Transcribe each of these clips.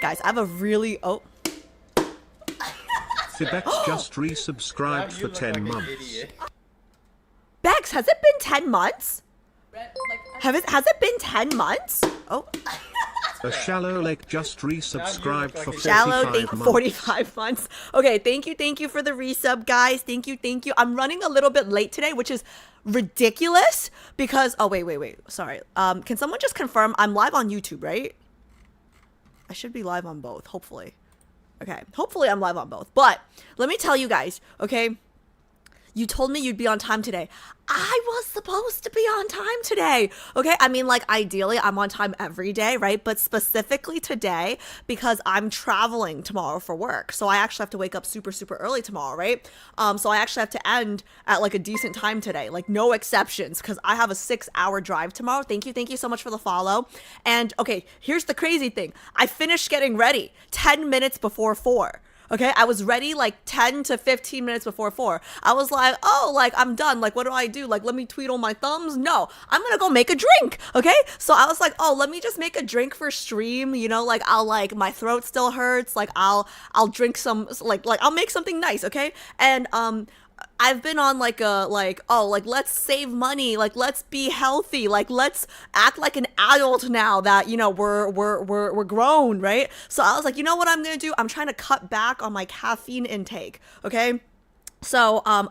Guys, I have a really... Oh. Bex just resubscribed for 10 months. Bex, has it been 10 months? Has it been 10 months? Oh. A Shallow Lake just resubscribed for 45 Shallow, months. 45 months. Okay, thank you for the resub, guys. Thank you. I'm running a little bit late today, which is ridiculous because... Oh, wait. Sorry. Can someone just confirm I'm live on YouTube, right? I should be live on both, hopefully. Okay, hopefully I'm live on both. But let me tell you guys, okay? You told me you'd be on time today. I was supposed to be on time today, okay? I mean, like, ideally, I'm on time every day, right? But specifically today, because I'm traveling tomorrow for work. So I actually have to wake up super, super early tomorrow, right? So I actually have to end at, like, a decent time today. Like, no exceptions, because I have a 6-hour drive tomorrow. Thank you so much for the follow. And, okay, here's the crazy thing. I finished getting ready 10 minutes before 4. Okay, I was ready like 10 to 15 minutes before 4. I was like, oh, like, I'm done. Like, what do I do? Like, let me twiddle my thumbs? No, I'm gonna go make a drink, okay? So I was like, oh, let me just make a drink for stream, you know? Like, my throat still hurts. Like, I'll drink some, like, I'll make something nice, okay? And, I've been on like let's save money, like let's be healthy, like let's act like an adult now that, you know, we're grown, right? So I was like, you know what I'm gonna do? I'm trying to cut back on my caffeine intake, okay? So I'm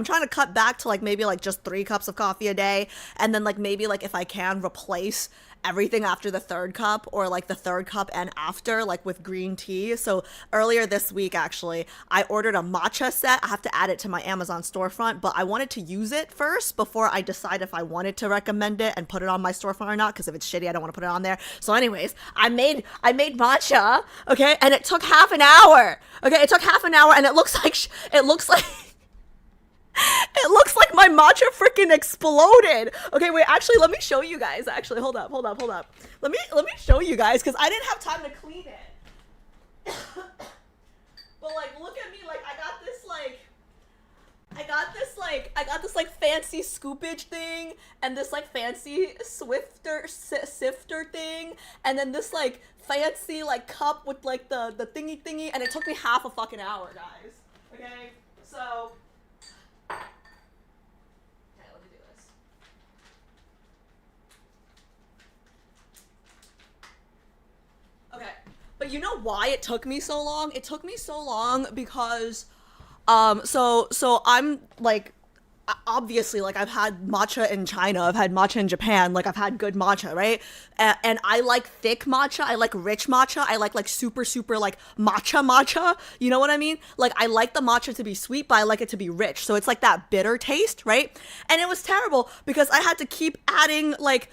trying to cut back to like maybe like just 3 cups of coffee a day, and then like maybe like if I can replace everything after the 3rd cup, or like the 3rd cup and after, like with green tea. So earlier this week, actually, I ordered a matcha set. I have to add it to my Amazon storefront, but I wanted to use it first before I decide if I wanted to recommend it and put it on my storefront or not, because if it's shitty, I don't want to put it on there. So anyways, I made matcha, okay, and it took half an hour. Okay, it took half an hour, and it looks like it looks like my matcha freaking exploded. Okay, wait, actually, let me show you guys. Actually, hold up. Let me show you guys, because I didn't have time to clean it. But like, look at me, like, I got this fancy scoopage thing, and this like fancy sifter thing, and then this like fancy like cup with like the thingy, and it took me half a fucking hour, guys. Okay, so... Okay, but you know why it took me so long? It took me so long because, so I'm like, obviously, like, I've had matcha in China, I've had matcha in Japan, like, I've had good matcha, right? And I like thick matcha, I like rich matcha, I like super, like, matcha, you know what I mean? Like, I like the matcha to be sweet, but I like it to be rich, so it's like that bitter taste, right? And it was terrible, because I had to keep adding, like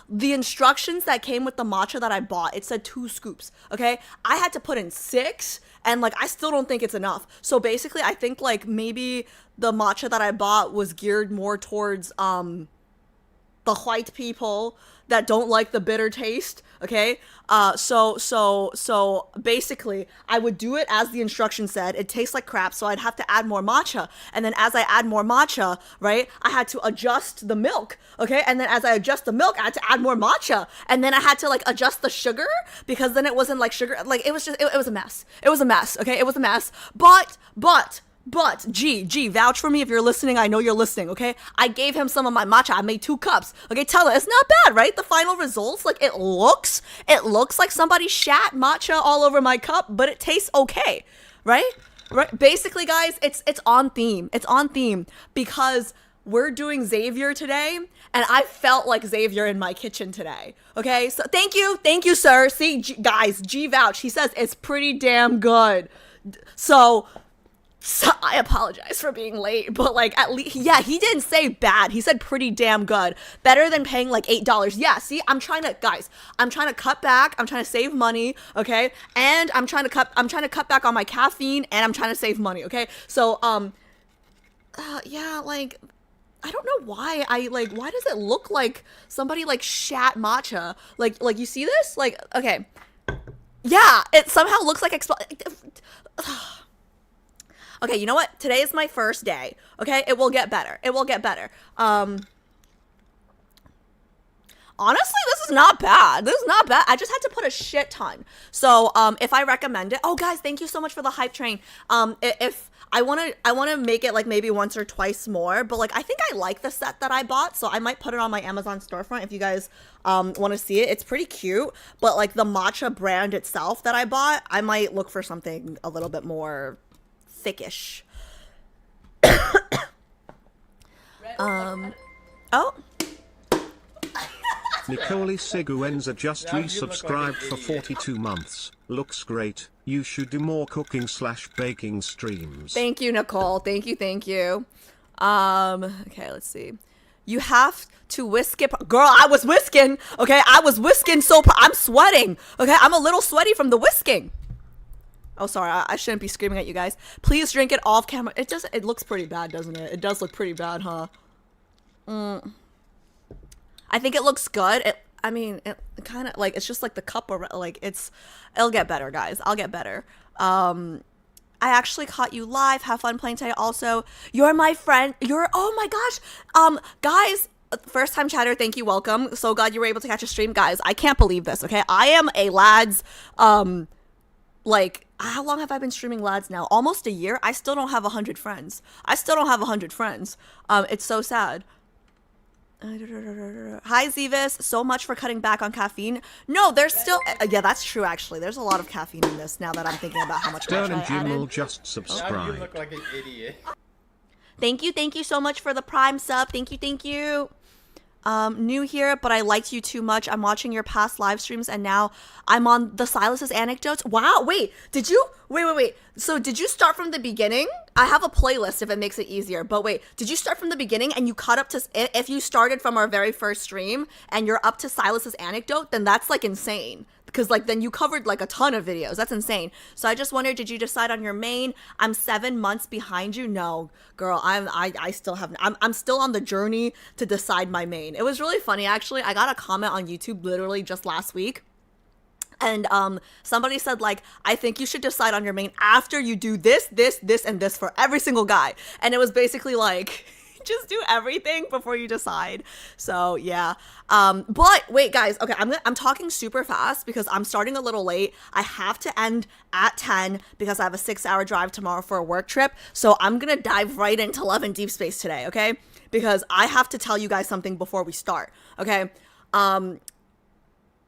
the instructions that came with the matcha that I bought, it said 2 scoops, okay? I had to put in 6, and like I still don't think it's enough. So basically, I think like maybe the matcha that I bought was geared more towards the white people that don't like the bitter taste, okay? So basically, I would do it as the instruction said. It tastes like crap, so I'd have to add more matcha. And then as I add more matcha, right, I had to adjust the milk, okay? And then as I adjust the milk, I had to add more matcha. And then I had to like adjust the sugar, because then it wasn't like sugar, like it was just, it was a mess. It was a mess, okay? It was a mess. But, G, vouch for me if you're listening. I know you're listening, okay? I gave him some of my matcha. I made 2 cups. Okay, tell him, it's not bad, right? The final results, like, it looks like somebody shat matcha all over my cup, but it tastes okay, right? Right? Basically, guys, it's on theme. It's on theme, because we're doing Xavier today, and I felt like Xavier in my kitchen today, okay? So, thank you, sir. See, guys, G vouch. He says it's pretty damn good. So I apologize for being late, but like, at least, yeah, he didn't say bad. He said pretty damn good. Better than paying like $8. Yeah, see, I'm trying to cut back. I'm trying to save money, okay? And I'm trying to cut back on my caffeine, and I'm trying to save money, okay? So, yeah, like, I don't know why why does it look like somebody like shat matcha? Like you see this? Like, okay. Yeah, it somehow looks like Okay, you know what? Today is my first day. Okay, it will get better. It will get better. Honestly, this is not bad. This is not bad. I just had to put a shit ton. So, if I recommend it, oh guys, thank you so much for the hype train. If I wanna make it like maybe once or twice more, but like I think I like the set that I bought, so I might put it on my Amazon storefront if you guys want to see it. It's pretty cute, but like the matcha brand itself that I bought, I might look for something a little bit more thickish. Oh. Nicole Seguenza just resubscribed for 42 months. Looks great. You should do more cooking/baking streams. Thank you, Nicole. Thank you. Okay, let's see. You have to whisk it. Girl, I was whisking. Okay, I was whisking I'm sweating. Okay, I'm a little sweaty from the whisking. Oh, sorry, I shouldn't be screaming at you guys. Please drink it off camera. It looks pretty bad, doesn't it? It does look pretty bad, huh? I think it looks good. It kind of like, it's just like the cup or like it'll get better, guys. I'll get better. I actually caught you live. Have fun playing today. Also, you're my friend. Oh my gosh. Guys, first time chatter. Thank you. Welcome. So glad you were able to catch a stream, guys. I can't believe this. Okay. I am a lads, like, how long have I been streaming lads now? Almost a year. I still don't have 100 friends. It's so sad. Hi Zevis, so much for cutting back on caffeine. No, there's still yeah, that's true actually. There's a lot of caffeine in this now that I'm thinking about how much Stern and I Jim will added. just subscribe. You look like an idiot. Thank you so much for the Prime sub. Thank you. New here, but I liked you too much. I'm watching your past live streams and now I'm on the Sylus's anecdotes. Wow, wait, did you? Wait. So did you start from the beginning? I have a playlist if it makes it easier, but wait, did you start from the beginning and you cut up to, if you started from our very first stream and you're up to Sylus's anecdote, then that's like insane. Because like then you covered like a ton of videos. That's insane. So I just wondered, did you decide on your main? I'm 7 months behind you. No, girl, I still have. I'm still on the journey to decide my main. It was really funny actually. I got a comment on YouTube literally just last week. And somebody said like, I think you should decide on your main after you do this, and this for every single guy. And it was basically like, just do everything before you decide. So yeah. But wait guys, okay, I'm talking super fast because I'm starting a little late. I have to end at 10 because I have a 6-hour drive tomorrow for a work trip. So I'm gonna dive right into Love and Deepspace today, okay? Because I have to tell you guys something before we start, okay?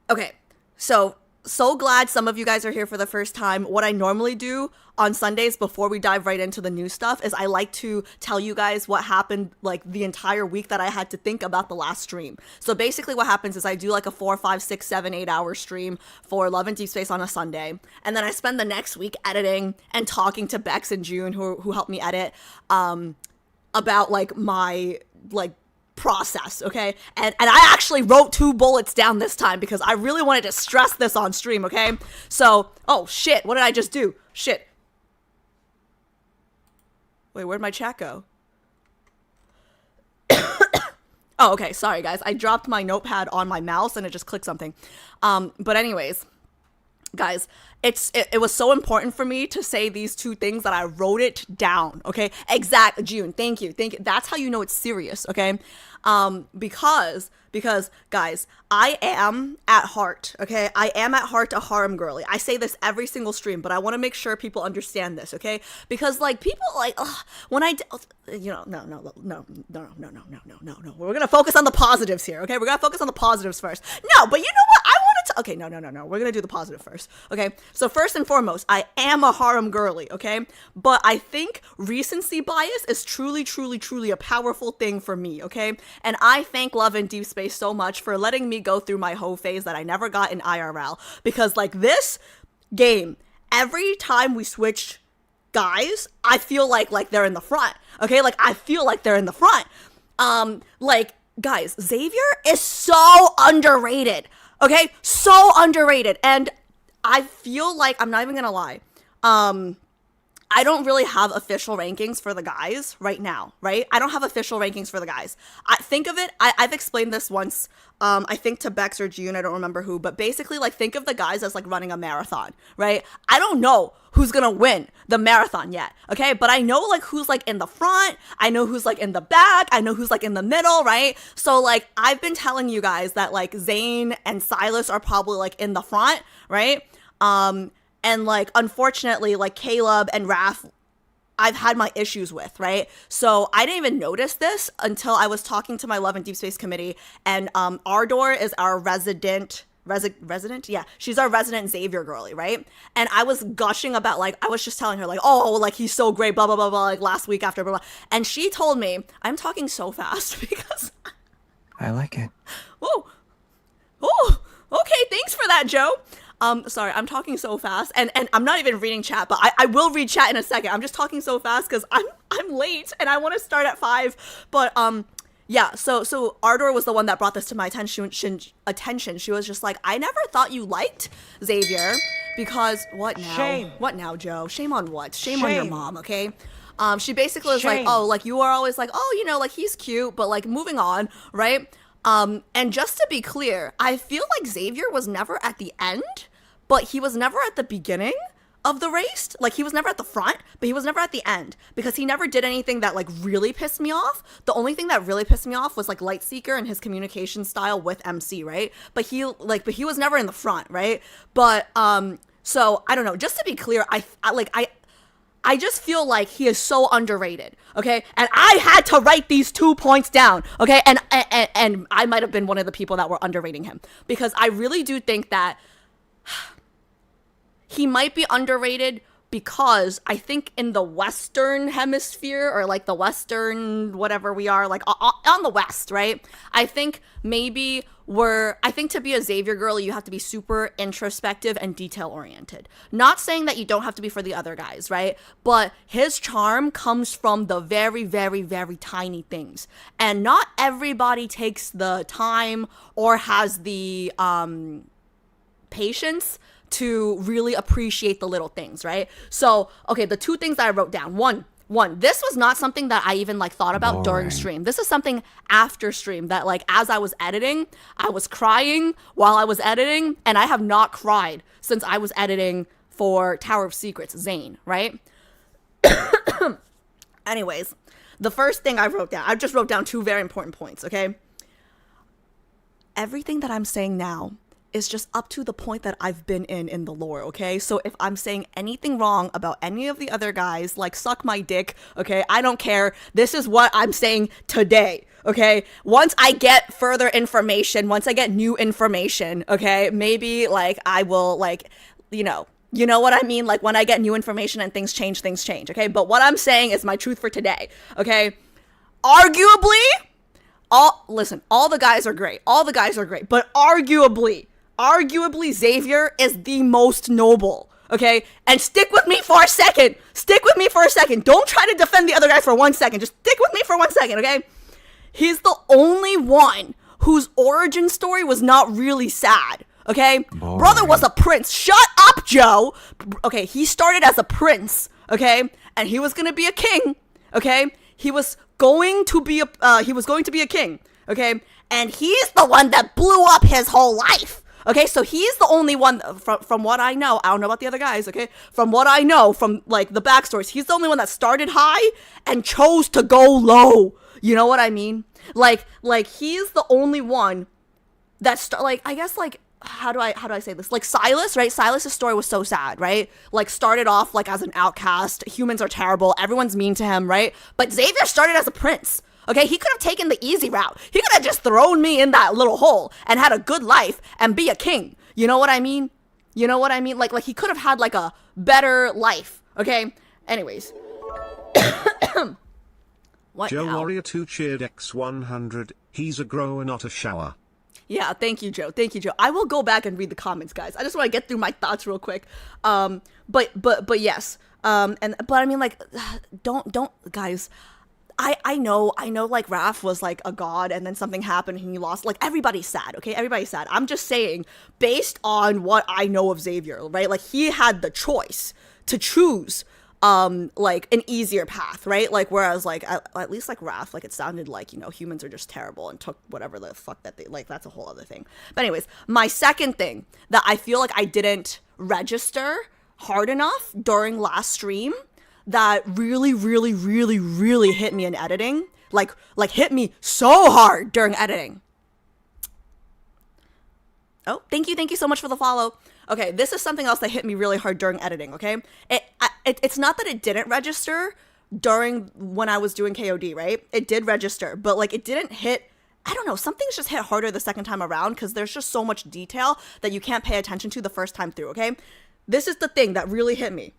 Okay, so glad some of you guys are here for the first time. What I normally do on Sundays before we dive right into the new stuff is I like to tell you guys what happened like the entire week that I had to think about the last stream. So basically what happens is I do like a 4, 5, 6, 7, 8 hour stream for Love and Deepspace on a Sunday. And then I spend the next week editing and talking to Bex and June who helped me edit about like my like process, okay? And I actually wrote 2 bullets down this time because I really wanted to stress this on stream, okay? So, oh shit, what did I just do? Shit. Wait, where'd my chat go? Oh, okay, sorry guys. I dropped my notepad on my mouse and it just clicked something. But anyways, guys, it was so important for me to say these 2 things that I wrote it down, okay? Exact, June, thank you. That's how you know it's serious, okay? Because guys, I am at heart, okay? I am at heart a harem girly. I say this every single stream, but I want to make sure people understand this, okay? Because like people like, when I, you know, no. We're gonna focus on the positives here, okay? We're gonna focus on the positives first. No, but you know what? I wanted to. Okay, no. We're gonna do the positive first, okay? So first and foremost, I am a harem girly, okay? But I think recency bias is truly a powerful thing for me, okay? And I thank Love and Deepspace so much for letting me go through my hoe phase that I never got in IRL. Because like this game, every time we switched guys, I feel like they're in the front, okay? Like I feel like they're in the front. Like guys, Xavier is so underrated, okay? So underrated. And I feel like, I'm not even gonna lie, I don't really have official rankings for the guys right now, right? I don't have official rankings for the guys. Think of it, I've explained this once, I think to Bex or June, I don't remember who, but basically, like, think of the guys as, like, running a marathon, right? I don't know who's gonna win the marathon yet, okay? But I know, like, who's, like, in the front, I know who's, like, in the back, I know who's, like, in the middle, right? So, like, I've been telling you guys that, like, Zayn and Sylus are probably, like, in the front, right? And, like, unfortunately, like, Caleb and Raph, I've had my issues with, right? So I didn't even notice this until I was talking to my Love and Deepspace committee, and Ardor is our resident? Yeah, she's our resident Xavier girly, right? And I was gushing about, like, I was just telling her, like, oh, like, he's so great, blah, blah, blah, blah, like, last week after, blah, blah. And she told me, I'm talking so fast because... I like it. Oh, okay, thanks for that, Joe. Sorry, I'm talking so fast, and I'm not even reading chat, but I will read chat in a second. I'm just talking so fast because I'm late and I want to start at 5. But yeah. So Ardor was the one that brought this to my attention. She was just like, I never thought you liked Xavier because what now? Shame. What now, Joe? Shame on what? Shame on your mom, okay? She basically was like, Shame. oh, like, you are always like, oh, you know, like, he's cute, but, like, moving on, right? And just to be clear, I feel like Xavier was never at the end, but he was never at the beginning of the race. Like, he was never at the front, but he was never at the end because he never did anything that, like, really pissed me off. The only thing that really pissed me off was, like, Lightseeker and his communication style with MC, right? But he was never in the front, right? But, so, I don't know. Just to be clear, I just feel like he is so underrated, okay? And I had to write these 2 points down, okay? And I might have been one of the people that were underrating him because I really do think that he might be underrated because I think in the Western hemisphere, or like the Western, whatever we are, like on the West, right? I think maybe I think to be a Xavier girl, you have to be super introspective and detail oriented. Not saying that you don't have to be for the other guys, right? But his charm comes from the very, very, very tiny things. And not everybody takes the time or has the patience to really appreciate the little things, right? So, okay, the 2 things that I wrote down. One, this was not something that I even, like, thought about during stream. This is something after stream that, like, as I was editing, I was crying while I was editing, and I have not cried since I was editing for Tower of Secrets, Zayn, right? Anyways, the first thing I wrote down, I just wrote down 2 very important points, okay? Everything that I'm saying now is just up to the point that I've been in the lore, okay? So if I'm saying anything wrong about any of the other guys, like, suck my dick, okay? I don't care. This is what I'm saying today, okay? Once I get further information, once I get new information, okay, maybe, like, I will, like, you know what I mean? Like, when I get new information and things change, okay? But what I'm saying is my truth for today, okay? Arguably, all the guys are great. But arguably, Xavier is the most noble, okay? And stick with me for a second. Don't try to defend the other guy for 1 second. Just stick with me for 1 second, okay? He's the only one whose origin story was not really sad, okay? Boring. Brother was a prince. Shut up, Joe. Okay, he started as a prince, okay? And he was gonna be a king, okay? He was going to be a king, okay? And he's the one that blew up his whole life. Okay, so he's the only one, from what I know, I don't know about the other guys, okay? From what I know, from, like, the backstories, he's the only one that started high and chose to go low. You know what I mean? Like, he's the only one that, I guess, like, how do I say this? Like, Sylus, right? Sylus' story was so sad, right? Like, started off, like, as an outcast. Humans are terrible. Everyone's mean to him, right? But Xavier started as a prince. Okay, he could have taken the easy route. He could have just thrown me in that little hole and had a good life and be a king. You know what I mean? Like he could have had, like, a better life. Okay? Anyways. What Joe now? Warrior 2 cheered X100. He's a grower, not a shower. Yeah, thank you, Joe. I will go back and read the comments, guys. I just want to get through my thoughts real quick. But yes. But I mean, like, don't guys. I know, like, Raph was, like, a god, and then something happened and he lost. Like, everybody's sad, okay? Everybody's sad. I'm just saying, based on what I know of Xavier, right? Like, he had the choice to choose like an easier path, right? Like whereas like at least like Wrath, like it sounded like, you know, humans are just terrible and took whatever the fuck that they like. That's a whole other thing. But anyways, my second thing that I feel like I didn't register hard enough during last stream that really, really, really, really hit me in editing, like hit me so hard during editing. Oh, thank you so much for the follow. Okay, this is something else that hit me really hard during editing, okay? It's not that it didn't register during when I was doing KOD, right? It did register, but like it didn't hit, I don't know, something's just hit harder the second time around because there's just so much detail that you can't pay attention to the first time through, okay? This is the thing that really hit me.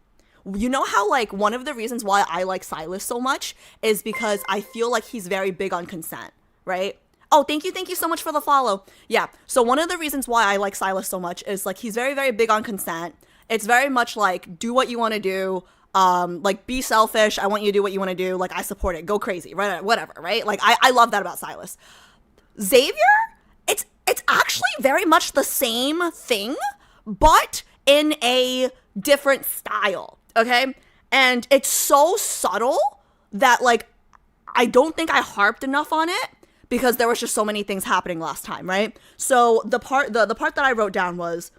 You know how like one of the reasons why I like Sylus so much is because I feel like he's very big on consent, right? Oh, thank you so much for the follow. Yeah, so one of the reasons why I like Sylus so much is like he's very, very big on consent. It's very much like do what you want to do, like be selfish. I want you to do what you want to do. Like I support it. Go crazy, right? Whatever, right? Like I love that about Sylus. Xavier, it's actually very much the same thing, but in a different style. Okay, and it's so subtle that like I don't think I harped enough on it. Because there was just so many things happening last time, right? So the part that I wrote down was,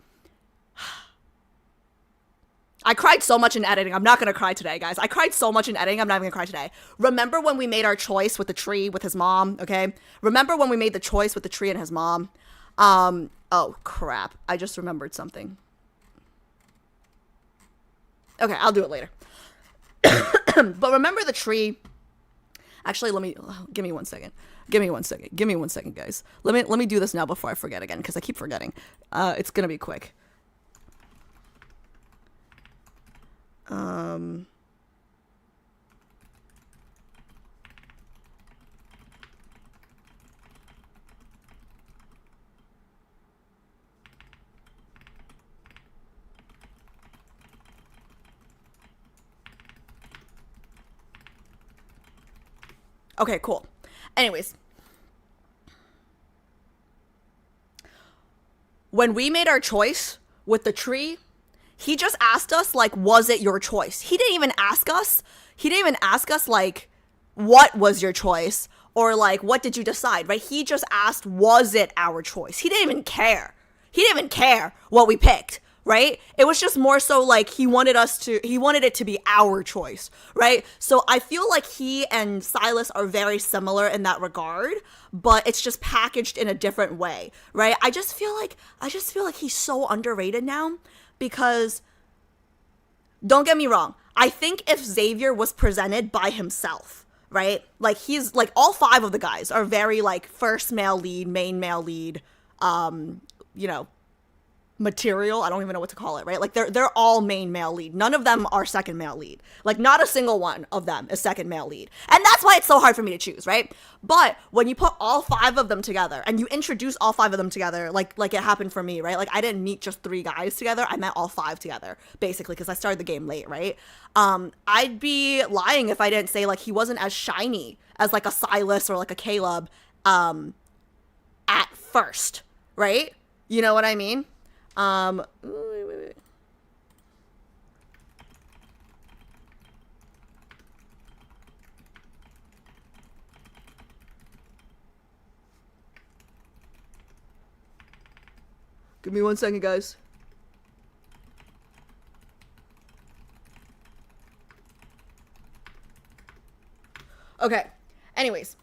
I cried so much in editing. I'm not gonna cry today, guys. I cried so much in editing. I'm not even gonna cry today. Remember when we made our choice with the tree with his mom? Okay. Remember when we made the choice with the tree and his mom? Oh crap! I just remembered something. Okay, I'll do it later. But remember the tree. Actually, give me one second. Give me one second, guys. Let me do this now before I forget again, because I keep forgetting. It's gonna be quick. Okay, cool. Anyways, when we made our choice with the tree, he just asked us, like, was it your choice? He didn't even ask us, like, what was your choice? Or, like, what did you decide, right? He just asked, was it our choice? He didn't even care. He didn't even care what we picked, right? It was just more so like he wanted it to be our choice, right? So I feel like he and Sylus are very similar in that regard, but it's just packaged in a different way, right? I just feel like he's so underrated now because, don't get me wrong, I think if Xavier was presented by himself, right? Like he's like all 5 of the guys are very like first male lead, main male lead, you know, material. I don't even know what to call it, right? Like they're all main male lead. None of them are second male lead. Like not a single one of them is second male lead. And that's why it's so hard for me to choose, right? But when you put all 5 of them together and you introduce all 5 of them together, like it happened for me, right? Like I didn't meet just 3 guys together. I met all 5 together, basically, because I started the game late, right? I'd be lying if I didn't say like he wasn't as shiny as like a Sylus or like a Caleb at first, right? You know what I mean? Wait. Give me 1 second, guys. Okay. Anyways.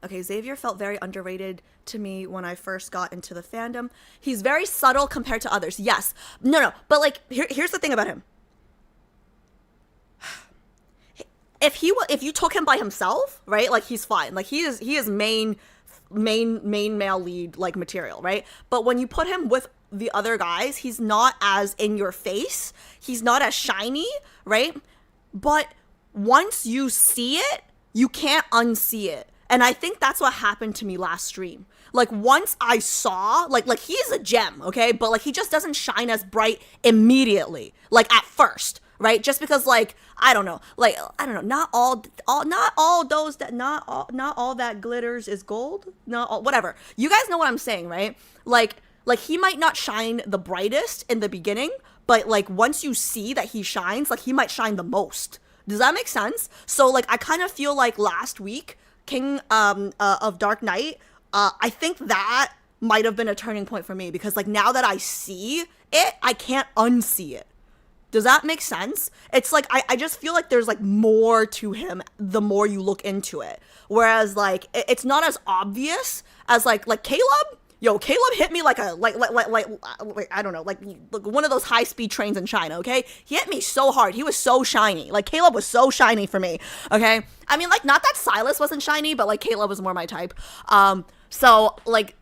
Okay, Xavier felt very underrated to me when I first got into the fandom. He's very subtle compared to others. Yes. No. But like, here's the thing about him. If you took him by himself, right? Like he's fine. Like he is main male lead like material, right? But when you put him with the other guys, he's not as in your face. He's not as shiny, right? But once you see it, you can't unsee it. And I think that's what happened to me last stream. Like once I saw, like he is a gem, okay? But like he just doesn't shine as bright immediately, like at first, right? Just because like I don't know, not all that glitters is gold. Whatever. You guys know what I'm saying, right? Like he might not shine the brightest in the beginning, but like once you see that he shines, like he might shine the most. Does that make sense? So like I kind of feel like last week King of Dark Knight, I think that might have been a turning point for me, because like now that I see it, I can't unsee it. Does that make sense? It's like I just feel like there's like more to him the more you look into it. Whereas like it's not as obvious as like Caleb. Yo, Caleb hit me like I don't know, like one of those high-speed trains in China, okay? He hit me so hard. He was so shiny. Like, Caleb was so shiny for me, okay? I mean, like, not that Sylus wasn't shiny, but, like, Caleb was more my type. So, like,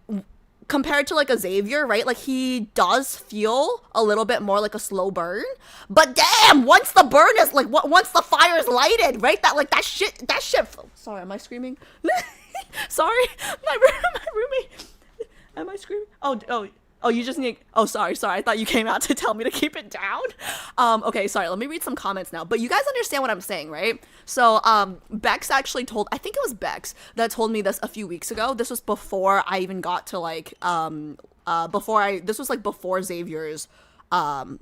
compared to, like, a Xavier, right? Like, he does feel a little bit more like a slow burn. But damn, once the burn is, like, once the fire is lighted, right? That shit, sorry, am I screaming? Sorry, my roommate. Am I screaming? Oh, you just need, oh, sorry. I thought you came out to tell me to keep it down. Okay, sorry, let me read some comments now. But you guys understand what I'm saying, right? So, Bex actually told, I think it was Bex that told me this a few weeks ago. This was before I even got to, like, this was, like, before Xavier's,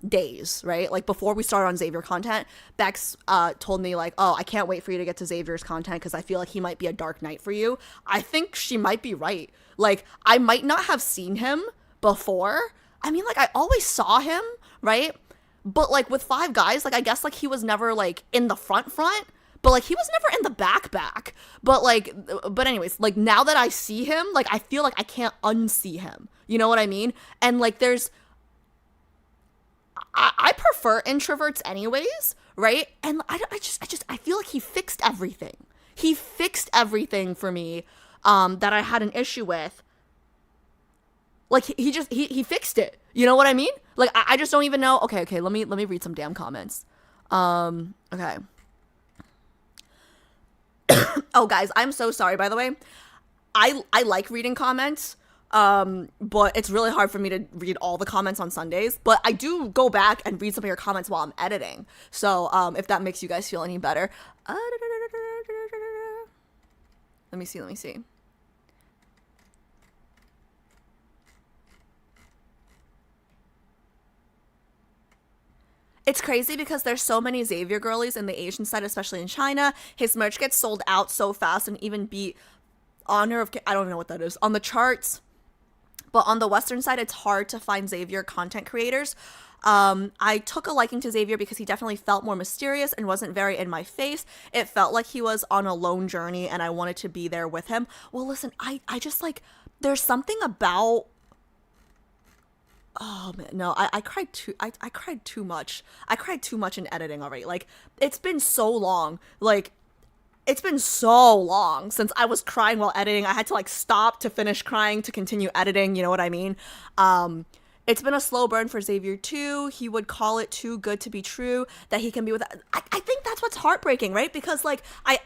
days, right? Like, before we started on Xavier content, Bex, told me, like, oh, I can't wait for you to get to Xavier's content because I feel like he might be a dark knight for you. I think she might be right. Like, I might not have seen him before. I mean, like, I always saw him, right? But, like, with Five Guys, like, I guess, like, he was never, like, in the front, but, like, he was never in the back. But anyways, like, now that I see him, like, I feel like I can't unsee him. You know what I mean? And, like, I prefer introverts anyways, right? And I feel like he fixed everything. He fixed everything for me, that I had an issue with. Like, he fixed it. You know what I mean? Like, I just don't even know. Okay, let me read some damn comments. Okay. Oh, guys, I'm so sorry, by the way. I like reading comments, but it's really hard for me to read all the comments on Sundays. But I do go back and read some of your comments while I'm editing. So, if that makes you guys feel any better. Let me see. It's crazy because there's so many Xavier girlies in the Asian side, especially in China. His merch gets sold out so fast and even beat Honor of, I don't know what that is, on the charts. But on the Western side, it's hard to find Xavier content creators. I took a liking to Xavier because he definitely felt more mysterious and wasn't very in my face. It felt like he was on a lone journey and I wanted to be there with him. Well, listen, I just like, there's something about, oh man, no, I cried too much. I cried too much in editing already. Like, it's been so long. Like, it's been so long since I was crying while editing. I had to like stop to finish crying to continue editing. You know what I mean? It's been a slow burn for Xavier too. He would call it too good to be true that he can be with. I think that's what's heartbreaking, right? Because like I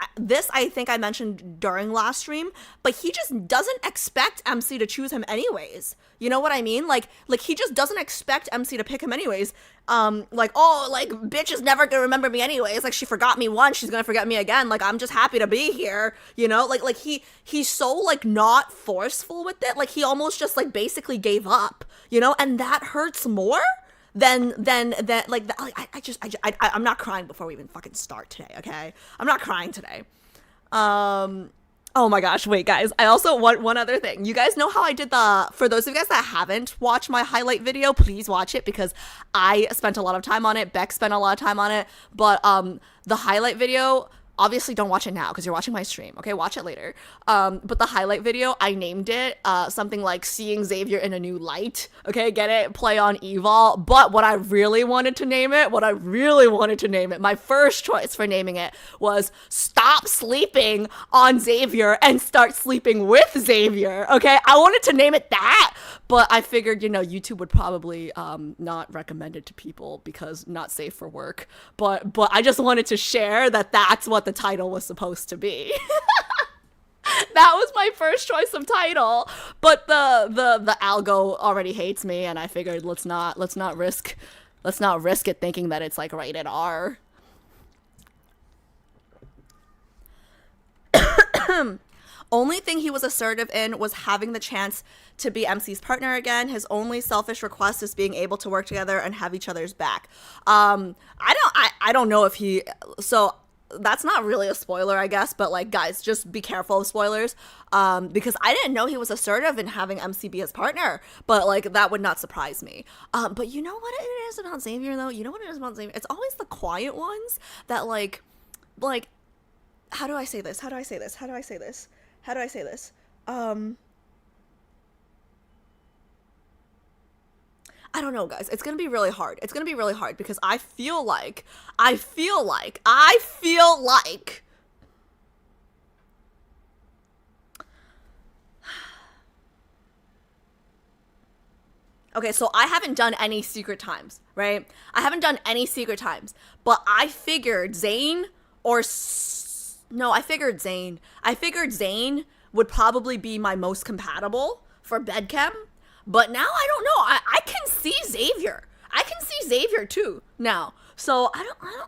think I mentioned during last stream, but he just doesn't expect MC to choose him anyways. You know what I mean? Like he just doesn't expect MC to pick him anyways. Like, oh, like, bitch is never gonna remember me anyways. Like, she forgot me once, she's gonna forget me again. Like, I'm just happy to be here, you know? Like he's so, like, not forceful with it. Like, he almost just, like, basically gave up, you know? And that hurts more than like, I'm not crying before we even fucking start today, okay? I'm not crying today. Oh my gosh, wait guys, I also want one other thing. You guys know how I did for those of you guys that haven't watched my highlight video, please watch it because I spent a lot of time on it, Beck spent a lot of time on it, but the highlight video, obviously don't watch it now because you're watching my stream, okay? Watch it later. But the highlight video, I named it something like Seeing Xavier in a New Light, okay? Get it? Play on Evol. But what I really wanted to name it, my first choice for naming it was Stop Sleeping on Xavier and Start Sleeping with Xavier, okay? I wanted to name it that, but I figured, you know, YouTube would probably not recommend it to people because not safe for work. But I just wanted to share that that's what the title was supposed to be. That was my first choice of title, but the algo already hates me, and I figured let's not risk it thinking that it's like rated R. Only thing he was assertive in was having the chance to be MC's partner again. His only selfish request is being able to work together and have each other's back. I don't know if he, so that's not really a spoiler, I guess, but like, guys, just be careful of spoilers, because I didn't know he was assertive in having MC be his partner, but like, that would not surprise me. But you know what it is about Xavier, though? You know what it is about Xavier? It's always the quiet ones that like, how do I say this? I don't know, guys. It's gonna be really hard. Because I feel like okay, so I haven't done any secret times, right? But I figured Zayn I figured Zayn would probably be my most compatible for bedchem. But now I don't know. I can see Xavier. Too now. So I don't know.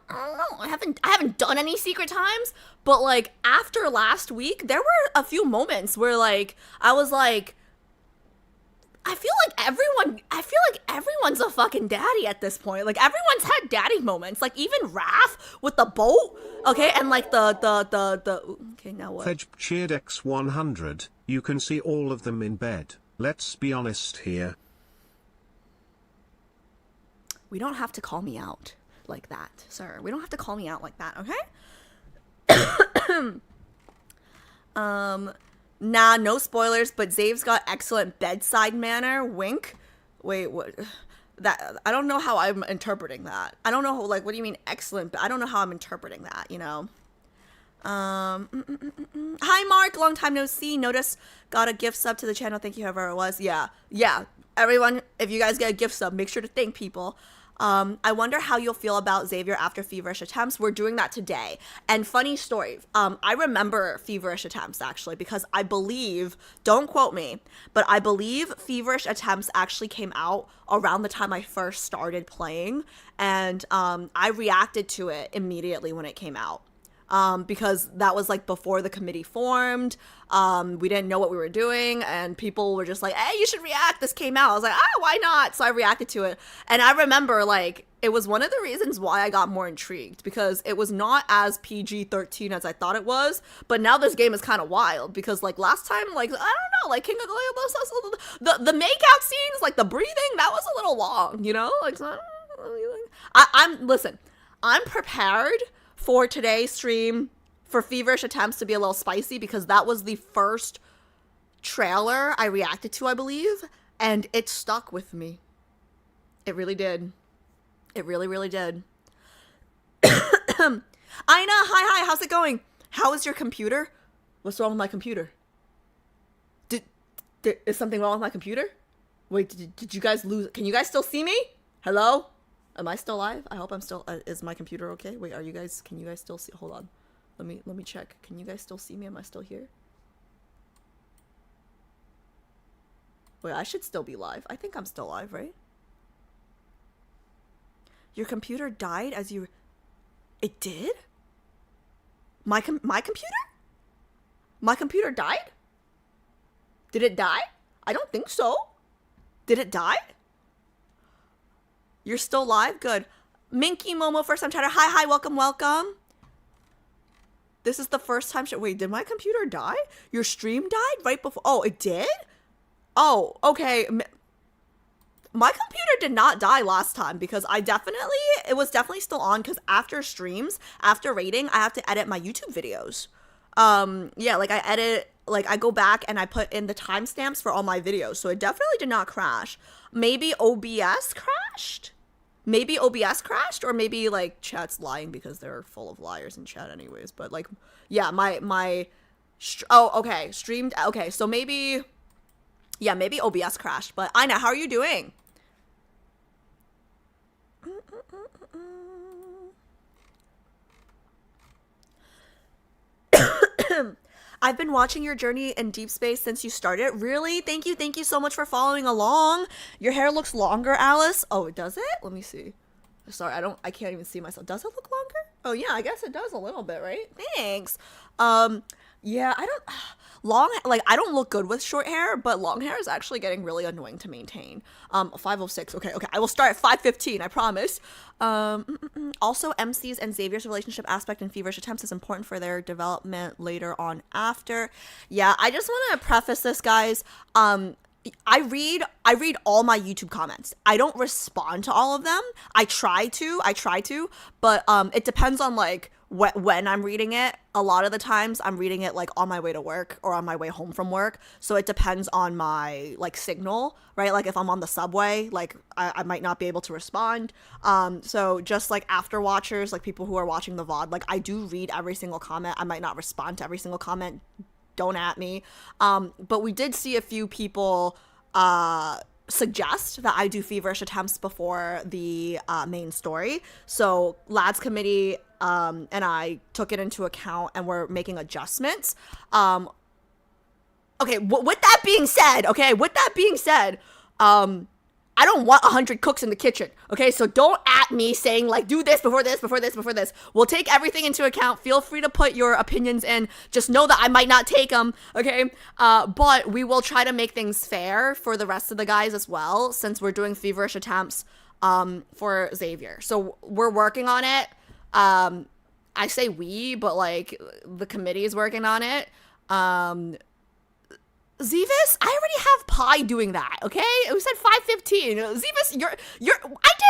I haven't done any secret times, but like after last week, there were a few moments where like I was like, I feel like everyone's a fucking daddy at this point. Like everyone's had daddy moments. Like even Raph with the boat. Okay, and like the okay, now what? Fedge cheered X100. You can see all of them in bed. Let's be honest here. We don't have to call me out like that, sir. We don't have to call me out like that, okay? Nah, no spoilers, but Zave's got excellent bedside manner. Wink. Wait, what? That I don't know how I'm interpreting that. I don't know, like, what do you mean excellent? But I don't know how I'm interpreting that, you know? Hi Mark, long time no see. Notice got a gift sub to the channel. Thank you, whoever it was. Yeah. Everyone, if you guys get a gift sub, make sure to thank people. I wonder how you'll feel about Xavier after Feverish Attempts. We're doing that today. And funny story, I remember Feverish Attempts actually, because I believe, don't quote me, but I believe Feverish Attempts actually came out around the time I first started playing, and I reacted to it immediately when it came out. Because that was like before the committee formed. We didn't know what we were doing, and people were just like, hey, you should react, this came out. I was like, why not? So I reacted to it, and I remember like it was one of the reasons why I got more intrigued, because it was not as PG-13 as I thought it was. But now this game is kind of wild, because like last time, like I don't know, like King of the makeout scenes, like the breathing, that was a little long, you know? Like I'm prepared for today's stream for Feverish Attempts to be a little spicy, because that was the first trailer I reacted to, I believe, and it stuck with me. It really did. It really, really did. Aina, hi, how's it going? How is your computer? What's wrong with my computer? Is something wrong with my computer? Wait, did you guys lose? Can you guys still see me? Hello? Am I still live? I hope I'm still, is my computer okay? Wait, can you guys still see? Hold on. Let me check. Can you guys still see me? Am I still here? Wait, I should still be live. I think I'm still live, right? Your computer died as you... It did? My computer? My computer died? Did it die? I don't think so. Did it die? You're still live? Good. Minky Momo, first time chatter. Hi, welcome. This is the first time. Wait, did my computer die? Your stream died right before. Oh, it did? Oh, okay. My computer did not die last time, because it was definitely still on, because after streams, after rating, I have to edit my YouTube videos. Yeah, like I go back and I put in the timestamps for all my videos, so it definitely did not crash. Maybe OBS crashed? Or maybe like chat's lying, because they're full of liars in chat anyways. But like, yeah, streamed. Okay, so maybe OBS crashed. But Ina, how are you doing? I've been watching your journey in Deepspace since you started. Really? Thank you so much for following along. Your hair looks longer, Alice. Oh, does it? Let me see. Sorry, I can't even see myself. Does it look longer? Oh yeah, I guess it does a little bit, right? Thanks. Yeah, I don't, like I don't look good with short hair, but long hair is actually getting really annoying to maintain. 5:06. Okay, I will start at 5:15, I promise. Also, MC's and Xavier's relationship aspect in Feverish Attempts is important for their development later on after. Yeah, I just want to preface this, guys. I read all my YouTube comments. I don't respond to all of them. I try to, but it depends on like when I'm reading it. A lot of the times I'm reading it like on my way to work or on my way home from work. So it depends on my like signal, right? Like if I'm on the subway, like I might not be able to respond. So just like after watchers, like people who are watching the VOD, like I do read every single comment. I might not respond to every single comment. Don't at me. But we did see a few people suggest that I do Feverish Attempts before the main story. So Lads Committee and I took it into account and we're making adjustments. Okay, with that being said, I don't want 100 cooks in the kitchen, okay? So don't at me saying, like, do this before this, before this, before this. We'll take everything into account. Feel free to put your opinions in. Just know that I might not take them, okay? But we will try to make things fair for the rest of the guys as well, since we're doing Feverish Attempts for Xavier. So we're working on it. I say we, but, like, the committee is working on it. Zevis, I already have Pi doing that, okay? We said 5:15. Zevis, you're I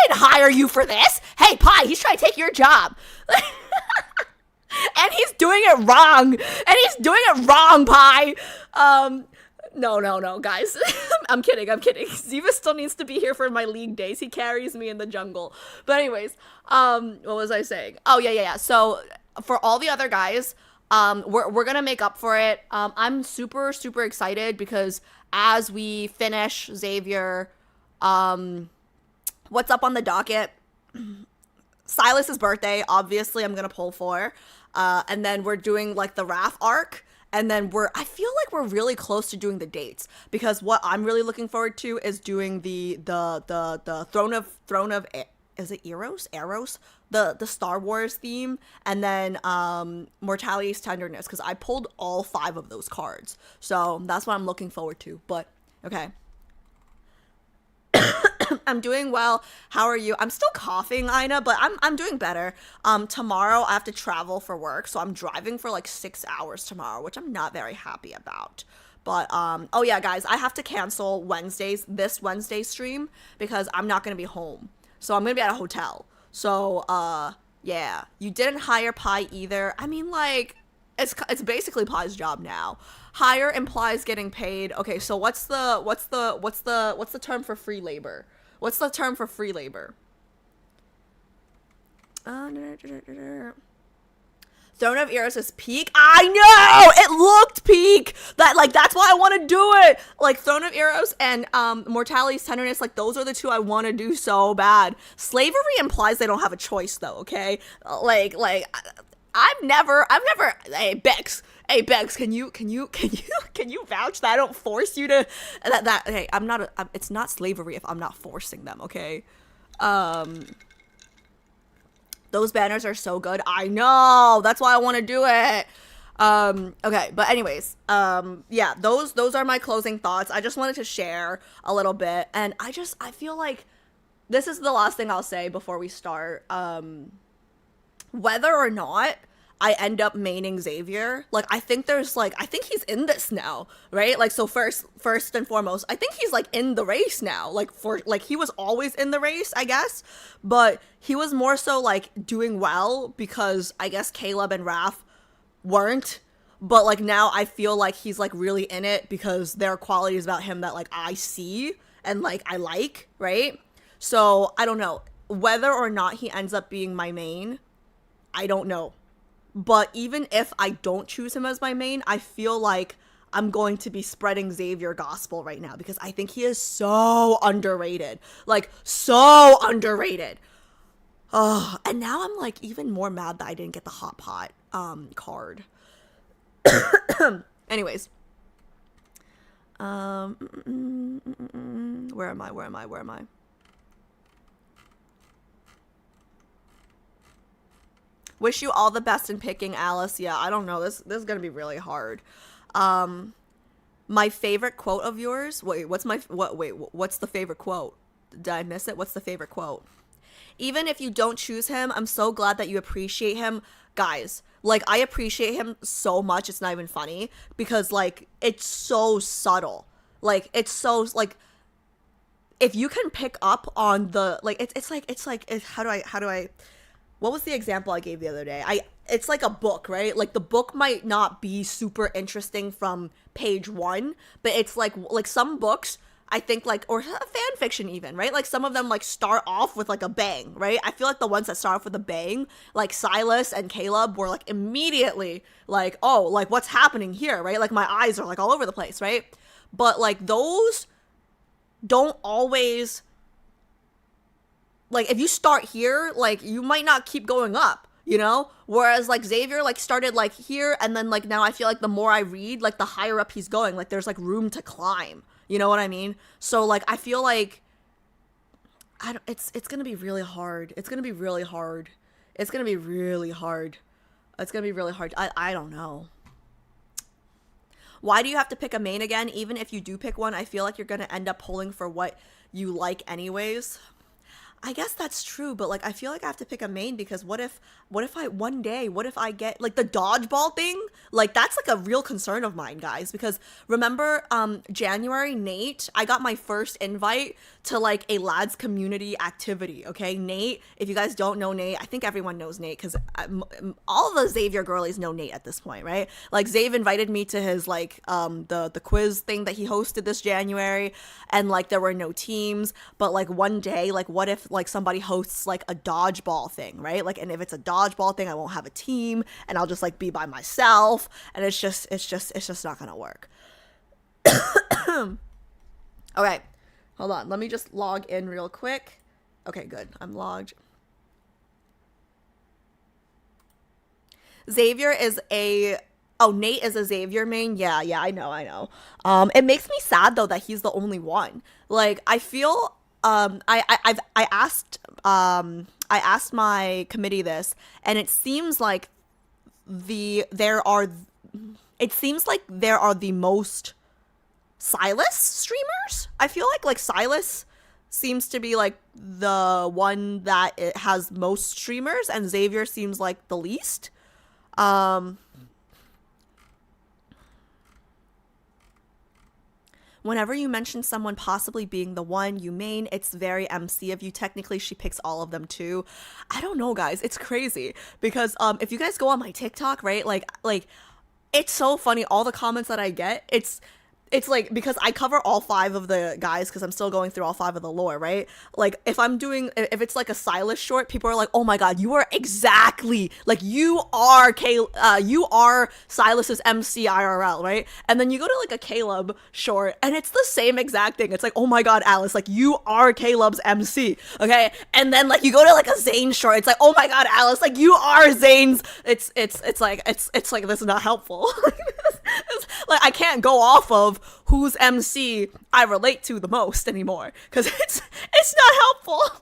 didn't hire you for this. Hey, Pi, he's trying to take your job. And he's doing it wrong. Pi. No, guys. I'm kidding. Zevis still needs to be here for my league days. He carries me in the jungle. But anyways, what was I saying? Oh, yeah. So for all the other guys, we're gonna make up for it. I'm super excited because as we finish Xavier, what's up on the docket? Sylus's birthday, obviously I'm gonna pull for, and then we're doing like the Raph arc, and then I feel like we're really close to doing the dates, because what I'm really looking forward to is doing the throne of is it Eros? The Star Wars theme, and then Mortality's Tenderness, because I pulled all 5 of those cards. So that's what I'm looking forward to. But okay. I'm doing well. How are you? I'm still coughing, Ina, but I'm doing better. Tomorrow I have to travel for work, so I'm driving for like 6 hours tomorrow, which I'm not very happy about. But oh yeah, guys, I have to cancel this Wednesday stream, because I'm not gonna be home. So I'm gonna be at a hotel. So, yeah, you didn't hire Pi either. I mean, like, it's basically Pi's job now. Hire implies getting paid. Okay, so what's the term for free labor? What's the term for free labor? Throne of Eros is peak. I know! It looked peak! That's why I want to do it! Like, Throne of Eros and Mortality's Tenderness, like, those are the 2 I want to do so bad. Slavery implies they don't have a choice, though, okay? Like, I've never, hey, Bex, can you vouch that I don't force you to, hey, it's not slavery if I'm not forcing them, okay? Those banners are so good. I know. That's why I want to do it. Okay, but anyways, yeah, those are my closing thoughts. I just wanted to share a little bit, and I feel like this is the last thing I'll say before we start. Whether or not I end up maining Xavier, like, I think he's in this now, right? Like, so first and foremost, I think he's, like, in the race now, like, he was always in the race, I guess, but he was more so, like, doing well because I guess Caleb and Raph weren't, but, like, now I feel like he's, like, really in it because there are qualities about him that, like, I see and, like, I like, right? So, I don't know. Whether or not he ends up being my main, I don't know. But even if I don't choose him as my main, I feel like I'm going to be spreading Xavier gospel right now because I think he is so underrated. Like, so underrated. And now I'm, like, even more mad that I didn't get the Hot Pot card. Anyways. Where am I? Wish you all the best in picking, Alice. Yeah, I don't know. This is gonna be really hard. My favorite quote of yours. Wait, what's the favorite quote? Did I miss it? What's the favorite quote? Even if you don't choose him, I'm so glad that you appreciate him. Guys, like, I appreciate him so much, it's not even funny. Because, like, it's so subtle. Like, it's so, like, if you can pick up on the, like, how do I, what was the example I gave the other day? It's like a book, right? Like, the book might not be super interesting from page 1, but it's like some books, I think, like, or fan fiction even, right? Like, some of them, like, start off with, like, a bang, right? I feel like the ones that start off with a bang, like Sylus and Caleb, were, like, immediately, like, oh, like, what's happening here, right? Like, my eyes are, like, all over the place, right? But, like, those don't always, like, if you start here, like, you might not keep going up, you know? Whereas, like, Xavier, like, started, like, here, and then, like, now I feel like the more I read, like, the higher up he's going. Like, there's, like, room to climb. You know what I mean? So, like, I feel like it's gonna be really hard. It's gonna be really hard. It's gonna be really hard. It's gonna be really hard. I don't know. Why do you have to pick a main again? Even if you do pick one, I feel like you're gonna end up pulling for what you like anyways. I guess that's true, but, like, I feel like I have to pick a main because what if I get, like, the dodgeball thing? Like, that's, like, a real concern of mine, guys, because remember, January, Nate, I got my first invite to, like, a lads community activity, okay? Nate, if you guys don't know Nate, I think everyone knows Nate, because all the Xavier girlies know Nate at this point, right? Like, Xav invited me to his, like, the quiz thing that he hosted this January, and, like, there were no teams, but, like, one day, like, what if, like, somebody hosts, like, a dodgeball thing, right? Like, and if it's a dodgeball thing, I won't have a team, and I'll just, like, be by myself, and it's just not gonna work. Okay, hold on, let me just log in real quick. Okay, good, I'm logged. Xavier is a Nate is a Xavier main. Yeah, I know. It makes me sad though that he's the only one. Like, I feel I asked my committee this, and it seems like there are the most Sylus streamers. I feel like Sylus seems to be, like, the one that it has most streamers, and Xavier seems like the least. Whenever you mention someone possibly being the one you main, it's very MC of you. Technically, she picks all of them too. I don't know, guys. It's crazy because if you guys go on my TikTok, right, like it's so funny. All the comments that I get, it's like, because I cover all 5 of the guys because I'm still going through all 5 of the lore, right? Like, if it's like a Sylus short, people are like, oh my god, you are exactly, like, you are Sylus's MC IRL, right? And then you go to, like, a Caleb short, and it's the same exact thing. It's like, oh my god, Alice, like, you are Caleb's MC, okay? And then, like, you go to, like, a Zane short, it's like, oh my god, Alice, like, you are Zane's. It's like, this is not helpful. Like, I can't go off of whose MC I relate to the most anymore, because it's not helpful.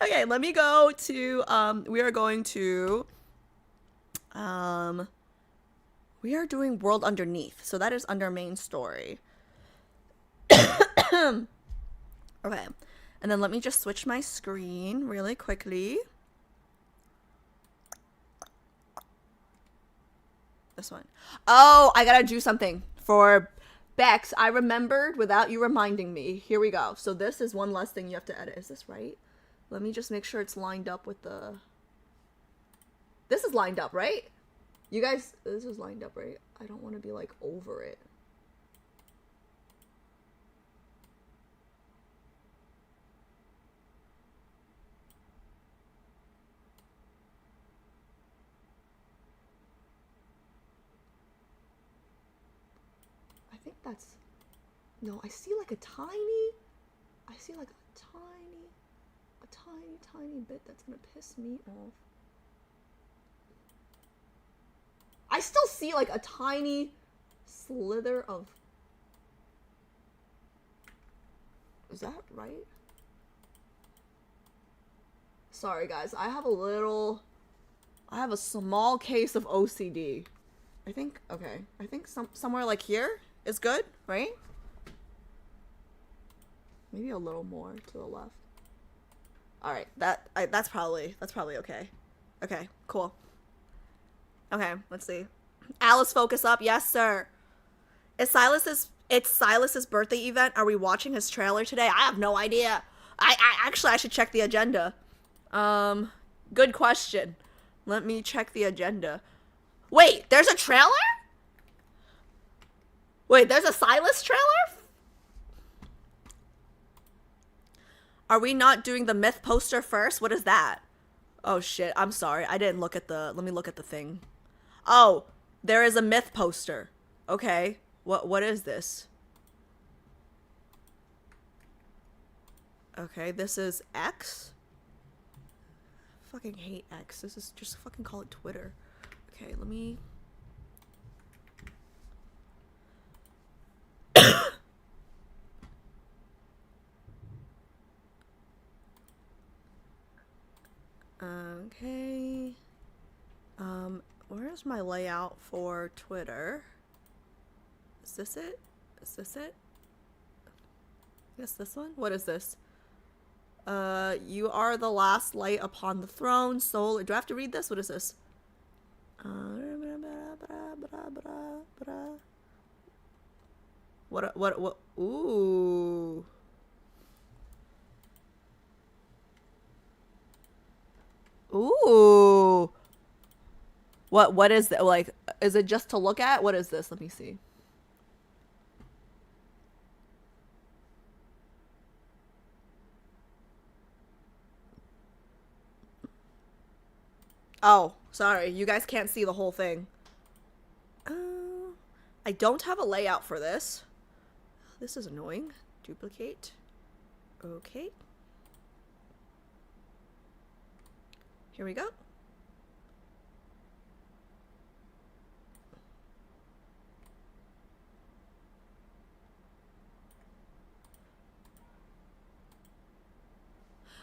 Okay, let me go to we are doing World Underneath, so that is under main story. Okay, and then let me just switch my screen really quickly. This one. Oh, I gotta do something for Bex. I remembered without you reminding me. Here we go. So this is one less thing you have to edit. Is this right? Let me just make sure it's lined up with the... This is lined up, right? You guys, this is lined up, right? I don't want to be, like, over it. I think that's... No, I see, like, a tiny bit that's gonna piss me off. I still see, like, a tiny slither of... Is that right? Sorry, guys. I have a small case of OCD. Okay. I think somewhere like here is good, right? Maybe a little more to the left. All right, that's probably okay. Okay, cool. Okay, let's see. Alice, focus up. Yes, sir. It's Silas's birthday event. Are we watching his trailer today? I have no idea. I should check the agenda. Good question. Let me check the agenda. Wait, there's a trailer? Wait, there's a Sylus trailer? Are we not doing the myth poster first? What is that? Oh shit, I'm sorry. I didn't look at the... Let me look at the thing. Oh, there is a myth poster. Okay. What is this? Okay, this is X? Fucking hate X. This is just fucking call it Twitter. Okay, let me... Okay. Where's my layout for Twitter? Is this it? Is this it? Yes, this one? What is this? You are the last light upon the throne, soul. Do I have to read this? What is this? What? Ooh. Ooh. What is that? Like, is it just to look at? What is this? Let me see. Oh, sorry. You guys can't see the whole thing. I don't have a layout for this. This is annoying. Duplicate. Okay. Here we go.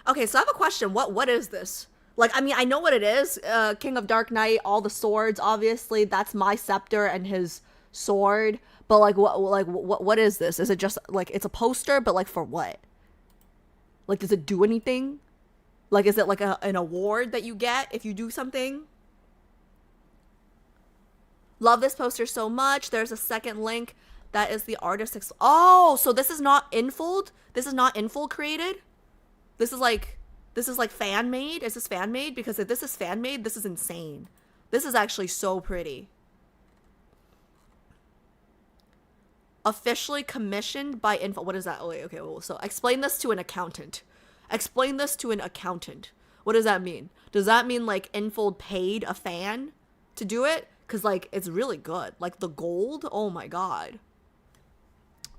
Okay, so I have a question. What is this? Like, I mean, I know what it is. King of Dark Knight, all the swords, obviously. That's my scepter and his sword. But what is this? Is it just like it's a poster, but like for what? Like, does it do anything? Like, is it like an award that you get if you do something? Love this poster so much. There's a second link. That is the artist. Oh, so this is not Infold? This is not Infold created? This is like fan made? Is this fan made? Because if this is fan made, this is insane. This is actually so pretty. Officially commissioned by Info. What is that? Oh, wait, okay. Well, so explain this to an accountant. Explain this to an accountant. What does that mean? Does that mean like Infold paid a fan to do it? Because like it's really good. Like the gold. Oh my god.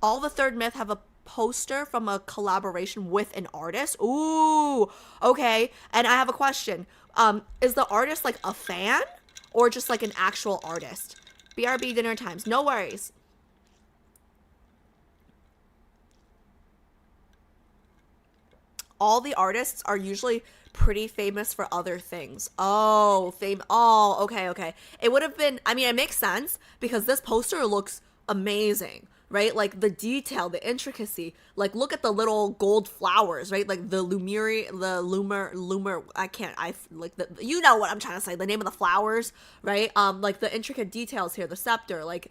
All the third myth have a poster from a collaboration with an artist. Ooh, okay. And I have a question. Is the artist like a fan or just like an actual artist? BRB dinner times. No worries. All the artists are usually pretty famous for other things. Oh, okay. It would have been, I mean, it makes sense because this poster looks amazing, right? Like the detail, the intricacy, like look at the little gold flowers, right? Like the lumer, you know what I'm trying to say, the name of the flowers, right? Like the intricate details here, the scepter, like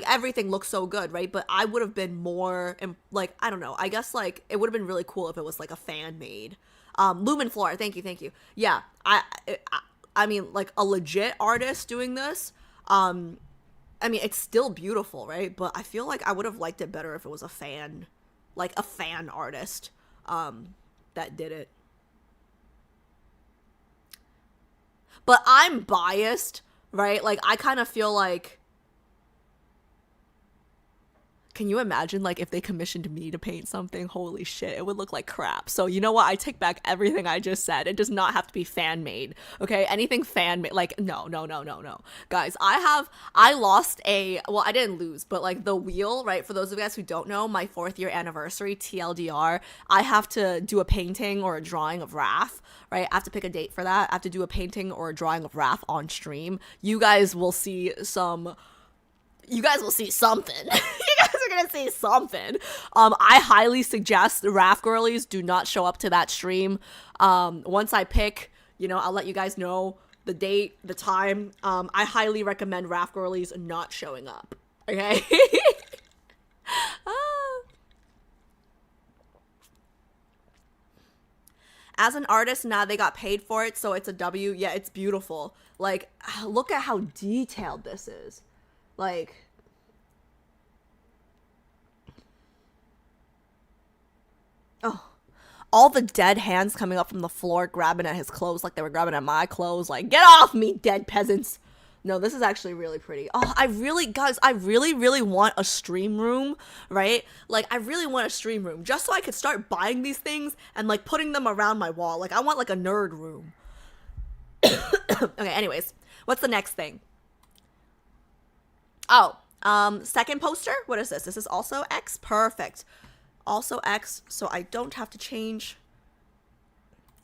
everything looks so good, right? But I would have been more like, I don't know, I guess like it would have been really cool if it was like a fan made Lumen Flora. Thank you. Yeah, I mean like a legit artist doing this. I mean it's still beautiful, right? But I feel like I would have liked it better if it was a fan, like a fan artist that did it. But I'm biased, right? Like I kind of feel like, Can you imagine, like, if they commissioned me to paint something? Holy shit, it would look like crap. So, you know what? I take back everything I just said. It does not have to be fan-made, okay? Anything fan-made, like, no. Guys, I lost well, I didn't lose, but, like, the wheel, right? For those of you guys who don't know, my 4th year anniversary, TLDR, I have to do a painting or a drawing of Raph, right? I have to pick a date for that. I have to do a painting or a drawing of Raph on stream. You guys will see something. You guys are gonna see something. I highly suggest the Raph girlies do not show up to that stream. Once I pick, I'll let you guys know the date, the time. I highly recommend Raph girlies not showing up. Okay. As an artist, they got paid for it, so it's a W. Yeah, it's beautiful. Like, look at how detailed this is. Like, oh, all the dead hands coming up from the floor, grabbing at his clothes like they were grabbing at my clothes. Like, get off me, dead peasants. No, this is actually really pretty. Oh, I really want a stream room, right? Like, I really want a stream room just so I could start buying these things and, like, putting them around my wall. Like, I want, like, a nerd room. Okay, anyways, what's the next thing? Oh, second poster. What is this? This is also X. Perfect. Also X, so I don't have to change.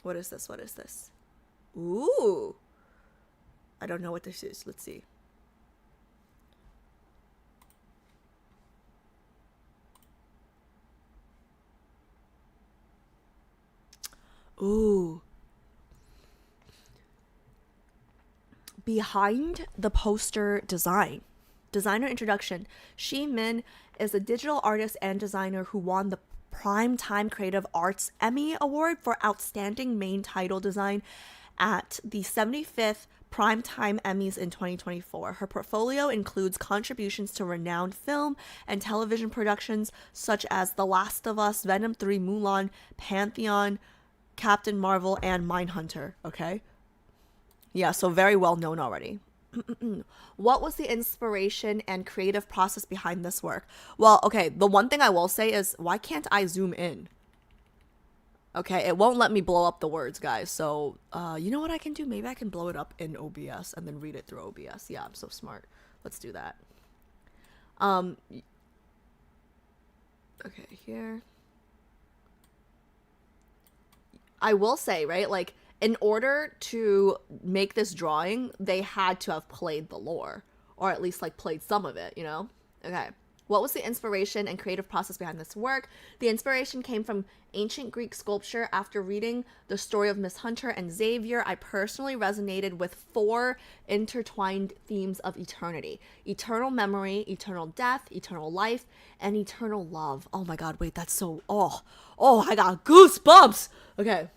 What is this? Ooh. I don't know what this is. Let's see. Ooh. Behind the poster designer introduction. Shi Min is a digital artist and designer who won the Primetime Creative Arts Emmy Award for Outstanding Main Title Design at the 75th Primetime Emmys in 2024. Her portfolio includes contributions to renowned film and television productions such as The Last of Us, Venom 3, Mulan, Pantheon, Captain Marvel, and Mindhunter. Okay? Yeah, so very well known already. What was the inspiration and creative process behind this work? Well, okay, the one thing I will say is, why can't I zoom in? Okay, it won't let me blow up the words, guys. So, you know what I can do? Maybe I can blow it up in OBS and then read it through OBS. Yeah, I'm so smart. Let's do that. Okay, here. I will say, right, like, in order to make this drawing, they had to have played the lore, or at least, like, played some of it, Okay. What was the inspiration and creative process behind this work? The inspiration came from ancient Greek sculpture. After reading the story of Miss Hunter and Xavier, I personally resonated with 4 intertwined themes of eternity: eternal memory, eternal death, eternal life, and eternal love. Oh my god, wait, that's so... Oh, I got goosebumps! Okay.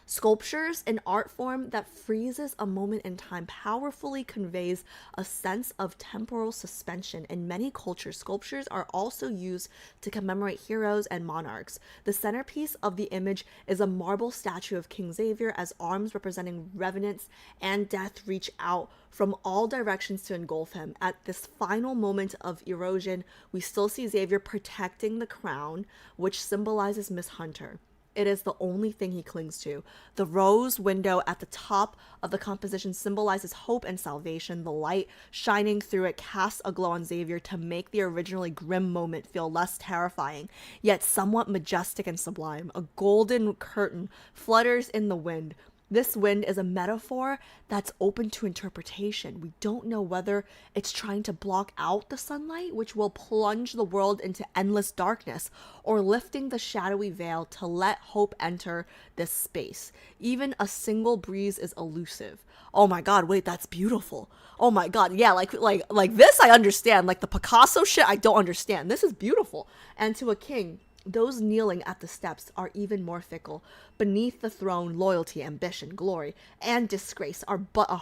Sculptures, an art form that freezes a moment in time, powerfully conveys a sense of temporal suspension. In many cultures, sculptures are also used to commemorate heroes and monarchs. The centerpiece of the image is a marble statue of King Xavier as arms representing revenants and death reach out from all directions to engulf him. At this final moment of erosion, we still see Xavier protecting the crown, which symbolizes Miss Hunter. It is the only thing he clings to. The rose window at the top of the composition symbolizes hope and salvation. The light shining through it casts a glow on Xavier to make the originally grim moment feel less terrifying, yet somewhat majestic and sublime. A golden curtain flutters in the wind. This wind is a metaphor that's open to interpretation. We don't know whether it's trying to block out the sunlight, which will plunge the world into endless darkness, or lifting the shadowy veil to let hope enter this space. Even a single breeze is elusive. Oh my god, wait, that's beautiful. Oh my god, yeah, like this I understand. Like the Picasso shit, I don't understand. This is beautiful. And to a king, those kneeling at the steps are even more fickle. Beneath the throne, loyalty, ambition, glory, and disgrace are but a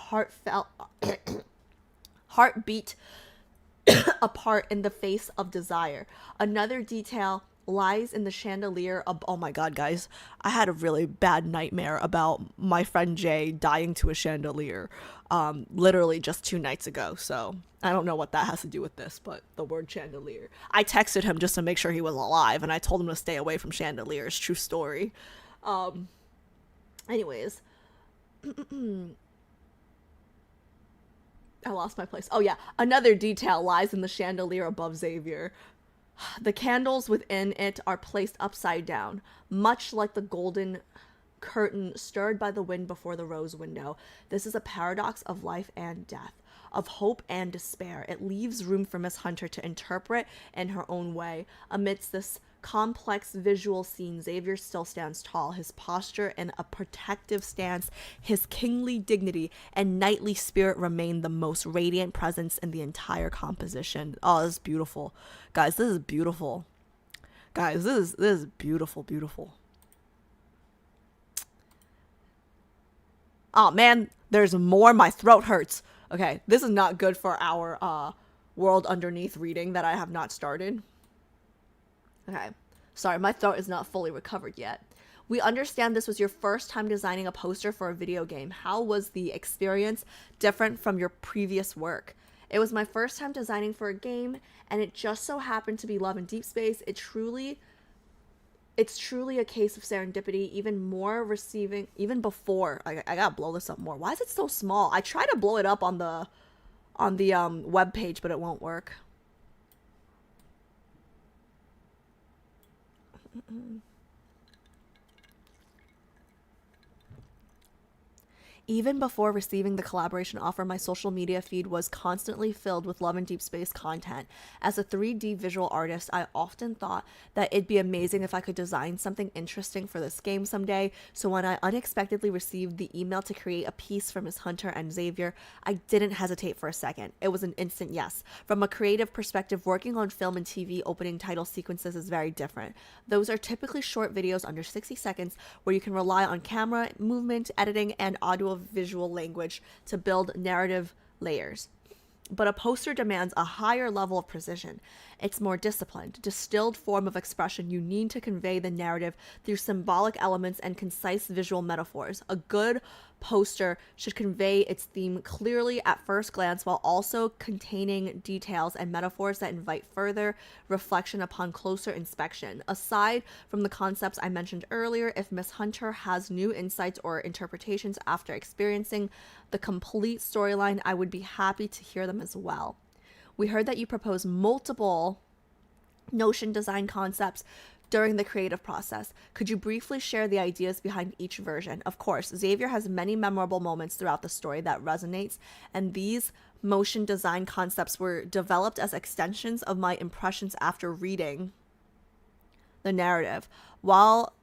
heartbeat apart in the face of desire. Another detail lies in the chandelier. Oh my god, guys. I had a really bad nightmare about my friend Jay dying to a chandelier literally just 2 nights ago. So I don't know what that has to do with this, but the word chandelier. I texted him just to make sure he was alive, and I told him to stay away from chandeliers. True story. Anyways. I lost my place. Oh yeah, another detail lies in the chandelier above Xavier. The candles within it are placed upside down, much like the golden curtain stirred by the wind before the rose window. This is a paradox of life and death, of hope and despair. It leaves room for Miss Hunter to interpret in her own way. Amidst this complex visual scene, Xavier still stands tall, his posture in a protective stance, his kingly dignity and knightly spirit remain the most radiant presence in the entire composition. Oh, this is beautiful. Guys, this is beautiful. Guys, this is beautiful, beautiful. Oh man, there's more. My throat hurts. Okay, this is not good for our World Underneath reading that I have not started. Okay, sorry, my throat is not fully recovered yet. We understand this was your first time designing a poster for a video game. How was the experience different from your previous work? It was my first time designing for a game, and it just so happened to be Love and Deepspace. It's truly a case of serendipity, even before. I gotta blow this up more. Why is it so small? I try to blow it up on the web page, but it won't work. Even before receiving the collaboration offer, my social media feed was constantly filled with Love and Deepspace content. As a 3D visual artist, I often thought that it'd be amazing if I could design something interesting for this game someday. So when I unexpectedly received the email to create a piece for Miss Hunter and Xavier, I didn't hesitate for a second. It was an instant yes. From a creative perspective, working on film and TV opening title sequences is very different. Those are typically short videos under 60 seconds where you can rely on camera, movement, editing, and audio visual language to build narrative layers. But a poster demands a higher level of precision. It's more disciplined, distilled form of expression. You need to convey the narrative through symbolic elements and concise visual metaphors. A good poster should convey its theme clearly at first glance while also containing details and metaphors that invite further reflection upon closer inspection. Aside from the concepts I mentioned earlier, if Miss Hunter has new insights or interpretations after experiencing the complete storyline, I would be happy to hear them as well. We heard that you propose multiple Notion design concepts during the creative process. Could you briefly share the ideas behind each version? Of course, Xavier has many memorable moments throughout the story that resonates, and these motion design concepts were developed as extensions of my impressions after reading the narrative. While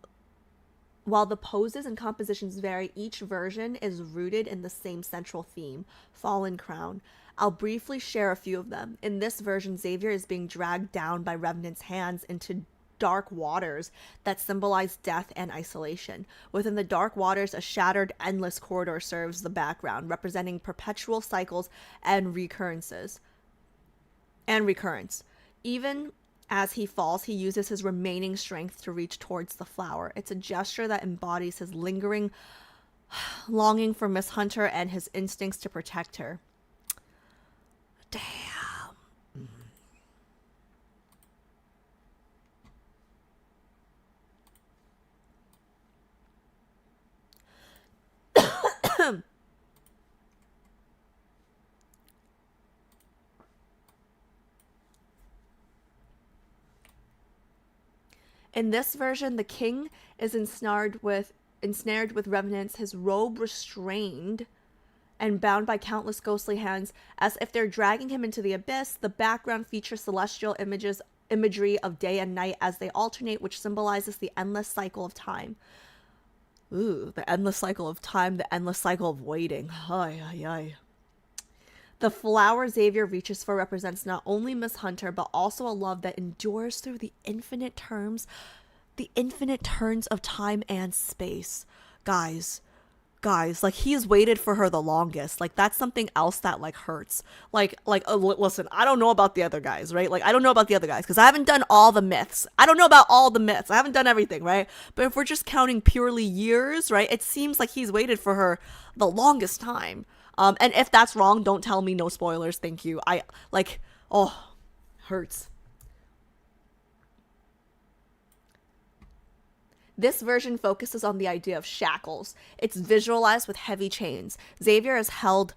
the poses and compositions vary, each version is rooted in the same central theme, Fallen Crown. I'll briefly share a few of them. In this version, Xavier is being dragged down by Revenant's hands into dark waters that symbolize death and isolation. Within the dark waters, a shattered, endless corridor serves the background, representing perpetual cycles and recurrence. Even as he falls, he uses his remaining strength to reach towards the flower. It's a gesture that embodies his lingering longing for Miss Hunter and his instincts to protect her. Damn. In this version, the king is ensnared with revenants, his robe restrained and bound by countless ghostly hands, as if they're dragging him into the abyss. The background features celestial imagery of day and night as they alternate, which symbolizes the endless cycle of time. Ooh, the endless cycle of time, the endless cycle of waiting. Ay, ay, ay. The flower Xavier reaches for represents not only Miss Hunter, but also a love that endures through the infinite turns of time and space. Guys, guys, like he's waited for her the longest. Like that's something else that like hurts. Listen, I don't know about the other guys, right? Like I don't know about the other guys because I haven't done all the myths. I don't know about all the myths. I haven't done everything, right? But if we're just counting purely years, right? It seems like he's waited for her the longest time. And if that's wrong, don't tell me, no spoilers, thank you. I like, oh, hurts. This version focuses on the idea of shackles. It's visualized with heavy chains. Xavier is held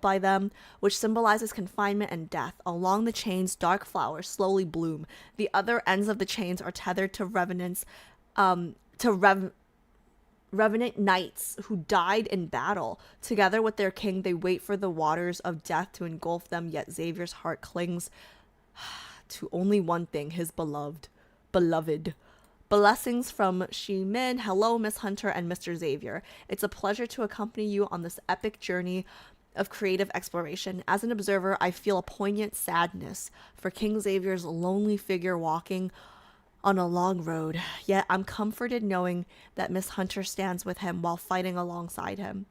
by them, which symbolizes confinement and death. Along the chains, dark flowers slowly bloom. The other ends of the chains are tethered to revenants, revenant knights who died in battle. Together with their king, they wait for the waters of death to engulf them, yet Xavier's heart clings to only one thing, his beloved. Blessings from Shi-Min. Hello, Miss Hunter and Mr. Xavier. It's a pleasure to accompany you on this epic journey of creative exploration. As an observer, I feel a poignant sadness for King Xavier's lonely figure walking on a long road. Yet I'm comforted knowing that Miss Hunter stands with him while fighting alongside him.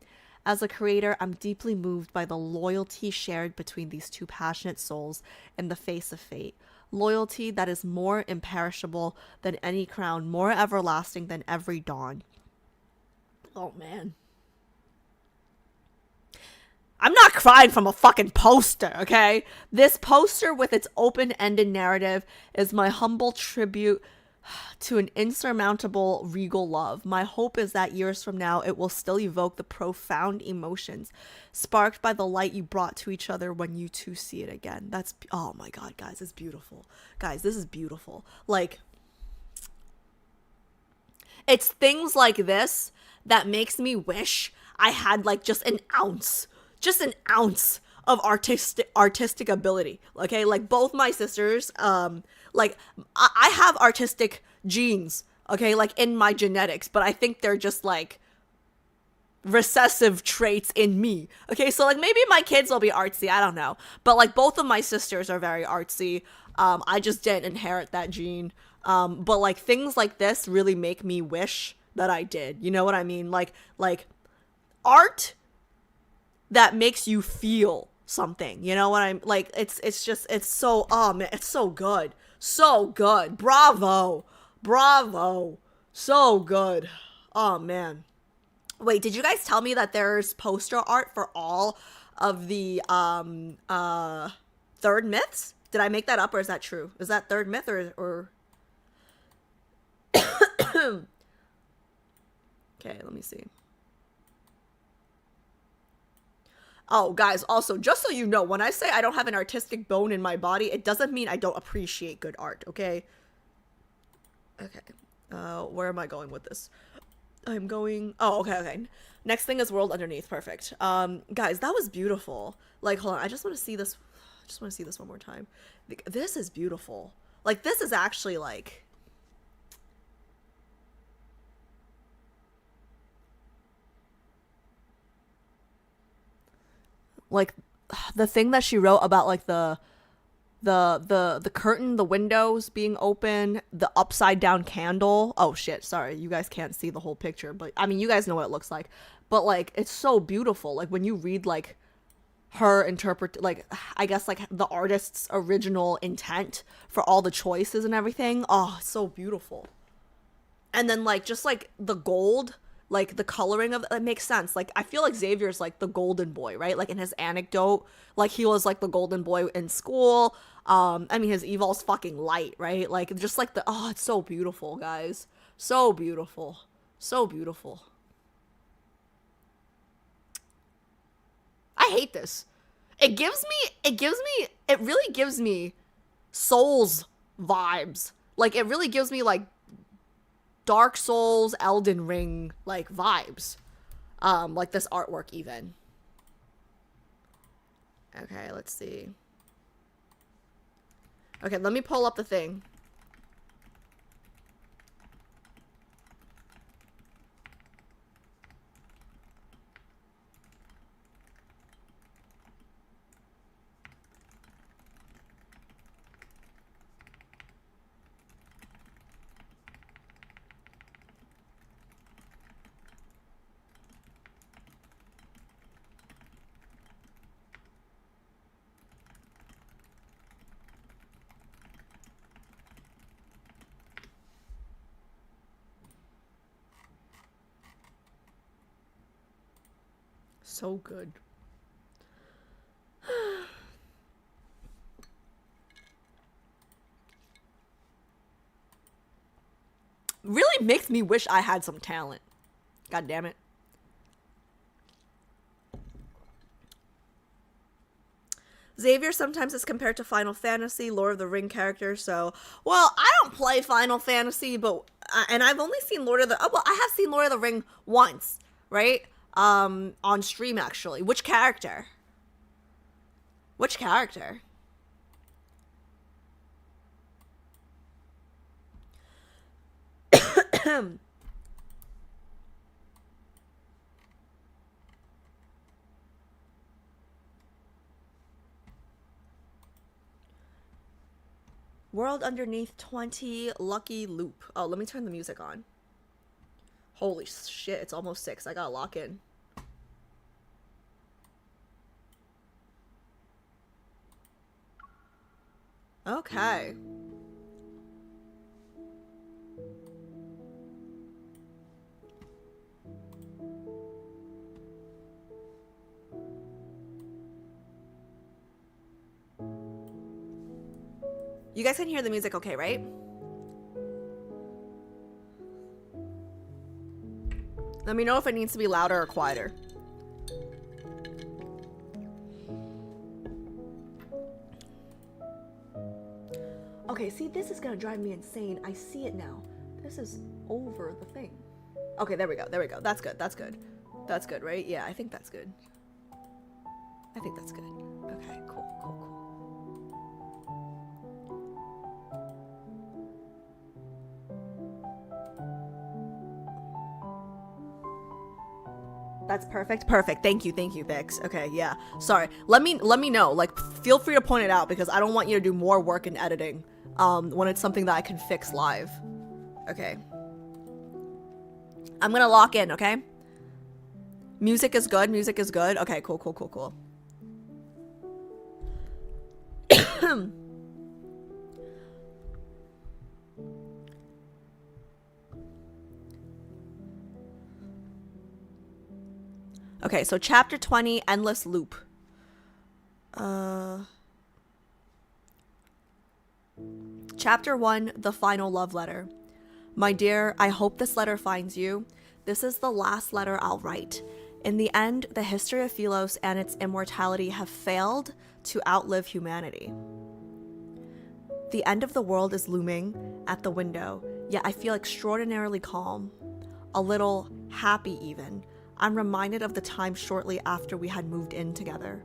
As a creator, I'm deeply moved by the loyalty shared between these two passionate souls in the face of fate. Loyalty that is more imperishable than any crown, more everlasting than every dawn. Oh, man. I'm not crying from a fucking poster, okay? This poster with its open-ended narrative is my humble tribute to an insurmountable regal love. My hope is that years from now, it will still evoke the profound emotions sparked by the light you brought to each other when you two see it again. That's, oh my God, guys, it's beautiful. Guys, this is beautiful. Like, it's things like this that makes me wish I had like just an ounce of artistic ability. Okay, like both my sisters, like I have artistic genes, okay, like in my genetics, but I think they're just like recessive traits in me. Okay, so like maybe my kids will be artsy, I don't know, but like both of my sisters are very artsy. I just didn't inherit that gene. But like things like this really make me wish that I did. You know what I mean? Like art that makes you feel something. You know what I'm like? It's so, oh man, it's so good. So good. Bravo. So good. Oh man. Wait, did you guys tell me that there's poster art for all of the third myths? Did I make that up or is that true? Is that third myth or... Okay, let me see. Oh, guys, also, just so you know, when I say I don't have an artistic bone in my body, it doesn't mean I don't appreciate good art, okay? Okay. Where am I going with this? I'm going... Oh, okay. Next thing is World Underneath. Perfect. Guys, that was beautiful. Like, hold on. I just want to see this. I just want to see this one more time. This is beautiful. Like, this is actually, like... Like, the thing that she wrote about, like, the curtain, the windows being open, the upside down candle. Oh shit, sorry, you guys can't see the whole picture, but I mean, you guys know what it looks like. But like, it's so beautiful. Like when you read like her interpret, like I guess like the artist's original intent for all the choices and everything. Oh, it's so beautiful. And then like just like the gold, like the coloring of it makes sense. Like I feel like Xavier's like the golden boy, right? Like in his anecdote, like he was like the golden boy in school. I mean his evol's fucking light, right? Like just like the, oh, it's so beautiful, guys. So beautiful. So beautiful. I hate this. It really gives me Souls vibes. Like it really gives me like Dark Souls, Elden Ring, like, vibes. Like this artwork, even. Okay, let's see. Okay, let me pull up the thing. So good. Really makes me wish I had some talent. God damn it. Xavier sometimes is compared to Final Fantasy, Lord of the Ring characters, so... Well, I don't play Final Fantasy, but... and I've only seen Lord of the... Oh, well, I have seen Lord of the Ring once, right? On stream, actually. Which character? Which character? World Underneath 20 Lucky Loop. Oh, let me turn the music on. Holy shit, it's almost 6. I gotta lock in. Okay. You guys can hear the music okay, right? Let me know if it needs to be louder or quieter. Okay, see, this is gonna drive me insane. I see it now. This is over the thing. Okay, there we go. There we go. That's good. That's good. That's good, right? Yeah, I think that's good. I think that's good. Okay, cool, cool, cool. That's perfect. Perfect. Thank you, Bix. Okay, yeah. Sorry. Let me know. Like, feel free to point it out because I don't want you to do more work in editing when it's something that I can fix live. Okay. I'm gonna lock in, okay? Music is good. Music is good. Okay, cool, cool, cool, cool. Okay, so chapter 20, Endless Loop. Chapter 1, The Final Love Letter. My dear, I hope this letter finds you. This is the last letter I'll write. In the end, the history of Sylus and its immortality have failed to outlive humanity. The end of the world is looming at the window, yet I feel extraordinarily calm. A little happy even. I'm reminded of the time shortly after we had moved in together.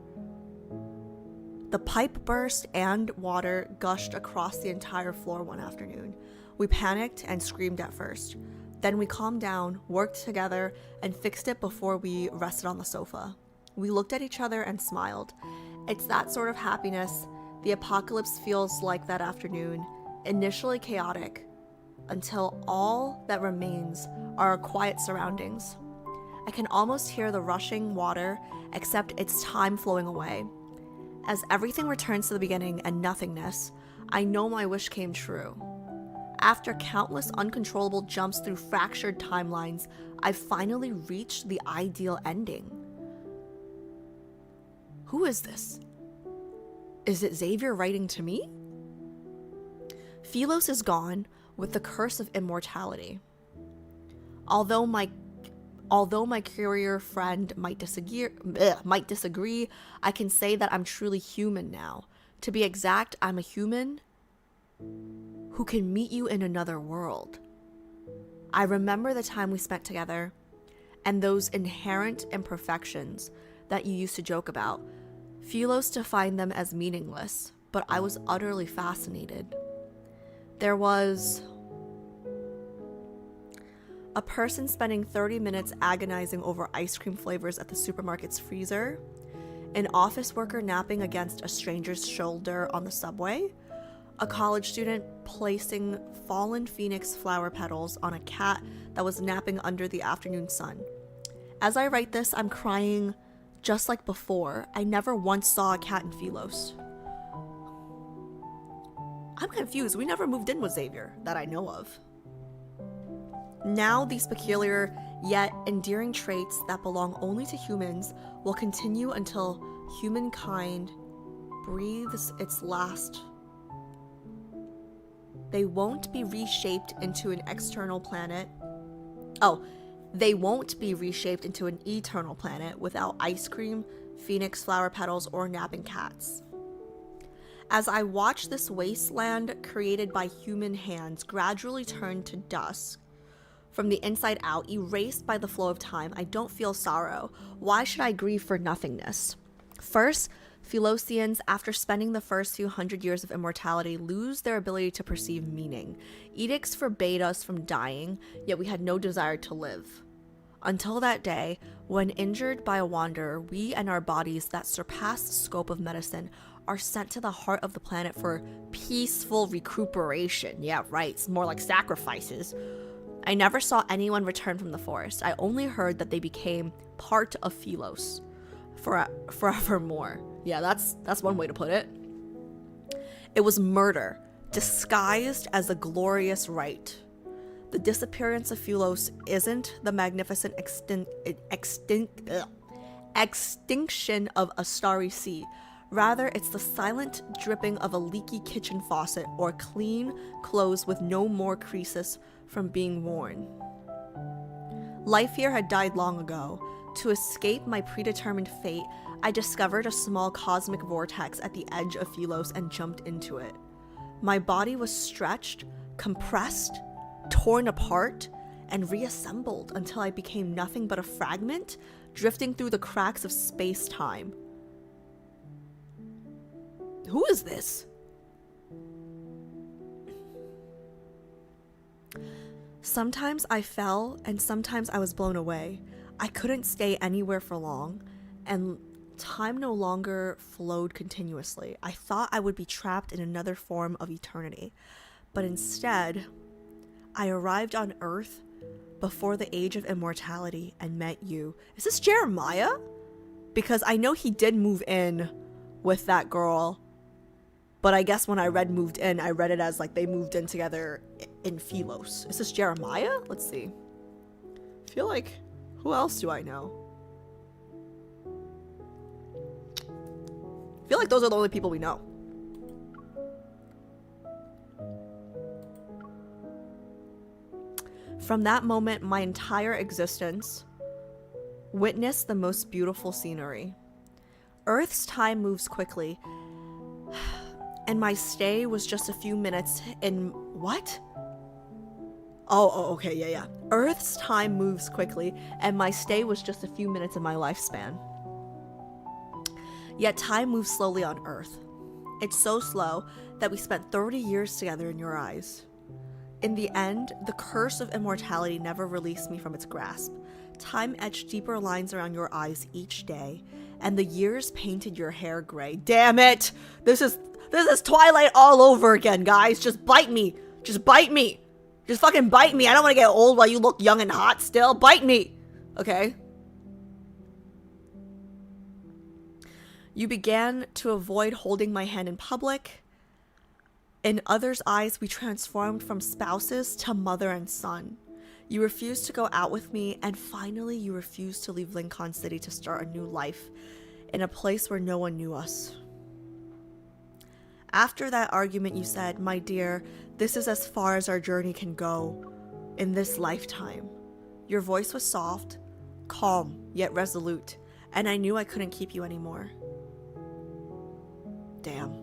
The pipe burst and water gushed across the entire floor one afternoon. We panicked and screamed at first. Then we calmed down, worked together, and fixed it before we rested on the sofa. We looked at each other and smiled. It's that sort of happiness. The apocalypse feels like that afternoon, initially chaotic, until all that remains are our quiet surroundings. I can almost hear the rushing water, except it's time flowing away. As everything returns to the beginning and nothingness, I know my wish came true. After countless uncontrollable jumps through fractured timelines, I finally reached the ideal ending. Who is this? Is it Xavier writing to me? Sylus is gone with the curse of immortality. Although my courier friend might disagree, I can say that I'm truly human now. To be exact, I'm a human who can meet you in another world. I remember the time we spent together and those inherent imperfections that you used to joke about. Sylus defined them as meaningless, but I was utterly fascinated. There was a person spending 30 minutes agonizing over ice cream flavors at the supermarket's freezer, an office worker napping against a stranger's shoulder on the subway, a college student placing fallen phoenix flower petals on a cat that was napping under the afternoon sun. As I write this, I'm crying just like before. I never once saw a cat in Sylus. I'm confused. We never moved in with Xavier, that I know of. Now these peculiar Yet, endearing traits that belong only to humans will continue until humankind breathes its last. They won't be reshaped into an external planet. Oh, they won't be reshaped into an eternal planet without ice cream, phoenix flower petals, or napping cats. As I watch this wasteland created by human hands gradually turn to dust, from the inside out, erased by the flow of time, I don't feel sorrow. Why should I grieve for nothingness? First, Philosians, after spending the first few hundred years of immortality, lose their ability to perceive meaning. Edicts forbade us from dying, yet we had no desire to live. Until that day, when injured by a wanderer, we and our bodies that surpass the scope of medicine are sent to the heart of the planet for peaceful recuperation. Yeah, right, it's more like sacrifices. I never saw anyone return from the forest. I only heard that they became part of Philos forevermore. Yeah, that's one way to put it. It was murder, disguised as a glorious rite. The disappearance of Philos isn't the magnificent extinction of a starry sea. Rather, it's the silent dripping of a leaky kitchen faucet or clean clothes with no more creases from being worn. Life here had died long ago. To escape my predetermined fate, I discovered a small cosmic vortex at the edge of Philos and jumped into it. My body was stretched, compressed, torn apart, and reassembled until I became nothing but a fragment, drifting through the cracks of space-time. Who is this? Sometimes I fell, and sometimes I was blown away. I couldn't stay anywhere for long, and time no longer flowed continuously. I thought I would be trapped in another form of eternity, but instead, I arrived on Earth before the age of immortality and met you. Is this Jeremiah? Because I know he did move in with that girl, but I guess when I read moved in, I read it as like they moved in together in Philos. Is this Jeremiah? Let's see. I feel like, who else do I know? I feel like those are the only people we know. From that moment, my entire existence witnessed the most beautiful scenery. Earth's time moves quickly, and my stay was just a few minutes in... What? Oh, okay, yeah. Earth's time moves quickly, and my stay was just a few minutes in my lifespan. Yet time moves slowly on Earth. It's so slow that we spent 30 years together in your eyes. In the end, the curse of immortality never released me from its grasp. Time etched deeper lines around your eyes each day, and the years painted your hair gray. Damn it! This is Twilight all over again, guys. Just bite me. Just bite me. Just fucking bite me. I don't want to get old while you look young and hot still. Bite me. Okay? You began to avoid holding my hand in public. In others' eyes, we transformed from spouses to mother and son. You refused to go out with me, and finally you refused to leave Lincoln City to start a new life in a place where no one knew us. After that argument, you said, "My dear, this is as far as our journey can go in this lifetime." Your voice was soft, calm, yet resolute, and I knew I couldn't keep you anymore. Damn.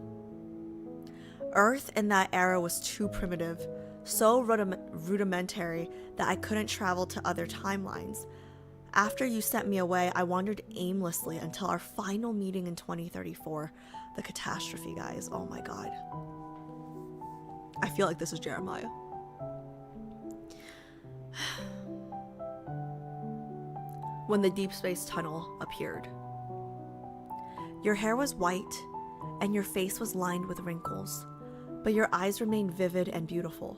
Earth in that era was too primitive, so rudimentary that I couldn't travel to other timelines. After you sent me away, I wandered aimlessly until our final meeting in 2034. The catastrophe, guys. Oh my god. I feel like this is Jeremiah. When the Deepspace tunnel appeared. Your hair was white, and your face was lined with wrinkles, but your eyes remained vivid and beautiful.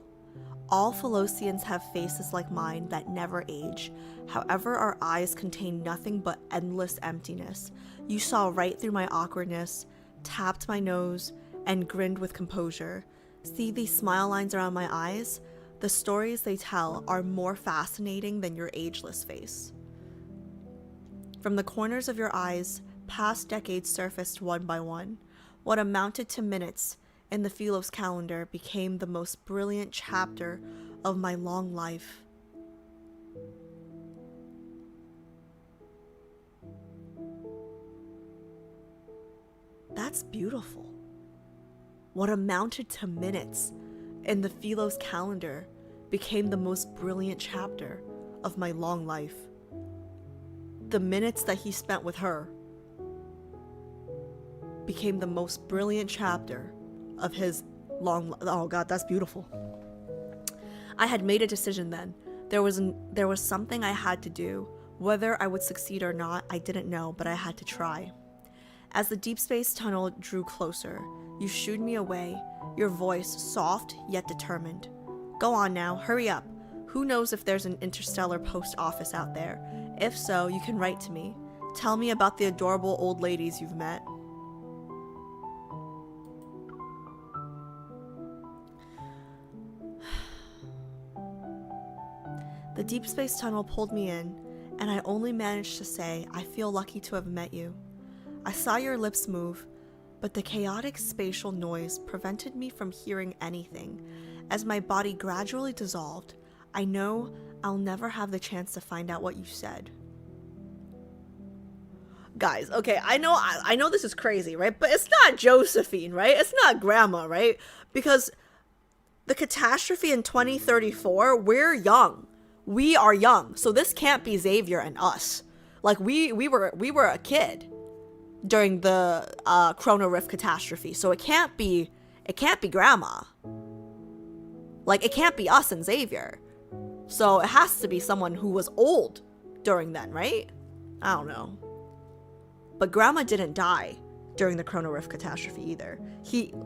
All Philosians have faces like mine that never age. However, our eyes contain nothing but endless emptiness. You saw right through my awkwardness, tapped my nose, and grinned with composure. See these smile lines around my eyes? The stories they tell are more fascinating than your ageless face. From the corners of your eyes, past decades surfaced one by one. What amounted to minutes in the Philos calendar became the most brilliant chapter of my long life. That's beautiful. What amounted to minutes in the Philos calendar became the most brilliant chapter of my long life. The minutes that he spent with her became the most brilliant chapter of his long. Oh God, that's beautiful. I had made a decision then. There was something I had to do. Whether I would succeed or not, I didn't know, but I had to try. As the Deepspace tunnel drew closer, you shooed me away, your voice soft yet determined. Go on now, hurry up. Who knows if there's an interstellar post office out there? If so, you can write to me. Tell me about the adorable old ladies you've met. The Deepspace tunnel pulled me in, and I only managed to say, I feel lucky to have met you. I saw your lips move, but the chaotic spatial noise prevented me from hearing anything. As my body gradually dissolved, I know I'll never have the chance to find out what you said. Guys, okay, I know this is crazy, right? But it's not Josephine, right? It's not Grandma, right? Because the catastrophe in 2034, we're young. We are young. So this can't be Xavier and us. Like we were a kid during the Chrono Rift catastrophe. So it can't be Grandma. Like it can't be us and Xavier. So it has to be someone who was old during then, right? I don't know. But Grandma didn't die during the Chrono Rift catastrophe either.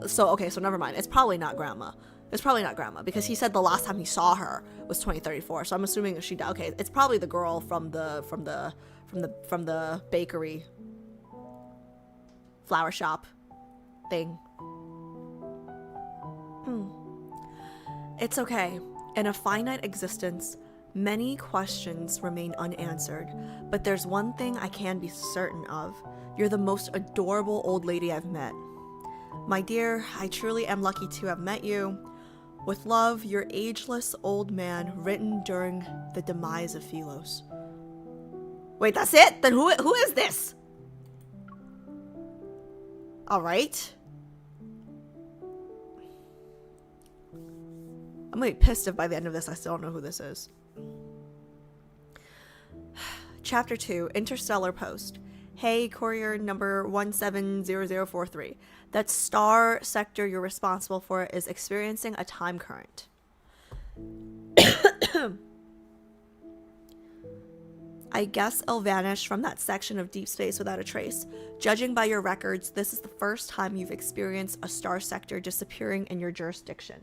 So never mind. It's probably not Grandma. It's probably not Grandma because he said the last time he saw her was 2034. So I'm assuming she died. Okay, it's probably the girl from the bakery flower shop thing. It's okay. In a finite existence, many questions remain unanswered, but there's one thing I can be certain of. You're the most adorable old lady I've met. My dear, I truly am lucky to have met you. With love, your ageless old man, written during the demise of Philos. Wait, that's it? Then who is this? Alright. I'm gonna be pissed if by the end of this I still don't know who this is. Chapter 2, Interstellar Post. Hey, courier number 170043. That star sector you're responsible for is experiencing a time current. I guess it'll vanish from that section of deep space without a trace. Judging by your records, this is the first time you've experienced a star sector disappearing in your jurisdiction.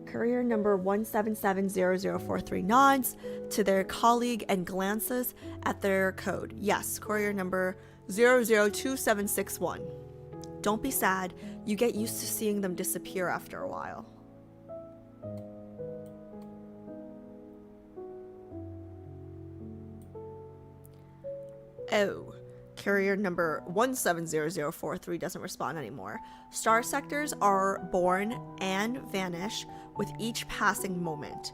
Courier number 1770043 nods to their colleague and glances at their code. Yes, courier number 002761. Don't be sad. You get used to seeing them disappear after a while. Oh. Carrier number 170043 doesn't respond anymore. Star sectors are born and vanish with each passing moment.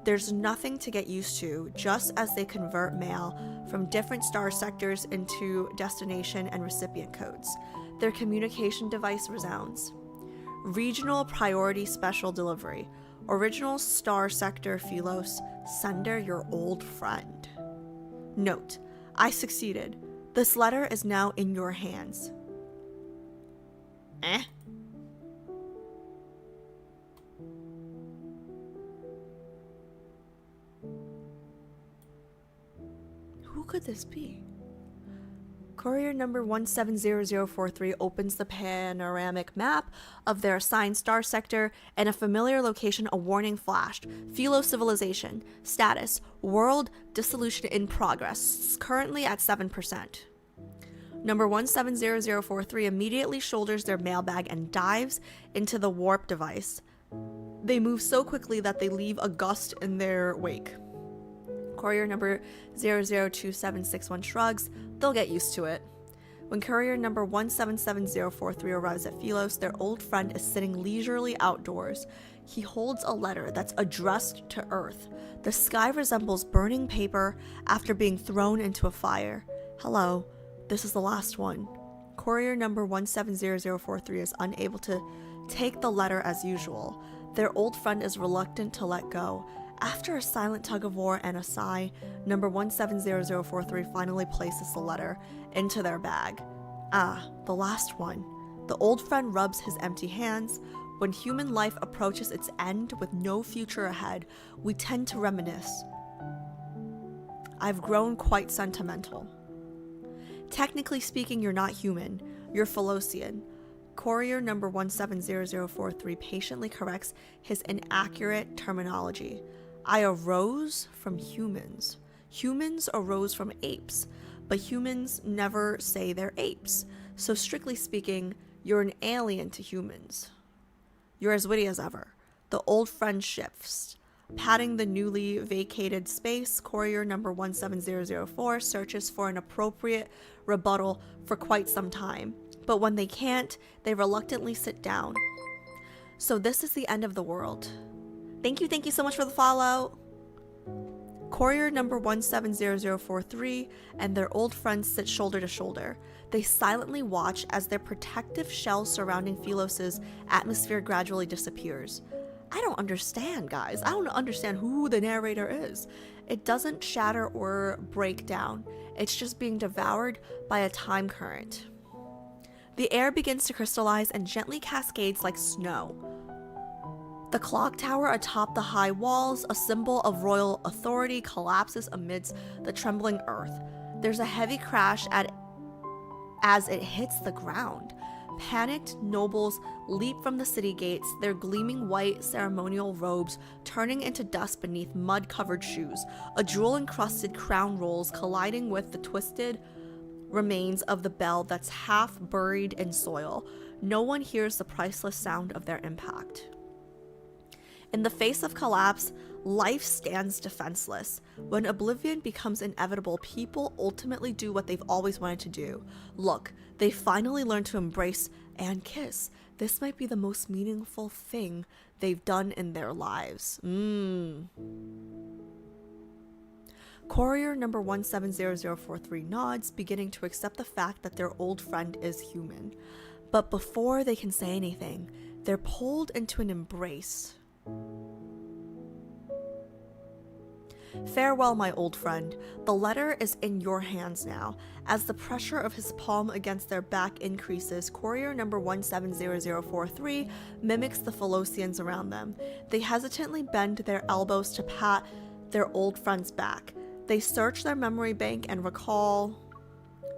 There's nothing to get used to, just as they convert mail from different star sectors into destination and recipient codes. Their communication device resounds. Regional priority special delivery. Original star sector Philos, sender your old friend. Note, I succeeded. This letter is now in your hands. Who could this be? Courier number 170043 opens the panoramic map of their assigned star sector and a familiar location. A warning flashed. Philo civilization. Status. World dissolution in progress. Currently at 7%. Number 170043 immediately shoulders their mailbag and dives into the warp device. They move so quickly that they leave a gust in their wake. Courier number 002761 shrugs. They'll get used to it. When courier number 177043 arrives at Sylus, their old friend is sitting leisurely outdoors. He holds a letter that's addressed to Earth. The sky resembles burning paper after being thrown into a fire. Hello, this is the last one. Courier number 170043 is unable to take the letter as usual. Their old friend is reluctant to let go. After a silent tug of war and a sigh, number 170043 finally places the letter into their bag. Ah, the last one. The old friend rubs his empty hands. When human life approaches its end with no future ahead, we tend to reminisce. I've grown quite sentimental. Technically speaking, you're not human. You're Philosian. Courier number 170043 patiently corrects his inaccurate terminology. I arose from humans. Humans arose from apes, but humans never say they're apes. So strictly speaking, you're an alien to humans. You're as witty as ever. The old friend shifts. Patting the newly vacated space, courier number 17004 searches for an appropriate rebuttal for quite some time. But when they can't, they reluctantly sit down. So this is the end of the world. Thank you so much for the follow. Courier number 170043 and their old friends sit shoulder to shoulder. They silently watch as their protective shell surrounding Sylus' atmosphere gradually disappears. I don't understand, guys. I don't understand who the narrator is. It doesn't shatter or break down. It's just being devoured by a time current. The air begins to crystallize and gently cascades like snow. The clock tower atop the high walls, a symbol of royal authority, collapses amidst the trembling earth. There's a heavy crash as it hits the ground. Panicked nobles leap from the city gates, their gleaming white ceremonial robes turning into dust beneath mud-covered shoes. A jewel-encrusted crown rolls, colliding with the twisted remains of the bell that's half buried in soil. No one hears the priceless sound of their impact. In the face of collapse, life stands defenseless. When oblivion becomes inevitable, people ultimately do what they've always wanted to do. Look, they finally learned to embrace and kiss. This might be the most meaningful thing they've done in their lives. Courier number 170043 nods, beginning to accept the fact that their old friend is human. But before they can say anything, they're pulled into an embrace. Farewell, my old friend. The letter is in your hands now. As the pressure of his palm against their back increases, courier number 170043 mimics the Philosians around them. They hesitantly bend their elbows to pat their old friend's back. They search their memory bank and recall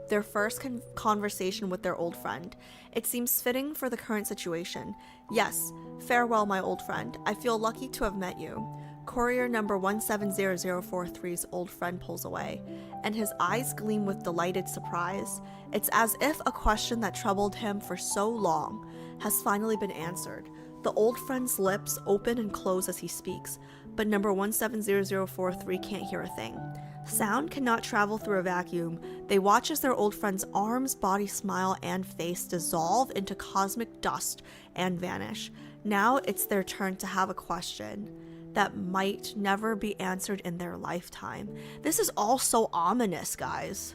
their first conversation with their old friend. It seems fitting for the current situation. Yes, farewell, my old friend. I feel lucky to have met you. Courier number 170043's old friend pulls away, and his eyes gleam with delighted surprise. It's as if a question that troubled him for so long has finally been answered. The old friend's lips open and close as he speaks, but number 170043 can't hear a thing. Sound cannot travel through a vacuum. They watch as their old friend's arms, body, smile, and face dissolve into cosmic dust and vanish. Now it's their turn to have a question that might never be answered in their lifetime. This is all so ominous, guys.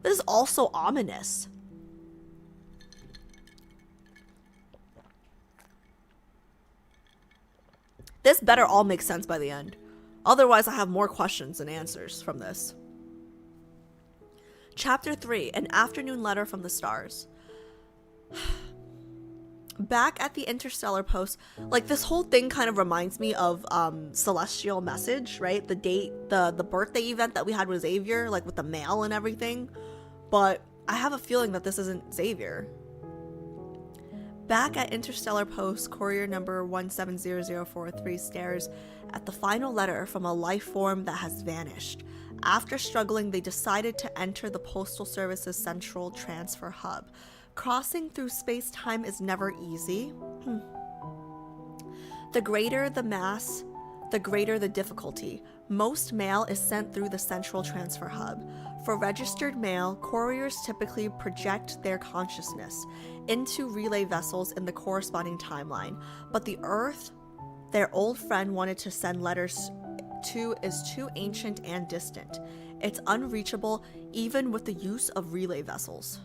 This is all so ominous. This better all make sense by the end. Otherwise, I have more questions than answers from this. Chapter 3, An Afternoon Letter from the Stars. Back at the interstellar post, like this whole thing kind of reminds me of Celestial Message, right? The date, the birthday event that we had with Xavier, like with the mail and everything. But I have a feeling that this isn't Xavier. Back at interstellar post, courier number 170043 stares at the final letter from a life form that has vanished. After struggling, they decided to enter the Postal Service's central transfer hub. Crossing through space-time is never easy. The greater the mass, the greater the difficulty. Most mail is sent through the central transfer hub. For registered mail, couriers typically project their consciousness into relay vessels in the corresponding timeline. But the Earth their old friend wanted to send letters to is too ancient and distant. It's unreachable even with the use of relay vessels.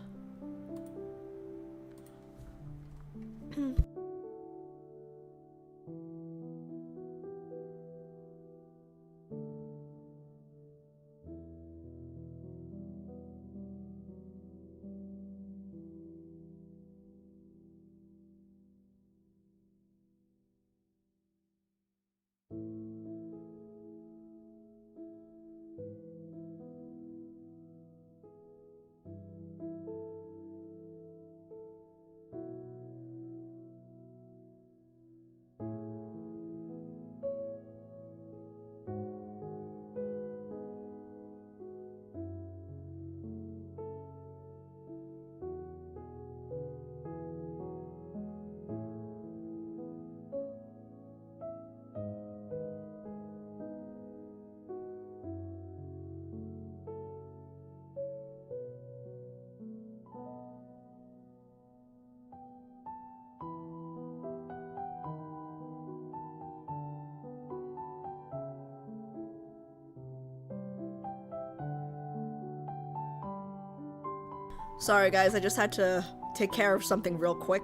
Sorry guys, I just had to take care of something real quick.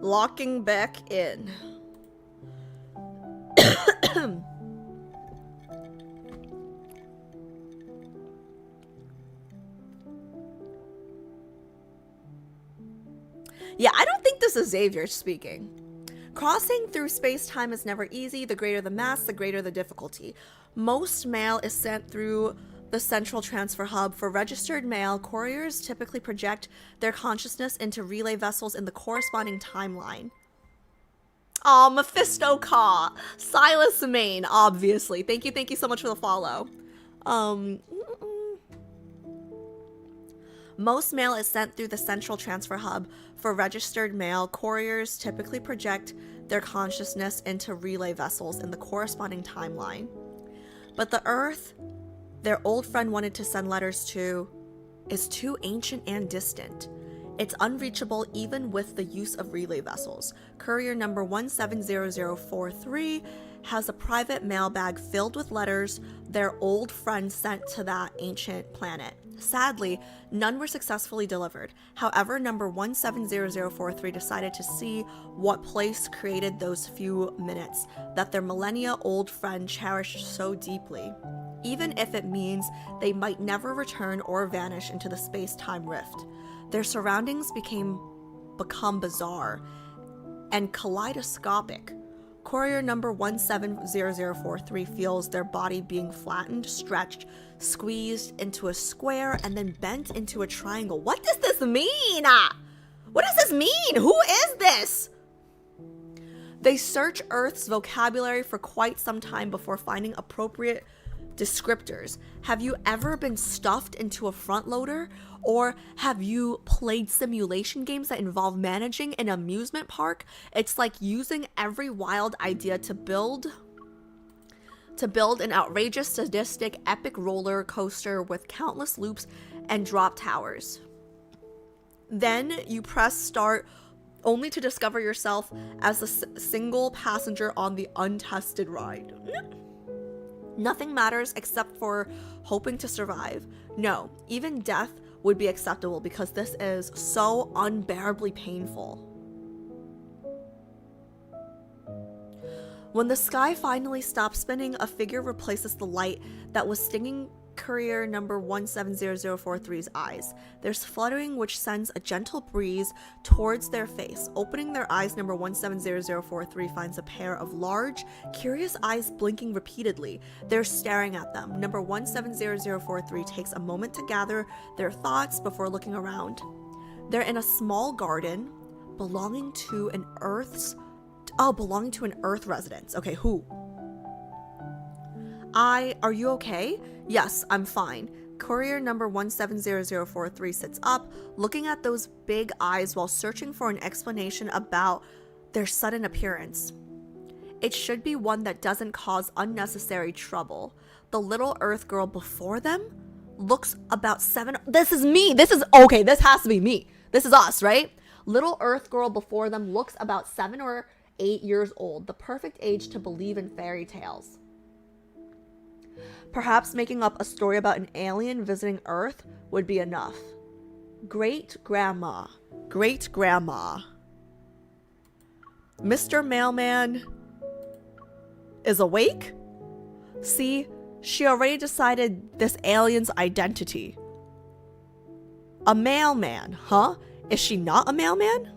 Locking back in. Yeah, I don't think this is Xavier speaking. Crossing through space-time is never easy. The greater the mass, the greater the difficulty. Most mail is sent through the central transfer hub. For registered mail, couriers typically project their consciousness into relay vessels in the corresponding timeline. Aw, Mephisto Ka. Sylus Main, obviously. Thank you so much for the follow. Most mail is sent through the central transfer hub. For registered mail, couriers typically project their consciousness into relay vessels in the corresponding timeline. But the Earth their old friend wanted to send letters to is too ancient and distant. It's unreachable even with the use of relay vessels. Courier number 170043 has a private mailbag filled with letters their old friend sent to that ancient planet. Sadly, none were successfully delivered. However, number 170043 decided to see what place created those few minutes that their millennia-old friend cherished so deeply, even if it means they might never return or vanish into the space-time rift. Their surroundings become bizarre and kaleidoscopic. Courier number 170043 feels their body being flattened, stretched, squeezed into a square, and then bent into a triangle. What does this mean? What does this mean? Who is this? They search Earth's vocabulary for quite some time before finding appropriate descriptors. Have you ever been stuffed into a front loader? Or have you played simulation games that involve managing an amusement park? It's like using every wild idea to build an outrageous, sadistic, epic roller coaster with countless loops and drop towers. Then you press start only to discover yourself as a single passenger on the untested ride. Nothing matters except for hoping to survive. No, even death would be acceptable because this is so unbearably painful. When the sky finally stops spinning, a figure replaces the light that was stinging courier number 170043's eyes. There's fluttering which sends a gentle breeze towards their face. Opening their eyes, number 170043 finds a pair of large, curious eyes blinking repeatedly. They're staring at them. Number 170043 takes a moment to gather their thoughts before looking around. They're in a small garden belonging to an Earth residence. Okay, who? Are you okay? Yes, I'm fine. Courier number 170043 sits up, looking at those big eyes while searching for an explanation about their sudden appearance. It should be one that doesn't cause unnecessary trouble. The little Earth girl before them looks about 7. This is me. This has to be me. This is us, right? Little Earth girl before them looks about 7 or 8 years old, the perfect age to believe in fairy tales. Perhaps making up a story about an alien visiting Earth would be enough. Great-grandma. Mr. Mailman is awake? See, she already decided this alien's identity. A mailman, huh? Is she not a mailman?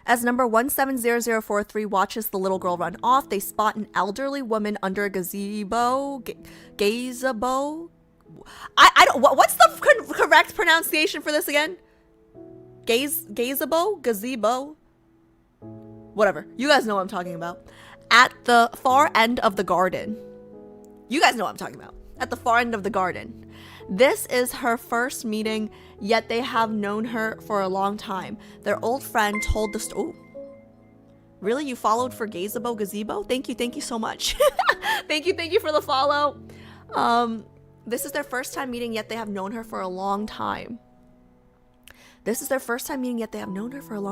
As number 170043 watches the little girl run off, they spot an elderly woman under a gazebo. Gazebo? I don't. What's the correct pronunciation for this again? Gazebo? Gazebo? Whatever. You guys know what I'm talking about. At the far end of the garden. You guys know what I'm talking about. At the far end of the garden. This is her first meeting, yet they have known her for a long time. Their old friend told the story. Really? You followed for Gazebo? Thank you so much. thank you for the follow. This is their first time meeting, yet they have known her for a long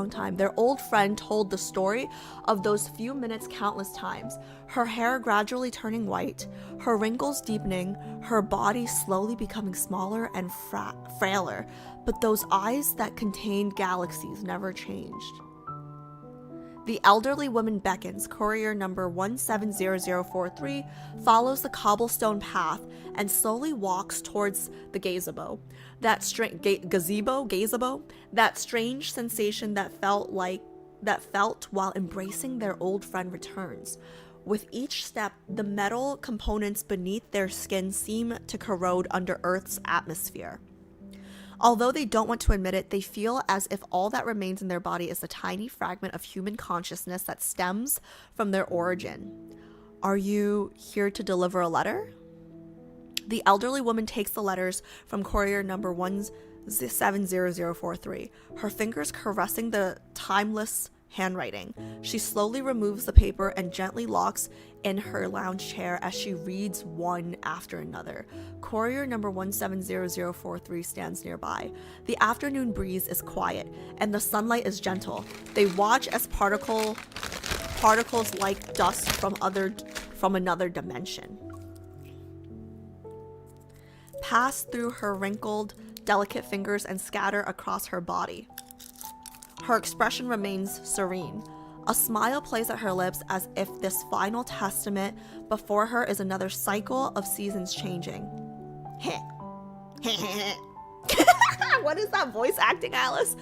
time. Their old friend told the story of those few minutes countless times. Her hair gradually turning white, her wrinkles deepening, her body slowly becoming smaller and frailer, but those eyes that contained galaxies never changed. The elderly woman beckons. Courier number 170043 follows the cobblestone path and slowly walks towards the gazebo. That strange sensation that felt while embracing their old friend returns. With each step, the metal components beneath their skin seem to corrode under Earth's atmosphere. Although they don't want to admit it, they feel as if all that remains in their body is a tiny fragment of human consciousness that stems from their origin. Are you here to deliver a letter? The elderly woman takes the letters from courier number 170043, her fingers caressing the timeless handwriting. She slowly removes the paper and gently locks in her lounge chair as she reads one after another. Courier number 170043 stands nearby. The afternoon breeze is quiet and the sunlight is gentle. They watch as particles like dust from another dimension pass through her wrinkled, delicate fingers and scatter across her body. Her expression remains serene. A smile plays at her lips as if this final testament before her is another cycle of seasons changing. What is that voice acting, Alice?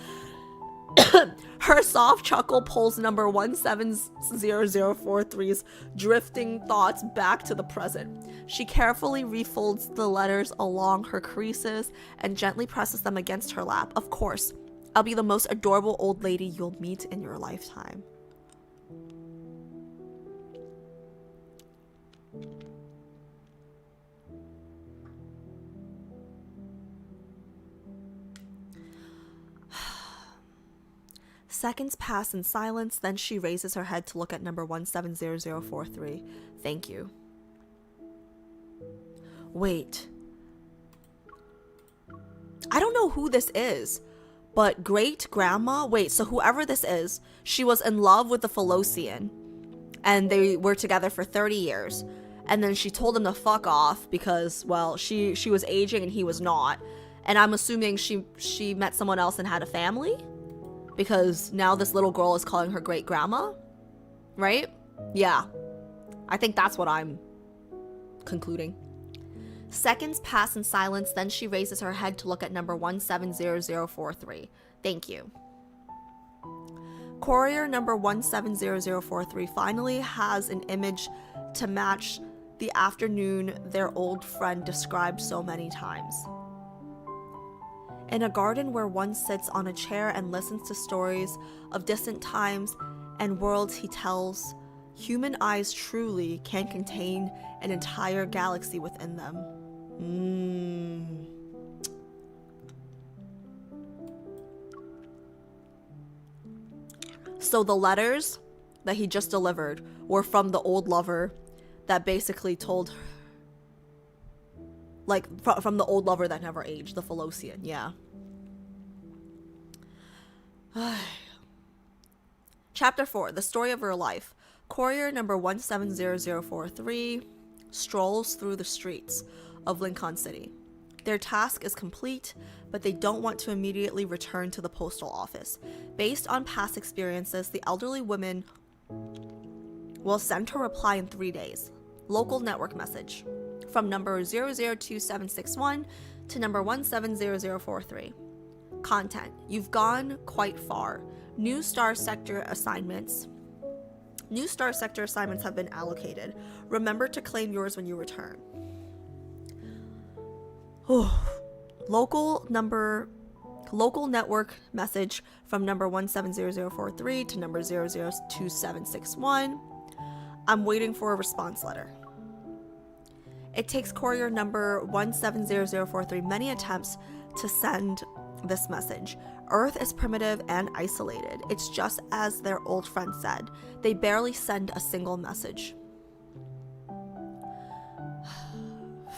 Her soft chuckle pulls number 170043's drifting thoughts back to the present. She carefully refolds the letters along her creases and gently presses them against her lap. Of course, I'll be the most adorable old lady you'll meet in your lifetime. Seconds pass in silence, then she raises her head to look at number 170043. Thank you. Wait, I don't know who this is, but great grandma, wait, so whoever this is, she was in love with the Phalocian, and they were together for 30 years. And then she told him to fuck off because, well, she was aging and he was not. And I'm assuming she met someone else and had a family, because now this little girl is calling her great grandma, right? Yeah, I think that's what I'm concluding. Seconds pass in silence, then she raises her head to look at number 170043. Thank you. Courier number 170043 finally has an image to match the afternoon their old friend described so many times. In a garden where one sits on a chair and listens to stories of distant times and worlds he tells, human eyes truly can contain an entire galaxy within them. So the letters that he just delivered were from the old lover that basically told her, like, from the old lover that never aged, the Phalocian, yeah. Chapter 4, the story of her life. Courier number 170043 strolls through the streets of Lincoln City. Their task is complete, but they don't want to immediately return to the postal office. Based on past experiences, the elderly woman will send her reply in 3 days. Local network message from number 002761 to number 170043. Content: you've gone quite far. New star sector assignments have been allocated. Remember to claim yours when you return. Local network message from number 170043 to number 002761. I'm waiting for a response letter. It takes courier number 170043 many attempts to send this message. Earth is primitive and isolated. It's just as their old friend said. They barely send a single message.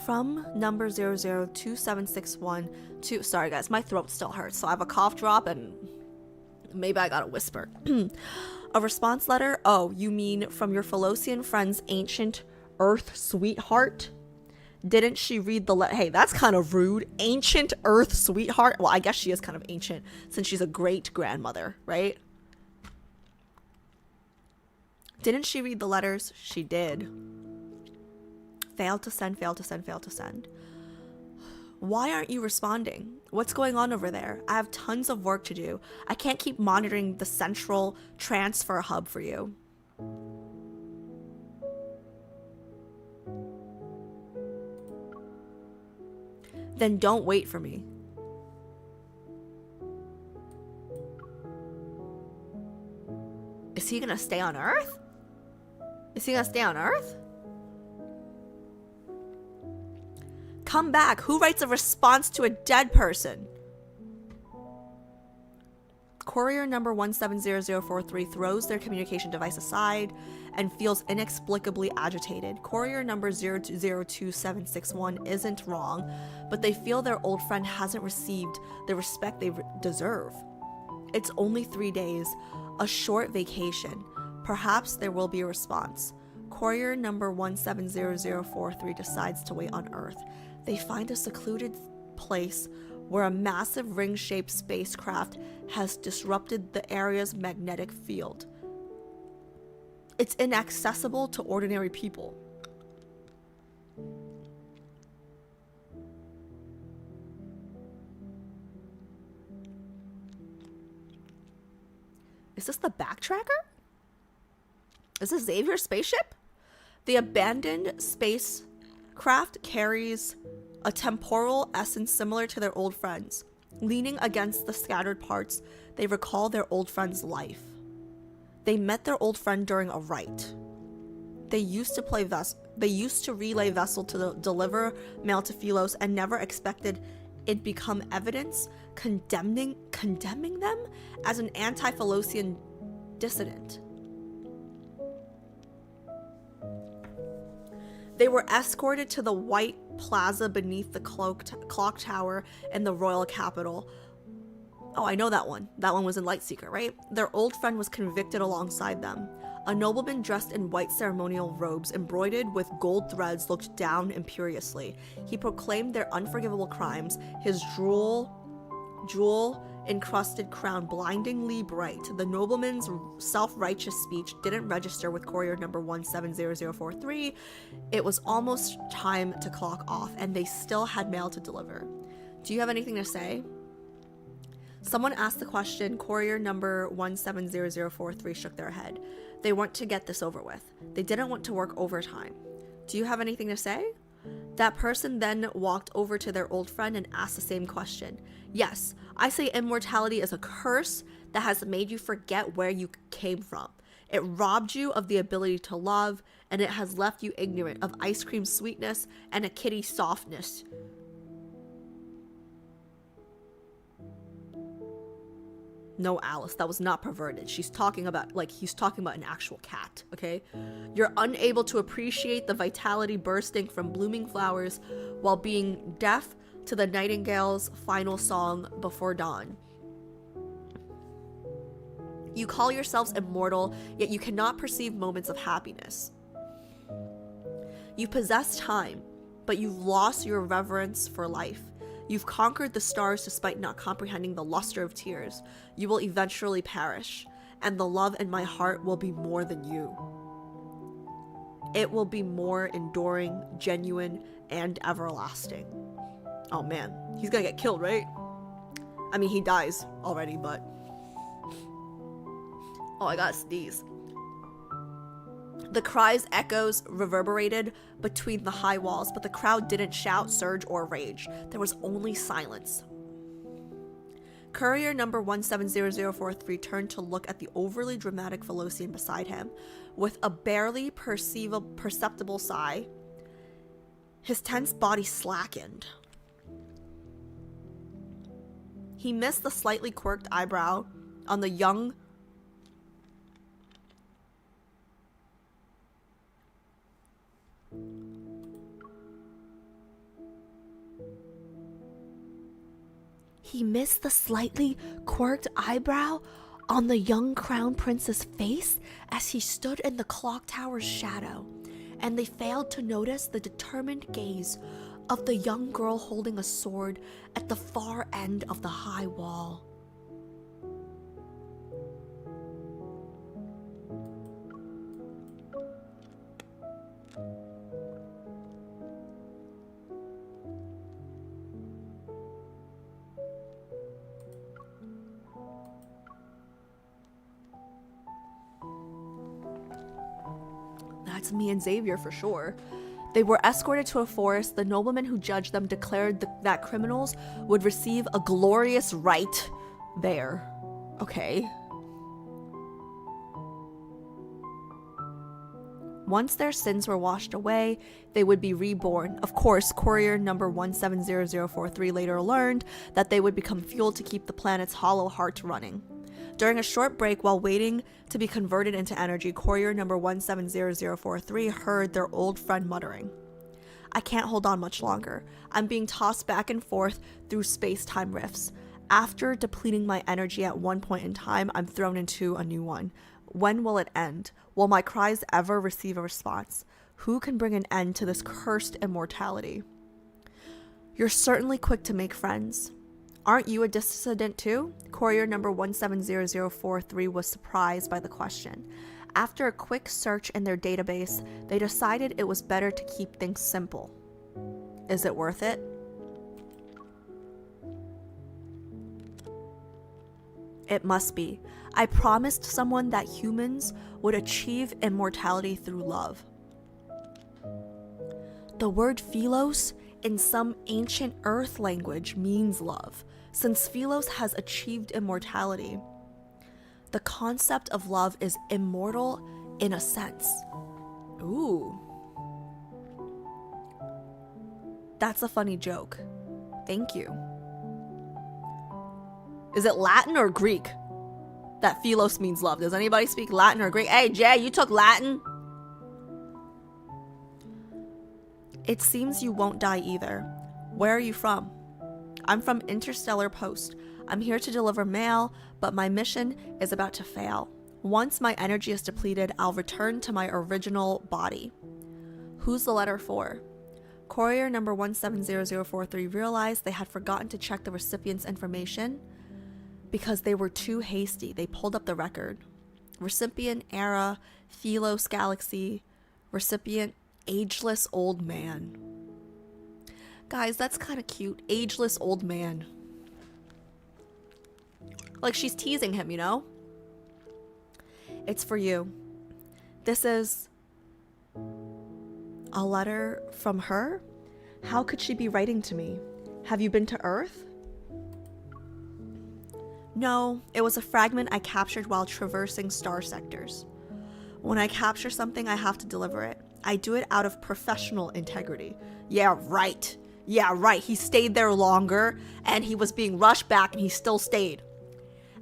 From number 002761 to, sorry guys, my throat still hurts, so I have a cough drop and maybe I gotta whisper. A response letter? Oh, you mean from your Phalocian friend's ancient Earth sweetheart? Didn't she read the letter? Hey, that's kind of rude. Ancient Earth sweetheart? Well, I guess she is kind of ancient since she's a great grandmother, right? Didn't she read the letters? She did. Failed to send, failed to send, failed to send. Why aren't you responding? What's going on over there? I have tons of work to do. I can't keep monitoring the central transfer hub for you. Then don't wait for me. Is he gonna stay on Earth? Is he gonna stay on Earth? Come back. Who writes a response to a dead person? Courier number 170043 throws their communication device aside and feels inexplicably agitated. Courier number 002761 isn't wrong, but they feel their old friend hasn't received the respect they deserve. It's only 3 days, a short vacation. Perhaps there will be a response. Courier number 170043 decides to wait on Earth. They find a secluded place where a massive ring-shaped spacecraft has disrupted the area's magnetic field. It's inaccessible to ordinary people. Is this the backtracker? Is this Xavier's spaceship? The abandoned spacecraft carries a temporal essence similar to their old friends. Leaning against the scattered parts, they recall their old friend's life. They met their old friend during a rite. They used to relay vessel to deliver mail to Philos and never expected it become evidence condemning them as an They were escorted to the white plaza beneath the clock tower in the royal capital. Oh, I know that one. That one was in Lightseeker, right? Their old friend was convicted alongside them. A nobleman dressed in white ceremonial robes embroidered with gold threads looked down imperiously. He proclaimed their unforgivable crimes, his jewel-encrusted crown blindingly bright. The nobleman's self-righteous speech didn't register with courier number 170043. It was almost time to clock off, and they still had mail to deliver. Do you have anything to say? Someone asked the question. Courier number 170043 shook their head. They want to get this over with. They didn't want to work overtime. Do you have anything to say? That person then walked over to their old friend and asked the same question. Yes, I say immortality is a curse that has made you forget where you came from. It robbed you of the ability to love, and it has left you ignorant of ice cream sweetness and a kitty softness. No, Alice, that was not perverted. She's talking about, like, he's talking about an actual cat, okay? You're unable to appreciate the vitality bursting from blooming flowers while being deaf to the nightingale's final song before dawn. You call yourselves immortal, yet you cannot perceive moments of happiness. You possess time, but you've lost your reverence for life. You've conquered the stars despite not comprehending the luster of tears. You will eventually perish, and the love in my heart will be more than you. It will be more enduring, genuine, and everlasting. Oh man, he's gonna get killed, right? I mean, he dies already, but... Oh, I gotta sneeze. The cries' echoes reverberated between the high walls, but the crowd didn't shout, surge, or rage. There was only silence. Courier number 170043 turned to look at the overly dramatic Velocian beside him. With a barely perceptible sigh, his tense body slackened. He missed the slightly quirked eyebrow on the young... He missed the slightly quirked eyebrow on the young crown prince's face as he stood in the clock tower's shadow, and they failed to notice the determined gaze of the young girl holding a sword at the far end of the high wall. That's me and Xavier for sure. They were escorted to a forest. The nobleman who judged them declared that criminals would receive a glorious right there. Okay. Once their sins were washed away, they would be reborn. Of course, courier number 170043 later learned that they would become fuel to keep the planet's hollow heart running. During a short break while waiting to be converted into energy, courier number 170043 heard their old friend muttering, I can't hold on much longer. I'm being tossed back and forth through space-time rifts. After depleting my energy at one point in time, I'm thrown into a new one. When will it end? Will my cries ever receive a response? Who can bring an end to this cursed immortality? You're certainly quick to make friends. Aren't you a dissident too? Courier number 170043 was surprised by the question. After a quick search in their database, they decided it was better to keep things simple. Is it worth it? It must be. I promised someone that humans would achieve immortality through love. The word philos in some ancient earth language means love. Since Philos has achieved immortality, the concept of love is immortal in a sense. Ooh. That's a funny joke. Thank you. Is it Latin or Greek that Philos means love? Does anybody speak Latin or Greek? Hey, Jay, you took Latin? It seems you won't die either. Where are you from? I'm from Interstellar Post. I'm here to deliver mail, but my mission is about to fail. Once my energy is depleted, I'll return to my original body. Who's the letter for? Courier number 170043 realized they had forgotten to check the recipient's information because they were too hasty. They pulled up the record. Recipient era, Thelos Galaxy. Recipient, ageless old man. Guys, that's kind of cute. Ageless old man. Like, she's teasing him, you know? It's for you. This is a letter from her? How could she be writing to me? Have you been to Earth? No, it was a fragment I captured while traversing star sectors. When I capture something, I have to deliver it. I do it out of professional integrity. Yeah, right. Yeah, right. He stayed there longer, and he was being rushed back, and he still stayed.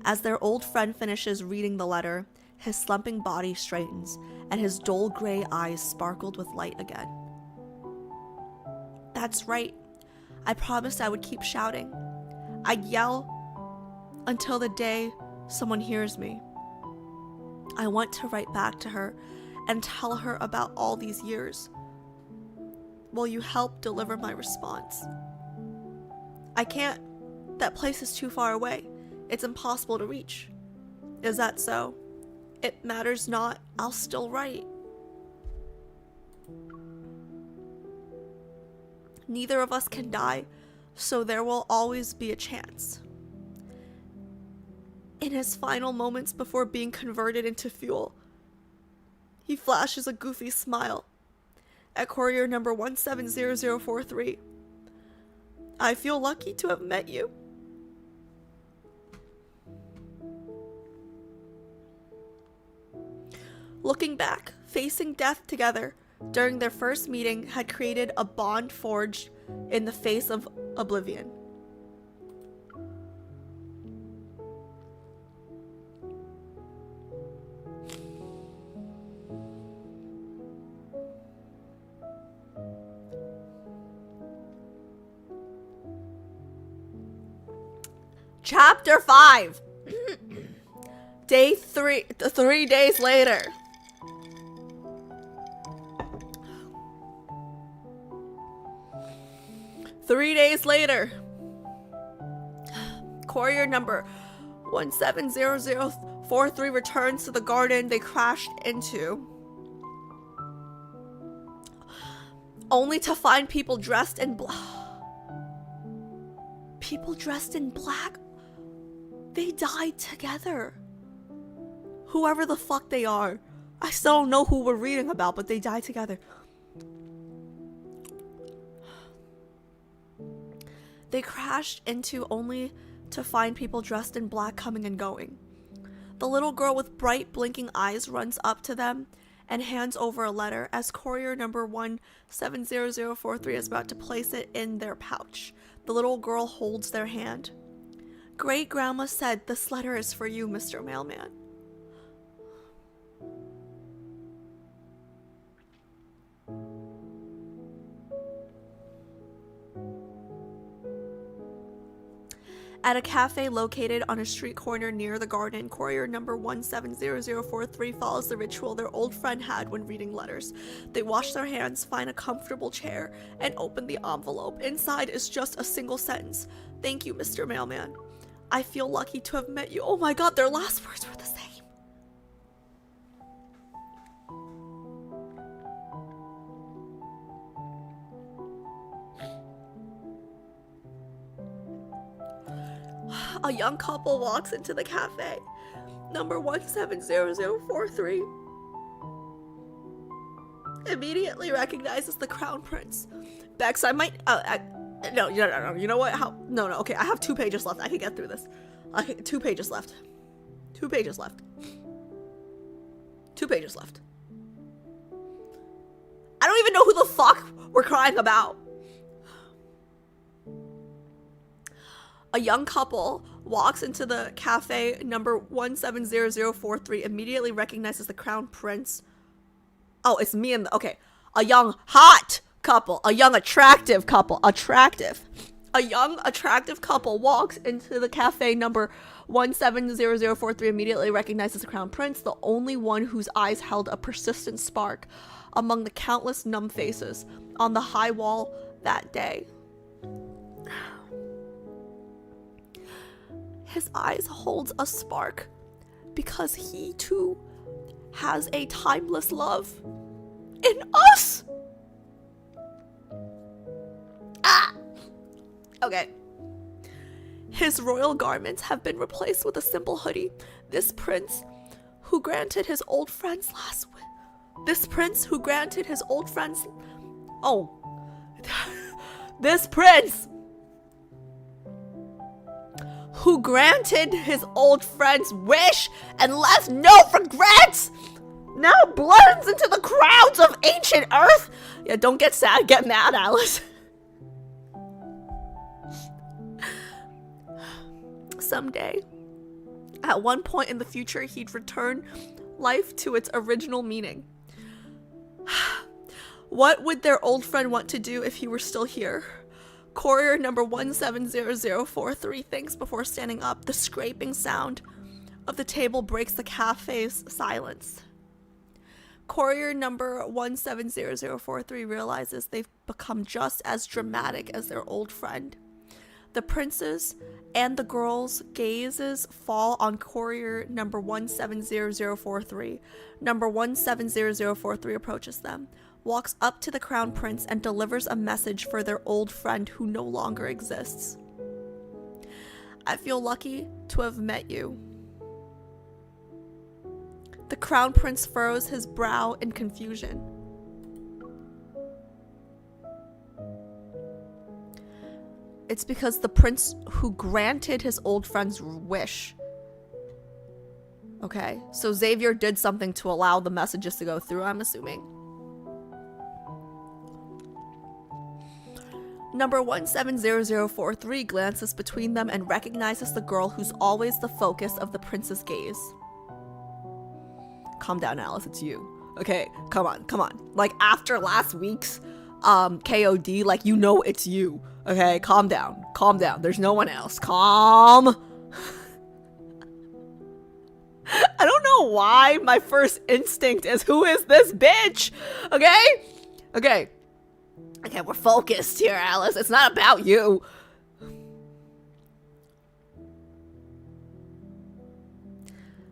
As their old friend finishes reading the letter, his slumping body straightens, and his dull gray eyes sparkled with light again. That's right. I promised I would keep shouting. I'd yell until the day someone hears me. I want to write back to her and tell her about all these years. Will you help deliver my response? I can't. That place is too far away. It's impossible to reach. Is that so? It matters not. I'll still write. Neither of us can die, so there will always be a chance. In his final moments before being converted into fuel, he flashes a goofy smile at courier number 170043. I feel lucky to have met you. Looking back, facing death together during their first meeting had created a bond forged in the face of oblivion. Chapter 5. Day 3. 3 days later. Courier number 170043 returns to the garden they crashed into, only to find people dressed in black. People dressed in black? They died together. Whoever the fuck they are. I still don't know who we're reading about, but they died together. They crashed into only to find people dressed in black coming and going. The little girl with bright blinking eyes runs up to them and hands over a letter as courier number 170043 is about to place it in their pouch. The little girl holds their hand. Great Grandma said this letter is for you, Mr. Mailman. At a cafe located on a street corner near the garden, courier number 170043 follows the ritual their old friend had when reading letters. They wash their hands, find a comfortable chair, and open the envelope. Inside is just a single sentence. Thank you, Mr. Mailman. I feel lucky to have met you. Oh my god, their last words were the same. A young couple walks into the cafe. Number 170043 immediately recognizes the crown prince. Bex, I might... No, you know what? No, okay, I have 2 pages left. I can get through this. 2 pages left. 2 pages left. 2 pages left. I don't even know who the fuck we're crying about. A young couple walks into the cafe. Number 170043 immediately recognizes the crown prince. Oh, it's me and okay. A young hot couple, a young attractive couple, a young attractive couple walks into the cafe number 170043, immediately recognizes the crown prince, the only one whose eyes held a persistent spark among the countless numb faces on the high wall that day. His eyes holds a spark because he too has a timeless love in us. Okay. His royal garments have been replaced with a simple hoodie. This prince who granted his old friends This prince who granted his old friends wish and left no regrets now blends into the crowds of ancient earth. Yeah, don't get sad, get mad, Alice. Someday, at one point in the future, he'd return life to its original meaning. What would their old friend want to do if he were still here? Courier number 170043 thinks before standing up. The scraping sound of the table breaks the cafe's silence. Courier number 170043 realizes they've become just as dramatic as their old friend. The prince's and the girl's gazes fall on courier number 170043. Number 170043 approaches them, walks up to the crown prince, and delivers a message for their old friend who no longer exists. I feel lucky to have met you. The crown prince furrows his brow in confusion. It's because the prince who granted his old friend's wish. Okay, so Xavier did something to allow the messages to go through, I'm assuming. Number 170043 glances between them and recognizes the girl who's always the focus of the prince's gaze. Calm down, Alice, it's you. Okay, come on. Like, after last week's KOD, like, you know it's you. Okay, calm down. There's no one else. Calm. I don't know why my first instinct is, who is this bitch? Okay, we're focused here, Alice. It's not about you.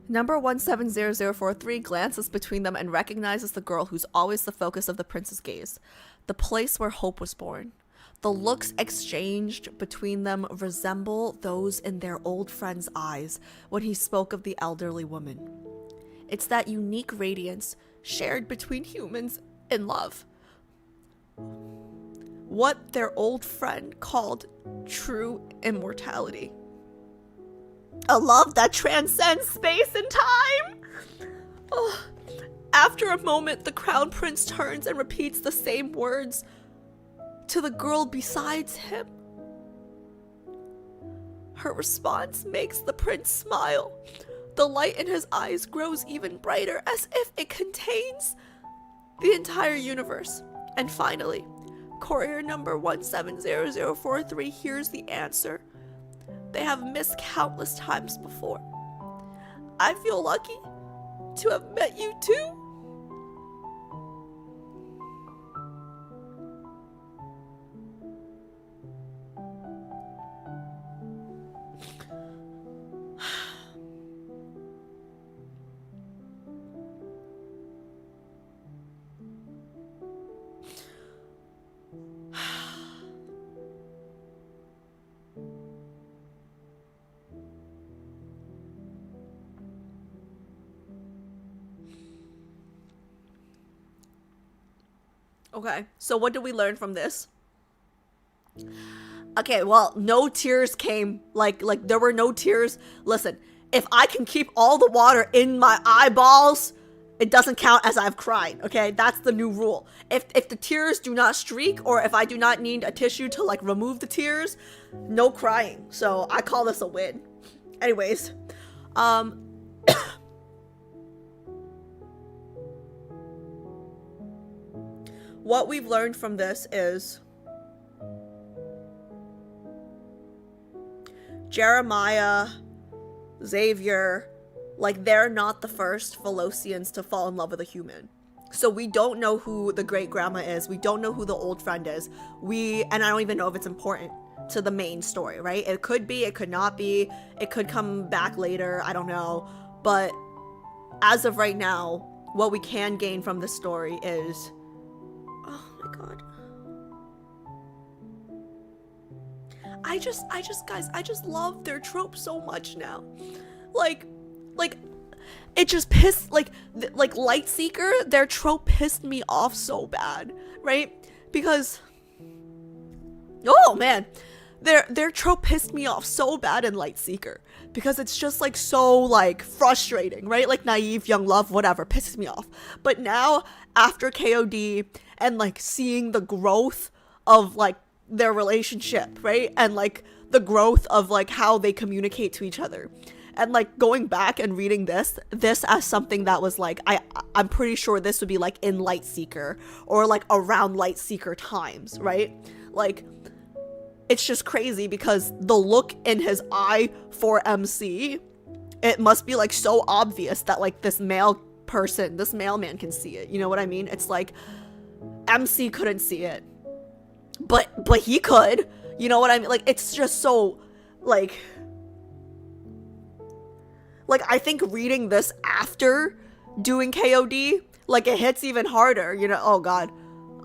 Number 170043 glances between them and recognizes the girl who's always the focus of the prince's gaze. The place where hope was born. The looks exchanged between them resemble those in their old friend's eyes when he spoke of the elderly woman. It's that unique radiance shared between humans in love. What their old friend called true immortality. A love that transcends space and time. Oh. After a moment, the crown prince turns and repeats the same words to the girl beside him. Her response makes the prince smile. The light in his eyes grows even brighter, as if it contains the entire universe. And finally, courier number 170043 hears the answer they have missed countless times before. I feel lucky to have met you too. Okay, so what did we learn from this? Okay, well, no tears came. Like there were no tears. Listen, if I can keep all the water in my eyeballs, it doesn't count as I've cried, okay? That's the new rule. If the tears do not streak, or if I do not need a tissue to, like, remove the tears, no crying. So I call this a win. Anyways, what we've learned from this is Jeremiah, Xavier, like, they're not the first Velocians to fall in love with a human. So we don't know who the great grandma is. We don't know who the old friend is. And I don't even know if it's important to the main story, right? It could be, it could not be, it could come back later, I don't know. But as of right now, what we can gain from this story is, oh my god, guys, I just love their trope so much now. Like it just pissed, like Lightseeker, their trope pissed me off so bad, right? Because, oh man, their trope pissed me off so bad in Lightseeker, because it's just like so like frustrating, right? Like naive young love, whatever, pisses me off. But now after KOD and like seeing the growth of like their relationship, right? And like the growth of like how they communicate to each other. And like going back and reading this as something that was like, I'm pretty sure this would be like in Lightseeker or like around Lightseeker times, right? Like, it's just crazy because the look in his eye for MC, it must be like so obvious that like this mailman can see it. You know what I mean? It's like MC couldn't see it, but he could. You know what I mean? Like, it's just so like I think reading this after doing KOD, like, it hits even harder, you know? Oh god.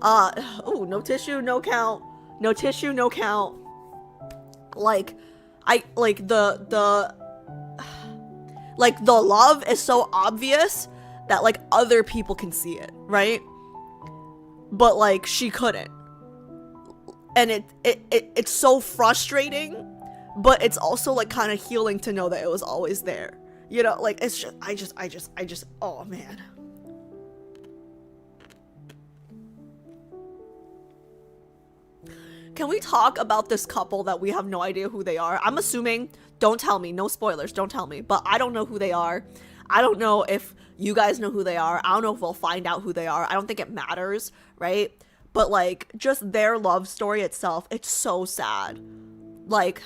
Oh, no tissue, no count. No tissue, no count. Like, the love is so obvious that like other people can see it, right? But like she couldn't. And it's so frustrating, but it's also like kind of healing to know that it was always there. You know, like, it's just, I just, oh man. Can we talk about this couple that we have no idea who they are? I'm assuming, don't tell me, no spoilers, don't tell me, but I don't know who they are. I don't know if you guys know who they are. I don't know if we'll find out who they are. I don't think it matters, right? But like, just their love story itself, it's so sad. Like,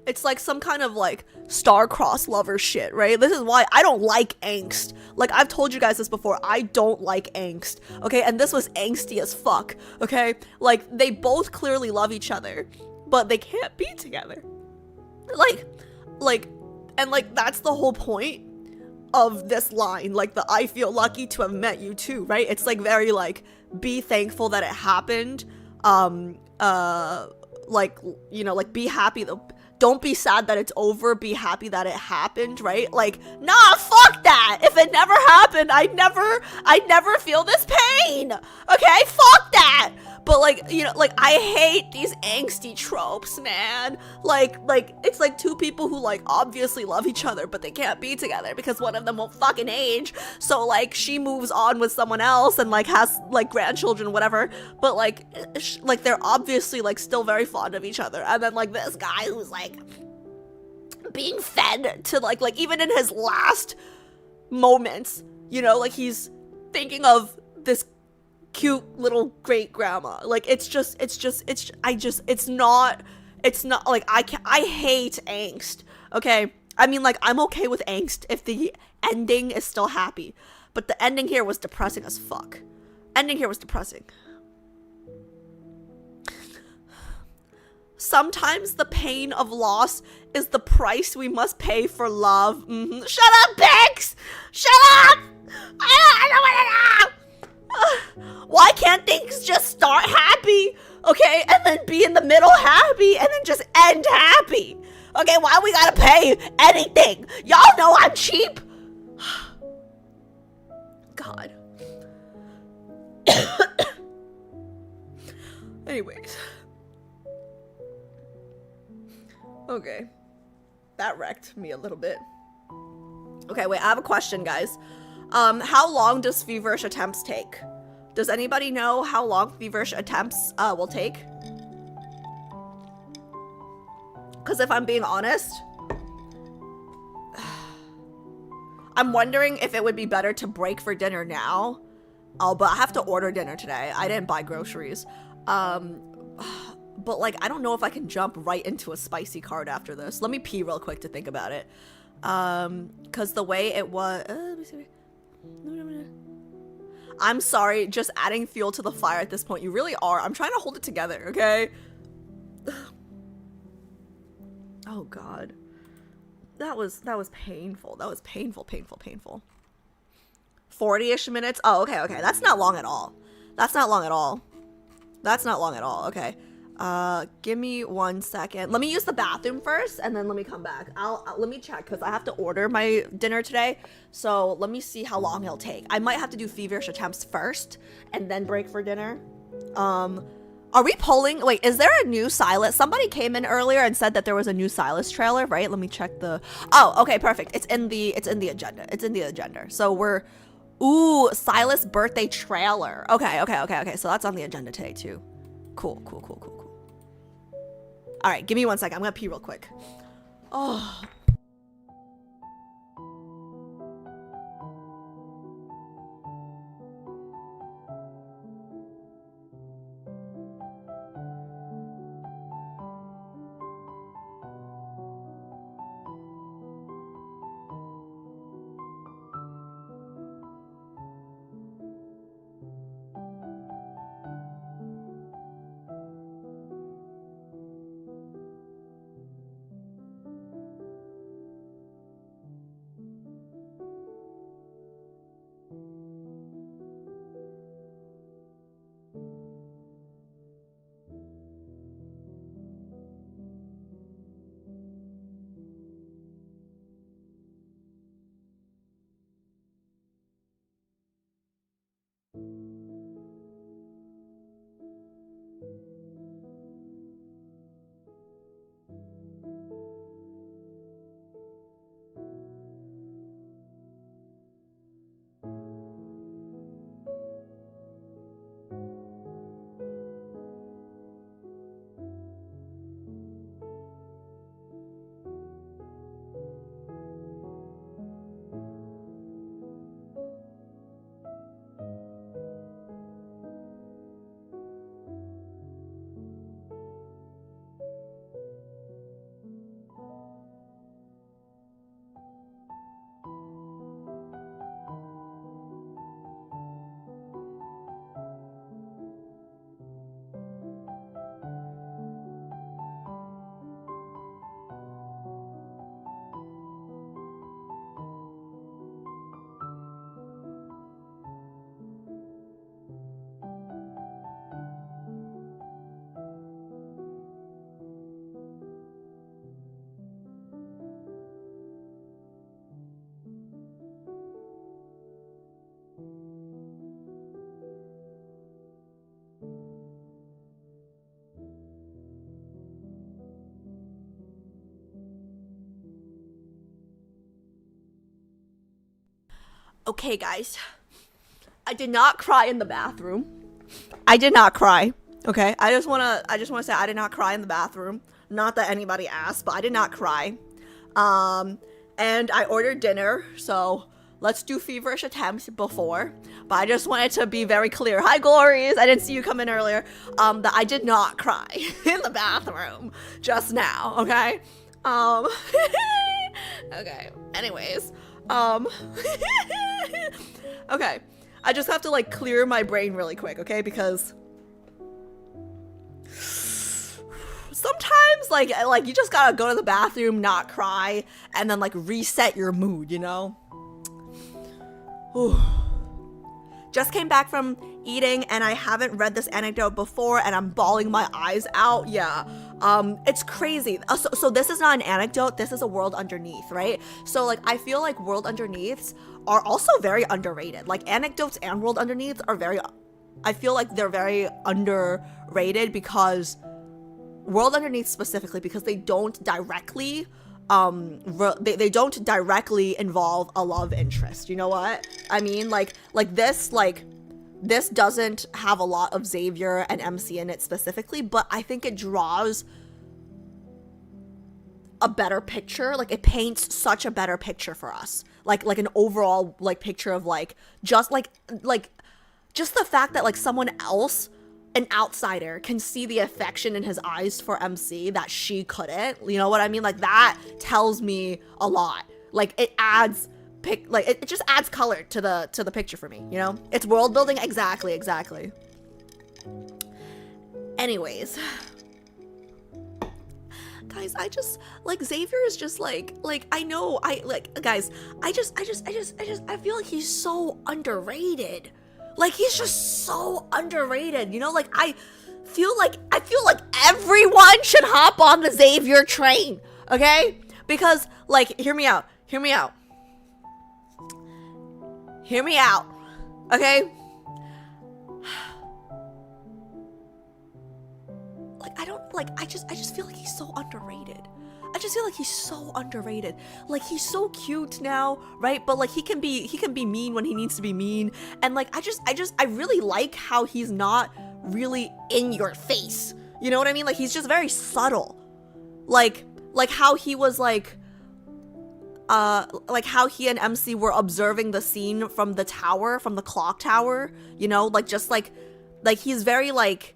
it's like some kind of like star-crossed lover shit, right? This is why I don't like angst. Like, I've told you guys this before, I don't like angst, okay? And this was angsty as fuck, okay? Like, they both clearly love each other, but they can't be together. And like, that's the whole point of this line, like the I feel lucky to have met you too, right? It's like very like, be thankful that it happened, like, you know, like, be happy though. Don't be sad that it's over, be happy that it happened, right? Like, nah, fuck that! If it never happened, I'd never feel this pain! Okay, fuck that! But like, you know, like, I hate these angsty tropes, man. Like, it's like two people who like obviously love each other, but they can't be together because one of them won't fucking age. So like, she moves on with someone else and like has like grandchildren, whatever. But like they're obviously like still very fond of each other. And then like this guy who's like being fed to like even in his last moments, you know, like he's thinking of this cute little great grandma. Like, it's not like, I hate angst, okay? I mean, like, I'm okay with angst if the ending is still happy, but the ending here was depressing as fuck. Ending here was depressing. Sometimes the pain of loss is the price we must pay for love. Shut up, Bex! Shut up! I don't want to know! Why can't things just start happy, okay, and then be in the middle happy, and then just end happy? Okay, why we gotta pay anything? Y'all know I'm cheap. God. Anyways. Okay. That wrecked me a little bit. Okay, wait, I have a question, guys. How long does Feverish Attempts take? Does anybody know how long Feverish Attempts will take? Because if I'm being honest, I'm wondering if it would be better to break for dinner now. Oh, but I have to order dinner today. I didn't buy groceries. But like, I don't know if I can jump right into a spicy card after this. Let me pee real quick to think about it. Cause the way it was, let me see. I'm sorry, just adding fuel to the fire at this point. You really are. I'm trying to hold it together, okay? Oh God. That was painful. That was painful. 40-ish minutes. Oh, okay. That's not long at all. Okay. Give me 1 second. Let me use the bathroom first, and then let me come back. Let me check, because I have to order my dinner today. So let me see how long it'll take. I might have to do Feverish Attempts first, and then break for dinner. Are we polling? Wait, is there a new Sylus? Somebody came in earlier and said that there was a new Sylus trailer, right? Let me check the... Oh, okay, perfect. It's in the agenda. So we're... Ooh, Sylus birthday trailer. Okay. So that's on the agenda today, too. Cool. All right, give me 1 second. I'm gonna pee real quick. Oh. Okay, guys. I did not cry in the bathroom. I did not cry. Okay, I just wanna say I did not cry in the bathroom. Not that anybody asked, but I did not cry. And I ordered dinner, so let's do Feverish Attempts before. But I just wanted to be very clear. Hi, Glories. I didn't see you come in earlier. That I did not cry in the bathroom just now. Okay. Okay. Anyways. Okay. I just have to like clear my brain really quick, okay? Because sometimes like you just gotta go to the bathroom, not cry, and then like reset your mood, you know? Whew. Just came back from eating and I haven't read this anecdote before and I'm bawling my eyes out. Yeah. It's crazy. So this is not an anecdote. This is a world underneath, right? So like, I feel like world underneaths are also very underrated. Like anecdotes and world underneaths are I feel like they're very underrated because world underneath specifically, because they don't directly they don't directly involve a love interest. You know what I mean? Like this doesn't have a lot of Xavier and MC in it specifically, but I think it draws a better picture. Like it paints such a better picture for us. like an overall like picture of like just the fact that like someone else, an outsider, can see the affection in his eyes for MC that she couldn't. You know what I mean? Like that tells me a lot. Like it adds it just adds color to the picture for me, you know? It's world building. Exactly. Anyways, guys, I just like Xavier is just like I know guys, I feel like he's so underrated. Like he's just so underrated, you know? Like I feel like everyone should hop on the Xavier train, okay? Because like hear me out, okay? I just feel like he's so underrated. Like he's so cute now, right? But like he can be mean when he needs to be mean. And like I really like how he's not really in your face. You know what I mean? Like he's just very subtle. Like how he was like how he and MC were observing the scene from the tower, from the clock tower, you know, like just like he's very like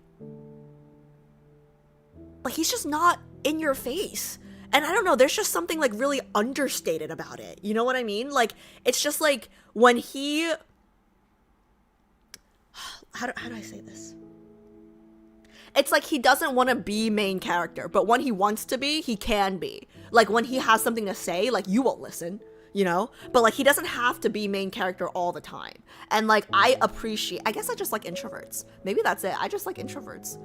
he's just not in your face. And I don't know, there's just something like really understated about it. You know what I mean? Like it's just like when he how do I say this? It's like he doesn't want to be main character, but when he wants to be, he can be. Like when he has something to say, like you won't listen, you know? But like he doesn't have to be main character all the time. And like I guess I just like introverts. Maybe that's it. I just like introverts.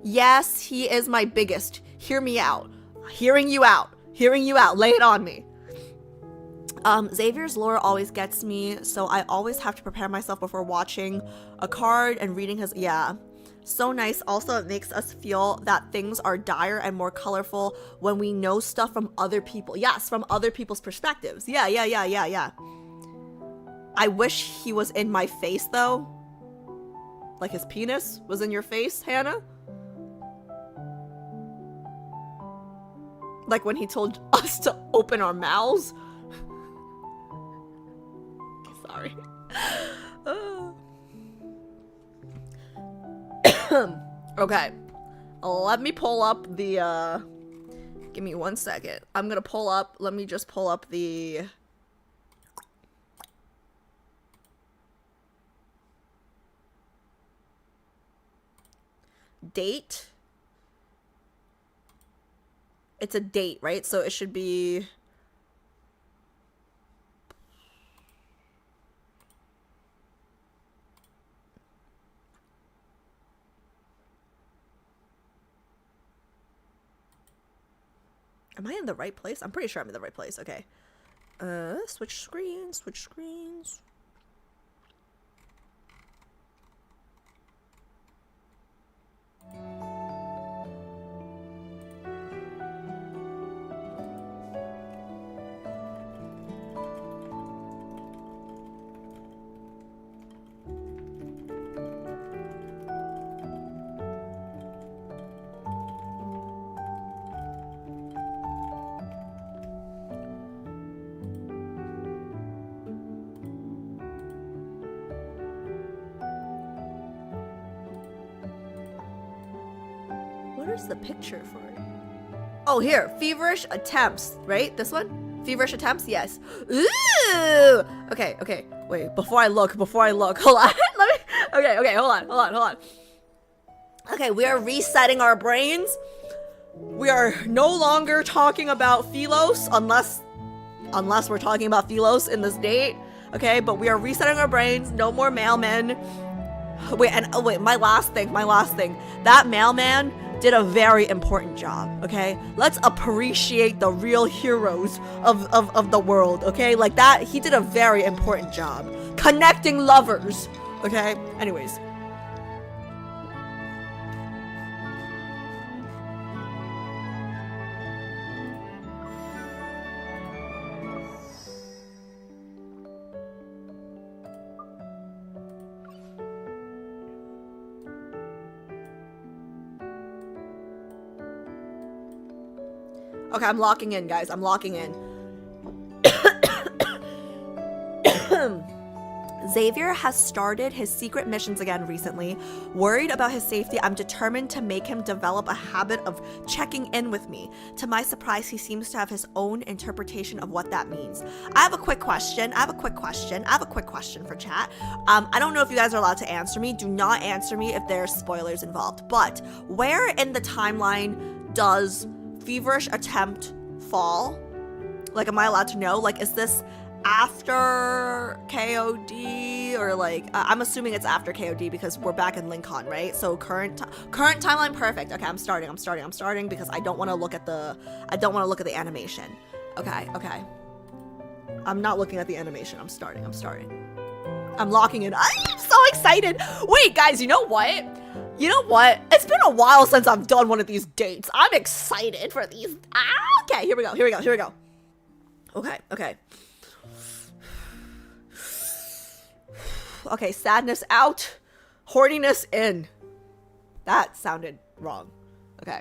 Yes, he is my biggest. Hear me out. Hearing you out. Lay it on me. Xavier's lore always gets me, so I always have to prepare myself before watching a card and reading his, yeah. So nice. Also, it makes us feel that things are dire and more colorful when we know stuff from other people. Yes, from other people's perspectives. Yeah. I wish he was in my face, though. Like his penis was in your face, Hannah? Like when he told us to open our mouths. Sorry. Okay. Let me pull up the, give me 1 second. Let me just pull up the... date. It's a date, right? So it should be... Am I in the right place? I'm pretty sure I'm in the right place. Okay. Switch screens. Where's the picture for it? Oh, here. Feverish Attempts, right? This one? Feverish Attempts? Yes. Ooh! Okay. Wait, before I look. Hold on. Okay, hold on. Okay, we are resetting our brains. We are no longer talking about Philos, unless we're talking about Philos in this date. Okay, but we are resetting our brains. No more mailmen. Wait, my last thing. That mailman did a very important job, okay? Let's appreciate the real heroes of the world, okay? Like that, he did a very important job. Connecting lovers, okay? Anyways. Okay, I'm locking in, guys. I'm locking in. Xavier has started his secret missions again recently. Worried about his safety, I'm determined to make him develop a habit of checking in with me. To my surprise, he seems to have his own interpretation of what that means. I have a quick question for chat. I don't know if you guys are allowed to answer me. Do not answer me if there's spoilers involved. But where in the timeline does Feverish Attempt fall? Like, am I allowed to know? Like, is this after KOD, or like I'm assuming it's after KOD because we're back in Lincoln, right? So current timeline, perfect. Okay, I'm starting because I don't want to look at the animation. Okay. I'm not looking at the animation. I'm starting. I'm locking in. I'm so excited. Wait, guys, you know what? It's been a while since I've done one of these dates. I'm excited for these. Okay, here we go. Okay. Okay, sadness out, horniness in. That sounded wrong. Okay.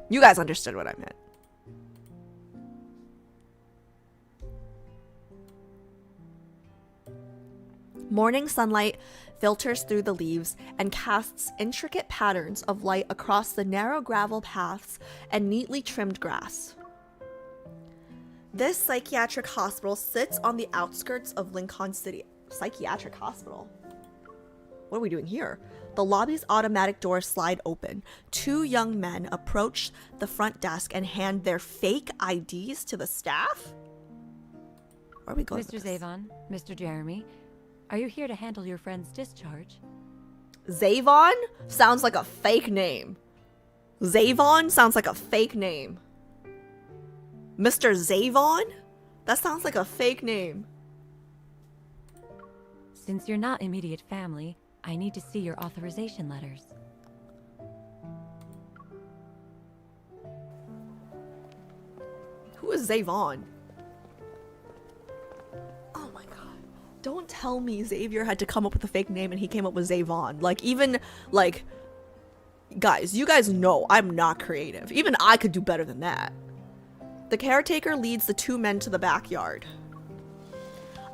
You guys understood what I meant. Morning sunlight filters through the leaves and casts intricate patterns of light across the narrow gravel paths and neatly trimmed grass. This psychiatric hospital sits on the outskirts of Lincoln City. Psychiatric hospital? What are we doing here? The lobby's automatic doors slide open. Two young men approach the front desk and hand their fake IDs to the staff? Where are we going? Mr. Zavon, Mr. Jeremy, are you here to handle your friend's discharge? Zavon sounds like a fake name. Zavon sounds like a fake name. Mr. Zavon? That sounds like a fake name. Since you're not immediate family, I need to see your authorization letters. Who is Zavon? Oh my god. Don't tell me Xavier had to come up with a fake name and he came up with Zavon. Guys, you guys know I'm not creative. Even I could do better than that. The caretaker leads the two men to the backyard.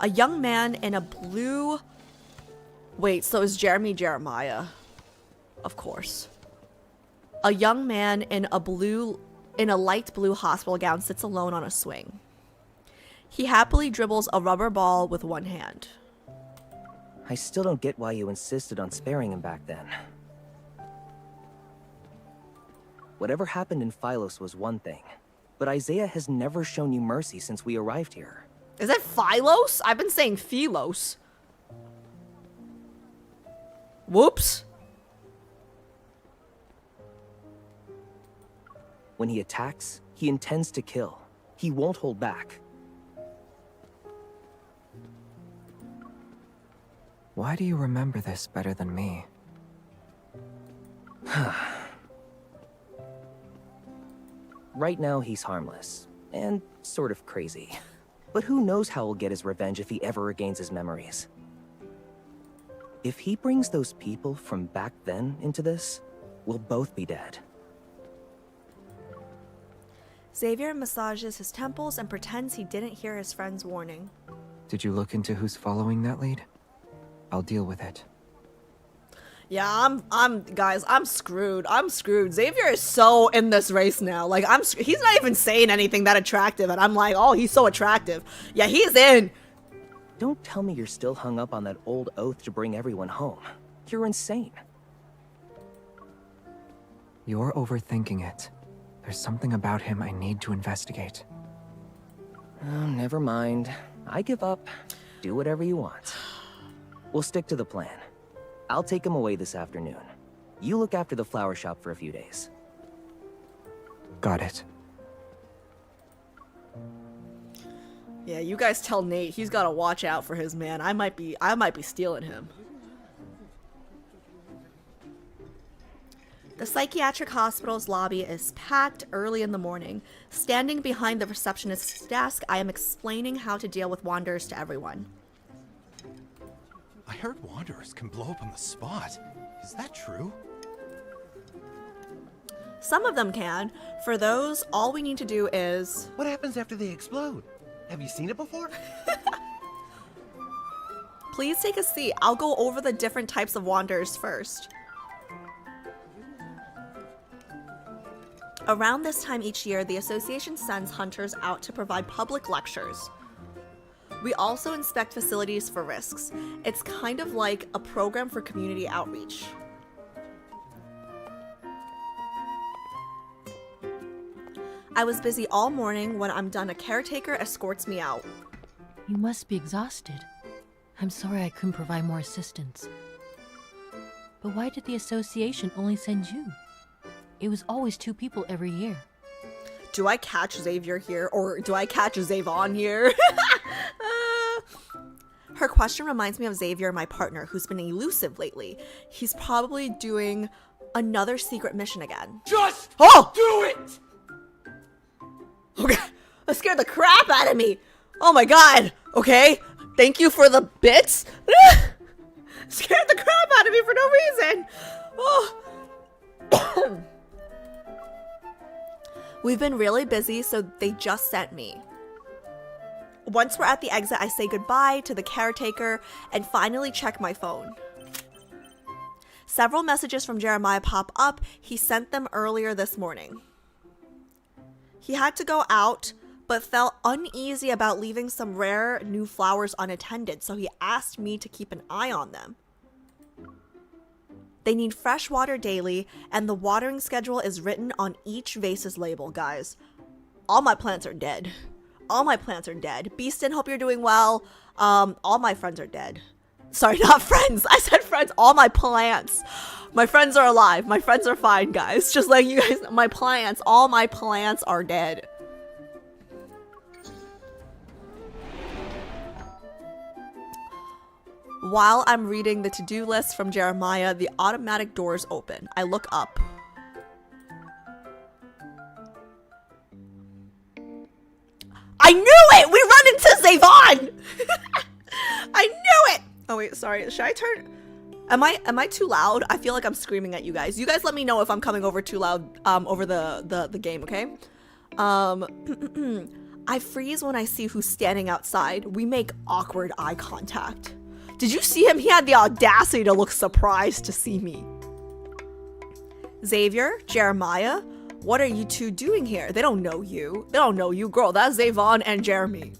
A young man in a blue... Wait, so is Jeremy Jeremiah? Of course. A young man in a light blue hospital gown sits alone on a swing. He happily dribbles a rubber ball with one hand. I still don't get why you insisted on sparing him back then. Whatever happened in Phylos was one thing. But Isaiah has never shown you mercy since we arrived here. Is that Phylos? I've been saying Philos. Whoops. When he attacks, he intends to kill. He won't hold back. Why do you remember this better than me? Right now, he's harmless. And sort of crazy. But who knows how he'll get his revenge if he ever regains his memories. If he brings those people from back then into this, we'll both be dead. Xavier massages his temples and pretends he didn't hear his friend's warning. Did you look into who's following that lead? I'll deal with it. Yeah, guys, I'm screwed. Xavier is so in this race now. Like, he's not even saying anything that attractive, and I'm like, oh, he's so attractive. Yeah, he's in. Don't tell me you're still hung up on that old oath to bring everyone home. You're insane. You're overthinking it. There's something about him I need to investigate. Oh, never mind. I give up. Do whatever you want. We'll stick to the plan. I'll take him away this afternoon. You look after the flower shop for a few days. Got it. Yeah, you guys tell Nate he's got to watch out for his man. I might be stealing him. The psychiatric hospital's lobby is packed early in the morning. Standing behind the receptionist's desk, I am explaining how to deal with wanderers to everyone. I heard wanderers can blow up on the spot. Is that true? Some of them can. For those, all we need to do is... What happens after they explode? Have you seen it before? Please take a seat. I'll go over the different types of wanderers first. Around this time each year, the association sends hunters out to provide public lectures. We also inspect facilities for risks. It's kind of like a program for community outreach. I was busy all morning. When I'm done, a caretaker escorts me out. You must be exhausted. I'm sorry I couldn't provide more assistance. But why did the association only send you? It was always 2 people every year. Do I catch Xavier here, or do I catch Zavon here? Her question reminds me of Xavier, my partner, who's been elusive lately. He's probably doing another secret mission again. Just do it! Okay, that scared the crap out of me. Oh my god. Okay, thank you for the bits. Scared the crap out of me for no reason. Oh. We've been really busy, so they just sent me. Once we're at the exit, I say goodbye to the caretaker and finally check my phone. Several messages from Jeremiah pop up. He sent them earlier this morning. He had to go out, but felt uneasy about leaving some rare new flowers unattended, so he asked me to keep an eye on them. They need fresh water daily, and the watering schedule is written on each vase's label, guys. All my plants are dead. All my plants are dead. Beastin, hope you're doing well. All my friends are dead. Sorry, not friends. I said friends. All my plants. My friends are alive. My friends are fine, guys. Just like you guys, my plants. All my plants are dead. While I'm reading the to-do list from Jeremiah, the automatic doors open. I look up. I knew it! We run into Zavon! I knew it! Oh wait, sorry. Should I turn? Am I too loud? I feel like I'm screaming at you guys. You guys let me know if I'm coming over too loud over the game, okay? I freeze when I see who's standing outside. We make awkward eye contact. Did you see him? He had the audacity to look surprised to see me. Xavier, Jeremiah, what are you two doing here? They don't know you. They don't know you, girl. That's Zavon and Jeremy.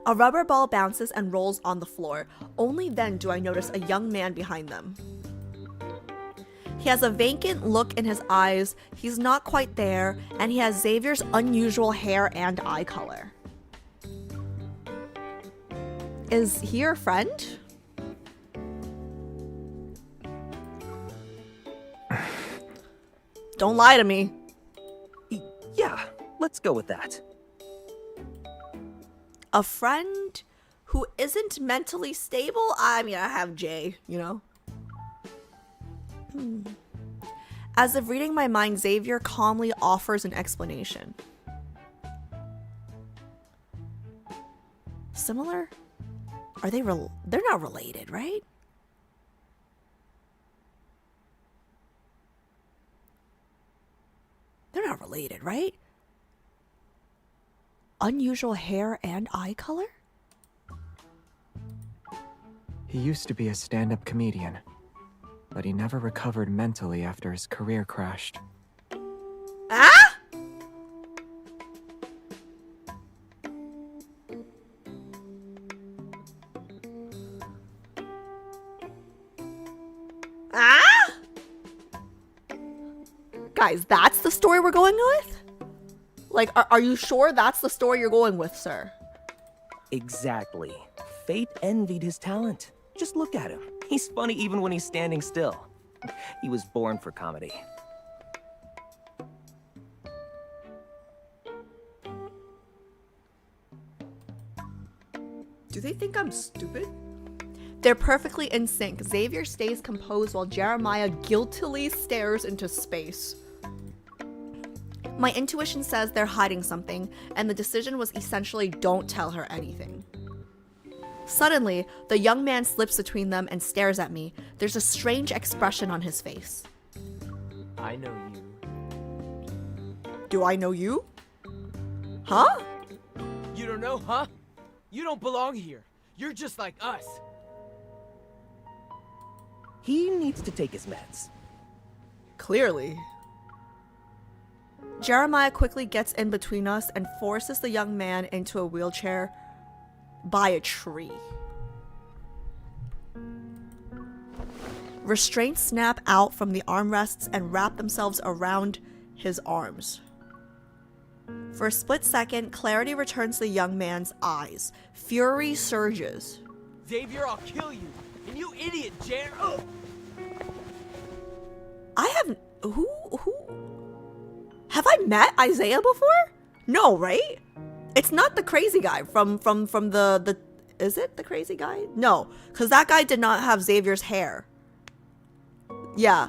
A rubber ball bounces and rolls on the floor. Only then do I notice a young man behind them. He has a vacant look in his eyes. He's not quite there, and he has Xavier's unusual hair and eye color. Is he your friend? Don't lie to me. Yeah, let's go with that. A friend who isn't mentally stable? I mean, I have Jay, you know? As if reading my mind, Xavier calmly offers an explanation. Similar? Are they they're not related, right? They're not related, right? Unusual hair and eye color? He used to be a stand-up comedian, but he never recovered mentally after his career crashed. Ah? Ah? Guys, that's the story we're going with? Like, are you sure that's the story you're going with, sir? Exactly. Fate envied his talent. Just look at him. He's funny even when he's standing still. He was born for comedy. Do they think I'm stupid? They're perfectly in sync. Xavier stays composed while Jeremiah guiltily stares into space. My intuition says they're hiding something, and the decision was essentially don't tell her anything. Suddenly, the young man slips between them and stares at me. There's a strange expression on his face. I know you. Do I know you? Huh? You don't know, huh? You don't belong here. You're just like us. He needs to take his meds. Clearly. Jeremiah quickly gets in between us and forces the young man into a wheelchair by a tree. Restraints snap out from the armrests and wrap themselves around his arms. For a split second, clarity returns to the young man's eyes. Fury surges. Xavier, I'll kill you. And you idiot, Jer. Oh. I have... Who... Have I met Isaiah before? No, right? It's not the crazy guy from the... Is it the crazy guy? No, because that guy did not have Xavier's hair. Yeah.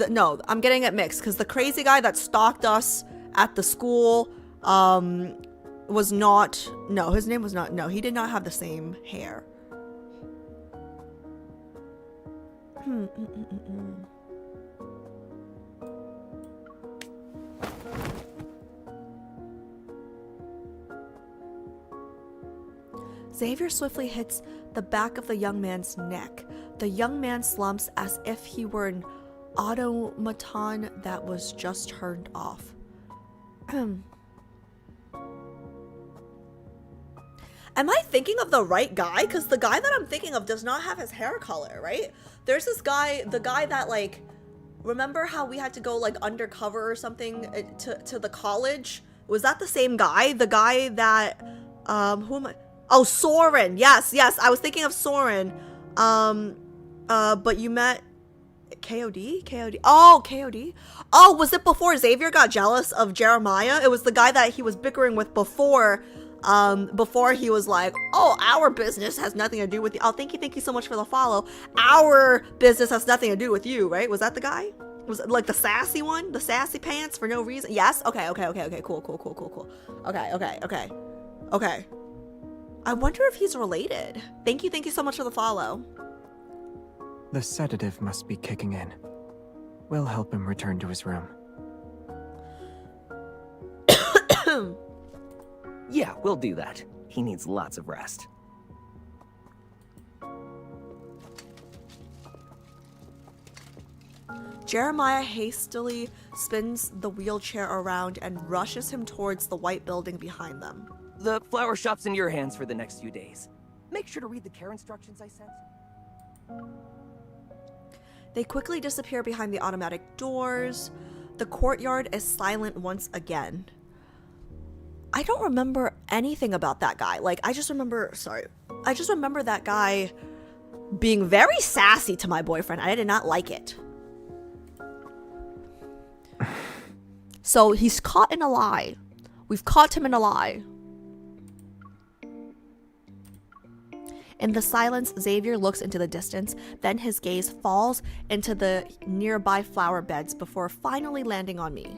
No, I'm getting it mixed, because the crazy guy that stalked us at the school was not... No, his name was not... No, he did not have the same hair. Xavier swiftly hits the back of the young man's neck. The young man slumps as if he were an automaton that was just turned off. Am I thinking of the right guy? Because the guy that I'm thinking of does not have his hair color, right? There's this guy, the guy that, like, remember how we had to go, like, undercover or something to the college? Was that the same guy? The guy that, who am I? Oh, Soren. Yes, I was thinking of Soren. But you met KOD? Oh, KOD. Oh, was it before Xavier got jealous of Jeremiah? It was the guy that he was bickering with before he was like, oh, our business has nothing to do with you. Oh, thank you so much for the follow. Our business has nothing to do with you, right? Was that the guy? Was it like the sassy one? The sassy pants for no reason? Yes? Okay, cool. Okay. I wonder if he's related. Thank you so much for the follow. The sedative must be kicking in. We'll help him return to his room. Yeah, we'll do that. He needs lots of rest. Jeremiah hastily spins the wheelchair around and rushes him towards the white building behind them. The flower shop's in your hands for the next few days. Make sure to read the care instructions I sent. They quickly disappear behind the automatic doors. The courtyard is silent once again. I don't remember anything about that guy. Like, I just remember that guy being very sassy to my boyfriend. I did not like it. So he's caught in a lie. We've caught him in a lie. In the silence, Xavier looks into the distance, then his gaze falls into the nearby flower beds before finally landing on me.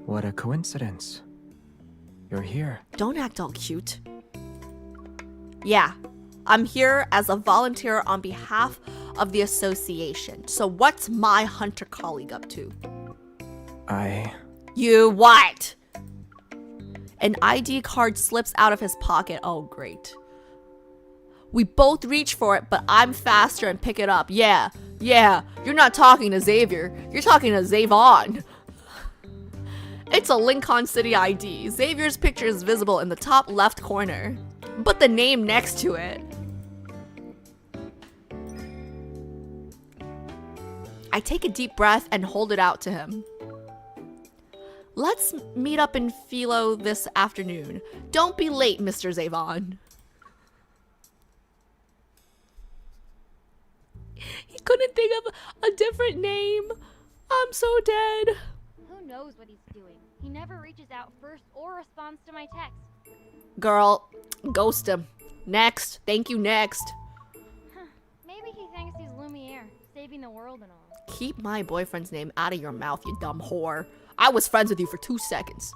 What a coincidence. You're here. Don't act all cute. Yeah, I'm here as a volunteer on behalf of the association. So what's my hunter colleague up to? You what? An ID card slips out of his pocket. Oh, great. We both reach for it, but I'm faster and pick it up. Yeah. You're not talking to Xavier. You're talking to Zavon. It's a Lincoln City ID. Xavier's picture is visible in the top left corner, but the name next to it. I take a deep breath and hold it out to him. Let's meet up in Philo this afternoon. Don't be late, Mr. Zavon. He couldn't think of a different name. I'm so dead. Who knows what he's doing? He never reaches out first or responds to my text. Girl, ghost him. Next. Thank you, next. Maybe he thinks he's Lumiere, saving the world and all. Keep my boyfriend's name out of your mouth, you dumb whore. I was friends with you for 2 seconds.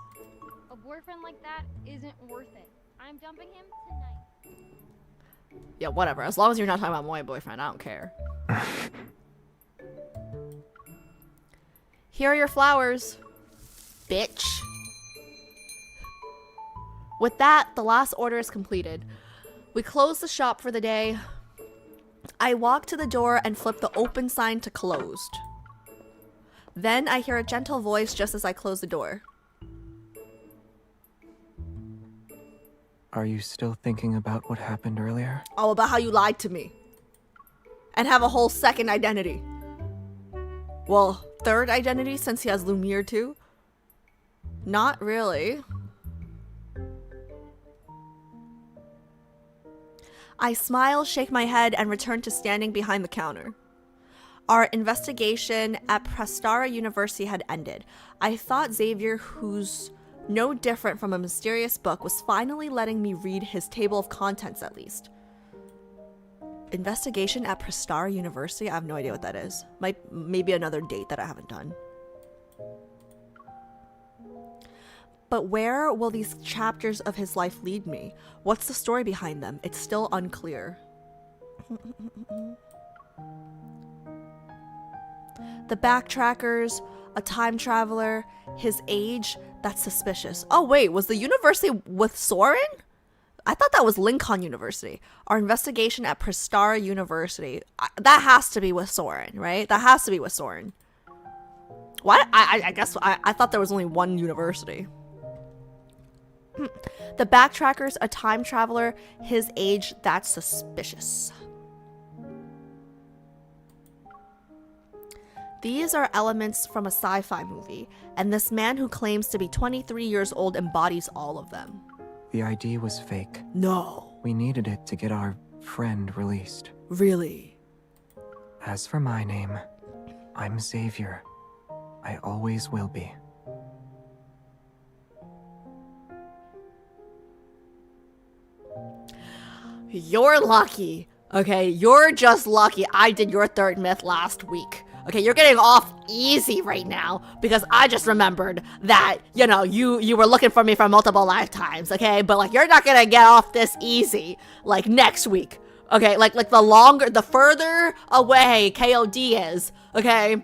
A boyfriend like that isn't worth it. I'm dumping him tonight. Yeah, whatever. As long as you're not talking about my boyfriend, I don't care. Here are your flowers, bitch. With that, the last order is completed. We close the shop for the day. I walk to the door and flip the open sign to closed. Then I hear a gentle voice just as I close the door. Are you still thinking about what happened earlier? Oh, about how you lied to me. And have a whole second identity. Well, third identity since he has Lumiere too? Not really. I smile, shake my head, and return to standing behind the counter. Our investigation at Prestara University had ended. I thought Xavier, who's no different from a mysterious book, was finally letting me read his table of contents at least. Investigation at Prestara University? I have no idea what that is. Maybe another date that I haven't done. But where will these chapters of his life lead me? What's the story behind them? It's still unclear. The backtrackers, a time traveler, his age, that's suspicious. Oh wait, was the university with Soren? I thought that was Lincoln University. Our investigation at Prestara University. That has to be with Soren, right? That has to be with Soren. What? I guess I thought there was only one university. The backtrackers, a time traveler, his age, that's suspicious. These are elements from a sci-fi movie, and this man who claims to be 23 years old embodies all of them. The ID was fake. No. We needed it to get our friend released. Really? As for my name, I'm Xavier. I always will be. You're lucky. Okay, you're just lucky I did your third myth last week. Okay, you're getting off easy right now because I just remembered that, you know, you were looking for me for multiple lifetimes, okay? But like you're not gonna get off this easy like next week. Okay, like the further away KOD is, okay?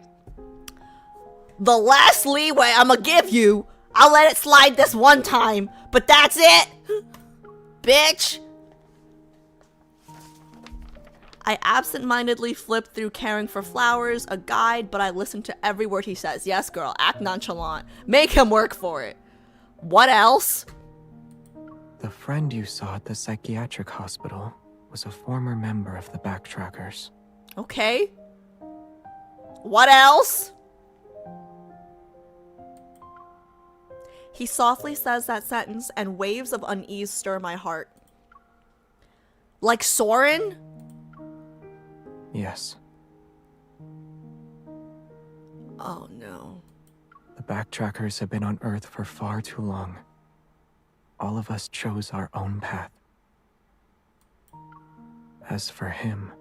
The less leeway I'm gonna give you, I'll let it slide this one time, but that's it. Bitch. I absent-mindedly flip through Caring for Flowers, a guide, but I listen to every word he says. Yes, girl, act nonchalant. Make him work for it. What else? The friend you saw at the psychiatric hospital was a former member of the Backtrackers. Okay. What else? He softly says that sentence, and waves of unease stir my heart. Like Soren? Yes. Oh no. The Backtrackers have been on Earth for far too long. All of us chose our own path. As for him,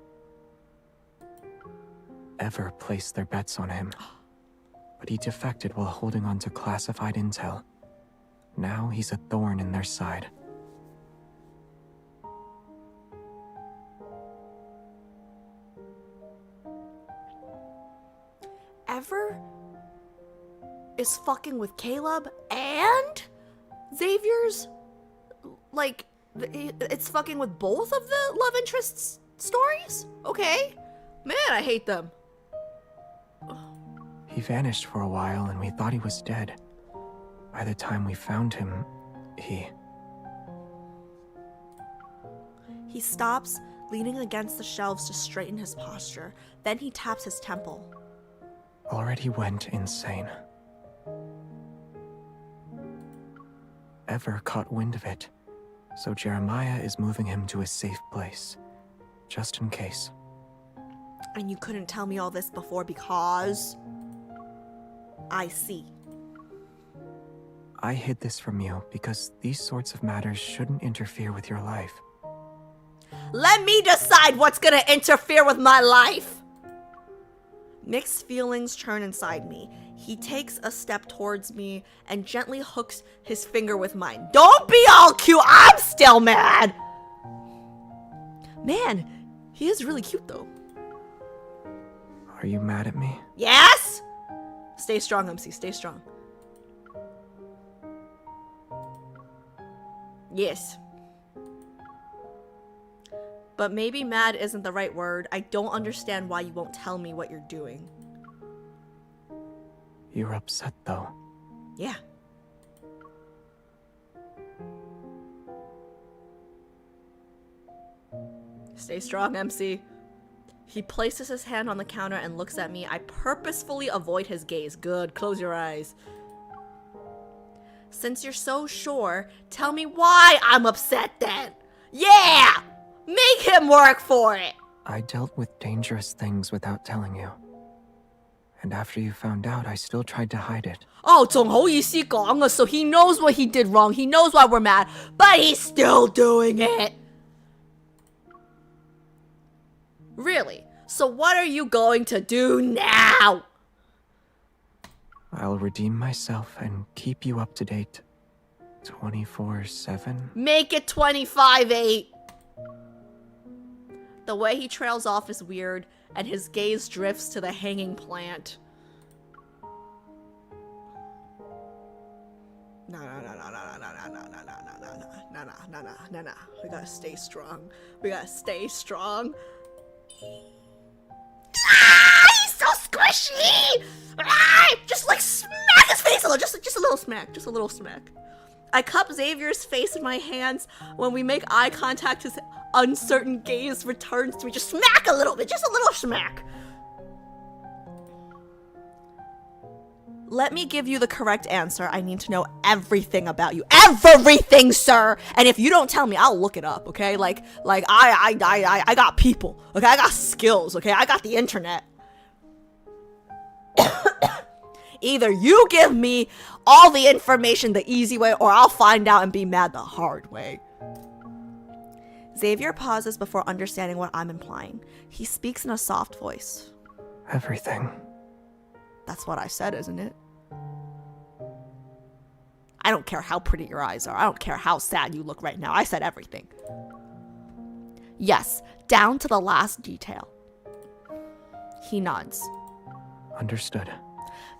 Ever placed their bets on him. But he defected while holding on to classified intel. Now he's a thorn in their side. Ever is fucking with Caleb and Xavier's, like, it's fucking with both of the love interests stories? Okay. Man, I hate them. He vanished for a while and we thought he was dead. By the time we found him, he stops, leaning against the shelves to straighten his posture. Then he taps his temple. already went insane. Ever caught wind of it, so Jeremiah is moving him to a safe place, just in case. And you couldn't tell me all this before because... I see. I hid this from you because these sorts of matters shouldn't interfere with your life. Let me decide what's gonna interfere with my life! Mixed feelings churn inside me. He takes a step towards me and gently hooks his finger with mine. Don't be all cute, I'm still mad! Man, he is really cute though. Are you mad at me? Yes? Stay strong, MC, stay strong. Yes. But maybe mad isn't the right word. I don't understand why you won't tell me what you're doing. You're upset, though. Yeah. Stay strong, MC. He places his hand on the counter and looks at me. I purposefully avoid his gaze. Good, close your eyes. Since you're so sure, tell me why I'm upset then. Yeah! Make him work for it! I dealt with dangerous things without telling you. And after you found out, I still tried to hide it. Oh, 仲好意思講啊, so he knows what he did wrong. He knows why we're mad, but he's still doing it. Really? So what are you going to do now? I'll redeem myself and keep you up to date. 24/7? Make it 25/8. The way he trails off is weird, and his gaze drifts to the hanging plant. No. We gotta stay strong. We gotta stay strong. Ah, he's so squishy! Ah, just like smack his face a little, just a little smack, just a little smack. I cup Xavier's face in my hands. When we make eye contact, his uncertain gaze returns to me. Just smack a little bit, just a little smack. Let me give you the correct answer. I need to know everything about you. Everything, sir! And if you don't tell me, I'll look it up, okay? Like I got people, okay? I got skills, okay? I got the internet. Either you give me all the information the easy way, or I'll find out and be mad the hard way. Xavier pauses before understanding what I'm implying. He speaks in a soft voice. Everything. That's what I said, isn't it? I don't care how pretty your eyes are. I don't care how sad you look right now. I said everything. Yes, down to the last detail. He nods. Understood.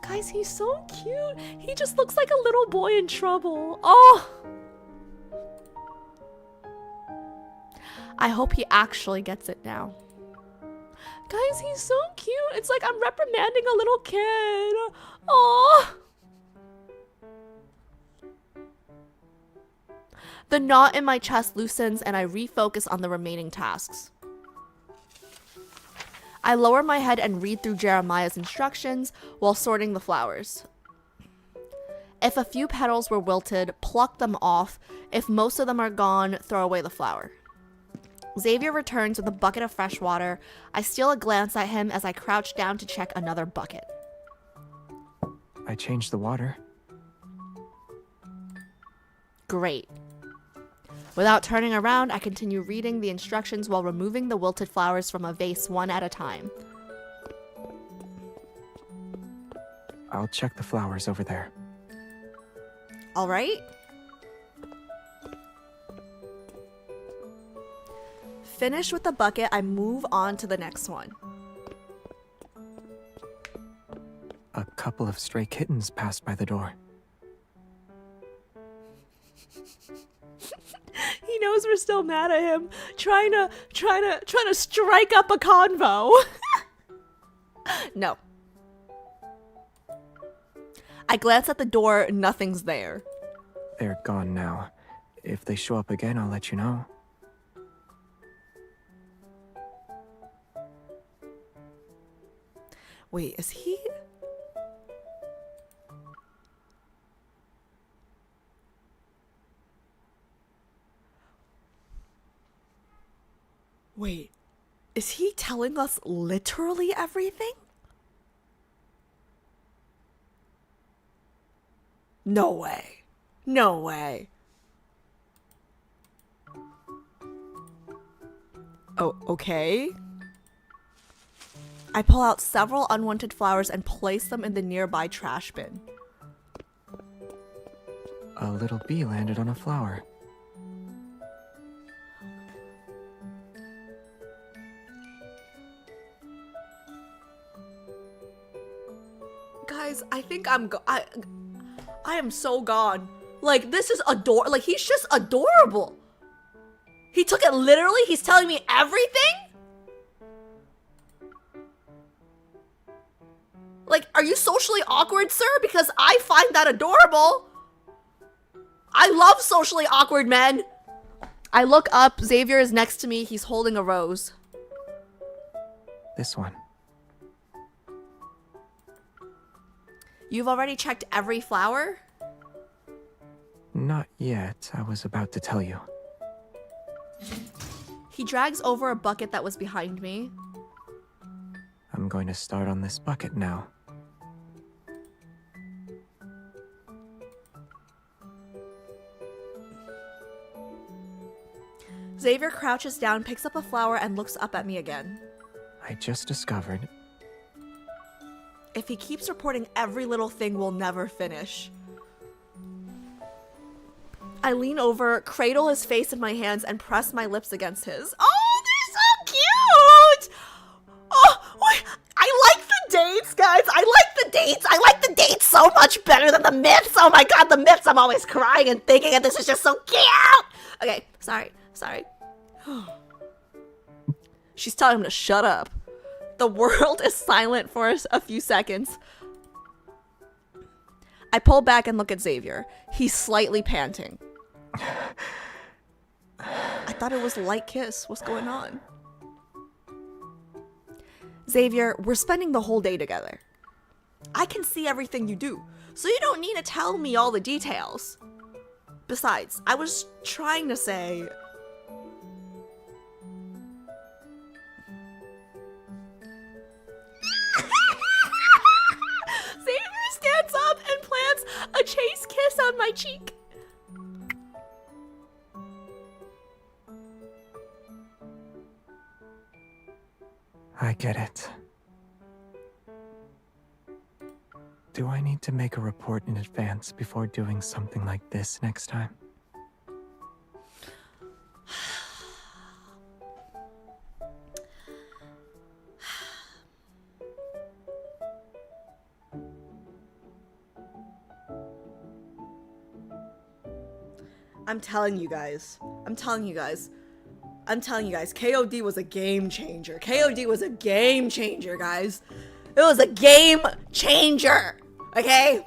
Guys, he's so cute. He just looks like a little boy in trouble. Oh! I hope he actually gets it now. Guys, he's so cute. It's like I'm reprimanding a little kid. Oh! The knot in my chest loosens and I refocus on the remaining tasks. I lower my head and read through Jeremiah's instructions while sorting the flowers. If a few petals were wilted, pluck them off. If most of them are gone, throw away the flower. Xavier returns with a bucket of fresh water. I steal a glance at him as I crouch down to check another bucket. I changed the water. Great. Without turning around, I continue reading the instructions while removing the wilted flowers from a vase one at a time. I'll check the flowers over there. All right. Finish with the bucket, I move on to the next one. A couple of stray kittens passed by the door. He knows we're still mad at him, trying to strike up a convo. No. I glance at the door, nothing's there. They're gone now. If they show up again, I'll let you know. Wait, is he... Wait, is he telling us literally everything? No way. No way. Oh, okay. I pull out several unwanted flowers and place them in the nearby trash bin. A little bee landed on a flower. Guys, I think I am so gone. Like, this is like, he's just adorable. He took it literally? He's telling me everything? Like, are you socially awkward, sir? Because I find that adorable. I love socially awkward men. I look up. Xavier is next to me. He's holding a rose. This one. You've already checked every flower? Not yet. I was about to tell you. He drags over a bucket that was behind me. I'm going to start on this bucket now. Xavier crouches down, picks up a flower, and looks up at me again. I just discovered. If he keeps reporting every little thing, we'll never finish. I lean over, cradle his face in my hands, and press my lips against his. Oh, they're so cute! Oh, I like the dates, guys. I like the dates. I like the dates so much better than the myths. Oh my god, the myths, I'm always crying and thinking, and this is just so cute! Okay, sorry. She's telling him to shut up. The world is silent for a few seconds. I pull back and look at Xavier. He's slightly panting. I thought it was a light kiss. What's going on? Xavier, we're spending the whole day together. I can see everything you do, so you don't need to tell me all the details. Besides, I was trying to say... Xavier stands up and plants a chaste kiss on my cheek. I get it. Do I need to make a report in advance before doing something like this next time? I'm telling you guys, KOD was a game changer. KOD was a game changer, guys. It was a game changer, okay?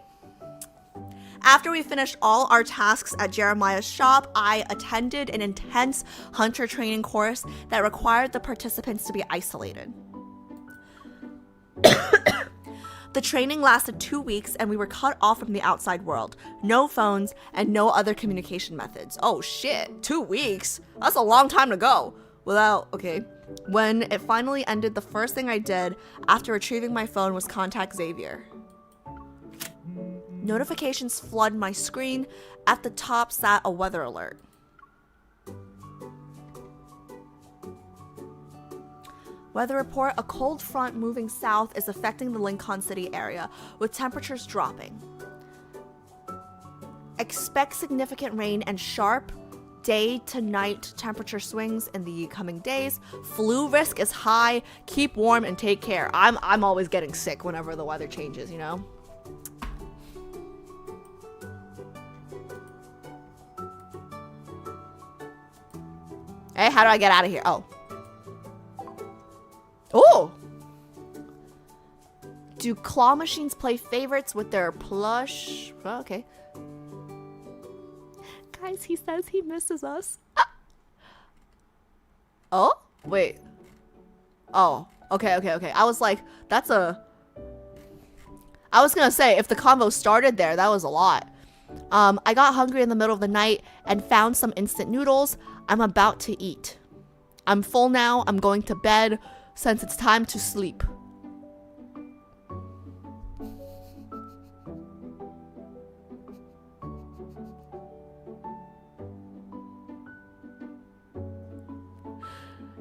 After we finished all our tasks at Jeremiah's shop, I attended an intense hunter training course that required the participants to be isolated. The training lasted 2 weeks and we were cut off from the outside world. No phones and no other communication methods. Oh shit, 2 weeks? That's a long time to go. Okay. When it finally ended, the first thing I did after retrieving my phone was contact Xavier. Notifications flood my screen. At the top sat a weather alert. Weather report, a cold front moving south is affecting the Lincoln City area, with temperatures dropping. Expect significant rain and sharp day to night temperature swings in the coming days. Flu risk is high. Keep warm and take care. I'm always getting sick whenever the weather changes, you know? Hey, how do I get out of here? Oh! Do claw machines play favorites with their plush? Oh, okay. Guys, he says he misses us. Ah! Oh? Wait. Oh. Okay. I was like, I was gonna say, if the convo started there, that was a lot. I got hungry in the middle of the night and found some instant noodles. I'm about to eat. I'm full now. I'm going to bed since it's time to sleep.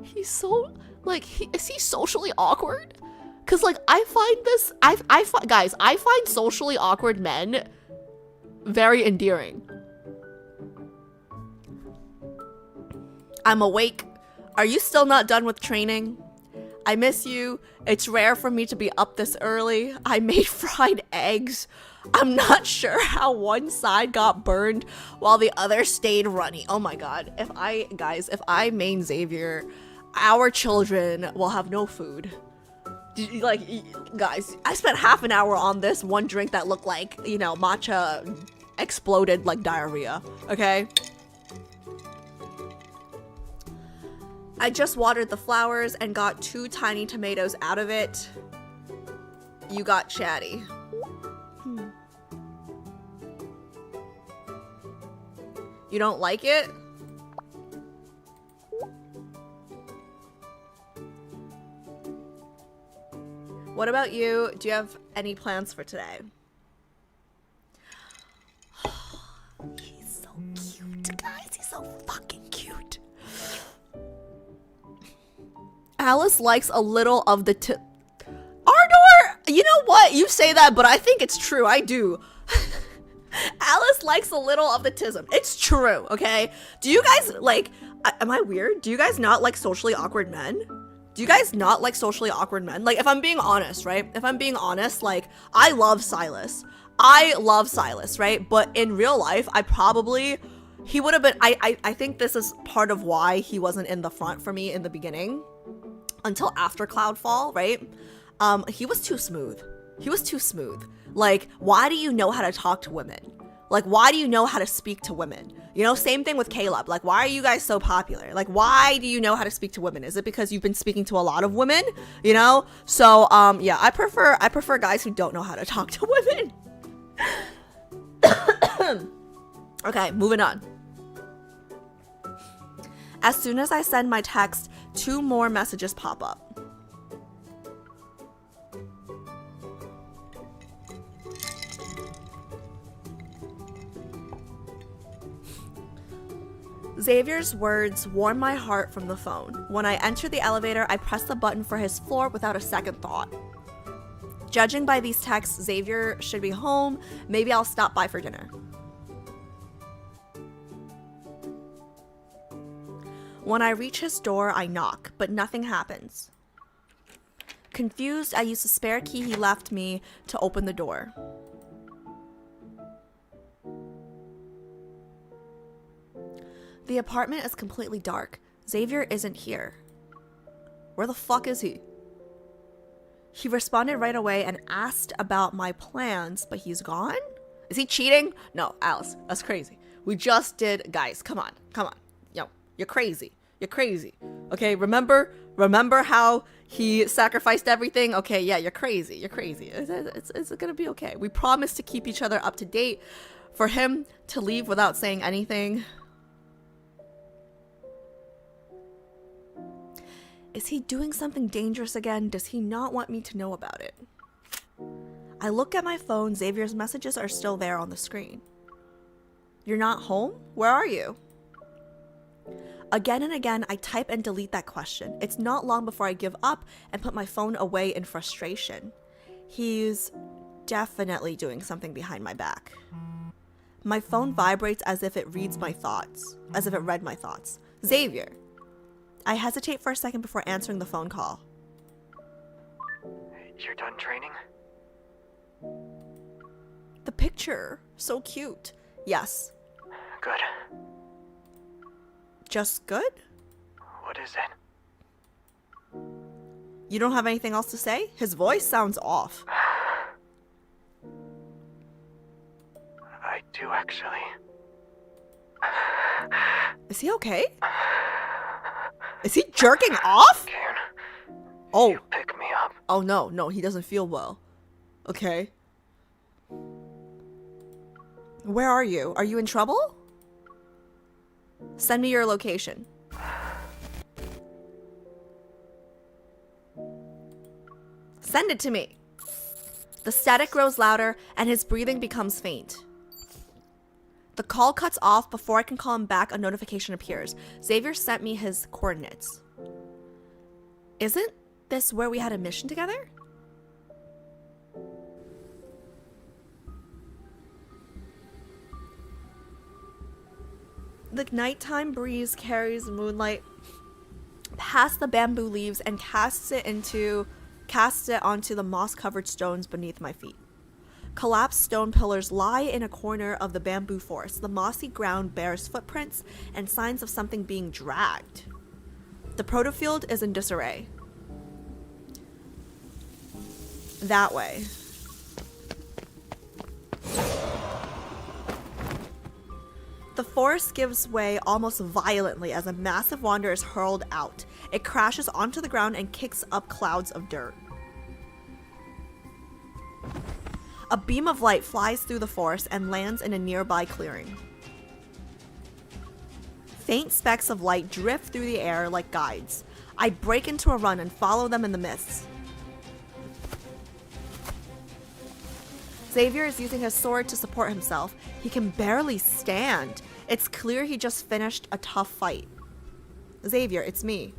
He's so, like, is he socially awkward? Cause like, I find socially awkward men very endearing. I'm awake. Are you still not done with training? I miss you. It's rare for me to be up this early. I made fried eggs. I'm not sure how one side got burned while the other stayed runny. Oh my god. If I main Xavier, our children will have no food. Like, guys, I spent half an hour on this one drink that looked like, you know, matcha exploded like diarrhea, okay? I just watered the flowers and got 2 tiny tomatoes out of it. You got chatty. You don't like it? What about you? Do you have any plans for today? He's so cute, guys. He's so fucking cute. Alice likes a little of the Ardor! You know what? You say that, but I think it's true. I do. Alice likes a little of the tism. It's true, okay? Do you guys, like, am I weird? Do you guys not like socially awkward men? Do you guys not like socially awkward men? Like, if I'm being honest, right? If I'm being honest, like, I love Sylus. I love Sylus, right? But in real life, he would have been, I think this is part of why he wasn't in the front for me in the beginning until after Cloudfall, right? He was too smooth. He was too smooth. Like, why do you know how to talk to women? Like, why do you know how to speak to women? You know, same thing with Caleb. Like, why are you guys so popular? Like, why do you know how to speak to women? Is it because you've been speaking to a lot of women? You know? So, yeah, I prefer guys who don't know how to talk to women. Okay, moving on. As soon as I send my text, 2 more messages pop up. Xavier's words warm my heart from the phone. When I enter the elevator, I press the button for his floor without a second thought. Judging by these texts, Xavier should be home. Maybe I'll stop by for dinner. When I reach his door, I knock, but nothing happens. Confused, I use the spare key he left me to open the door. The apartment is completely dark. Xavier isn't here. Where the fuck is he? He responded right away and asked about my plans, but he's gone? Is he cheating? No, Alice, that's crazy. We just did, guys, come on. Yo, you're crazy. You're crazy. Okay, remember how he sacrificed everything? Okay, yeah, you're crazy. You're crazy. It's gonna be okay. We promised to keep each other up to date. For him to leave without saying anything. Is he doing something dangerous again? Does he not want me to know about it? I look at my phone. Xavier's messages are still there on the screen. You're not home? Where are you? Again and again, I type and delete that question. It's not long before I give up and put my phone away in frustration. He's definitely doing something behind my back. My phone vibrates as if it reads my thoughts, as if it read my thoughts. Xavier. I hesitate for a second before answering the phone call. You're done training? The picture. So cute. Yes. Good. Just good? What is it? You don't have anything else to say? His voice sounds off. I do, actually. Is he okay? Is he jerking off? Can oh. You pick me up? Oh no, he doesn't feel well. Okay. Where are you? Are you in trouble? Send me your location. Send it to me. The static grows louder and his breathing becomes faint. The call cuts off. Before I can call him back, a notification appears. Xavier sent me his coordinates. Isn't this where we had a mission together? The nighttime breeze carries moonlight past the bamboo leaves and casts it onto the moss-covered stones beneath my feet. Collapsed stone pillars lie in a corner of the bamboo forest. The mossy ground bears footprints and signs of something being dragged. The protofield is in disarray. That way. The forest gives way almost violently as a massive wander is hurled out. It crashes onto the ground and kicks up clouds of dirt. A beam of light flies through the forest and lands in a nearby clearing. Faint specks of light drift through the air like guides. I break into a run and follow them in the mists. Xavier is using his sword to support himself. He can barely stand. It's clear he just finished a tough fight. Xavier, it's me.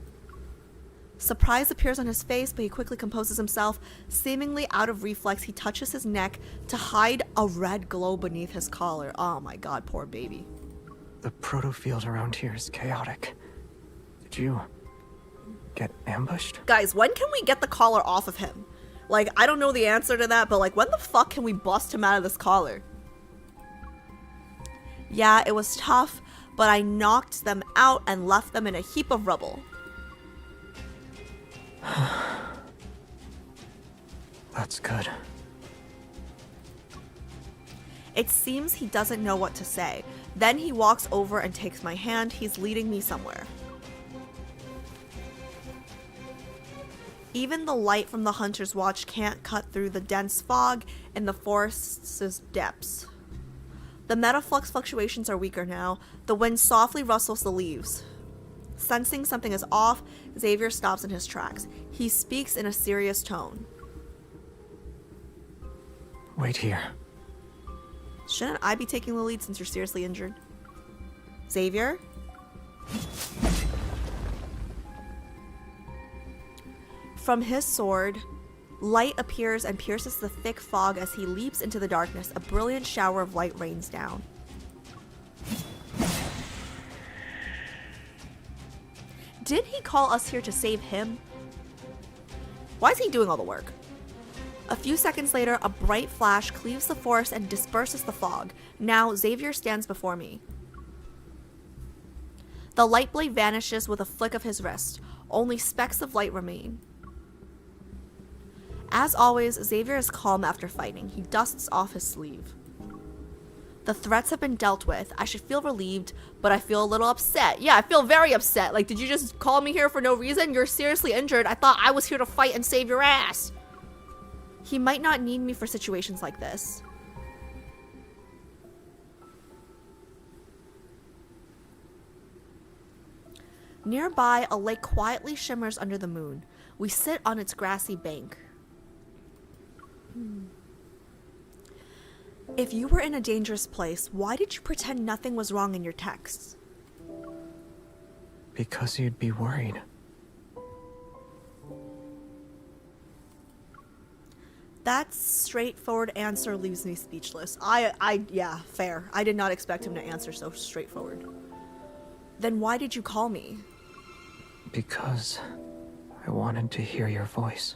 Surprise appears on his face, but he quickly composes himself. Seemingly out of reflex, he touches his neck to hide a red glow beneath his collar. Oh my god, poor baby. The proto-field around here is chaotic. Did you get ambushed? Guys, when can we get the collar off of him? Like, I don't know the answer to that, but like, when the fuck can we bust him out of this collar? Yeah, it was tough, but I knocked them out and left them in a heap of rubble. That's good. It seems he doesn't know what to say. Then he walks over and takes my hand. He's leading me somewhere. Even the light from the hunter's watch can't cut through the dense fog in the forest's depths. The metaflux fluctuations are weaker now. The wind softly rustles the leaves. Sensing something is off, Xavier stops in his tracks. He speaks in a serious tone. Wait here. Shouldn't I be taking the lead since you're seriously injured? Xavier? From his sword, light appears and pierces the thick fog as he leaps into the darkness. A brilliant shower of light rains down. Did he call us here to save him? Why is he doing all the work? A few seconds later, a bright flash cleaves the forest and disperses the fog. Now, Xavier stands before me. The light blade vanishes with a flick of his wrist. Only specks of light remain. As always, Xavier is calm after fighting. He dusts off his sleeve. The threats have been dealt with. I should feel relieved, but I feel a little upset. Yeah, I feel very upset. Like, did you just call me here for no reason? You're seriously injured. I thought I was here to fight and save your ass. He might not need me for situations like this. Nearby, a lake quietly shimmers under the moon. We sit on its grassy bank. If you were in a dangerous place, why did you pretend nothing was wrong in your texts? Because you'd be worried. That straightforward answer leaves me speechless. Yeah, fair. I did not expect him to answer so straightforward. Then why did you call me? Because I wanted to hear your voice.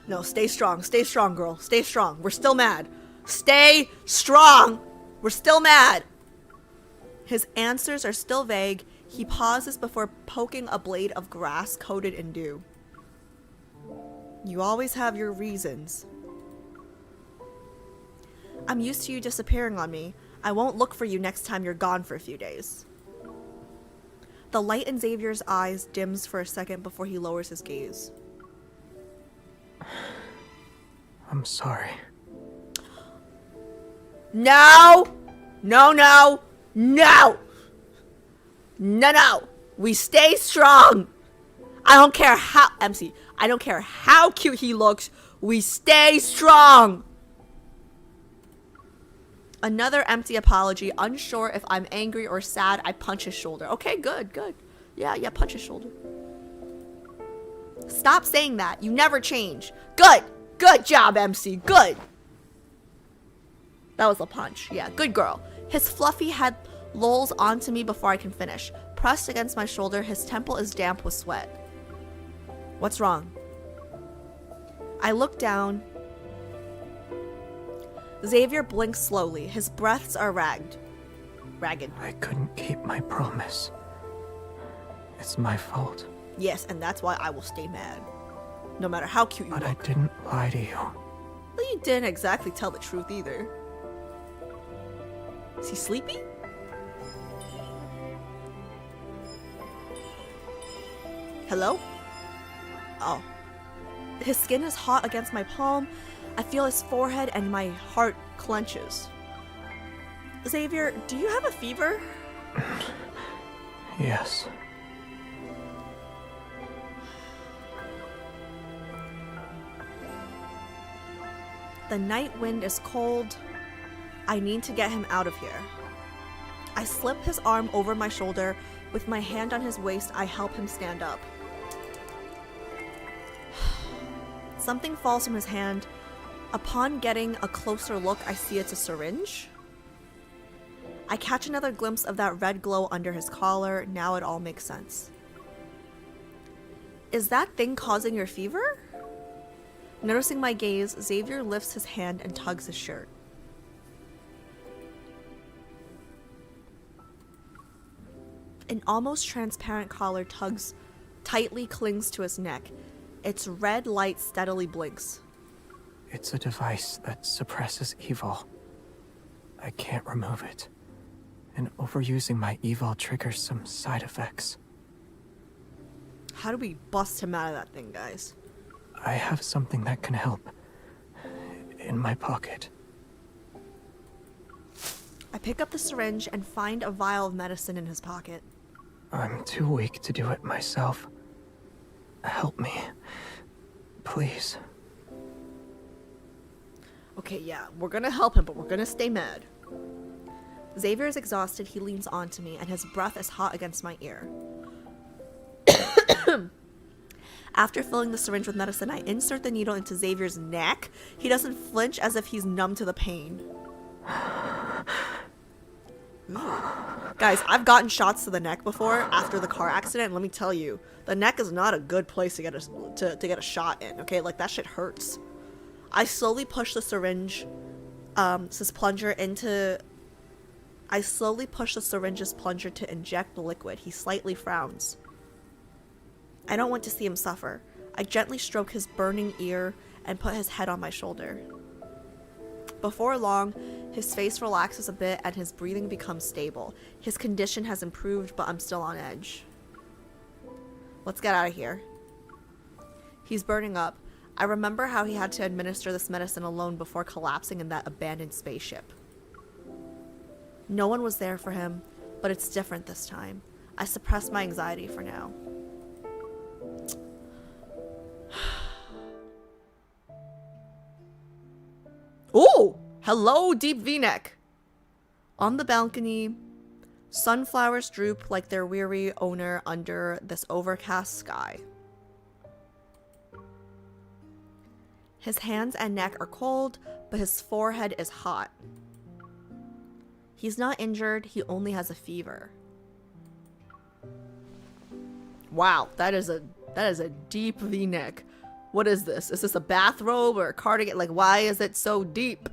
No, stay strong, girl. Stay strong. We're still mad. Stay strong. We're still mad. His answers are still vague. He pauses before poking a blade of grass coated in dew. You always have your reasons. I'm used to you disappearing on me. I won't look for you next time you're gone for a few days. The light in Xavier's eyes dims for a second before he lowers his gaze. I'm sorry. No! No, no! No! No, no! We stay strong! I don't care how... MC, I don't care how cute he looks. We stay strong! Another empty apology. Unsure if I'm angry or sad, I punch his shoulder. Okay, good, good. Yeah, punch his shoulder. Stop saying that. You never change. Good! Good job, MC. Good! That was a punch. Yeah, good girl. His fluffy head lolls onto me before I can finish. Pressed against my shoulder, his temple is damp with sweat. What's wrong? I look down. Xavier blinks slowly. His breaths are ragged. I couldn't keep my promise. It's my fault. Yes, and that's why I will stay mad. No matter how cute you But look. I didn't lie to you. But you didn't exactly tell the truth either. Is he sleepy? Hello? Oh. His skin is hot against my palm. I feel his forehead and my heart clenches. Xavier, do you have a fever? Yes. The night wind is cold. I need to get him out of here. I slip his arm over my shoulder. With my hand on his waist, I help him stand up. Something falls from his hand. Upon getting a closer look, I see it's a syringe. I catch another glimpse of that red glow under his collar. Now it all makes sense. Is that thing causing your fever? Noticing my gaze, Xavier lifts his hand and tugs his shirt. An almost transparent collar tightly clings to his neck. Its red light steadily blinks. It's a device that suppresses evil. I can't remove it. And overusing my evil triggers some side effects. How do we bust him out of that thing, guys? I have something that can help. In my pocket. I pick up the syringe and find a vial of medicine in his pocket. I'm too weak to do it myself. Help me. Please. Okay, yeah, we're gonna help him, but we're gonna stay mad. Xavier is exhausted. He leans onto me, and his breath is hot against my ear. After filling the syringe with medicine, I insert the needle into Xavier's neck. He doesn't flinch, as if he's numb to the pain. Guys, I've gotten shots to the neck before after the car accident, and let me tell you, the neck is not a good place to get a shot in, okay? Like, that shit hurts. I slowly push the syringe's plunger to inject the liquid. He slightly frowns. I don't want to see him suffer. I gently stroke his burning ear and put his head on my shoulder. Before long, his face relaxes a bit and his breathing becomes stable. His condition has improved, but I'm still on edge. Let's get out of here. He's burning up. I remember how he had to administer this medicine alone before collapsing in that abandoned spaceship. No one was there for him, but it's different this time. I suppress my anxiety for now. Ooh! Hello, deep V-neck! On the balcony, sunflowers droop like their weary owner under this overcast sky. His hands and neck are cold, but his forehead is hot. He's not injured, he only has a fever. Wow, that is a deep V-neck. What is this? Is this a bathrobe or a cardigan? Like, why is it so deep?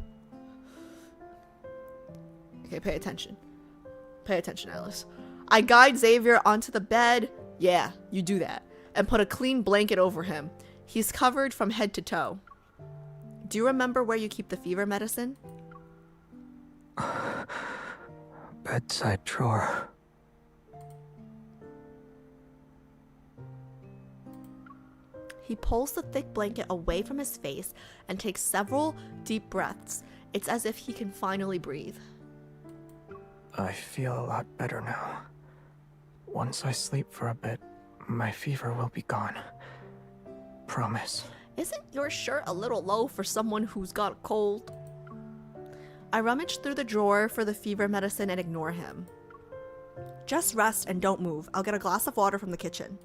Okay, pay attention. Pay attention, Alice. I guide Xavier onto the bed. Yeah, you do that. And put a clean blanket over him. He's covered from head to toe. Do you remember where you keep the fever medicine? Bedside drawer. He pulls the thick blanket away from his face and takes several deep breaths. It's as if he can finally breathe. I feel a lot better now. Once I sleep for a bit, my fever will be gone. Promise. Isn't your shirt a little low for someone who's got a cold? I rummage through the drawer for the fever medicine and ignore him. Just rest and don't move. I'll get a glass of water from the kitchen.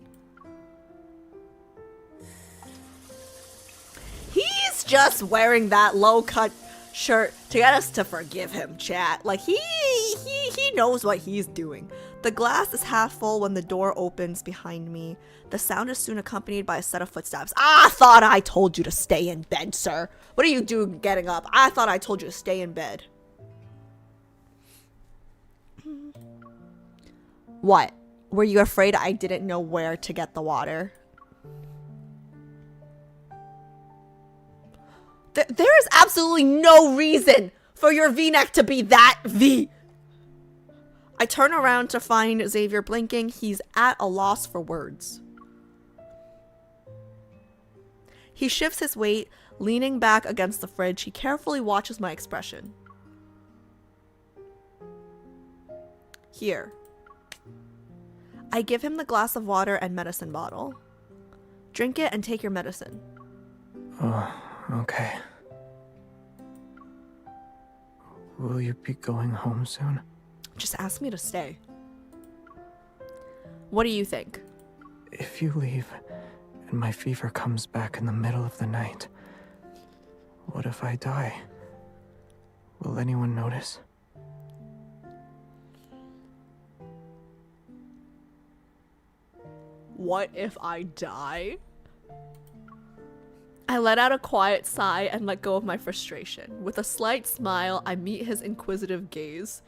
He's just wearing that low-cut shirt to get us to forgive him, chat. Like, he knows what he's doing. The glass is half full when the door opens behind me. The sound is soon accompanied by a set of footsteps. I thought I told you to stay in bed, sir. What are you doing getting up? I thought I told you to stay in bed. What? Were you afraid I didn't know where to get the water? There is absolutely no reason for your V-neck to be that V. I turn around to find Xavier blinking. He's at a loss for words. He shifts his weight, leaning back against the fridge. He carefully watches my expression. Here. I give him the glass of water and medicine bottle. Drink it and take your medicine. Oh, okay. Will you be going home soon? Just ask me to stay. What do you think? If you leave and my fever comes back in the middle of the night, what if I die? Will anyone notice? What if I die? I let out a quiet sigh and let go of my frustration. With a slight smile, I meet his inquisitive gaze.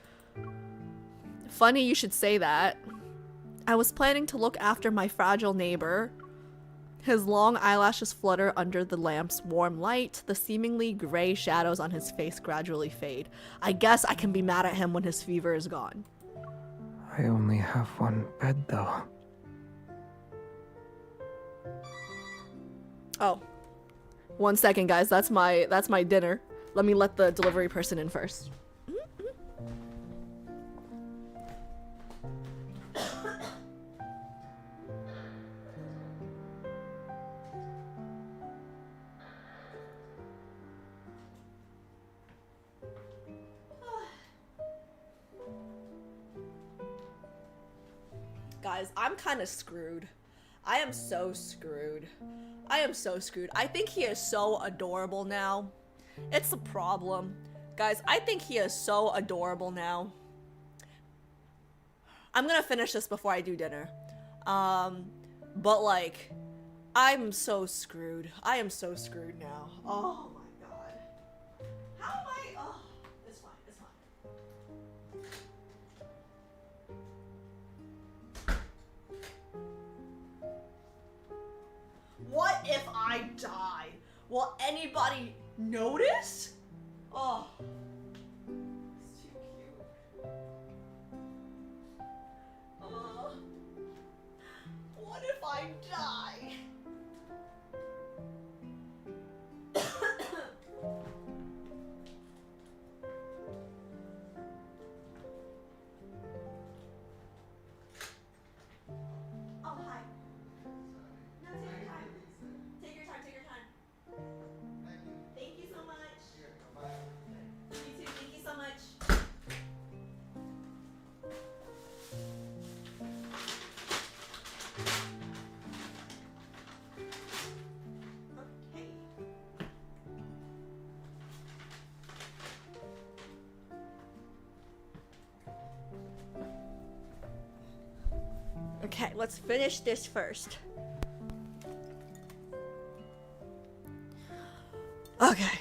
Funny you should say that. I was planning to look after my fragile neighbor. His long eyelashes flutter under the lamp's warm light. The seemingly gray shadows on his face gradually fade. I guess I can be mad at him when his fever is gone. I only have one bed, though. Oh. 1 second, guys. That's my dinner. Let me let the delivery person in first. Guys, I'm kind of screwed. I am so screwed. I am so screwed. I think he is so adorable now. It's a problem. Guys, I think he is so adorable now. I'm gonna finish this before I do dinner. But like, I'm so screwed. I am so screwed now. Oh my god. How am I? Oh, it's fine. It's fine. What if I die? Will anybody notice? Oh. It's too cute. What if I die? Oh, hi. No, take your time. Take your time, take your time. Thank you so much. You too, thank you so much. Okay. Okay, let's finish this first. Okay.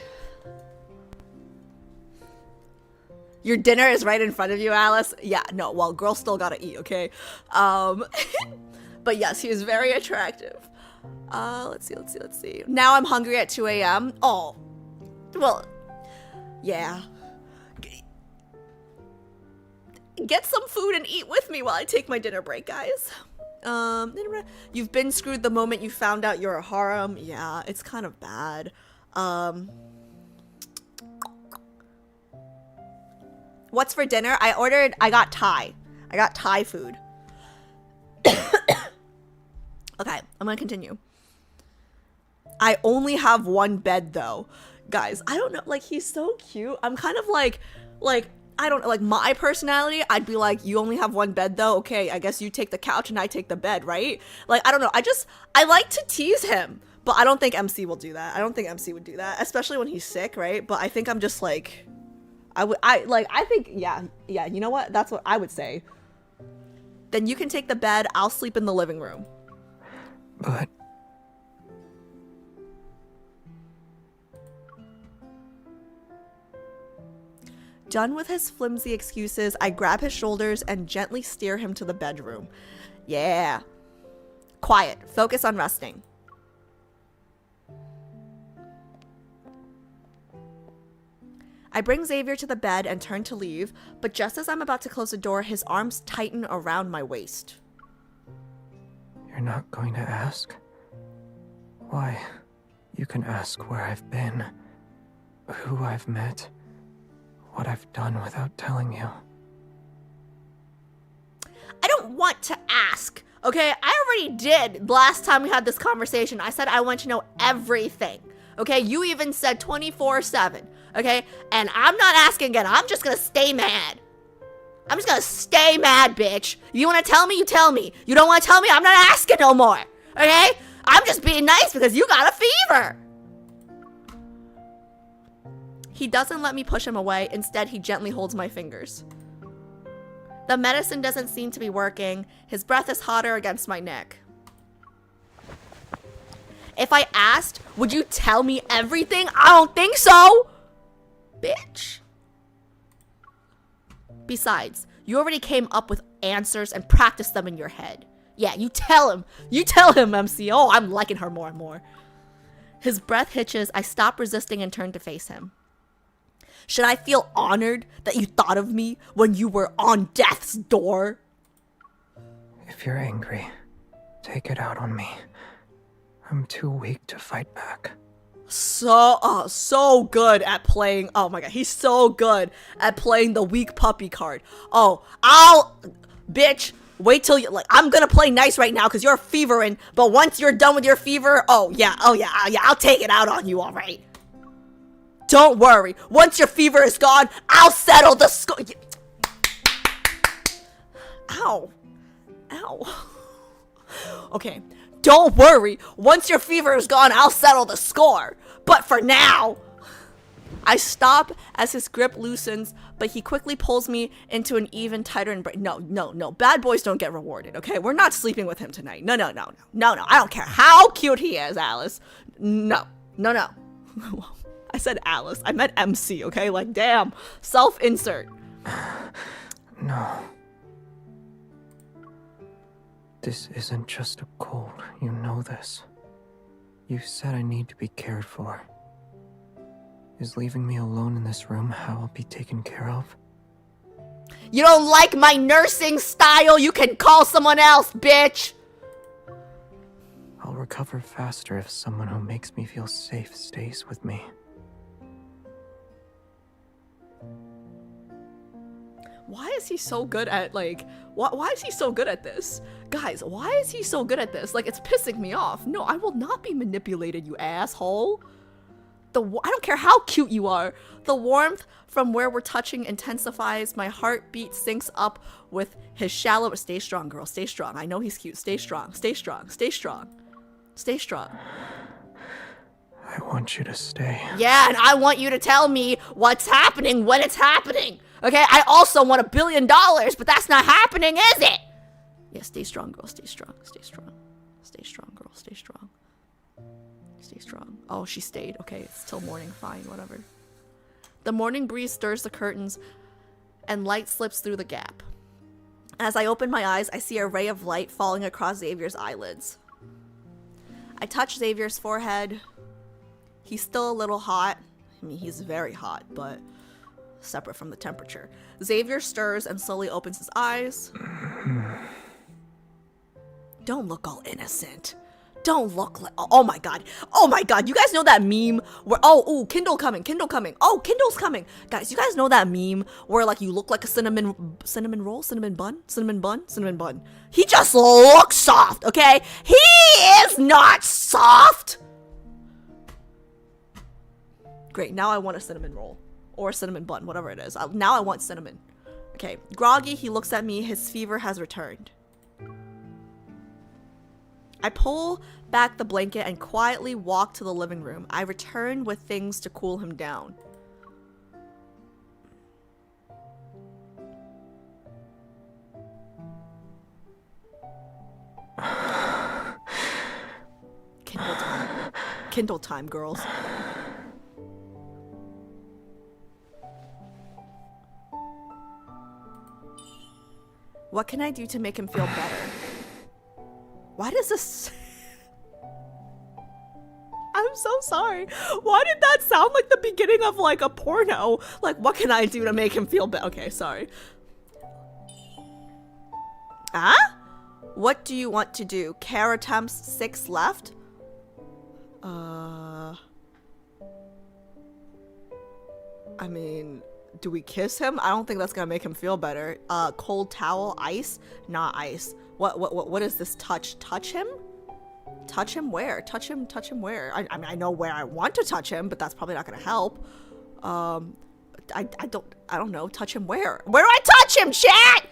Your dinner is right in front of you, Alice? Yeah, no, well, girl still gotta eat, okay? But yes, he is very attractive. Let's see. Now I'm hungry at 2 a.m. Oh, well, yeah. Get some food and eat with me while I take my dinner break, guys. You've been screwed the moment you found out you're a harem. Yeah, it's kind of bad. What's for dinner? I got Thai. I got Thai food. Okay, I'm gonna continue. I only have one bed though. Guys, I don't know, like, he's so cute. I'm kind of like, I don't know, like, my personality, I'd be like, you only have one bed though? Okay, I guess you take the couch and I take the bed, right? Like, I don't know, I like to tease him, but I don't think MC will do that. I don't think MC would do that, especially when he's sick, right? But I think I'm just like, I think, yeah, you know what? That's what I would say. Then you can take the bed. I'll sleep in the living room. But Done with his flimsy excuses, I grab his shoulders and gently steer him to the bedroom. Yeah. Quiet. Focus on resting. I bring Xavier to the bed and turn to leave, but just as I'm about to close the door, his arms tighten around my waist. you're not going to ask? Why? You can ask where I've been, who I've met, what I've done without telling you. I don't want to ask, okay? I already did last time we had this conversation. I said I want to know everything, okay? You even said 24/7, okay? And I'm not asking again. I'm just gonna stay mad. I'm just gonna stay mad, bitch. You wanna tell me? You tell me. You don't wanna tell me? I'm not asking no more, okay? I'm just being nice because you got a fever. He doesn't let me push him away. Instead, he gently holds my fingers. The medicine doesn't seem to be working. His breath is hotter against my neck. If I asked, would you tell me everything? I don't think so, bitch. Besides, you already came up with answers and practiced them in your head. Yeah, you tell him. You tell him, MC. Oh, I'm liking her more and more. His breath hitches. I stop resisting and turn to face him. Should I feel honored that you thought of me when you were on death's door? If you're angry, take it out on me. I'm too weak to fight back. So good at playing. Oh my god, he's so good at playing the weak puppy card. Bitch, wait till you, like, I'm gonna play nice right now because you're fevering, but once you're done with your fever, oh yeah, I'll take it out on you, alright? Don't worry, once your fever is gone, I'll settle the score. Ow. Okay, don't worry, once your fever is gone, I'll settle the score. But for now, I stop as his grip loosens, but he quickly pulls me into an even tighter embrace. No, bad boys don't get rewarded, okay? We're not sleeping with him tonight. No, I don't care how cute he is, Alice. No. I said Alice. I meant MC, okay? Like, damn. Self-insert. No. This isn't just a cold. You know this. You said I need to be cared for. Is leaving me alone in this room how I'll be taken care of? You don't like my nursing style? You can call someone else, bitch! I'll recover faster if someone who makes me feel safe stays with me. Why is he so good at, like, why is he so good at this? Guys, why is he so good at this? Like, it's pissing me off. No, I will not be manipulated, you asshole. I don't care how cute you are. The warmth from where we're touching intensifies. My heartbeat syncs up with his shallow. Stay strong, girl. Stay strong. I know he's cute. Stay strong. Stay strong. Stay strong. Stay strong. I want you to stay. Yeah, and I want you to tell me what's happening when it's happening. Okay, I also want $1 billion, but that's not happening, is it? Yeah, stay strong, girl. Stay strong. Stay strong. Stay strong, girl. Stay strong. Stay strong. Oh, she stayed. Okay, it's till morning. Fine, whatever. The morning breeze stirs the curtains, and light slips through the gap. As I open my eyes, I see a ray of light falling across Xavier's eyelids. I touch Xavier's forehead. He's still a little hot. I mean, he's very hot, but separate from the temperature. Xavier stirs and slowly opens his eyes. Don't look all innocent. Don't look like, oh my god, you guys know that meme where, Kindle coming, oh, Kindle's coming. Guys, you guys know that meme where, like, you look like a cinnamon bun. He just looks soft, okay? He is not soft. Great, now I want a cinnamon roll. Or a cinnamon bun, whatever it is. Now I want cinnamon. Okay, groggy, he looks at me. His fever has returned. I pull back the blanket and quietly walk to the living room. I return with things to cool him down. Kindle time, girls. What can I do to make him feel better? Why does this... I'm so sorry. Why did that sound like the beginning of like a porno? Like, what can I do to make him feel better? Okay, sorry. Huh? What do you want to do? Care attempts 6 left? I mean, do we kiss him? I don't think that's gonna make him feel better. Cold towel, ice? Not ice. What is this touch? Touch him? Touch him where? Touch him where? I mean, I know where I want to touch him, but that's probably not gonna help. I don't know. Touch him where? Where do I touch him, chat?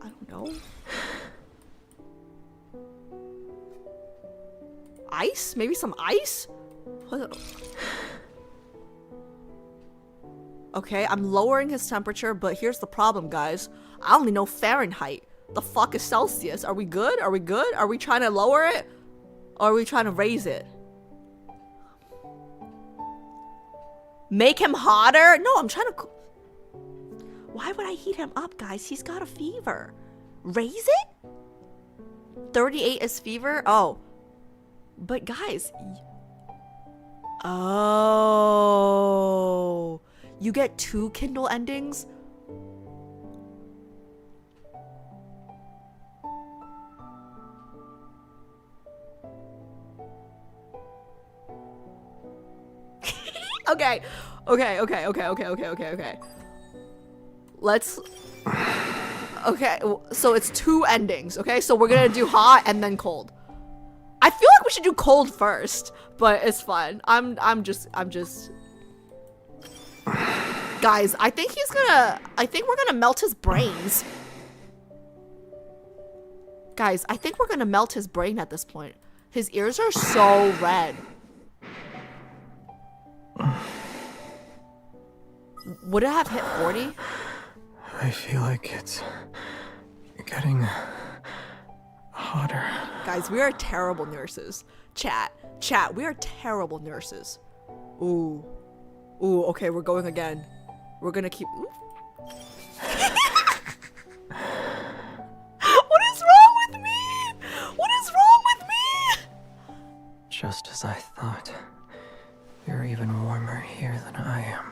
I don't know. Ice? Maybe some ice? Okay, I'm lowering his temperature, but here's the problem, guys. I only know Fahrenheit. The fuck is Celsius? Are we good? Are we good? Are we trying to lower it? Or are we trying to raise it? Make him hotter? No, I'm trying to... Why would I heat him up, guys? He's got a fever. Raise it? 38 is fever? Oh. But guys... Oh. You get 2 Kindle endings? Okay. Let's... Okay, so it's 2 endings, okay? So we're gonna do hot and then cold. I feel like we should do cold first, but it's fine. I'm just... Guys, I think we're gonna melt his brains. Guys, I think we're gonna melt his brain at this point. His ears are so red. Would it have hit 40? I feel like it's getting hotter. Guys, we are terrible nurses. Chat, we are terrible nurses. Ooh, okay, we're going again. We're gonna keep... What is wrong with me? What is wrong with me? Just as I thought. You're even warmer here than I am.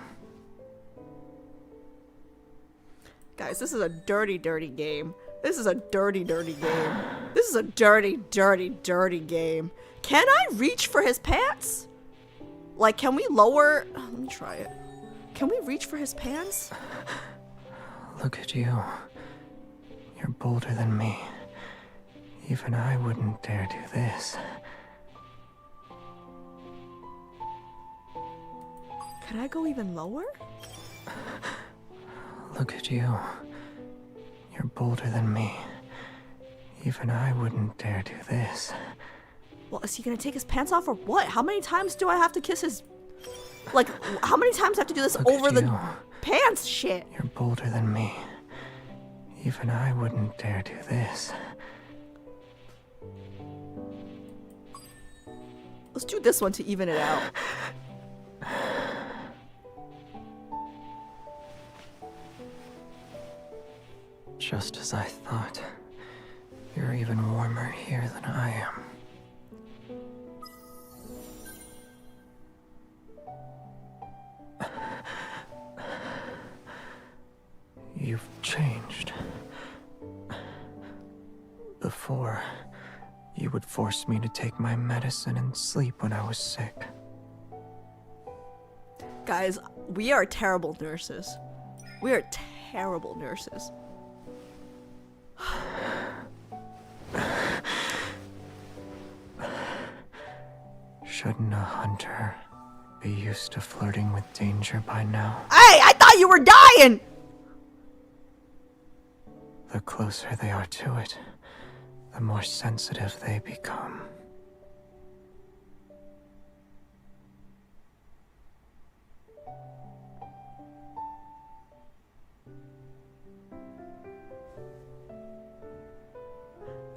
Guys, this is a dirty, dirty game. This is a dirty, dirty game. This is a dirty, dirty, dirty game. Can I reach for his pants? Like, can we lower... Let me try it. Can we reach for his pants? Look at you. You're bolder than me. Even I wouldn't dare do this. Can I go even lower? Look at you. You're bolder than me. Even I wouldn't dare do this. Well, is he gonna take his pants off or what? How many times do I have to kiss his... Like, how many times do I have to do this over the pants shit? You're bolder than me. Even I wouldn't dare do this. Let's do this one to even it out. Just as I thought. You're even warmer here than I am. You've changed. Before, you would force me to take my medicine and sleep when I was sick. Guys, we are terrible nurses. We are terrible nurses. Shouldn't a hunter be used to flirting with danger by now? Hey, I thought you were dying! The closer they are to it, the more sensitive they become.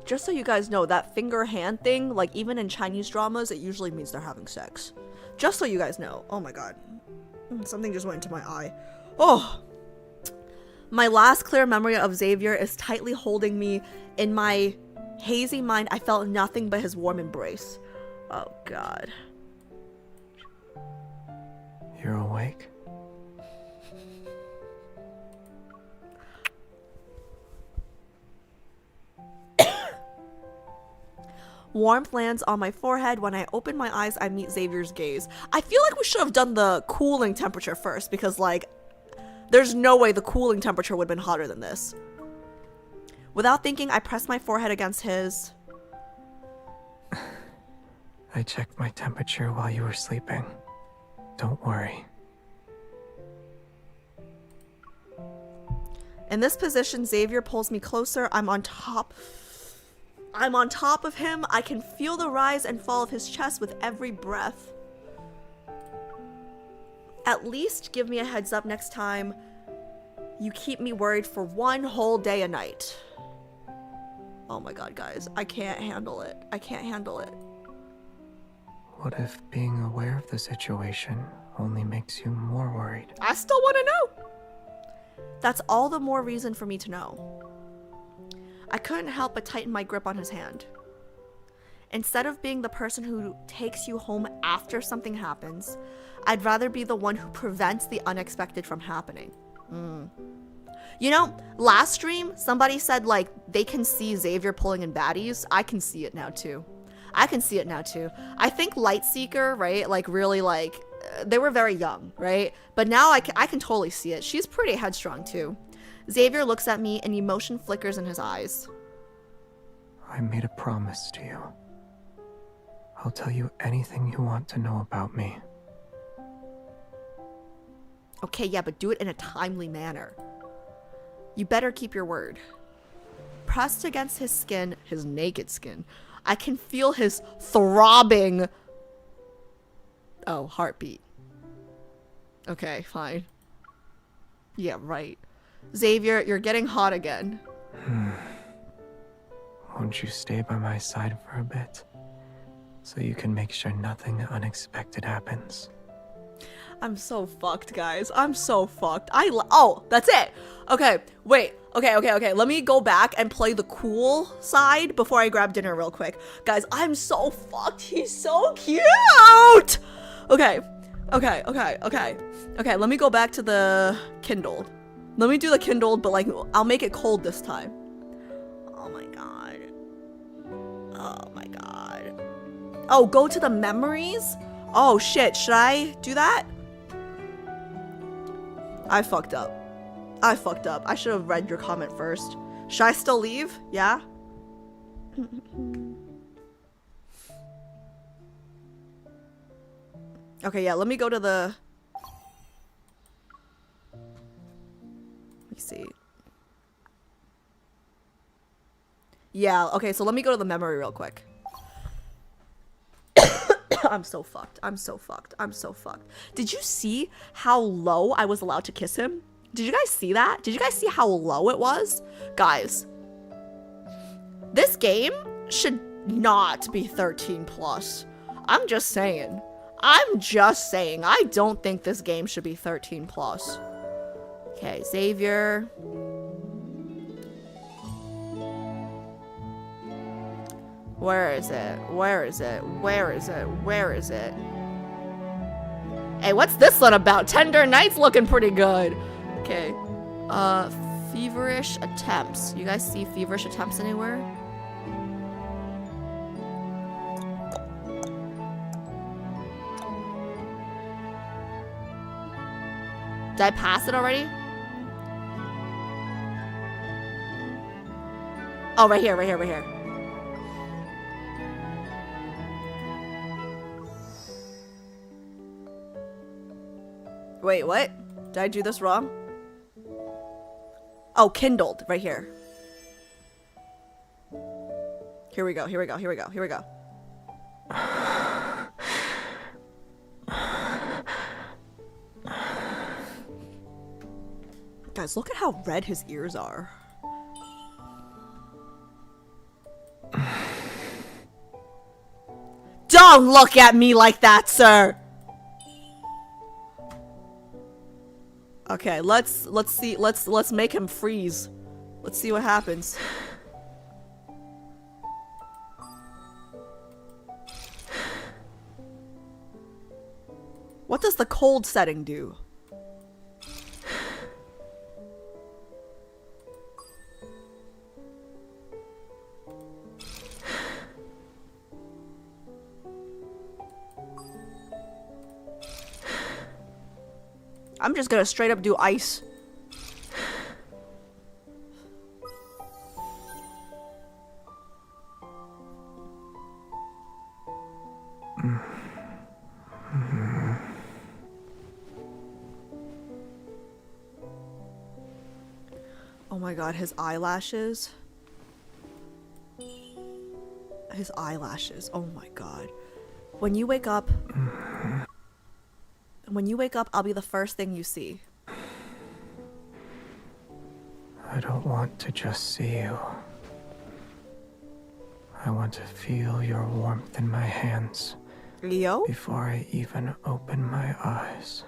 Just so you guys know, that finger hand thing, like even in Chinese dramas, it usually means they're having sex. Just so you guys know. Oh my god. Something just went into my eye. Oh! My last clear memory of Xavier is tightly holding me. In my hazy mind, I felt nothing but his warm embrace. Oh god. You're awake? Warmth lands on my forehead. When I open my eyes, I meet Xavier's gaze. I feel like we should have done the cooling temperature first, because, like, there's no way the cooling temperature would have been hotter than this. Without thinking, I pressed my forehead against his. I checked my temperature while you were sleeping. Don't worry. In this position, Xavier pulls me closer. I'm on top of him. I can feel the rise and fall of his chest with every breath. At least give me a heads up next time you keep me worried for one whole day a night. Oh my god, guys. I can't handle it. I can't handle it. What if being aware of the situation only makes you more worried? I still want to know. That's all the more reason for me to know. I couldn't help but tighten my grip on his hand. Instead of being the person who takes you home after something happens, I'd rather be the one who prevents the unexpected from happening. You know, last stream, somebody said, like, they can see Xavier pulling in baddies. I can see it now, too. I can see it now, too. I think Lightseeker, right, like, really, like, they were very young, right? But now I can totally see it. She's pretty headstrong, too. Xavier looks at me and emotion flickers in his eyes. I made a promise to you. I'll tell you anything you want to know about me. Okay, yeah, but do it in a timely manner. You better keep your word. Pressed against his skin, his naked skin, I can feel his throbbing... Oh, heartbeat. Okay, fine. Yeah, right. Xavier, you're getting hot again. Won't you stay by my side for a bit? So you can make sure nothing unexpected happens. I'm so fucked, guys. I'm so fucked. Oh, that's it. Okay, wait. Okay. Let me go back and play the cool side before I grab dinner real quick. Guys, I'm so fucked. He's so cute. Okay, let me go back to the Kindled. Let me do the Kindled, but, like, I'll make it cold this time. Oh my god. Oh my god. Oh, go to the memories? Oh shit, should I do that? I fucked up. I should have read your comment first. Should I still leave? Yeah? Okay, yeah, let me go to the... Let me see. Yeah, okay, so let me go to the memory real quick. I'm so fucked. Did you see how low I was allowed to kiss him? Did you guys see that? Did you guys see how low it was? Guys, this game should not be 13 plus. I'm just saying. I don't think this game should be 13 plus. Okay, Xavier. Where is it? Hey, what's this one about? Tender Night's looking pretty good. Okay. Feverish Attempts. You guys see Feverish Attempts anywhere? Did I pass it already? Oh, right here. Wait, what? Did I do this wrong? Oh, Kindled, right here. Here we go. Guys, look at how red his ears are. Don't look at me like that, sir. Okay, let's see. Let's make him freeze. Let's see what happens. What does the cold setting do? I'm just gonna straight up do ice. Oh my god, his eyelashes. His eyelashes. Oh my god. When you wake up, I'll be the first thing you see. I don't want to just see you. I want to feel your warmth in my hands. Leo? Before I even open my eyes.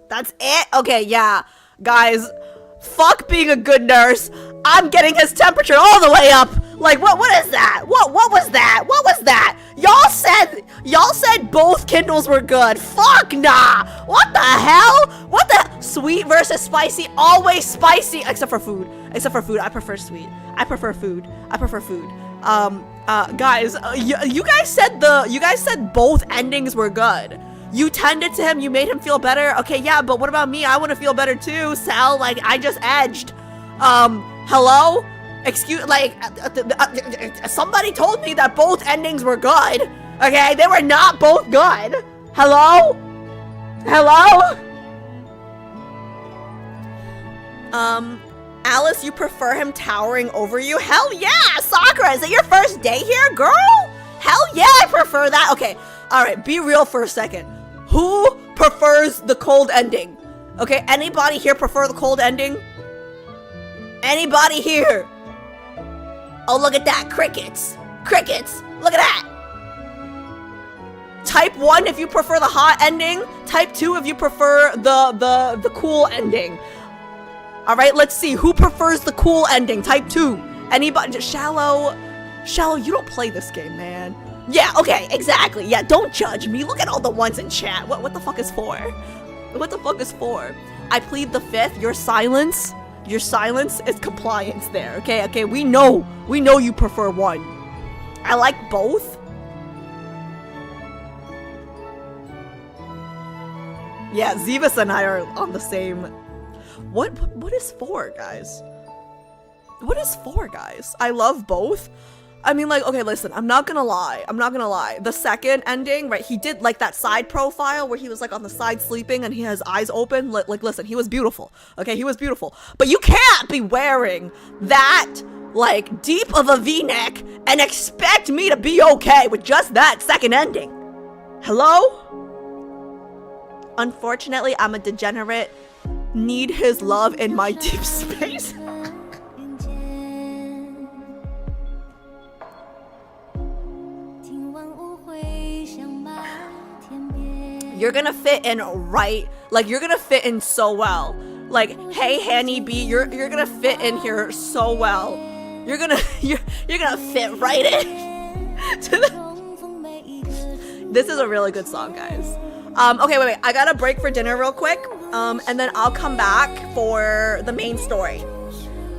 That's it? Okay, yeah. Guys, fuck being a good nurse. I'm getting his temperature all the way up. Like, what is that? What was that? What was that? Y'all said both Kindles were good. Fuck nah. What the hell? What the sweet versus spicy? Always spicy. Except for food. I prefer sweet. I prefer food. Guys, you guys said both endings were good. You tended to him, you made him feel better. Okay, yeah, but what about me? I want to feel better too, Sal. Like, I just edged. Hello? Excuse, like, somebody told me that both endings were good. Okay, they were not both good. Hello? Alice, you prefer him towering over you? Hell yeah! Sakura, is it your first day here, girl? Hell yeah, I prefer that. Okay, alright, be real for a second. Who prefers the cold ending? Okay, anybody here prefer the cold ending? Anybody here? Oh, look at that, crickets. Look at that. Type 1 if you prefer the hot ending. Type 2 if you prefer the cool ending. Alright, let's see. Who prefers the cool ending? Type 2. Anybody? Shallow, you don't play this game, man. Yeah, okay, exactly. Yeah, don't judge me. Look at all the ones in chat. What the fuck is for? What the fuck is for? I plead the fifth. Your silence is compliance there. Okay, we know you prefer one. I like both. Yeah, Zivas and I are on the same. What is 4, guys? What is 4, guys? I love both. I mean, like, okay, listen, I'm not gonna lie. The second ending, right, he did, like, that side profile where he was, like, on the side sleeping and he has eyes open. Like, listen, he was beautiful. Okay, he was beautiful. But you can't be wearing that, like, deep of a V-neck and expect me to be okay with just that second ending. Hello? Unfortunately, I'm a degenerate. Need his love in my deep space. You're gonna fit in right, like, you're gonna fit in so well. Like, hey, Hanny B, you're gonna fit in here so well. You're gonna fit right in. This is a really good song, guys. Okay, wait, I gotta break for dinner real quick, and then I'll come back for the main story.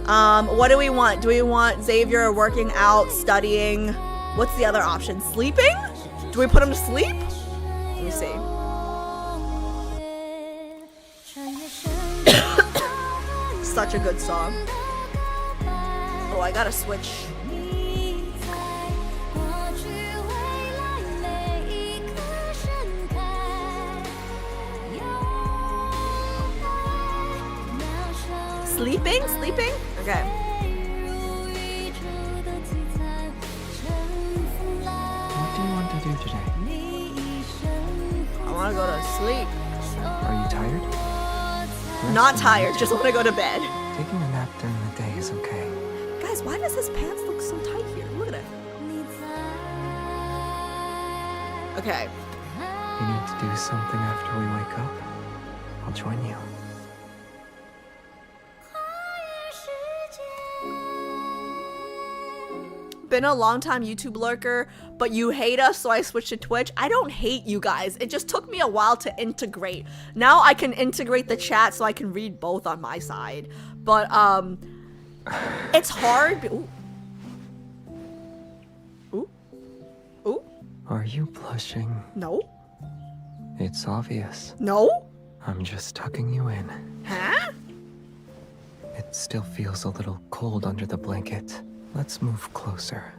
What do we want? Do we want Xavier working out, studying? What's the other option? Sleeping? Do we put him to sleep? Let me see. Such a good song. Oh, I gotta switch. Sleeping? Okay. What do you want to do today? I wanna go to sleep. Are you tired? Not tired, just want to go to bed. Taking a nap during the day is okay. Guys, why does his pants look so tight here? Look at it. Okay. You need to do something after we wake up? I'll join you. Been a long time YouTube lurker, but you hate us, so I switched to Twitch. I don't hate you guys. It just took me a while to integrate. Now I can integrate the chat so I can read both on my side. But it's hard. Ooh. Ooh. Ooh. Are you blushing? No. It's obvious. No. I'm just tucking you in. Huh? It still feels a little cold under the blanket. Let's move closer.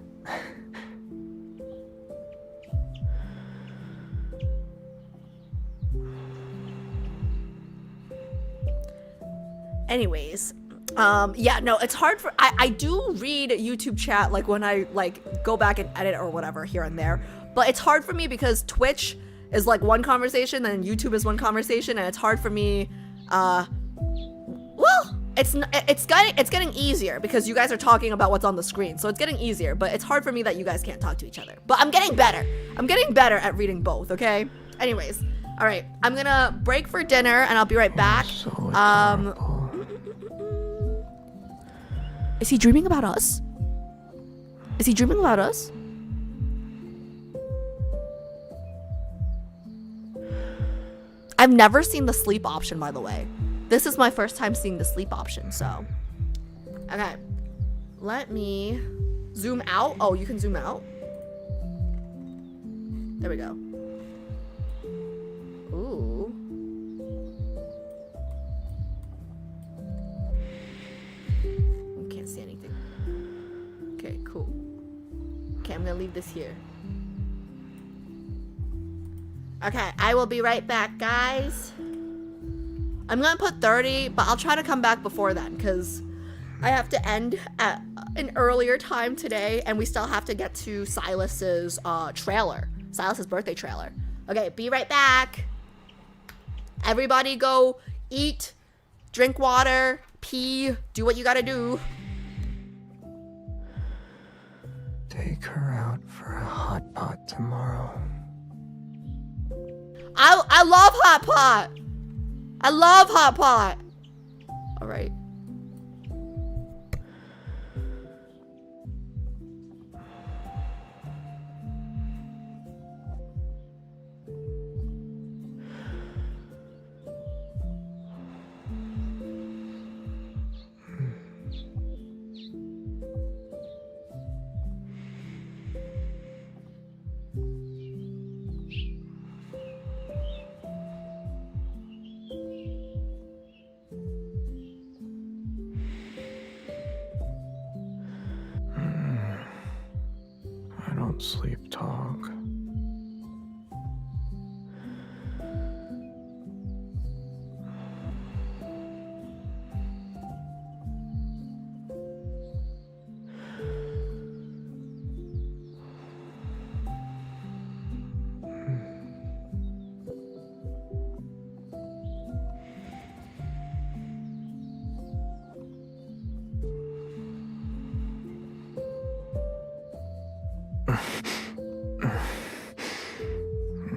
Anyways, yeah, no, it's hard for, I do read YouTube chat, like, when I, like, go back and edit or whatever here and there, but it's hard for me because Twitch is, like, one conversation, and YouTube is one conversation, and it's hard for me, well, it's getting easier because you guys are talking about what's on the screen, so it's getting easier, but it's hard for me that you guys can't talk to each other, but I'm getting better. I'm getting better at reading both, okay? Anyways, all right, I'm gonna break for dinner, and I'll be right back. So adorable. Is he dreaming about us? Is he dreaming about us? I've never seen the sleep option, by the way. This is my first time seeing the sleep option, so. Okay. Let me zoom out. Oh, you can zoom out? There we go. Ooh. Can't see anything. Okay, cool. Okay, I'm gonna leave this here. Okay, I will be right back, guys. I'm gonna put 30, but I'll try to come back before then, because I have to end at an earlier time today, and we still have to get to Sylus's trailer. Sylus's birthday trailer. Okay, be right back. Everybody go eat, drink water, pee, do what you gotta do. Take her out for a hot pot tomorrow. I love hot pot. I love hot pot. All right. I don't sleep talk.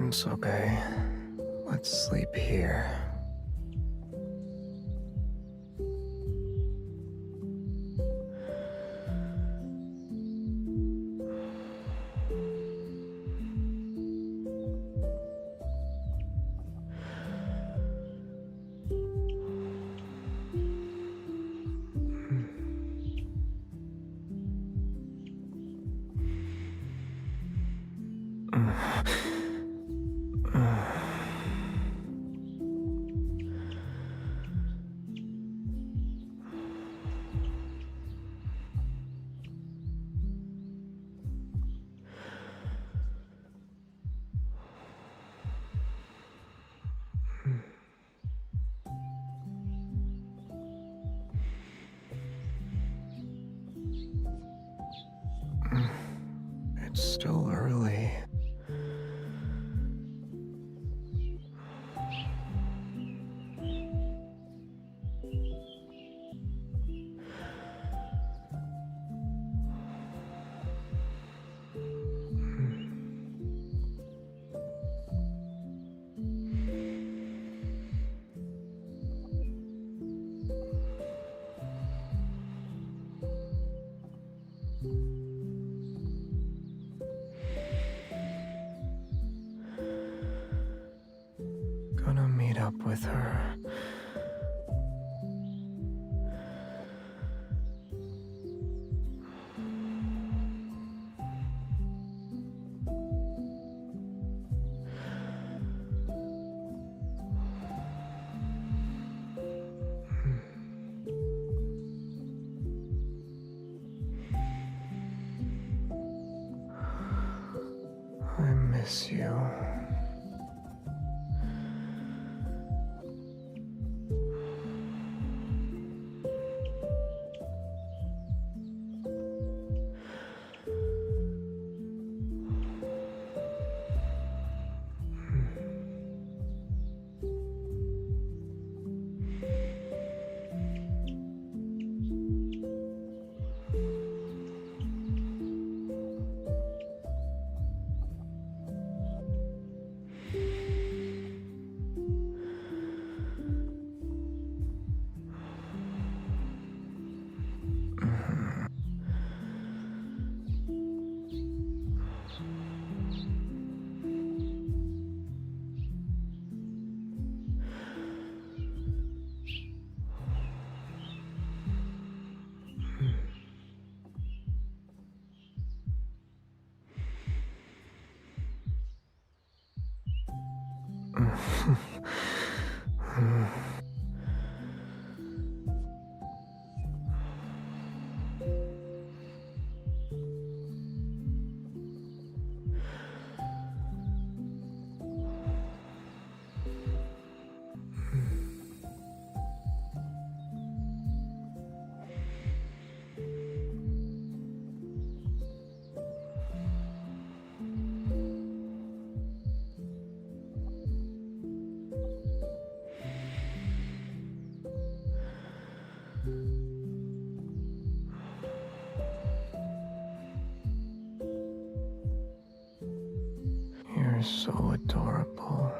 It's okay. Let's sleep here. up with her. I miss you. You're so adorable.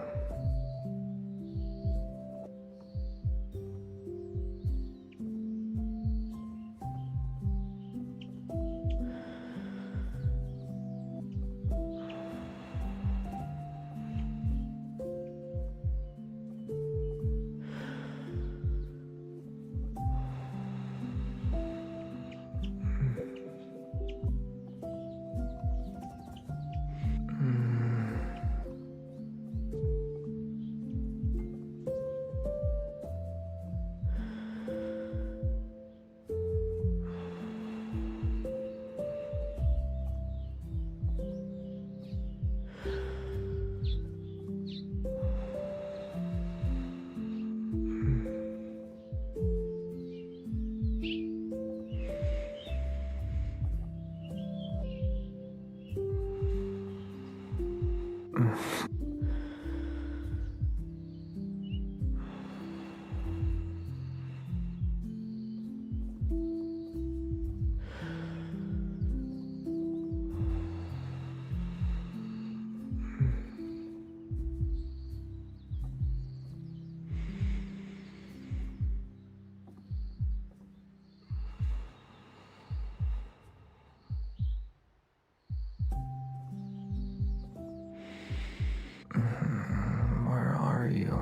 Where are you?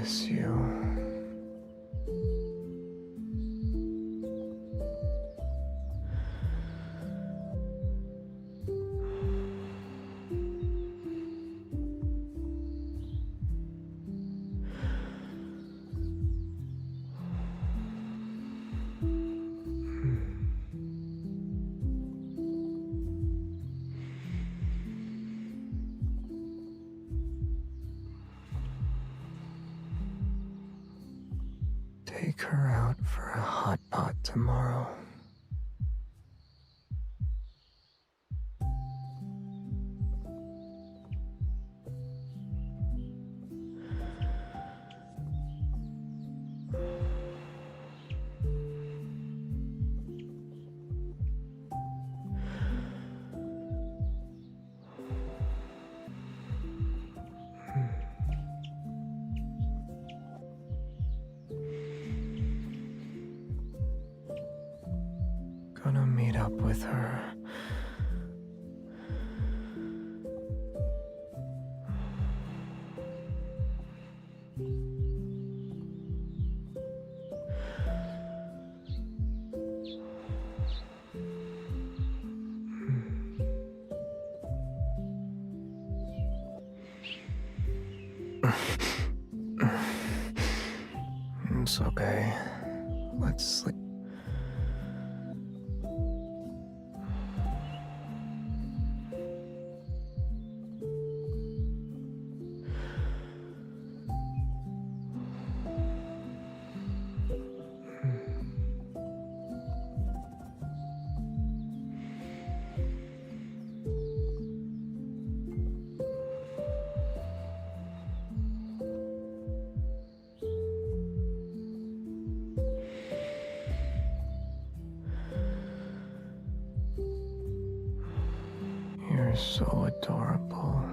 miss you. Take her out for a hot pot tomorrow. Gonna meet up with her. It's okay. Let's sleep. You're so adorable.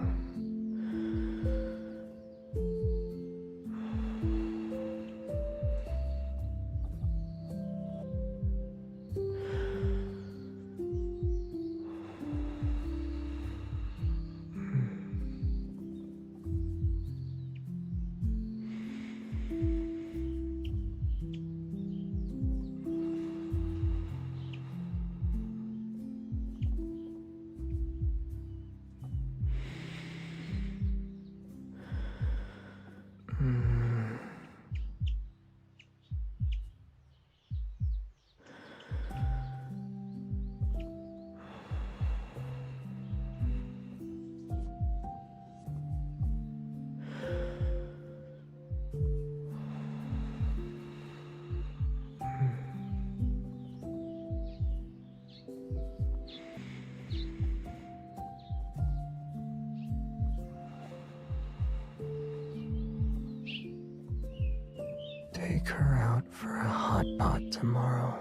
Take her out for a hot pot tomorrow.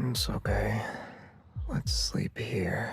It's okay. Let's Sleep here.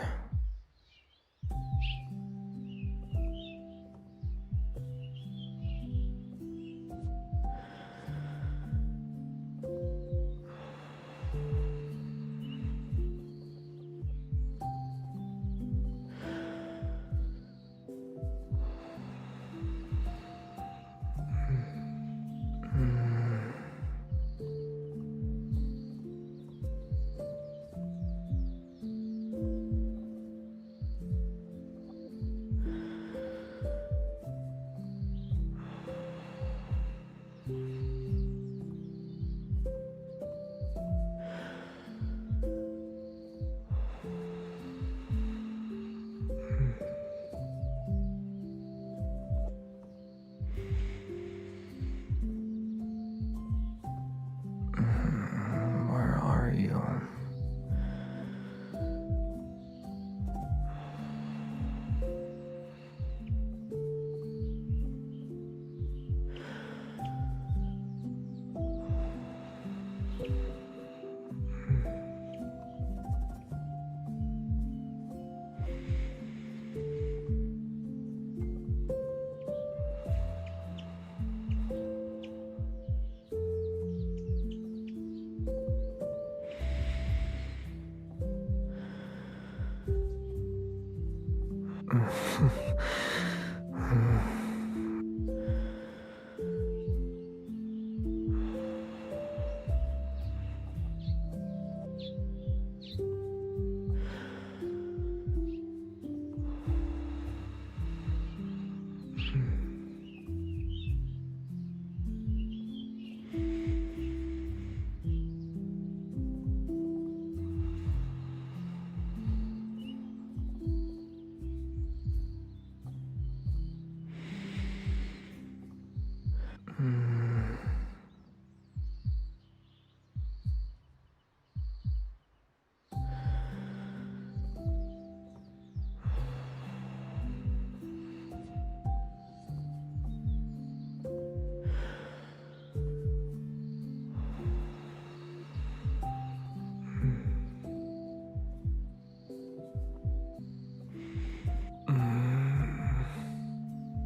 Where are you?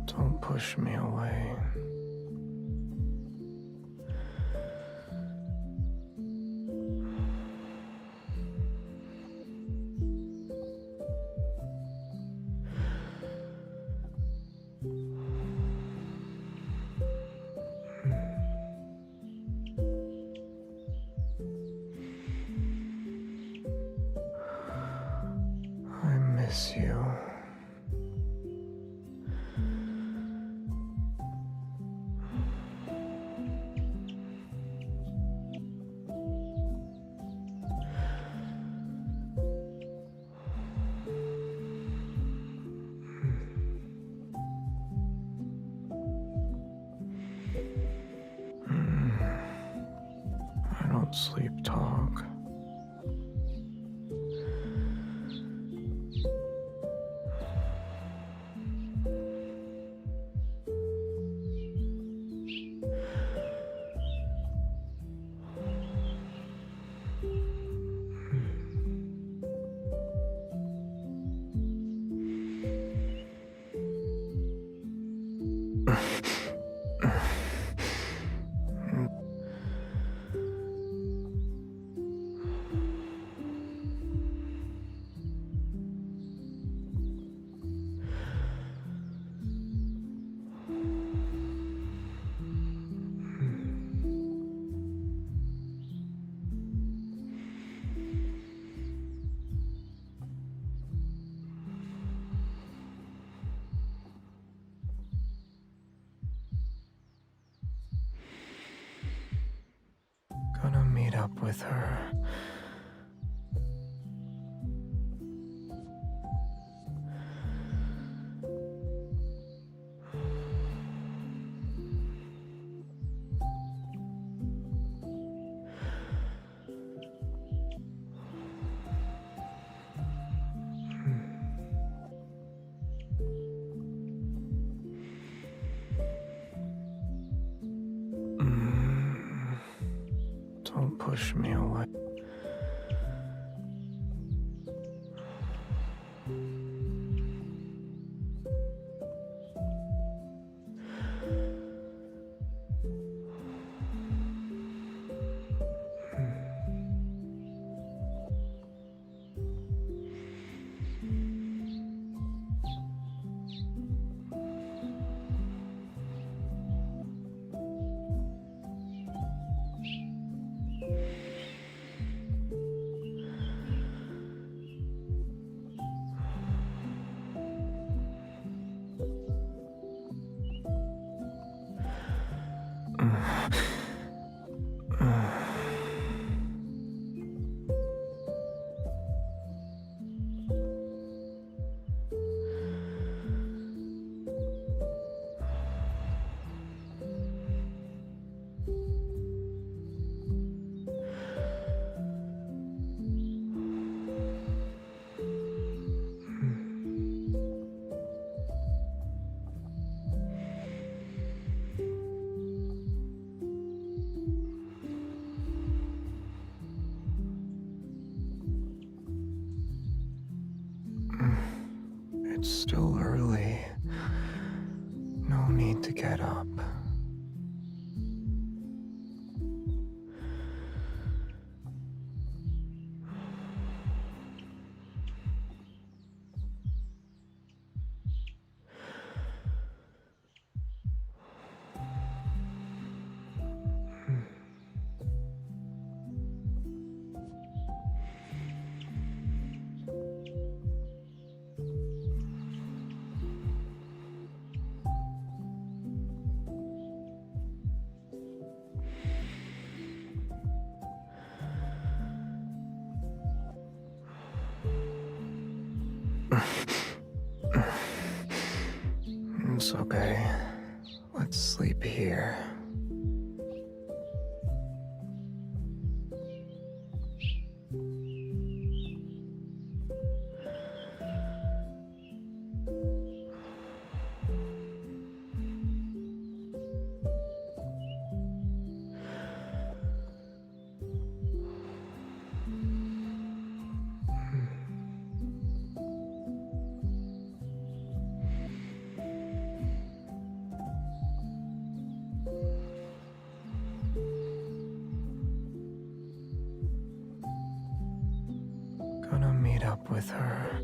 Don't push me away. I miss you. I don't sleep talk. Gonna meet up with her. Don't push me away. It's still early. No need to get up. It's okay. Let's sleep here. Gonna meet up with her.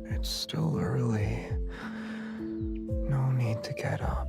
It's still early. No need to get up.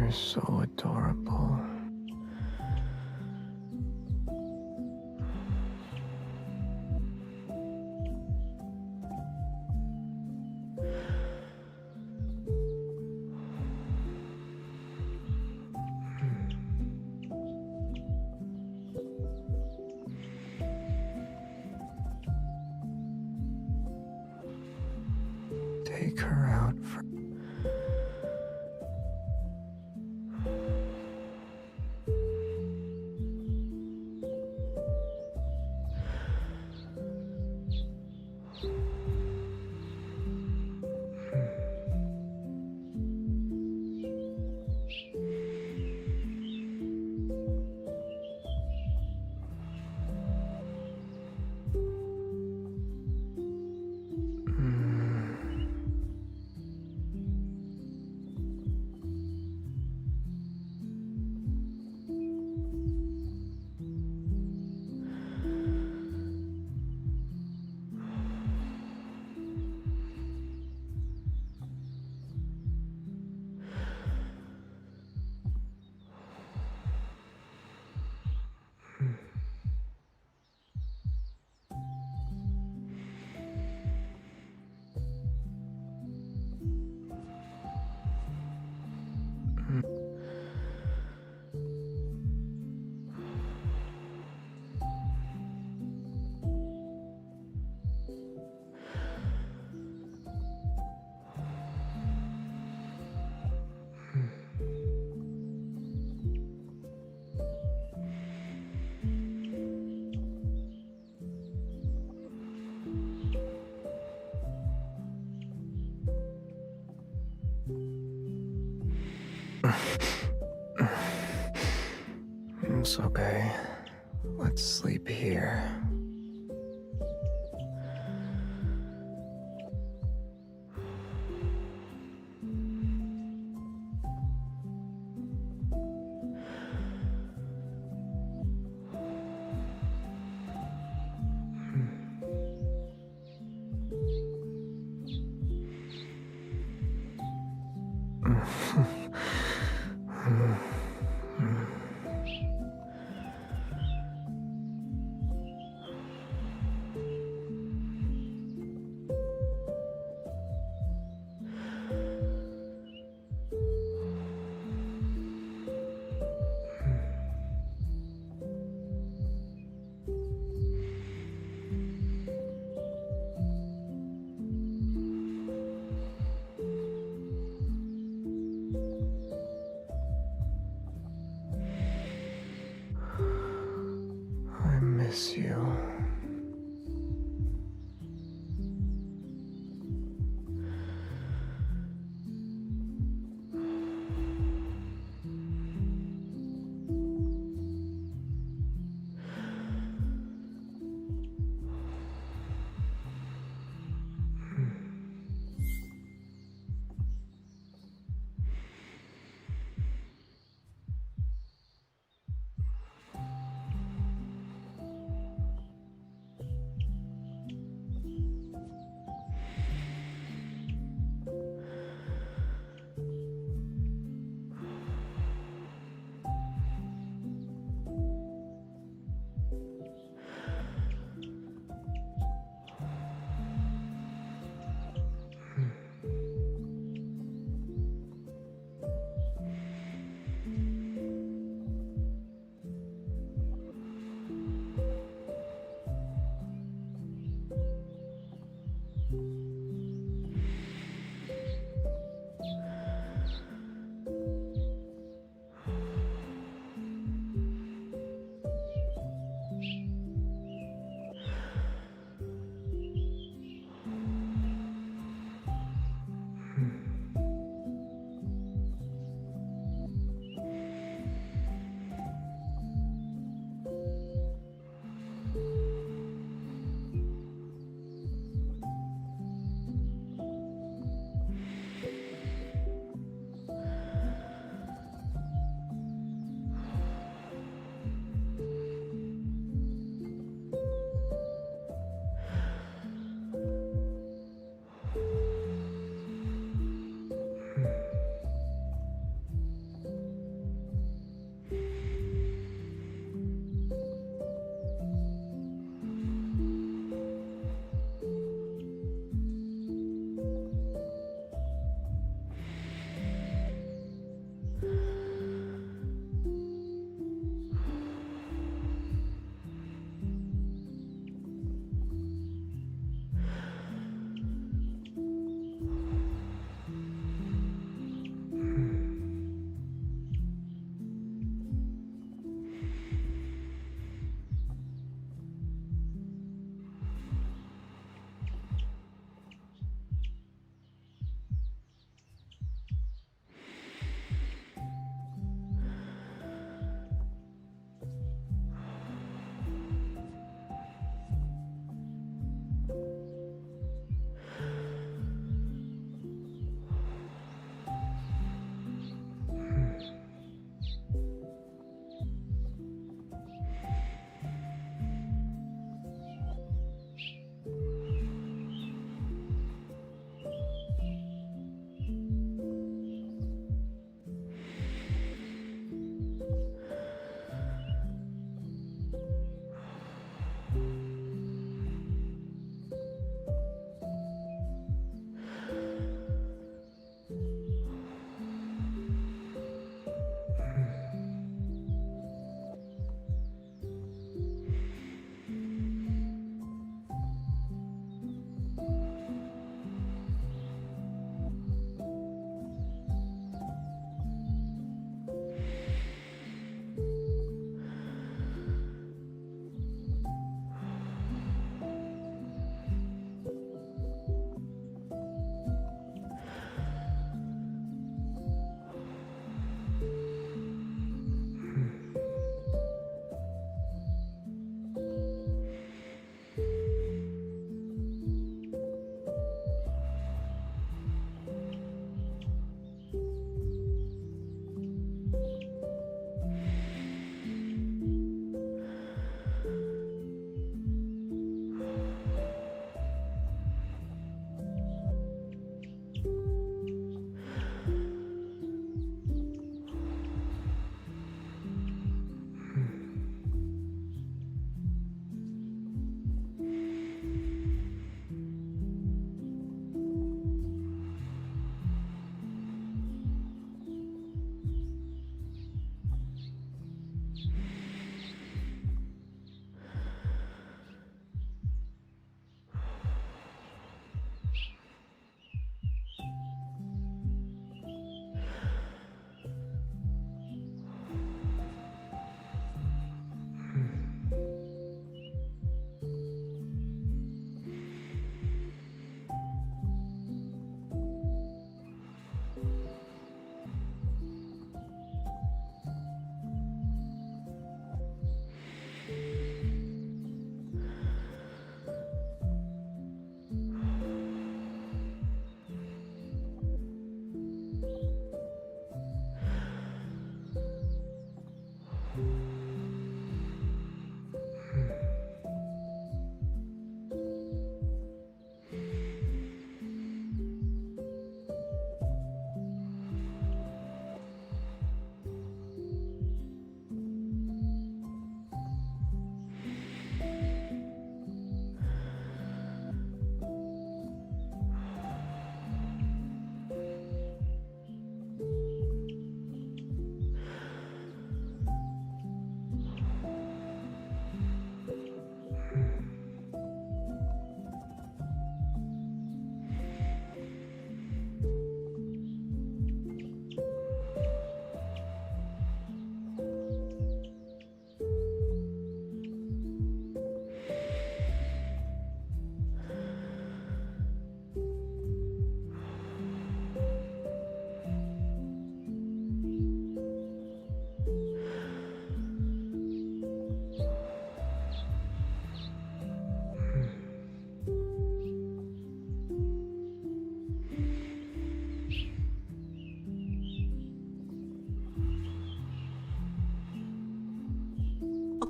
You're so adorable. Take her out for... It's okay. Let's sleep here.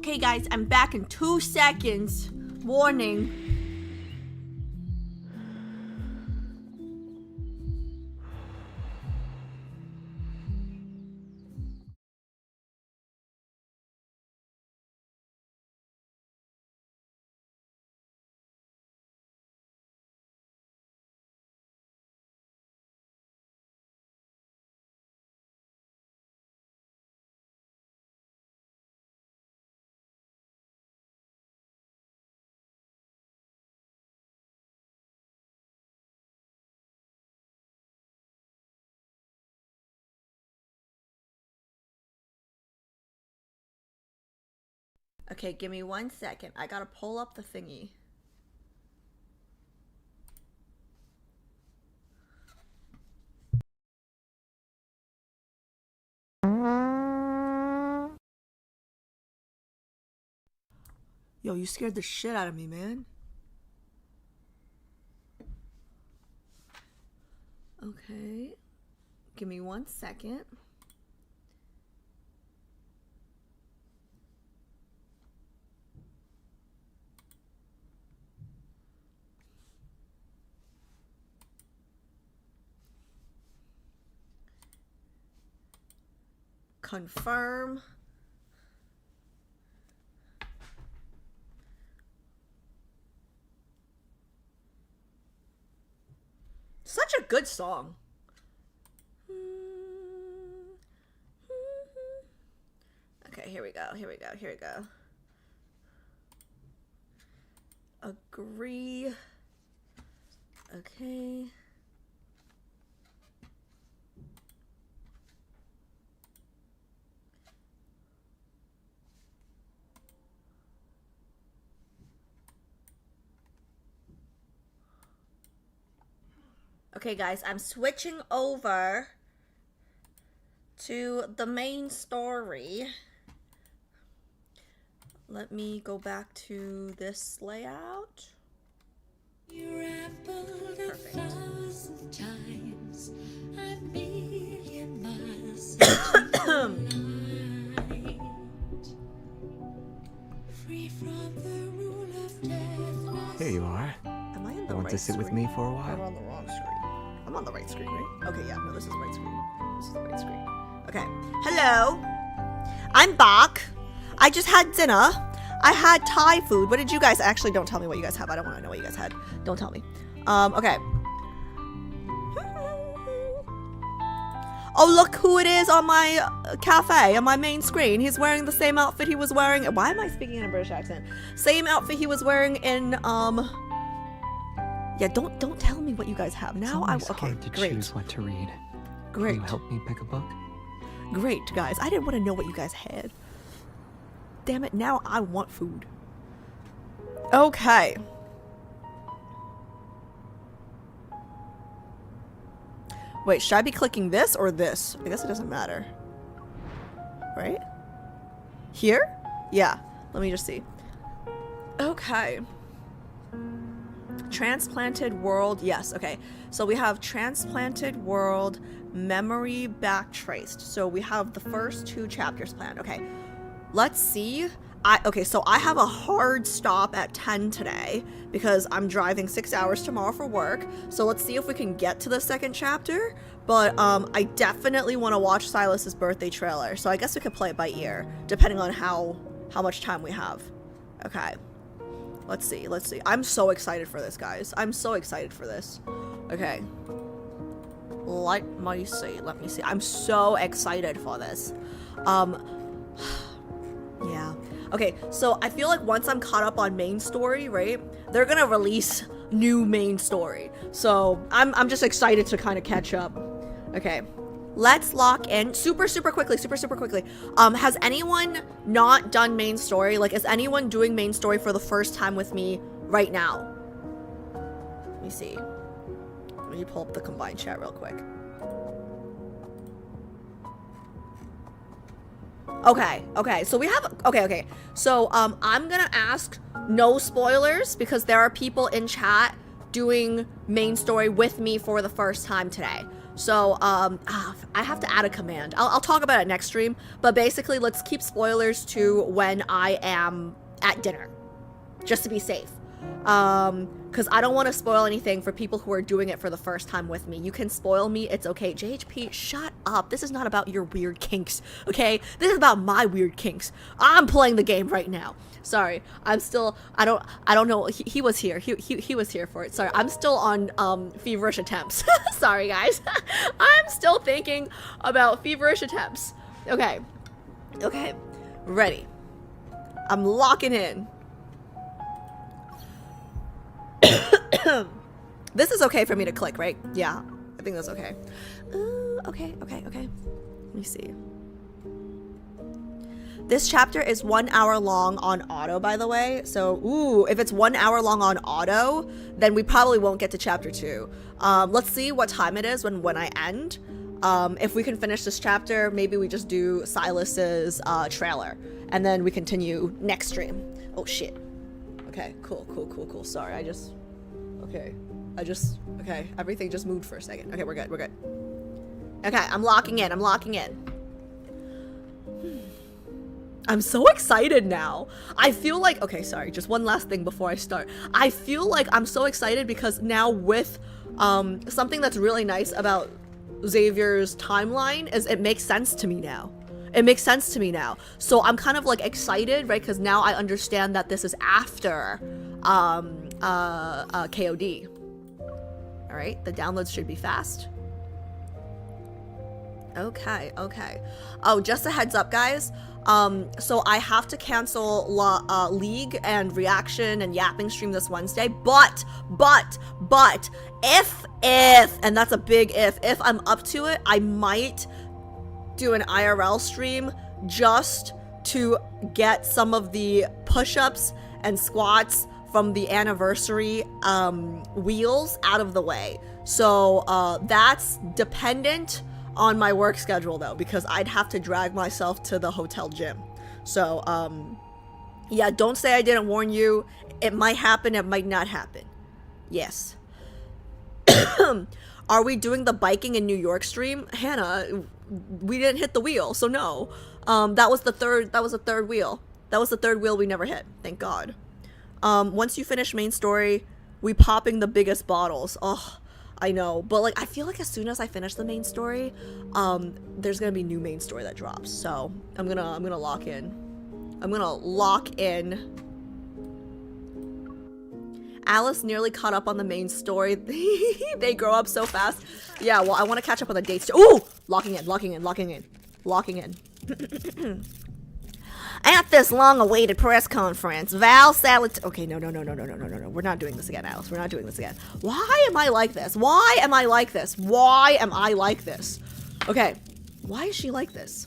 Okay, guys, I'm back in 2 seconds. Warning. Okay, give me 1 second. I gotta pull up the thingy. Yo, you scared the shit out of me, man. Okay. Give me 1 second. Confirm. Such a good song. Okay, here we go. Here we go. Here we go. Agree. Okay. Okay, guys, I'm switching over to the main story. Let me go back to this layout. Perfect. Here you are. Am I in the Want right to sit with screen? me for a I'm while? on the wrong screen. I'm on the right screen, right? Okay, yeah, no, this is the right screen. This is the right screen. Okay. Hello. I'm back. I just had dinner. I had Thai food. What did you guys actually don't tell me what you guys have. I don't want to know what you guys had. Don't tell me. Okay. Oh, look who it is on my cafe, on my main screen. He's wearing the same outfit he was wearing. Why am I speaking in a British accent? Same outfit he was wearing in yeah, don't tell me what you guys have. Now I It's okay, hard to great. choose what to read. Great. Will you help me pick a book? Great, guys. I didn't want to know what you guys had. Damn it, now I want food. Okay. Wait, should I be clicking this or this? I guess it doesn't matter. Right? Here? Yeah. Let me just see. Okay. Transplanted World. Yes, okay. So we have Transplanted World, Memory Backtraced. So we have the first 2 chapters planned. Okay. Let's see. Okay, so I have a hard stop at 10 today because I'm driving 6 hours tomorrow for work. So let's see if we can get to the 2nd chapter. But I definitely want to watch Sylus's birthday trailer. So I guess we could play it by ear, depending on how much time we have. Okay. Let's see. Let's see. I'm so excited for this, guys. I'm so excited for this. Okay. Let me see. Let me see. I'm so excited for this. Yeah. Okay, so I feel like once I'm caught up on main story, right, they're gonna release new main story. So I'm just excited to kind of catch up. Okay. Let's lock in super quickly. Has anyone not done main story? Like, is anyone doing main story for the first time with me right now? Let me see. Let me pull up the combined chat real quick. Okay, so we have, okay. So, I'm gonna ask no spoilers because there are people in chat doing main story with me for the first time today. So, I have to add a command. I'll talk about it next stream, but basically let's keep spoilers to when I am at dinner, just to be safe. Because I don't want to spoil anything for people who are doing it for the first time with me. You can spoil me, it's okay. JHP, shut up. This is not about your weird kinks, okay? This is about my weird kinks. I'm playing the game right now. Sorry, I'm still, I don't know, he was here, he was here for it. Sorry, I'm still on, Feverish Attempts. Sorry, guys. I'm still thinking about Feverish Attempts. Okay, ready. I'm locking in. This is okay for me to click, right? Yeah, I think that's okay. Okay. Let me see. This chapter is 1 hour long on auto, by the way. So, if it's 1 hour long on auto, then we probably won't get to chapter 2. Let's see what time it is when I end. If we can finish this chapter, maybe we just do Sylus's trailer, and then we continue next stream. Oh shit. Okay, cool. Sorry, okay, everything just moved for a second. Okay, we're good. Okay, I'm locking in. I'm so excited now. I feel like, okay, sorry, just one last thing before I start. I feel like I'm so excited because now with something that's really nice about Xavier's timeline is it makes sense to me now. So I'm kind of like excited, right? Because now I understand that this is after KOD. All right, the downloads should be fast. Okay. Oh, just a heads up, guys. So I have to cancel League and Reaction and Yapping stream this Wednesday, but if, and that's a big if I'm up to it, I might do an IRL stream just to get some of the push-ups and squats from the anniversary wheels out of the way. So that's dependent on my work schedule though, because I'd have to drag myself to the hotel gym. So yeah, don't say I didn't warn you. It might happen, it might not happen. Yes. Are we doing the biking in New York stream? Hannah, we didn't hit the wheel, so no. That was the third wheel. That was the third wheel we never hit, thank God. Once you finish main story, we popping the biggest bottles. Oh, I know, but like I feel like as soon as I finish the main story, there's gonna be new main story that drops. So I'm gonna lock in. Alice nearly caught up on the main story. They grow up so fast. Yeah, well, I want to catch up on the dates. Ooh, locking in. At this long-awaited press conference, Val Salit. Okay, no. We're not doing this again, Alice. We're not doing this again. Why am I like this? Okay, why is she like this?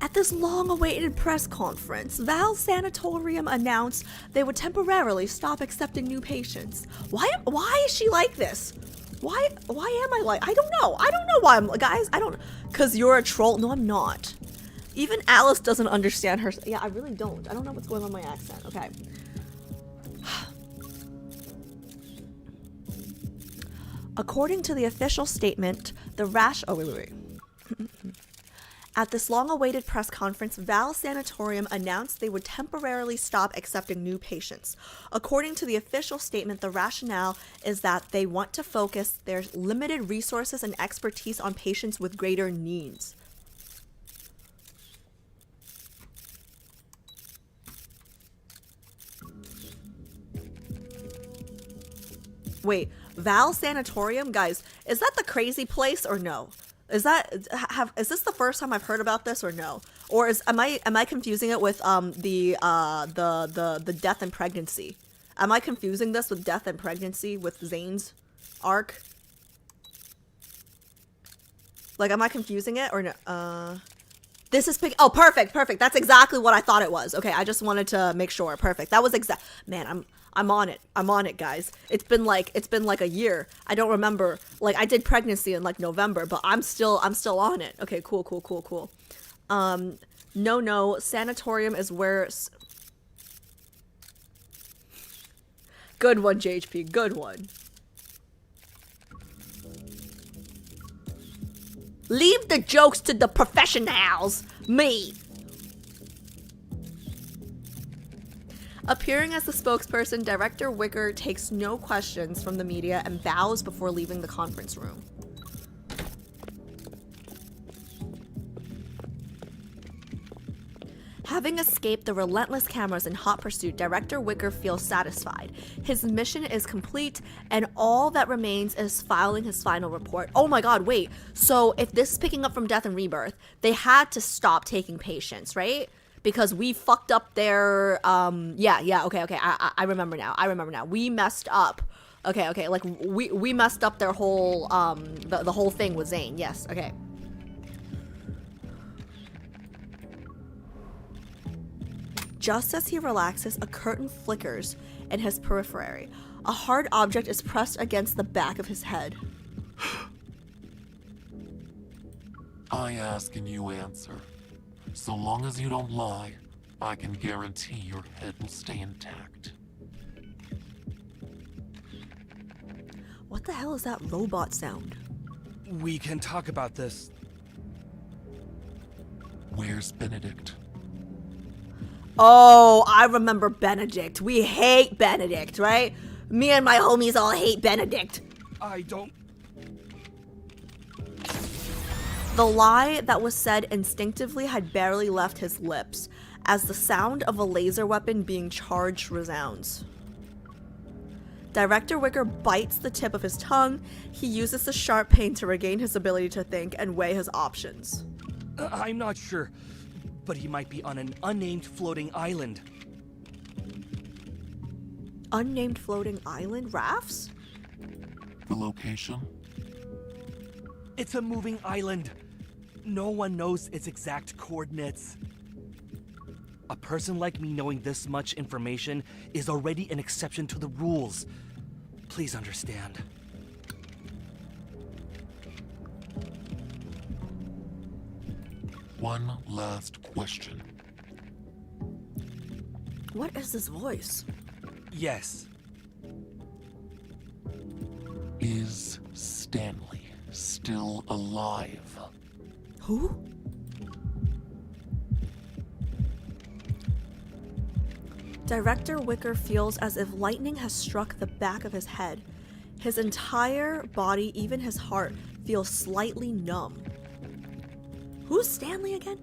At this long-awaited press conference, Val Sanatorium announced they would temporarily stop accepting new patients. Why is she like this? Why am I like? I don't know why I'm, guys. I don't. Cause you're a troll. No, I'm not. Even Alice doesn't understand her. Yeah, I really don't. I don't know what's going on with my accent. Okay. According to the official statement, the rash. Oh, wait. At this long-awaited press conference, Val Sanatorium announced they would temporarily stop accepting new patients. According to the official statement, the rationale is that they want to focus their limited resources and expertise on patients with greater needs. Wait, Val Sanatorium? Guys, is that the crazy place or no? Is this the first time I've heard about this or no? Or am I confusing it with the death and pregnancy? Am I confusing this with death and pregnancy with Zane's arc? Like, am I confusing it or no? This is oh, perfect. That's exactly what I thought it was. Okay, I just wanted to make sure. Perfect. That was man, I'm on it, guys. It's been like a year. I don't remember. Like, I did pregnancy in like November, but I'm still on it. Okay, cool. No, sanatorium is where Good one, JHP. Good one. Leave the jokes to the professionals. Me. Appearing as the spokesperson, Director Wicker takes no questions from the media and bows before leaving the conference room. Having escaped the relentless cameras in hot pursuit, Director Wicker feels satisfied. His mission is complete, and all that remains is filing his final report. Oh my god, wait. So if this is picking up from Death and Rebirth, they had to stop taking patients, right? Because we fucked up their, okay, I remember now. We messed up. Okay, like, we messed up their whole, the whole thing with Zane, yes, okay. Just as he relaxes, a curtain flickers in his periphery. A hard object is pressed against the back of his head. I ask and you answer. So long as you don't lie, I can guarantee your head will stay intact. What the hell is that robot sound? We can talk about this. Where's Benedict? Oh, I remember Benedict. We hate Benedict, right? Me and my homies all hate Benedict. I don't... The lie that was said instinctively had barely left his lips, as the sound of a laser weapon being charged resounds. Director Wicker bites the tip of his tongue. He uses the sharp pain to regain his ability to think and weigh his options. I'm not sure, but he might be on an unnamed floating island. Unnamed floating island? Rafts? The location? It's a moving island. No one knows its exact coordinates. A person like me knowing this much information is already an exception to the rules. Please understand. One last question. What is this voice? Yes. Is Stanley still alive? Who? Director Wicker feels as if lightning has struck the back of his head. His entire body, even his heart, feels slightly numb. Who's Stanley again?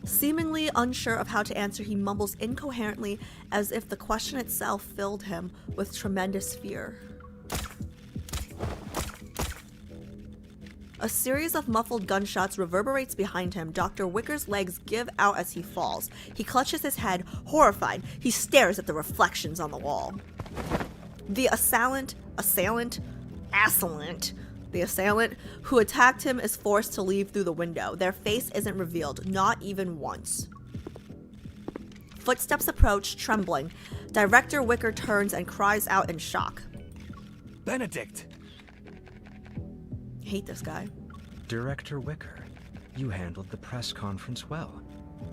Seemingly unsure of how to answer, he mumbles incoherently as if the question itself filled him with tremendous fear. A series of muffled gunshots reverberates behind him. Dr. Wicker's legs give out as he falls. He clutches his head, horrified. He stares at the reflections on the wall. The assailant who attacked him is forced to leave through the window. Their face isn't revealed, not even once. Footsteps approach, trembling. Director Wicker turns and cries out in shock. Benedict! Hate this guy. Director Wicker, you handled the press conference well.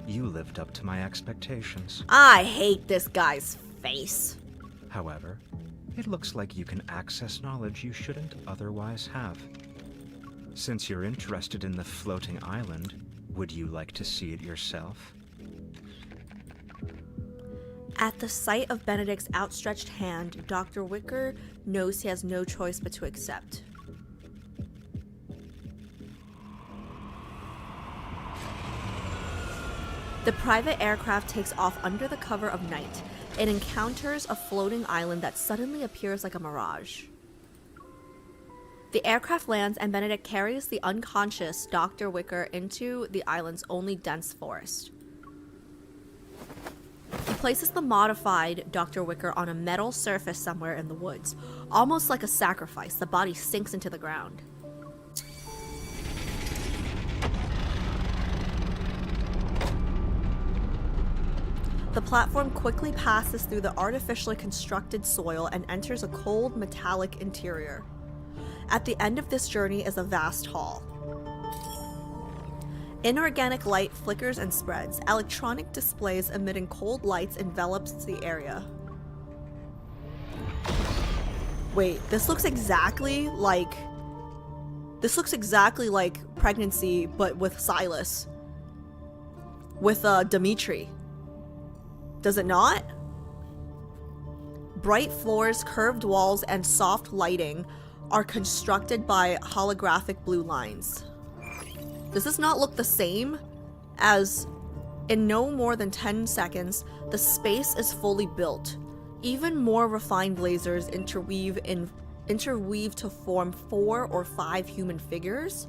You lived up to my expectations. I hate this guy's face. However, it looks like you can access knowledge you shouldn't otherwise have. Since you're interested in the floating island, would you like to see it yourself? At the sight of Benedict's outstretched hand, Dr. Wicker knows he has no choice but to accept. The private aircraft takes off under the cover of night. It encounters a floating island that suddenly appears like a mirage. The aircraft lands and Benedict carries the unconscious Dr. Wicker into the island's only dense forest. He places the modified Dr. Wicker on a metal surface somewhere in the woods. Almost like a sacrifice, the body sinks into the ground. The platform quickly passes through the artificially constructed soil and enters a cold, metallic interior. At the end of this journey is a vast hall. Inorganic light flickers and spreads. Electronic displays emitting cold lights envelops the area. Wait, this looks exactly like pregnancy, but with Sylus. With Dimitri. Does it not? Bright floors, curved walls, and soft lighting are constructed by holographic blue lines. Does this not look the same as in no more than 10 seconds, the space is fully built. Even more refined lasers interweave to form 4 or 5 human figures?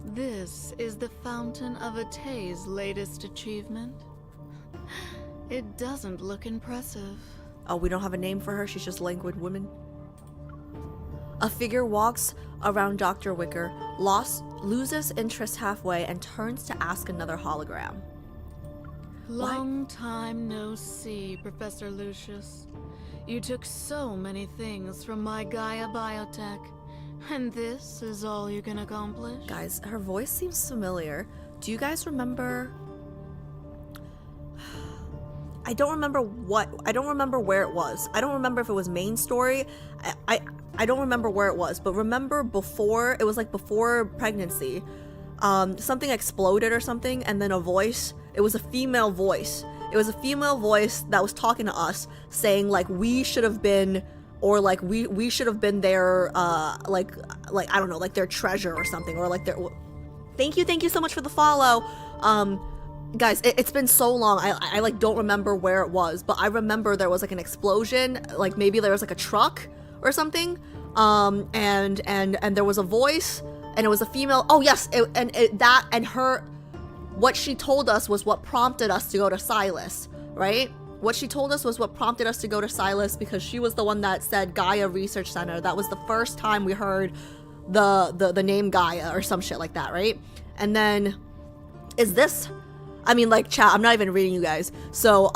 This is the Fountain of Atay's latest achievement. It doesn't look impressive. Oh, we don't have a name for her, she's just languid woman. A figure walks around Dr. Wicker, loses interest halfway, and turns to ask another hologram. Long time no see, Professor Lucius. You took so many things from my Gaia biotech, and this is all you can accomplish? Guys, her voice seems familiar. Do you guys remember? I don't remember where it was. I don't remember if it was main story. I don't remember where it was, but remember before, it was like before pregnancy, something exploded or something, and then a voice, it was a female voice. It was a female voice that was talking to us, saying like we should have been, or like we should have been their, like I don't know, like their treasure or something, or like their. Thank you so much for the follow. Guys, it's been so long. I like don't remember where it was, but I remember there was like an explosion, like maybe there was like a truck or something, and there was a voice, and it was a female. Oh yes, what she told us was what prompted us to go to Sylus, right? What she told us was what prompted us to go to Sylus, because she was the one that said Gaia Research Center. That was the first time we heard the name Gaia or some shit like that, right? And then is this, I mean, like, chat, I'm not even reading you guys, so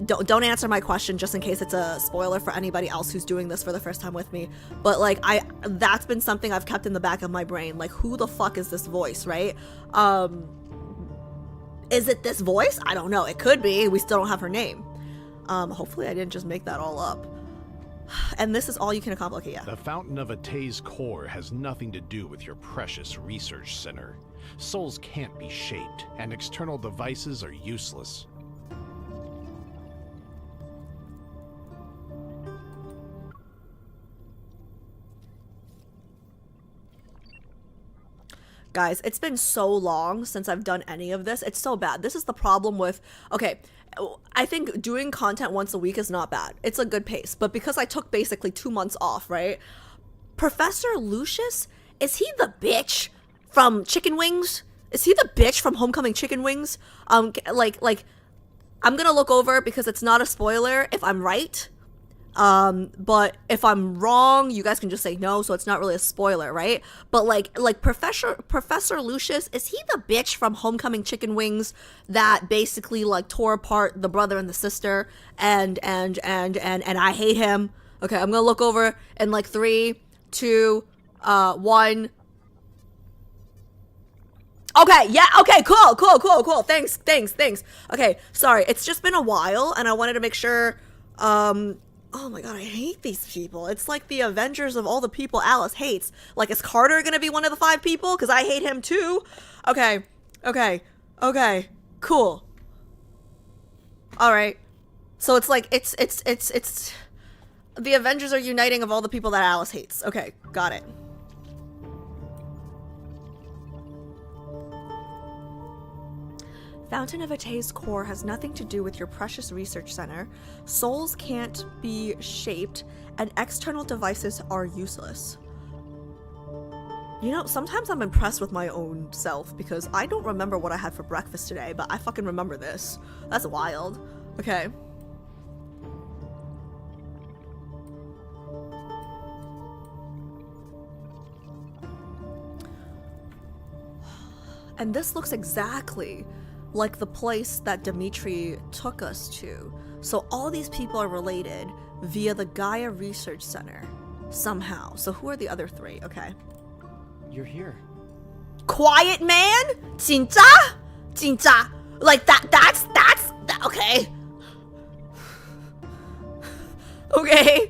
don't answer my question just in case it's a spoiler for anybody else who's doing this for the first time with me. But like, that's been something I've kept in the back of my brain, like, who the fuck is this voice, right? Is it this voice? I don't know. It could be. We still don't have her name. Hopefully I didn't just make that all up. And this is all you can accomplish. Okay, yeah. The Fountain of Atay's core has nothing to do with your precious research center. Souls can't be shaped, and external devices are useless. Guys, it's been so long since I've done any of this. It's so bad. This is the problem with, okay, I think doing content once a week is not bad. It's a good pace. But because I took basically 2 months off, right? Professor Lucius, is he the bitch from Chicken Wings? Is he the bitch from Homecoming Chicken Wings? Like, I'm gonna look over because it's not a spoiler if I'm right. But if I'm wrong, you guys can just say no, so it's not really a spoiler, right? But like Professor Lucius, is he the bitch from Homecoming Chicken Wings that basically like tore apart the brother and the sister, and I hate him? Okay, I'm gonna look over in like 3, 2, 1. Okay, yeah, okay, cool. Thanks. Okay, sorry, it's just been a while, and I wanted to make sure, oh my god, I hate these people. It's like the Avengers of all the people Alice hates. Like, is Carter gonna be one of the 5 people? Because I hate him too. Okay, cool. Alright. So it's like, it's the Avengers are uniting of all the people that Alice hates. Okay, got it. Fountain of Atay's core has nothing to do with your precious research center. Souls can't be shaped, and external devices are useless. You know, sometimes I'm impressed with my own self, because I don't remember what I had for breakfast today, but I fucking remember this. That's wild. Okay. And this looks exactly like the place that Dimitri took us to. So all these people are related via the Gaia Research Center somehow. So who are the other 3? Okay. You're here. Quiet man? 진짜? Like that's okay. Okay.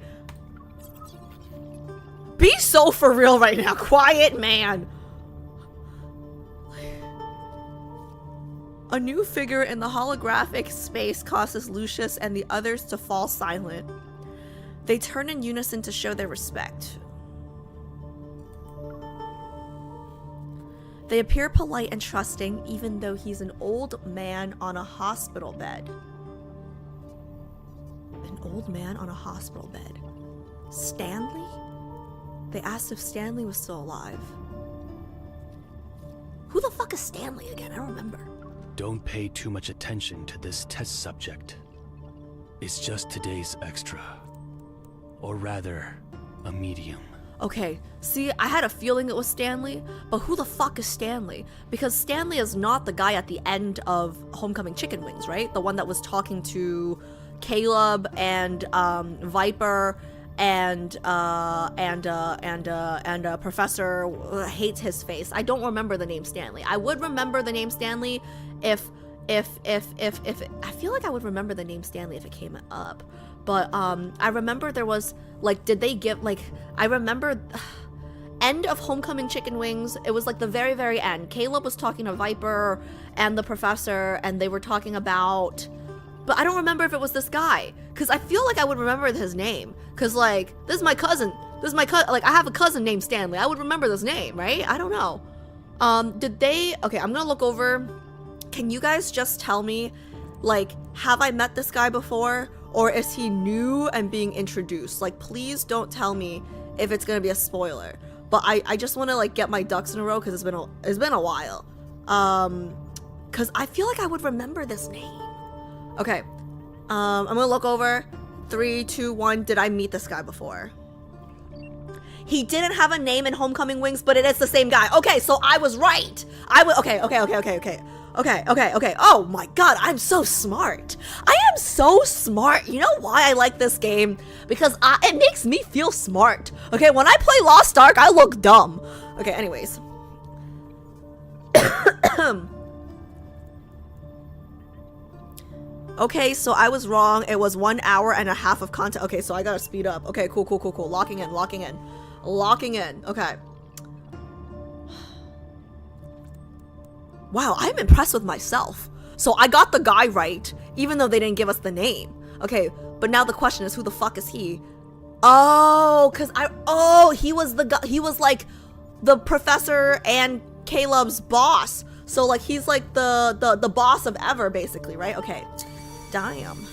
Be so for real right now. Quiet, man. A new figure in the holographic space causes Lucius and the others to fall silent. They turn in unison to show their respect. They appear polite and trusting, even though he's an old man on a hospital bed. An old man on a hospital bed. Stanley? They asked if Stanley was still alive. Who the fuck is Stanley again? I don't remember. Don't pay too much attention to this test subject. It's just today's extra. Or rather, a medium. Okay, see, I had a feeling it was Stanley, but who the fuck is Stanley? Because Stanley is not the guy at the end of Homecoming Chicken Wings, right? The one that was talking to Caleb and Viper and Professor hates his face. I don't remember the name Stanley. I would remember the name Stanley if I feel like I would remember the name Stanley if it came up. But I remember there was like, did they give like, I remember end of Homecoming Chicken Wings, it was like the very, very end. Caleb was talking to Viper and the professor, and they were talking about, but I don't remember if it was this guy, because I feel like I would remember his name, because like, this is my cousin, like I have a cousin named Stanley, I would remember this name, right? I don't know. Did they, okay, I'm gonna look over. Can you guys just tell me, like, have I met this guy before? Or is he new and being introduced? Like, please don't tell me if it's gonna be a spoiler. But I just want to like get my ducks in a row because it's been a while. Because I feel like I would remember this name. Okay, I'm gonna look over. 3, 2, 1. Did I meet this guy before? He didn't have a name in Homecoming Wings, but it is the same guy. Okay, so I was right. Okay. Oh my god, I'm so smart. I am so smart. You know why I like this game? Because it makes me feel smart. Okay, when I play Lost Ark, I look dumb. Okay, anyways. Okay, so I was wrong. It was 1 hour and a half of content. Okay, so I gotta speed up. Okay, cool. Locking in. Okay. Wow, I'm impressed with myself. So I got the guy right, even though they didn't give us the name. Okay, but now the question is, who the fuck is he? Oh, he was the guy, he was like the professor and Caleb's boss. So like he's like the boss of Ever, basically, right? Okay. Damn.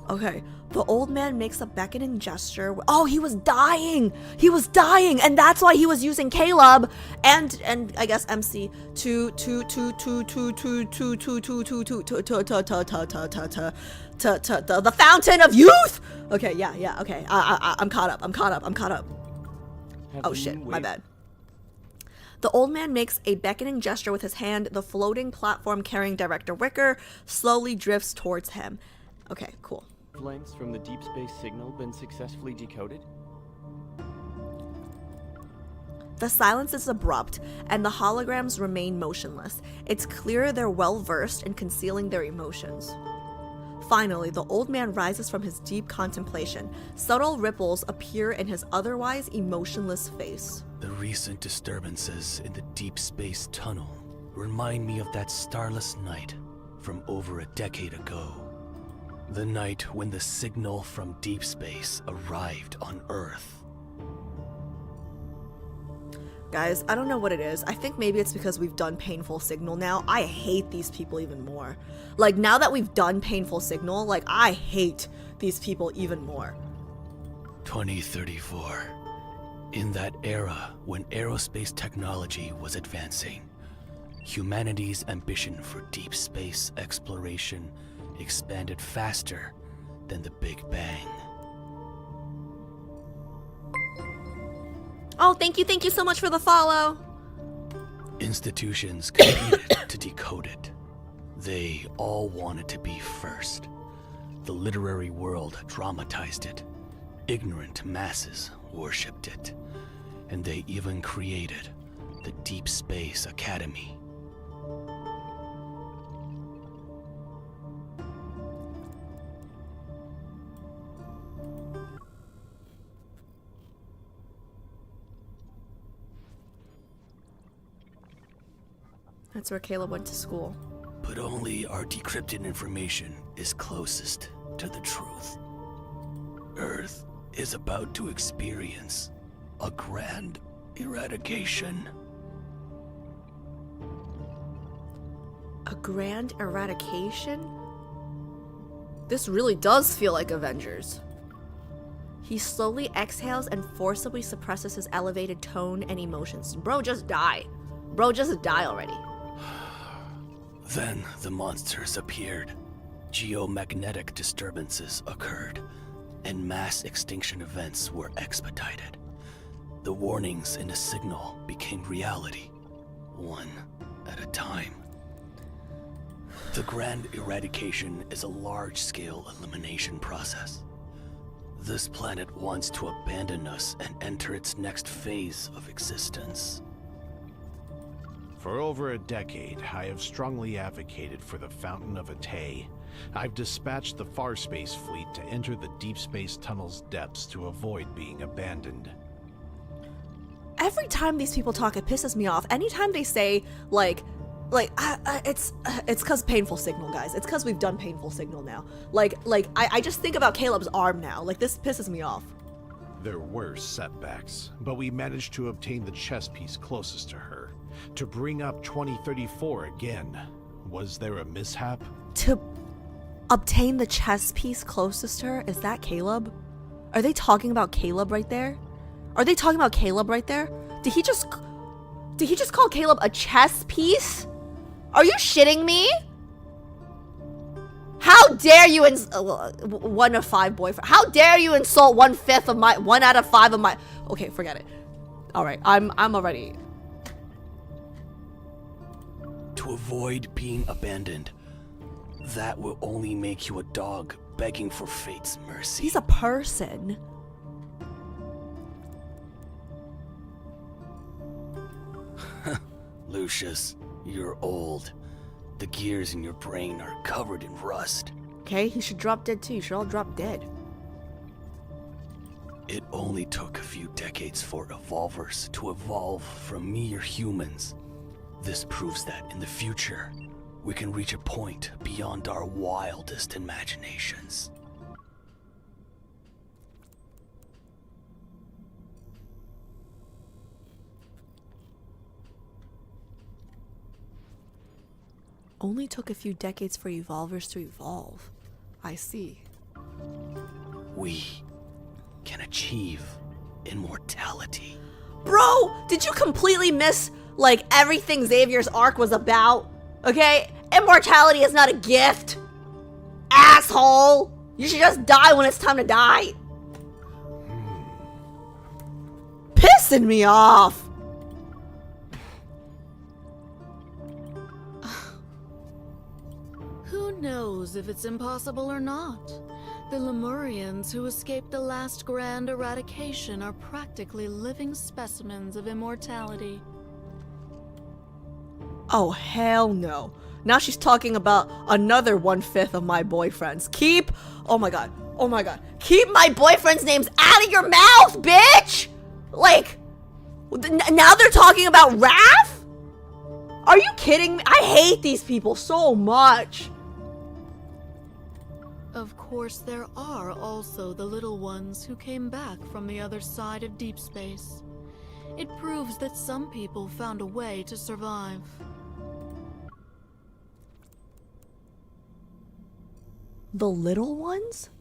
Okay. The old man makes a beckoning gesture. Oh, he was dying, and that's why he was using Caleb and I guess MC to the fountain of youth. Okay, yeah. Okay, I'm caught up. Oh shit, my bad. The old man makes a beckoning gesture with his hand. The floating platform carrying Director Wicker slowly drifts towards him. Okay, cool. Links from the Deepspace signal been successfully decoded? The silence is abrupt, and the holograms remain motionless. It's clear they're well versed in concealing their emotions. Finally, the old man rises from his deep contemplation. Subtle ripples appear in his otherwise emotionless face. The recent disturbances in the Deepspace tunnel remind me of that starless night from over a decade ago. The night when the signal from Deepspace arrived on Earth. Guys, I don't know what it is. I think maybe it's because we've done Painful Signal now. I hate these people even more. Like, now that we've done Painful Signal, like, I hate these people even more. 2034. In that era when aerospace technology was advancing, humanity's ambition for deep space exploration expanded faster than the Big Bang. Oh, thank you so much for the follow. Institutions competed to decode it. They all wanted to be first. The literary world dramatized it. Ignorant masses worshipped it. And they even created the Deep Space Academy. That's where Caleb went to school. But only our decrypted information is closest to the truth. Earth is about to experience a grand eradication. A grand eradication? This really does feel like Avengers. He slowly exhales and forcibly suppresses his elevated tone and emotions. Bro, just die. Bro, just die already. Then the monsters appeared. Geomagnetic disturbances occurred, and mass extinction events were expedited. The warnings in the signal became reality, one at a time. The grand eradication is a large-scale elimination process. This planet wants to abandon us and enter its next phase of existence. For over a decade, I have strongly advocated for the Fountain of Atay. I've dispatched the Farspace fleet to enter the Deepspace tunnel's depths to avoid being abandoned. Every time these people talk, it pisses me off. Anytime they say, it's cause painful signal, guys. It's cause we've done painful signal now. I just think about Caleb's arm now. Like, this pisses me off. There were setbacks, but we managed to obtain the chess piece closest to her. To bring up 2034 again. Was there a mishap? To obtain the chess piece closest to her? Is that Caleb? Are they talking about Caleb right there? Are they talking about Caleb right there? Did he just call Caleb a chess piece? Are you shitting me? How dare you one of five boyfriend? How dare you insult 1/5 of my 1 out of 5 of my? Okay, forget it. All right, I'm already. To avoid being abandoned, that will only make you a dog begging for fate's mercy. He's a person. Lucius, you're old. The gears in your brain are covered in rust. Okay, he should drop dead too. You should all drop dead. It only took a few decades for evolvers to evolve from mere humans. This proves that in the future, we can reach a point beyond our wildest imaginations. Only took a few decades for evolvers to evolve. I see. We can achieve immortality. Bro, did you completely miss, like, everything Xavier's arc was about? Okay? Immortality is not a gift. Asshole! You should just die when it's time to die. Pissing me off. Who knows if it's impossible or not? The Lemurians who escaped the last grand eradication are practically living specimens of immortality. Oh, hell no. Now she's talking about another 1/5 of my boyfriends. Oh my god, keep my boyfriends' names out of your mouth, bitch! Like, now they're talking about Raph? Are you kidding me? I hate these people so much. Of course, there are also the little ones who came back from the other side of deep space. It proves that some people found a way to survive. The little ones?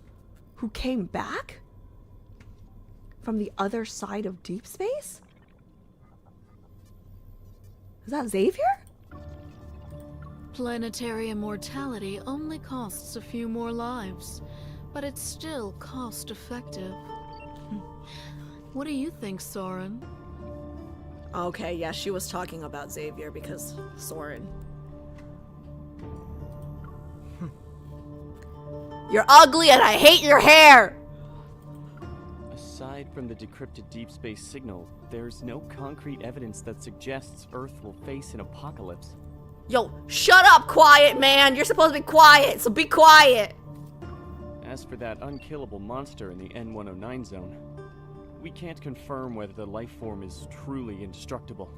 Who came back? From the other side of deep space? Is that Xavier? Planetary immortality only costs a few more lives, but it's still cost-effective. What do you think, Soren? Okay, yeah, she was talking about Xavier because Soren. You're ugly and I hate your hair! Aside from the decrypted deep space signal, there's no concrete evidence that suggests Earth will face an apocalypse. Yo, shut up, quiet man! You're supposed to be quiet, so be quiet! As for that unkillable monster in the N109 zone, we can't confirm whether the life form is truly indestructible.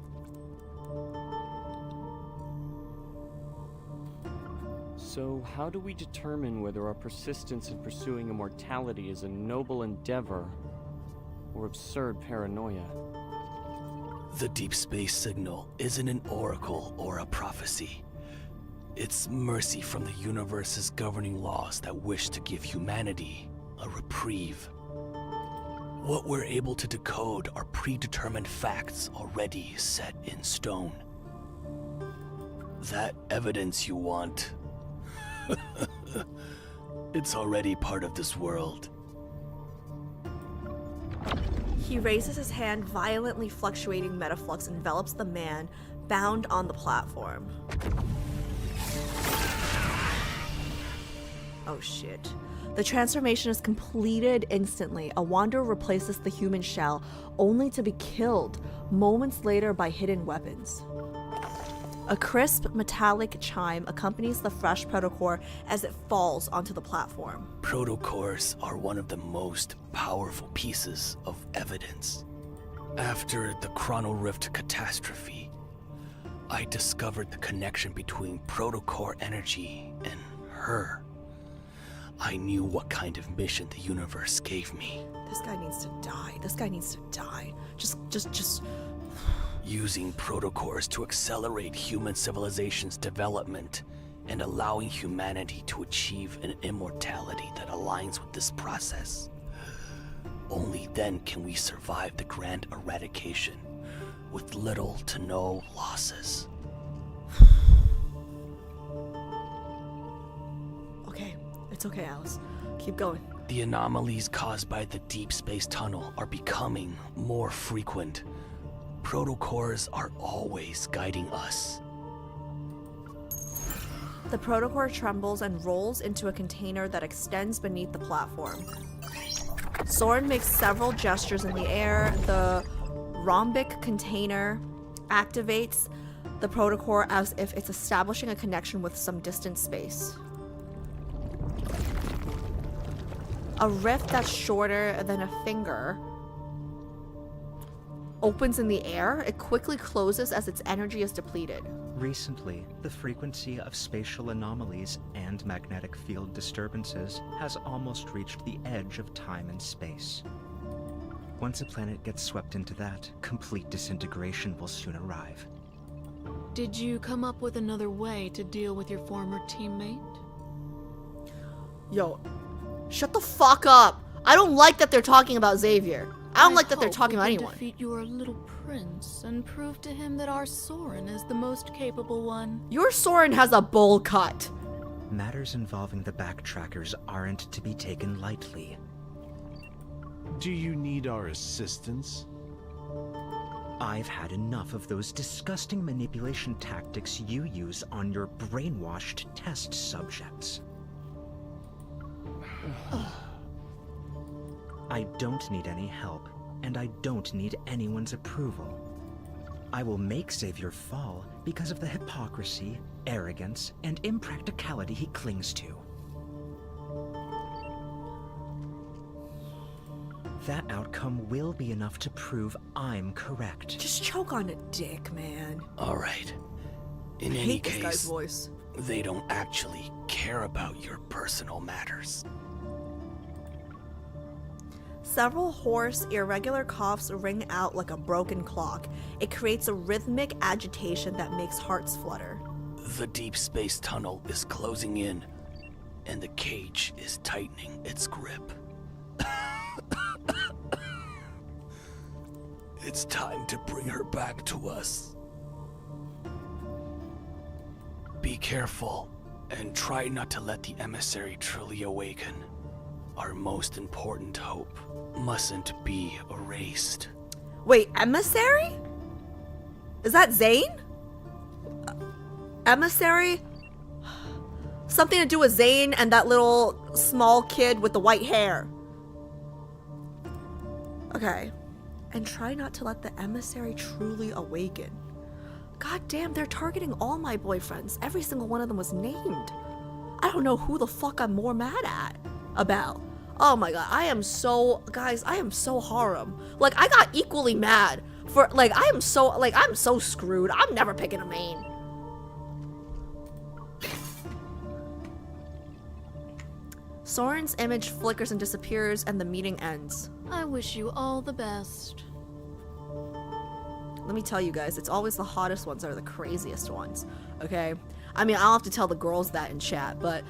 So, how do we determine whether our persistence in pursuing immortality is a noble endeavor or absurd paranoia? The deep space signal isn't an oracle or a prophecy. It's mercy from the universe's governing laws that wish to give humanity a reprieve. What we're able to decode are predetermined facts already set in stone. That evidence you want, it's already part of this world. He raises his hand, violently fluctuating metaflux envelops the man bound on the platform. Oh shit. The transformation is completed instantly. A wanderer replaces the human shell, only to be killed moments later by hidden weapons. A crisp, metallic chime accompanies the fresh protocore as it falls onto the platform. Protocores are one of the most powerful pieces of evidence. After the Chrono Rift catastrophe, I discovered the connection between protocore energy and her. I knew what kind of mission the universe gave me. This guy needs to die. This guy needs to die. Just... Using protocores to accelerate human civilization's development and allowing humanity to achieve an immortality that aligns with this process. Only then can we survive the grand eradication with little to no losses. Okay, it's okay, Alice. Keep going. The anomalies caused by the deep space tunnel are becoming more frequent. Protocores are always guiding us. The protocore trembles and rolls into a container that extends beneath the platform. Soren makes several gestures in the air. The rhombic container activates the protocore as if it's establishing a connection with some distant space. A rift that's shorter than a finger opens in the air. It quickly closes as its energy is depleted. Recently, the frequency of spatial anomalies and magnetic field disturbances has almost reached the edge of time and space. Once a planet gets swept into that, complete disintegration will soon arrive. Did you come up with another way to deal with your former teammate? Yo, shut the fuck up! I don't like that they're talking about Xavier. I don't like that they're talking about anyone. Defeat your little prince and prove to him that our Soren is the most capable one. Your Soren has a bowl cut. Matters involving the backtrackers aren't to be taken lightly. Do you need our assistance? I've had enough of those disgusting manipulation tactics you use on your brainwashed test subjects. I don't need any help, and I don't need anyone's approval. I will make Xavier fall because of the hypocrisy, arrogance, and impracticality he clings to. That outcome will be enough to prove I'm correct. Just choke on a dick, man. Alright. In I any hate this guy's case, voice. they don't actually care about your personal matters. Several hoarse, irregular coughs ring out like a broken clock. It creates a rhythmic agitation that makes hearts flutter. The deep space tunnel is closing in, and the cage is tightening its grip. It's time to bring her back to us. Be careful, and try not to let the emissary truly awaken. Our most important hope mustn't be erased. Wait, emissary? Is that Zane? Emissary? Something to do with Zane and that little small kid with the white hair. Okay. And try not to let the emissary truly awaken. God damn, they're targeting all my boyfriends. Every single one of them was named. I don't know who the fuck I'm more mad at about. Oh my god, I am so harem. Like, I got equally mad for, like, I'm so screwed. I'm never picking a main. Soren's image flickers and disappears, and the meeting ends. I wish you all the best. Let me tell you guys, it's always the hottest ones that are the craziest ones, okay? I mean, I don't have to tell the girls that in chat, but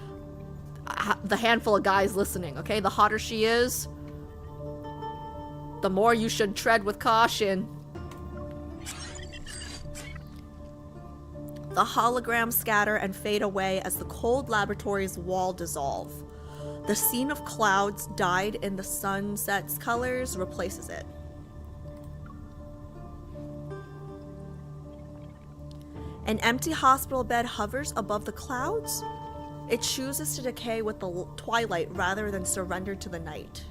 the handful of guys listening, okay? The hotter she is, the more you should tread with caution. The holograms scatter and fade away as the cold laboratory's wall dissolve. The scene of clouds dyed in the sunset's colors replaces it. An empty hospital bed hovers above the clouds. It chooses to decay with the twilight rather than surrender to the night.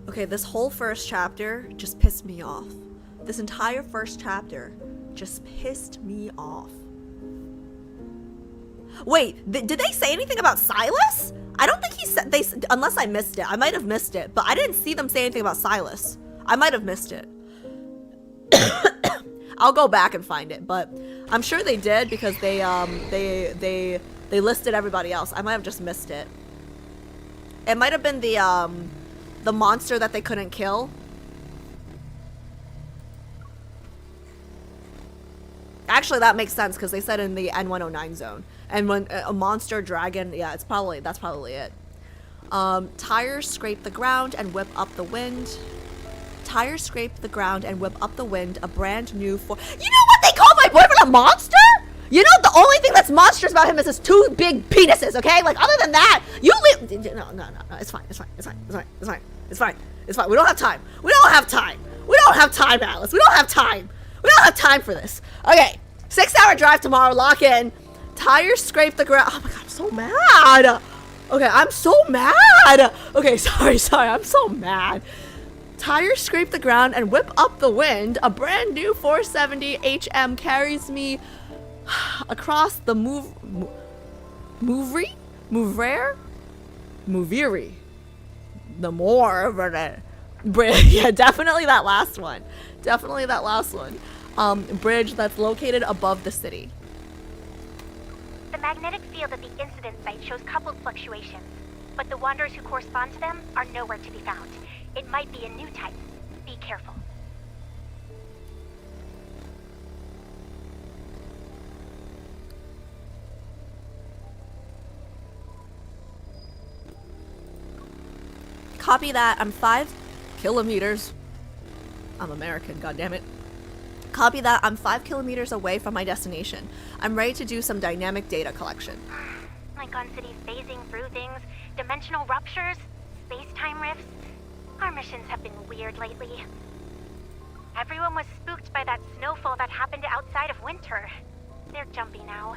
Okay, this whole first chapter just pissed me off. This entire first chapter just pissed me off. Wait, did they say anything about Sylus? I don't think he said, unless I missed it. I might have missed it, but I didn't see them say anything about Sylus. I might have missed it. I'll go back and find it, but I'm sure they did because they listed everybody else. I might have just missed it. It might have been the monster that they couldn't kill. Actually, that makes sense because they said in the N109 zone. And when a monster dragon, yeah, that's probably it. Tires scrape the ground and whip up the wind. Tires scrape the ground and whip up the wind. A brand new You know what they call my boyfriend, a monster? You know the only thing that's monstrous about him is his two big penises, okay? Like other than that, you leave. No, it's fine. We don't have time. We don't have time, Alice. We don't have time for this. Okay, 6-hour drive tomorrow. Lock in. Tires scrape the ground. Oh my god, I'm so mad. Okay, I'm so mad. Okay, sorry. I'm so mad. Tires scrape the ground and whip up the wind. A brand new 470 HM carries me across the Mouviri? The more yeah, definitely that last one. Bridge that's located above the city. The magnetic field at the incident site shows coupled fluctuations, but the wanderers who correspond to them are nowhere to be found. It might be a new type. Be careful. Copy that. I'm 5 kilometers. I'm American, goddammit. Copy that. I'm 5 kilometers away from my destination. I'm ready to do some dynamic data collection. Like on cities phasing through things, dimensional ruptures, space-time rifts. Our missions have been weird lately. Everyone was spooked by that snowfall that happened outside of winter. They're jumpy now.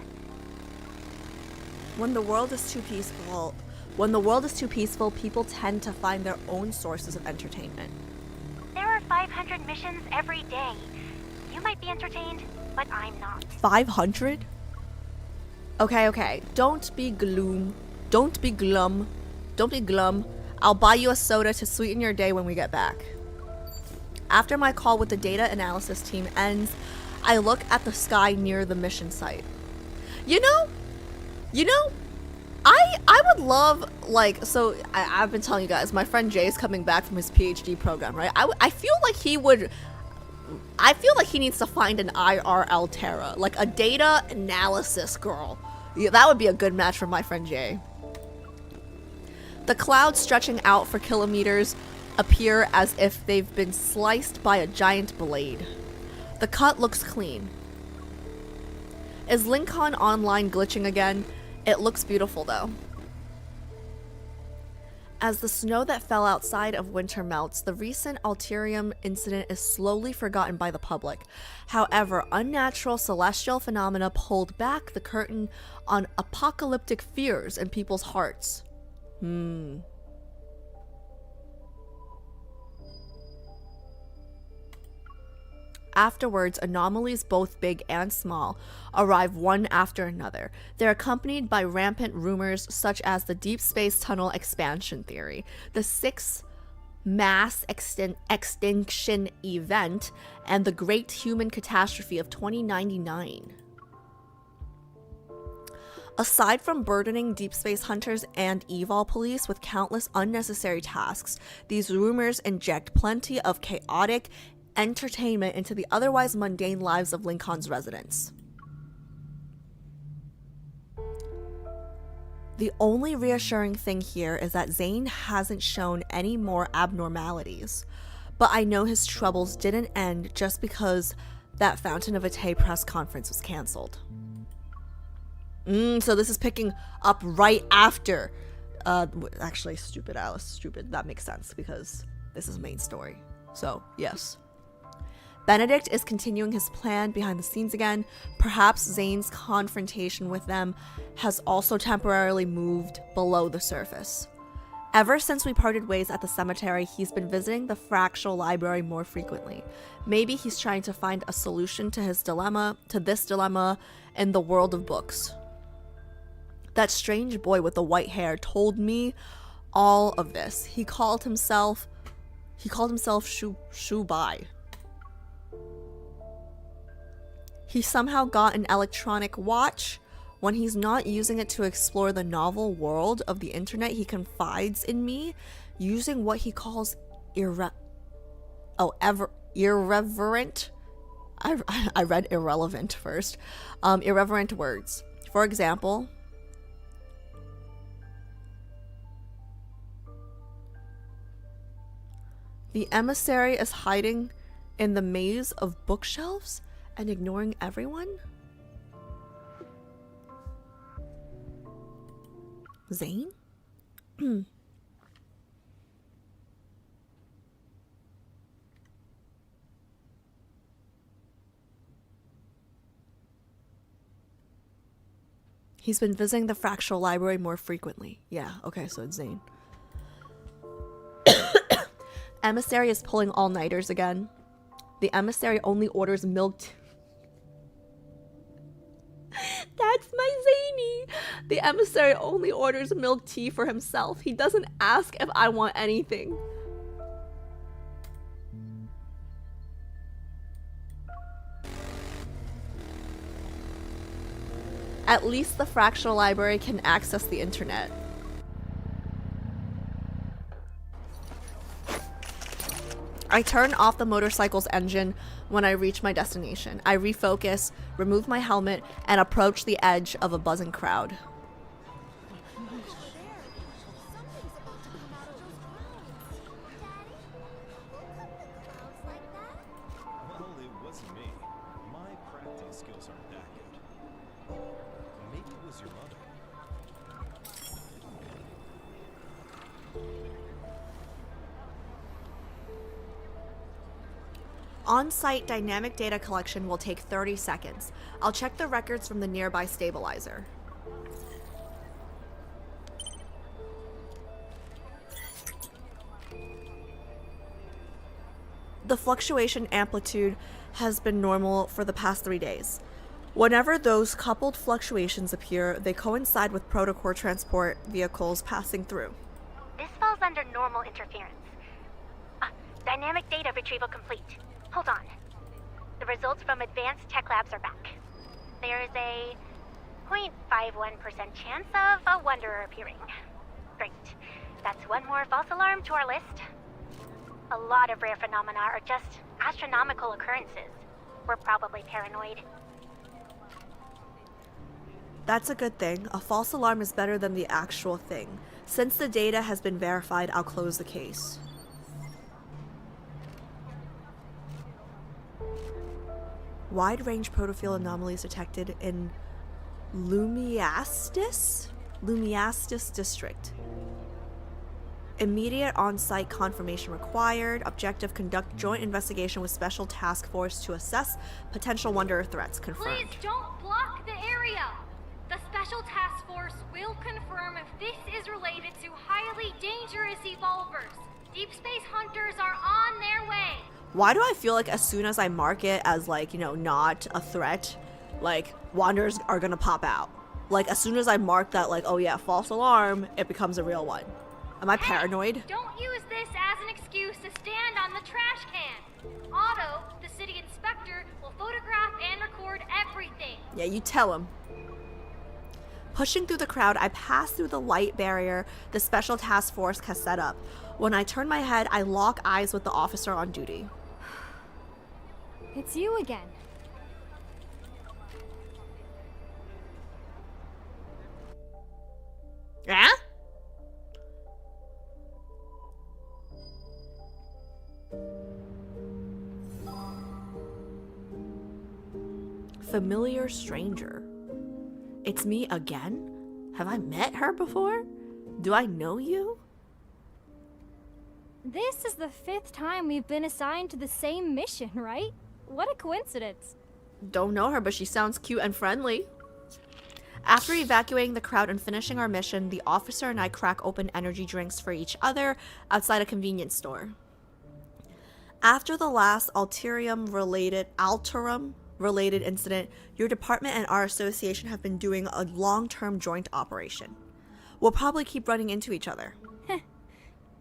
When the world is too peaceful, people tend to find their own sources of entertainment. There are 500 missions every day. You might be entertained, but I'm not. 500? Okay. Don't be glum. I'll buy you a soda to sweeten your day when we get back. After my call with the data analysis team ends, I look at the sky near the mission site. You know, I would love, like, so I've been telling you guys, my friend Jay is coming back from his PhD program, right? I feel like he needs to find an IRL Terra, like a data analysis girl. Yeah, that would be a good match for my friend Jay. The clouds stretching out for kilometers appear as if they've been sliced by a giant blade. The cut looks clean. Is Lincoln Online glitching again? It looks beautiful though. As the snow that fell outside of winter melts, the recent Alterium incident is slowly forgotten by the public. However, unnatural celestial phenomena pulled back the curtain on apocalyptic fears in people's hearts. Afterwards, anomalies both big and small arrive one after another. They're accompanied by rampant rumors such as the deep space tunnel expansion theory, the sixth mass extinction event, and the great human catastrophe of 2099. Aside from burdening deep space hunters and evol police with countless unnecessary tasks, these rumors inject plenty of chaotic entertainment into the otherwise mundane lives of Lincoln's residents. The only reassuring thing here is that Zane hasn't shown any more abnormalities, but I know his troubles didn't end just because that Fountain of Atay press conference was cancelled. So this is picking up right after. Actually, stupid Alice, stupid. That makes sense because this is the main story. So, yes. Benedict is continuing his plan behind the scenes again. Perhaps Zane's confrontation with them has also temporarily moved below the surface. Ever since we parted ways at the cemetery, he's been visiting the fractal library more frequently. Maybe he's trying to find a solution to this dilemma in the world of books. That strange boy with the white hair told me all of this. He called himself Shubai. He somehow got an electronic watch. When he's not using it to explore the novel world of the internet, he confides in me using what he calls irreverent. I read irrelevant first. Irreverent words. For example, the emissary is hiding in the maze of bookshelves and ignoring everyone? Zane? He's been visiting the fractal library more frequently. Yeah, okay, so it's Zane. Emissary is pulling all-nighters again. The emissary only orders milk tea. That's my Zany. The emissary only orders milk tea for himself. He doesn't ask if I want anything. At least the fractal library can access the internet. I turn off the motorcycle's engine when I reach my destination. I refocus, remove my helmet, and approach the edge of a buzzing crowd. Well, it wasn't me. My crafting skills aren't that good. Maybe it was your mother. On-site dynamic data collection will take 30 seconds. I'll check the records from the nearby stabilizer. The fluctuation amplitude has been normal for the past 3 days. Whenever those coupled fluctuations appear, they coincide with protocore transport vehicles passing through. This falls under normal interference. Dynamic data retrieval complete. Hold on. The results from advanced tech labs are back. There is a 0.51% chance of a wanderer appearing. Great. That's one more false alarm to our list. A lot of rare phenomena are just astronomical occurrences. We're probably paranoid. That's a good thing. A false alarm is better than the actual thing. Since the data has been verified, I'll close the case. Wide-range protofield anomalies detected in Lumiastis district. Immediate on-site confirmation required. Objective: conduct joint investigation with special task force to assess potential wanderer threats. Confirmed. Please don't block the area. The special task force will confirm if this is related to highly dangerous evolvers. Deep space hunters are on their way. Why do I feel like as soon as I mark it as like, you know, not a threat, like wanderers are gonna pop out? Like as soon as I mark that like, oh yeah, false alarm, it becomes a real one. Am I paranoid? Don't use this as an excuse to stand on the trash can. Otto, the city inspector, will photograph and record everything. Yeah, you tell him. Pushing through the crowd, I pass through the light barrier the special task force has set up. When I turn my head, I lock eyes with the officer on duty. It's you again. Yeah? Familiar stranger. It's me again? Have I met her before? Do I know you? This is the 5th time we've been assigned to the same mission, right? What a coincidence. Don't know her, but she sounds cute and friendly. After evacuating the crowd and finishing our mission, the officer and I crack open energy drinks for each other outside a convenience store. After the last Alterum-related incident, your department and our association have been doing a long-term joint operation. We'll probably keep running into each other.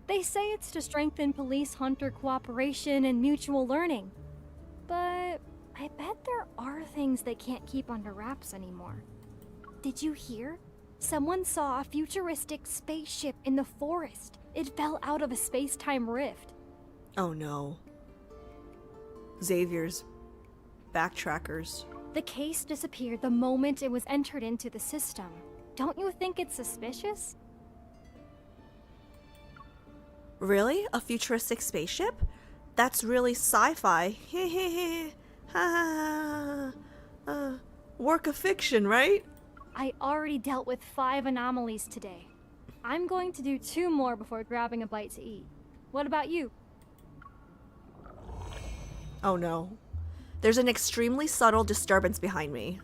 They say it's to strengthen police-hunter cooperation and mutual learning. But I bet there are things they can't keep under wraps anymore. Did you hear? Someone saw a futuristic spaceship in the forest. It fell out of a space-time rift. Oh no. Xavier's backtrackers. The case disappeared the moment it was entered into the system. Don't you think it's suspicious? Really? A futuristic spaceship? That's really sci-fi. Work of fiction, right? I already dealt with 5 anomalies today. I'm going to do 2 more before grabbing a bite to eat. What about you? Oh no. There's an extremely subtle disturbance behind me.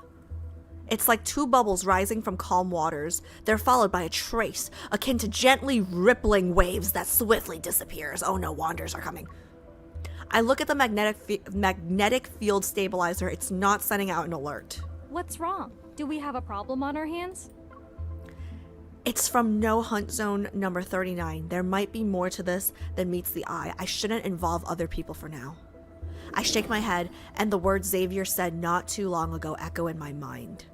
It's like 2 bubbles rising from calm waters. They're followed by a trace, akin to gently rippling waves that swiftly disappears. Oh no, wanderers are coming. I look at the magnetic field stabilizer. It's not sending out an alert. What's wrong? Do we have a problem on our hands? It's from No Hunt Zone number 39. There might be more to this than meets the eye. I shouldn't involve other people for now. I shake my head, and the words Xavier said not too long ago echo in my mind.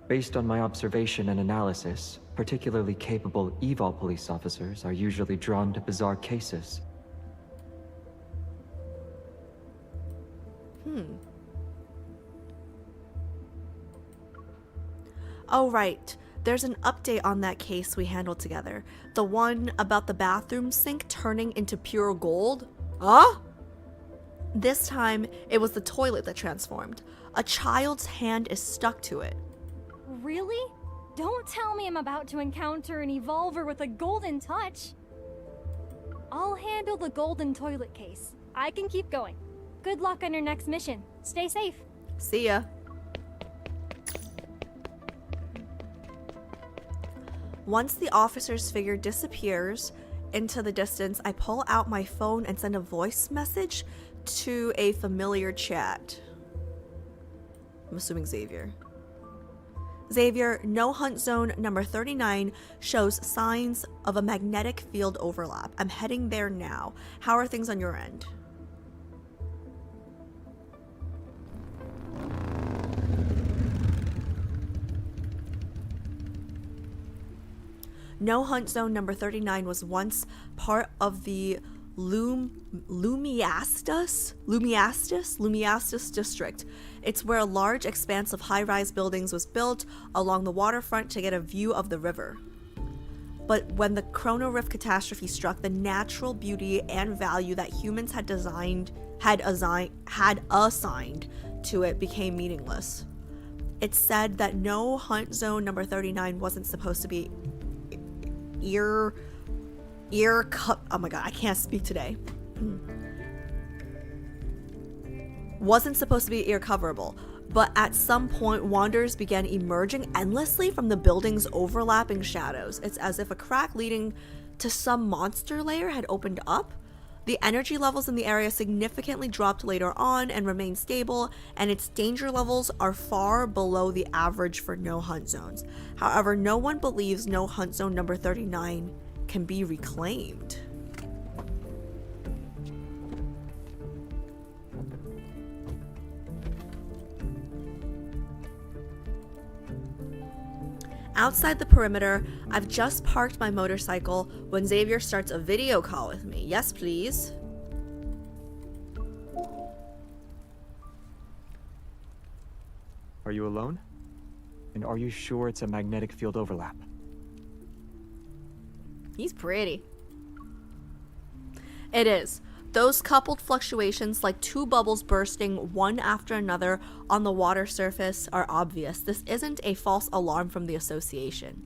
Based on my observation and analysis, particularly capable evil police officers are usually drawn to bizarre cases. Oh, right. There's an update on that case we handled together. The one about the bathroom sink turning into pure gold. Huh? This time, it was the toilet that transformed. A child's hand is stuck to it. Really? Don't tell me I'm about to encounter an evolver with a golden touch. I'll handle the golden toilet case. I can keep going. Good luck on your next mission. Stay safe. See ya. Once the officer's figure disappears into the distance, I pull out my phone and send a voice message to a familiar chat. I'm assuming Xavier. Xavier, No Hunt Zone number 39 shows signs of a magnetic field overlap. I'm heading there now. How are things on your end? No Hunt Zone number 39 was once part of the Lumiastus district. It's where a large expanse of high-rise buildings was built along the waterfront to get a view of the river. But when the Chrono Rift catastrophe struck, the natural beauty and value that humans had assigned to it became meaningless. It's said that No Hunt Zone number 39 wasn't supposed to be oh my god, I can't speak today. Wasn't supposed to be ear coverable, but at some point wanderers began emerging endlessly from the building's overlapping shadows. It's as if a crack leading to some monster layer had opened up. The energy levels in the area significantly dropped later on and remained stable, and its danger levels are far below the average for no hunt zones. However, no one believes no hunt zone number 39 can be reclaimed. Outside the perimeter, I've just parked my motorcycle when Xavier starts a video call with me. Yes, please. Are you alone? And are you sure it's a magnetic field overlap? He's pretty. It is. Those coupled fluctuations, like two bubbles bursting one after another on the water surface, are obvious. This isn't a false alarm from the association.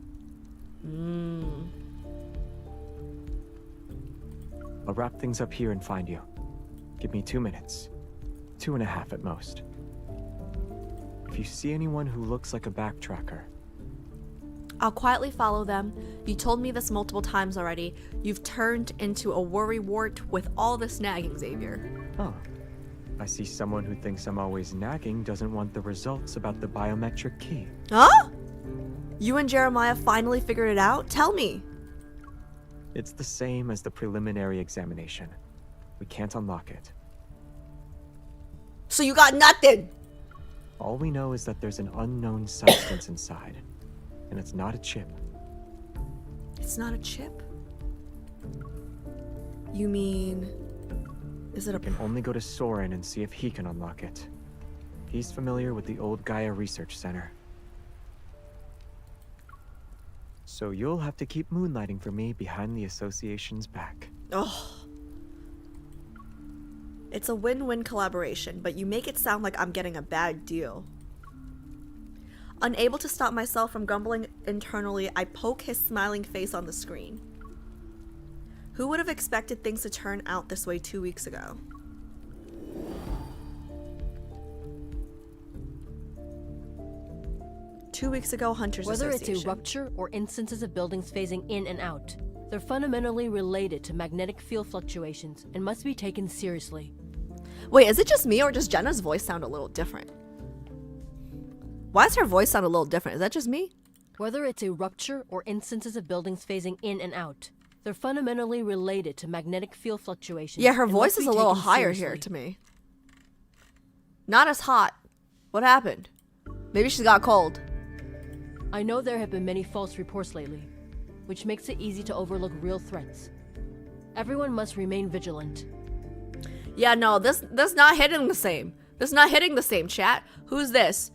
I'll wrap things up here and find you. Give me 2 minutes. 2.5 at most. If you see anyone who looks like a backtracker, I'll quietly follow them. You told me this multiple times already. You've turned into a worrywart with all this nagging, Xavier. oh, I see someone who thinks I'm always nagging doesn't want the results about the biometric key. Huh? You and Jeremiah finally figured it out? Tell me. It's the same as the preliminary examination. We can't unlock it. So you got nothing? All we know is that there's an unknown substance inside. And it's not a chip. It's not a chip? You mean... is it a... You can only go to Soren and see if he can unlock it. He's familiar with the old Gaia Research Center. So you'll have to keep moonlighting for me behind the association's back. Oh. It's a win-win collaboration, but you make it sound like I'm getting a bad deal. Unable to stop myself from grumbling internally, I poke his smiling face on the screen. Who would have expected things to turn out this way 2 weeks ago? Two weeks ago, Hunters Whether Association. it's a rupture or instances of buildings phasing in and out, they're fundamentally related to magnetic field fluctuations and must be taken seriously. Wait, is it just me or does Jenna's voice sound a little different? Why does her voice sound a little different? Is that just me? Whether it's a rupture or instances of buildings phasing in and out, they're fundamentally related to magnetic field fluctuations. Yeah, her and voice must is be a little taken higher seriously. here to me. Not as hot. What happened? Maybe she got cold. I know there have been many false reports lately, which makes it easy to overlook real threats. Everyone must remain vigilant. Yeah, no, this not hitting the same. This is not hitting the same, chat. Who's this?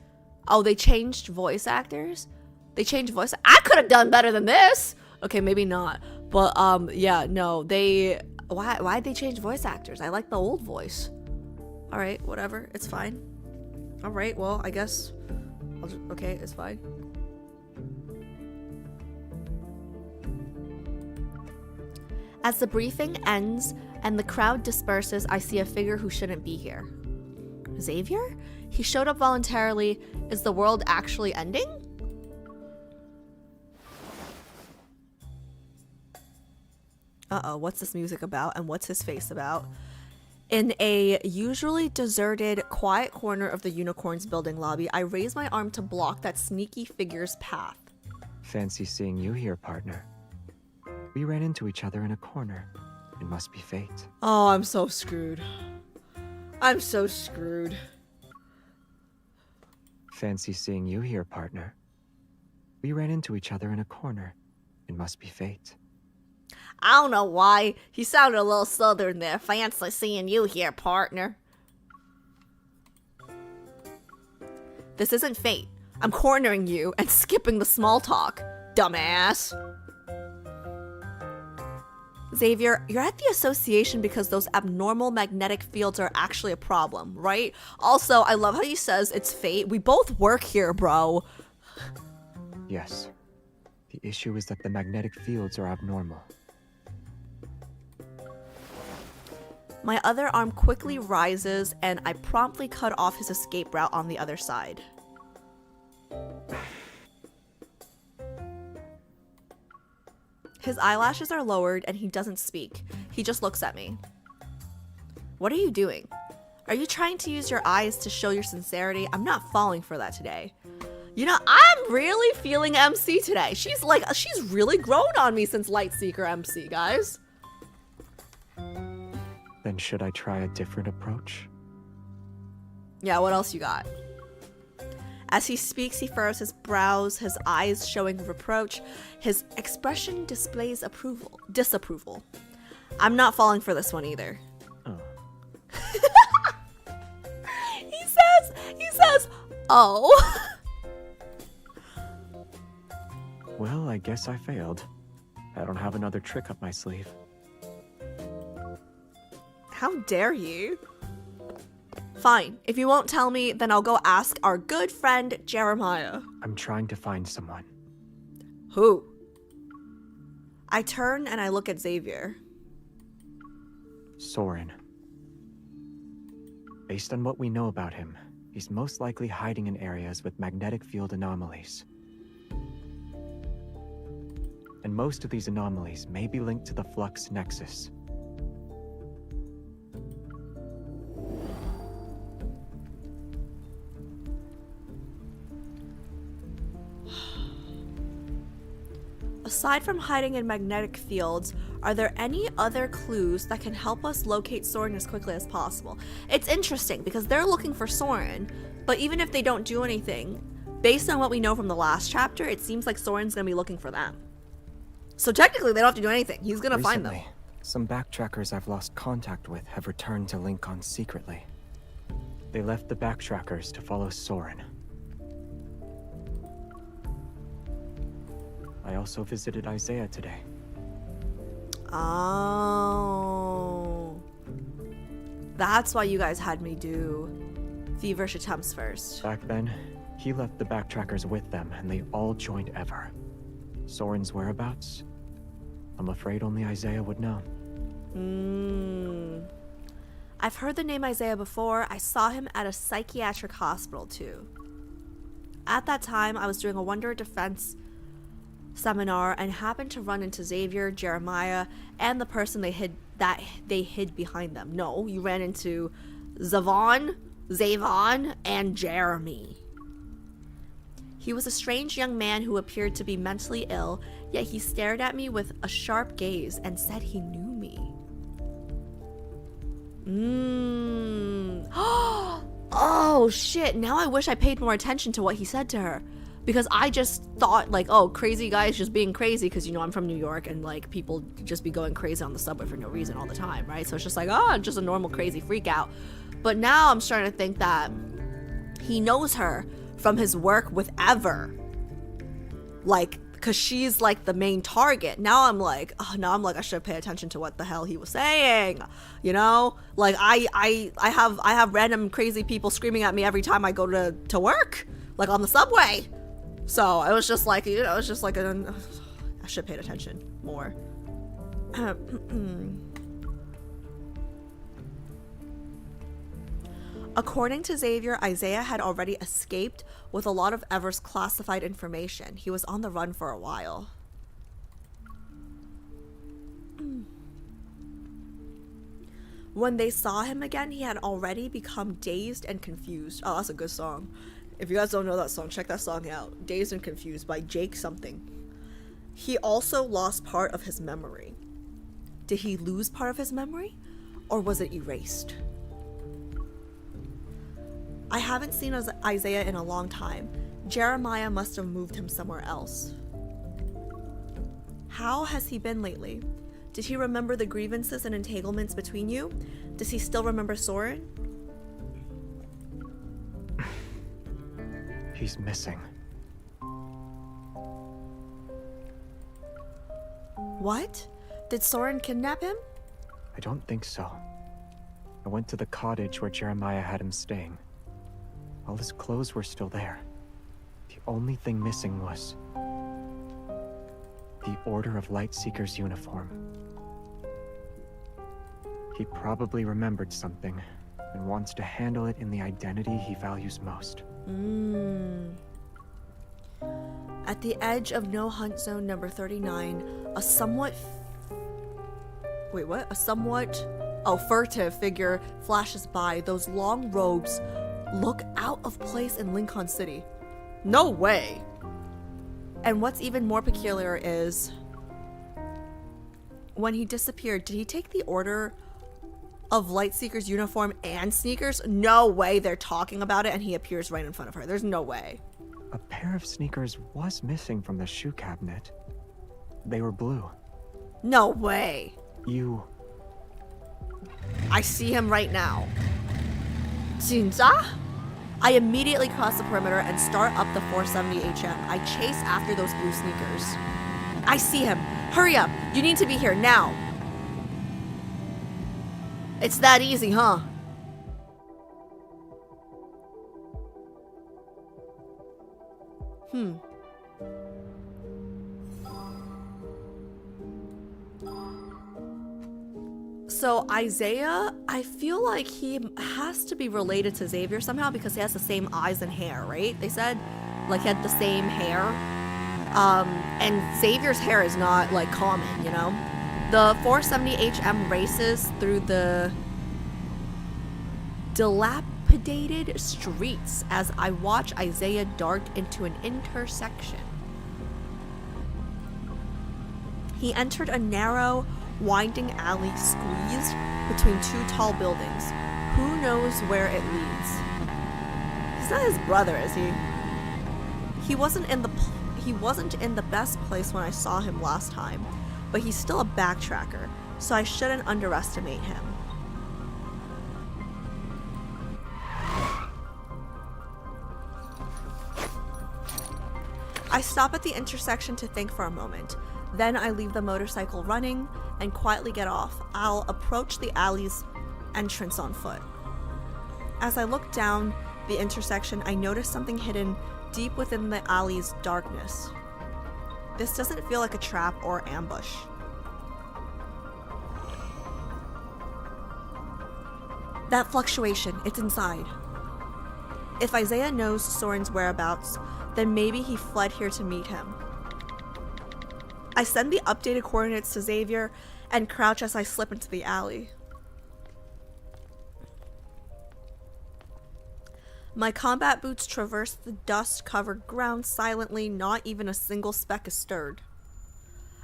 Oh, they changed voice actors? They changed voice... I could have done better than this! Okay, maybe not. But, yeah, no, they... Why'd they change voice actors? I like the old voice. Alright, whatever. It's fine. Alright, well, I guess... okay, it's fine. As the briefing ends and the crowd disperses, I see a figure who shouldn't be here. Xavier? He showed up voluntarily. Is the world actually ending? Uh-oh, what's this music about and what's his face about? In a usually deserted, quiet corner of the Unicorns building lobby, I raise my arm to block that sneaky figure's path. Fancy seeing you here, partner. We ran into each other in a corner. It must be fate. Oh, I'm so screwed. I'm so screwed. Fancy seeing you here, partner. We ran into each other in a corner. It must be fate. I don't know why. He sounded a little southern there. Fancy seeing you here, partner. This isn't fate. I'm cornering you and skipping the small talk, dumbass. Xavier, you're at the association because those abnormal magnetic fields are actually a problem, right? Also, I love how he says it's fate. We both work here, bro. Yes. The issue is that the magnetic fields are abnormal. My other arm quickly rises and I promptly cut off his escape route on the other side. His eyelashes are lowered and he doesn't speak. He just looks at me. What are you doing? Are you trying to use your eyes to show your sincerity? I'm not falling for that today. You know, I'm really feeling MC today. She's really grown on me since Lightseeker MC, guys. Then should I try a different approach? Yeah, what else you got? As he speaks, he furrows his brows, his eyes showing reproach. His expression displays disapproval. I'm not falling for this one either. Oh. He says, oh. Well, I guess I failed. I don't have another trick up my sleeve. How dare you? Fine. If you won't tell me, then I'll go ask our good friend Jeremiah. I'm trying to find someone. Who? I turn and I look at Xavier. Soren. Based on what we know about him, he's most likely hiding in areas with magnetic field anomalies. And most of these anomalies may be linked to the Flux Nexus. Aside from hiding in magnetic fields, are there any other clues that can help us locate Soren as quickly as possible? It's interesting because they're looking for Soren, but even if they don't do anything, based on what we know from the last chapter, it seems like Soren's gonna be looking for them. So technically, they don't have to do anything. He's gonna find them. Some backtrackers I've lost contact with have returned to Lincoln secretly. They left the backtrackers to follow Soren. I also visited Isaiah today. Oh. That's why you guys had me do Feverish Attempts first. Back then, he left the backtrackers with them and they all joined Ever. Soren's whereabouts? I'm afraid only Isaiah would know. I've heard the name Isaiah before. I saw him at a psychiatric hospital too. At that time, I was doing a Wonder Defense seminar and happened to run into Xavier, Jeremiah, and the person they hid behind them. No, you ran into Zavon, and Jeremy. He was a strange young man who appeared to be mentally ill, yet he stared at me with a sharp gaze and said he knew me. Oh shit, now I wish I paid more attention to what he said to her. Because I just thought, like, oh, crazy guys just being crazy because, you know, I'm from New York and, like, people just be going crazy on the subway for no reason all the time, right? So it's just like, oh, just a normal crazy freak out. But now I'm starting to think that he knows her from his work with Ever. Like, because she's, like, the main target. Now I'm like, I should pay attention to what the hell he was saying. You know? Like, I have random crazy people screaming at me every time I go to work. Like, on the subway. So I was just like, you know, it's just like I should have paid attention more. According to Xavier, Isaiah had already escaped with a lot of Ever's classified information. He was on the run for a while. When they saw him again, he had already become dazed and confused. Oh, that's a good song. If you guys don't know that song, check that song out. Dazed and Confused by Jake something. He also lost part of his memory. Did he lose part of his memory? Or was it erased? I haven't seen Isaiah in a long time. Jeremiah must have moved him somewhere else. How has he been lately? Did he remember the grievances and entanglements between you? Does he still remember Soren? He's missing. What? Did Soren kidnap him? I don't think so. I went to the cottage where Jeremiah had him staying. All his clothes were still there. The only thing missing was the Order of Lightseeker's uniform. He probably remembered something and wants to handle it in the identity he values most. At the edge of No Hunt Zone number 39, A somewhat... Wait, what? A somewhat... Oh, furtive figure flashes by. Those long robes look out of place in Lincoln City. No way! And what's even more peculiar is... when he disappeared, did he take the Order of Lightseeker's uniform and sneakers? No way they're talking about it and he appears right in front of her. There's no way. A pair of sneakers was missing from the shoe cabinet. They were blue. No way. You... I see him right now. Jinja? I immediately cross the perimeter and start up the 470 HM. I chase after those blue sneakers. I see him. Hurry up. You need to be here now. It's that easy, huh? So Isaiah, I feel like he has to be related to Xavier somehow because he has the same eyes and hair, right? They said like he had the same hair. And Xavier's hair is not like common, you know? The 470 HM races through the dilapidated streets as I watch Isaiah dart into an intersection. He entered a narrow, winding alley squeezed between two tall buildings. Who knows where it leads? He's not his brother, is he? He wasn't in the best place when I saw him last time, but he's still a backtracker, so I shouldn't underestimate him. I stop at the intersection to think for a moment. Then I leave the motorcycle running and quietly get off. I'll approach the alley's entrance on foot. As I look down the intersection, I notice something hidden deep within the alley's darkness. This doesn't feel like a trap or ambush. That fluctuation, it's inside. If Isaiah knows Soren's whereabouts, then maybe he fled here to meet him. I send the updated coordinates to Xavier and crouch as I slip into the alley. My combat boots traverse the dust-covered ground silently, not even a single speck is stirred.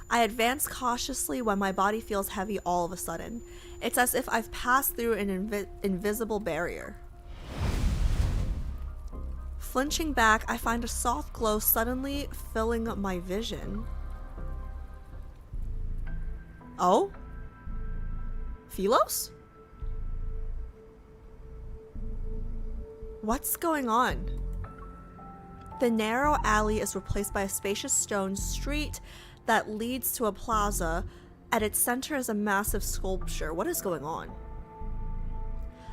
I advance cautiously when my body feels heavy all of a sudden. It's as if I've passed through an invisible barrier. Flinching back, I find a soft glow suddenly filling my vision. Oh? Philos? What's going on? The narrow alley is replaced by a spacious stone street that leads to a plaza. At its center is a massive sculpture. What is going on?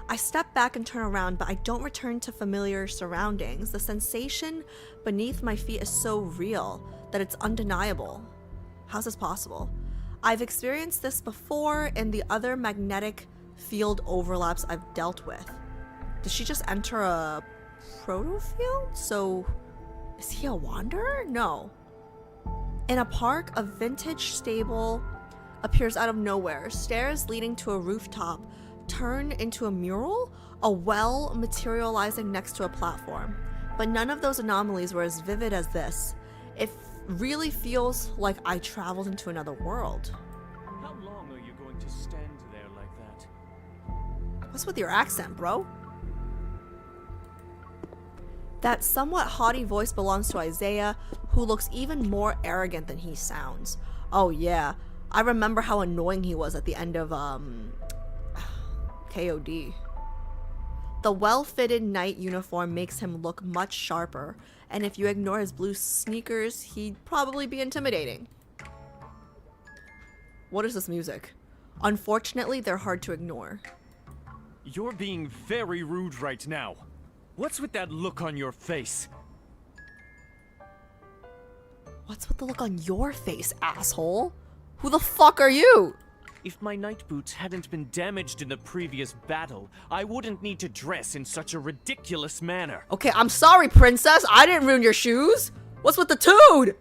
I step back and turn around, but I don't return to familiar surroundings. The sensation beneath my feet is so real that it's undeniable. How's this possible? I've experienced this before in the other magnetic field overlaps I've dealt with. Did she just enter a proto-field? So, is he a wanderer? No. In a park, a vintage stable appears out of nowhere. Stairs leading to a rooftop turn into a mural, a well materializing next to a platform. But none of those anomalies were as vivid as this. It really feels like I traveled into another world. How long are you going to stand there like that? What's with your accent, bro? That somewhat haughty voice belongs to Isaiah, who looks even more arrogant than he sounds. Oh yeah, I remember how annoying he was at the end of KOD. The well-fitted knight uniform makes him look much sharper, and if you ignore his blue sneakers, he'd probably be intimidating. What is this music? Unfortunately, they're hard to ignore. You're being very rude right now. What's with that look on your face? What's with the look on your face, asshole? Who the fuck are you? If my night boots hadn't been damaged in the previous battle, I wouldn't need to dress in such a ridiculous manner. Okay, I'm sorry, princess. I didn't ruin your shoes. What's with the toad?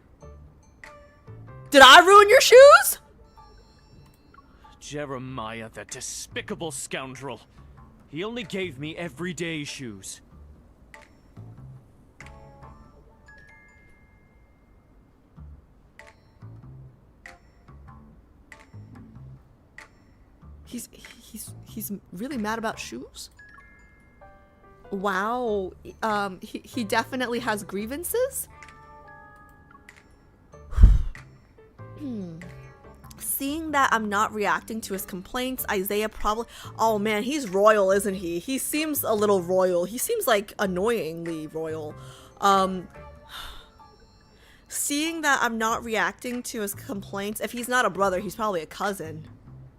Did I ruin your shoes? Jeremiah, that despicable scoundrel. He only gave me everyday shoes. He's really mad about shoes? Wow. He definitely has grievances? Seeing that I'm not reacting to his complaints, Isaiah probably... Oh man, he's royal, isn't he? He seems a little royal. He seems like annoyingly royal. Seeing that I'm not reacting to his complaints, if he's not a brother, he's probably a cousin.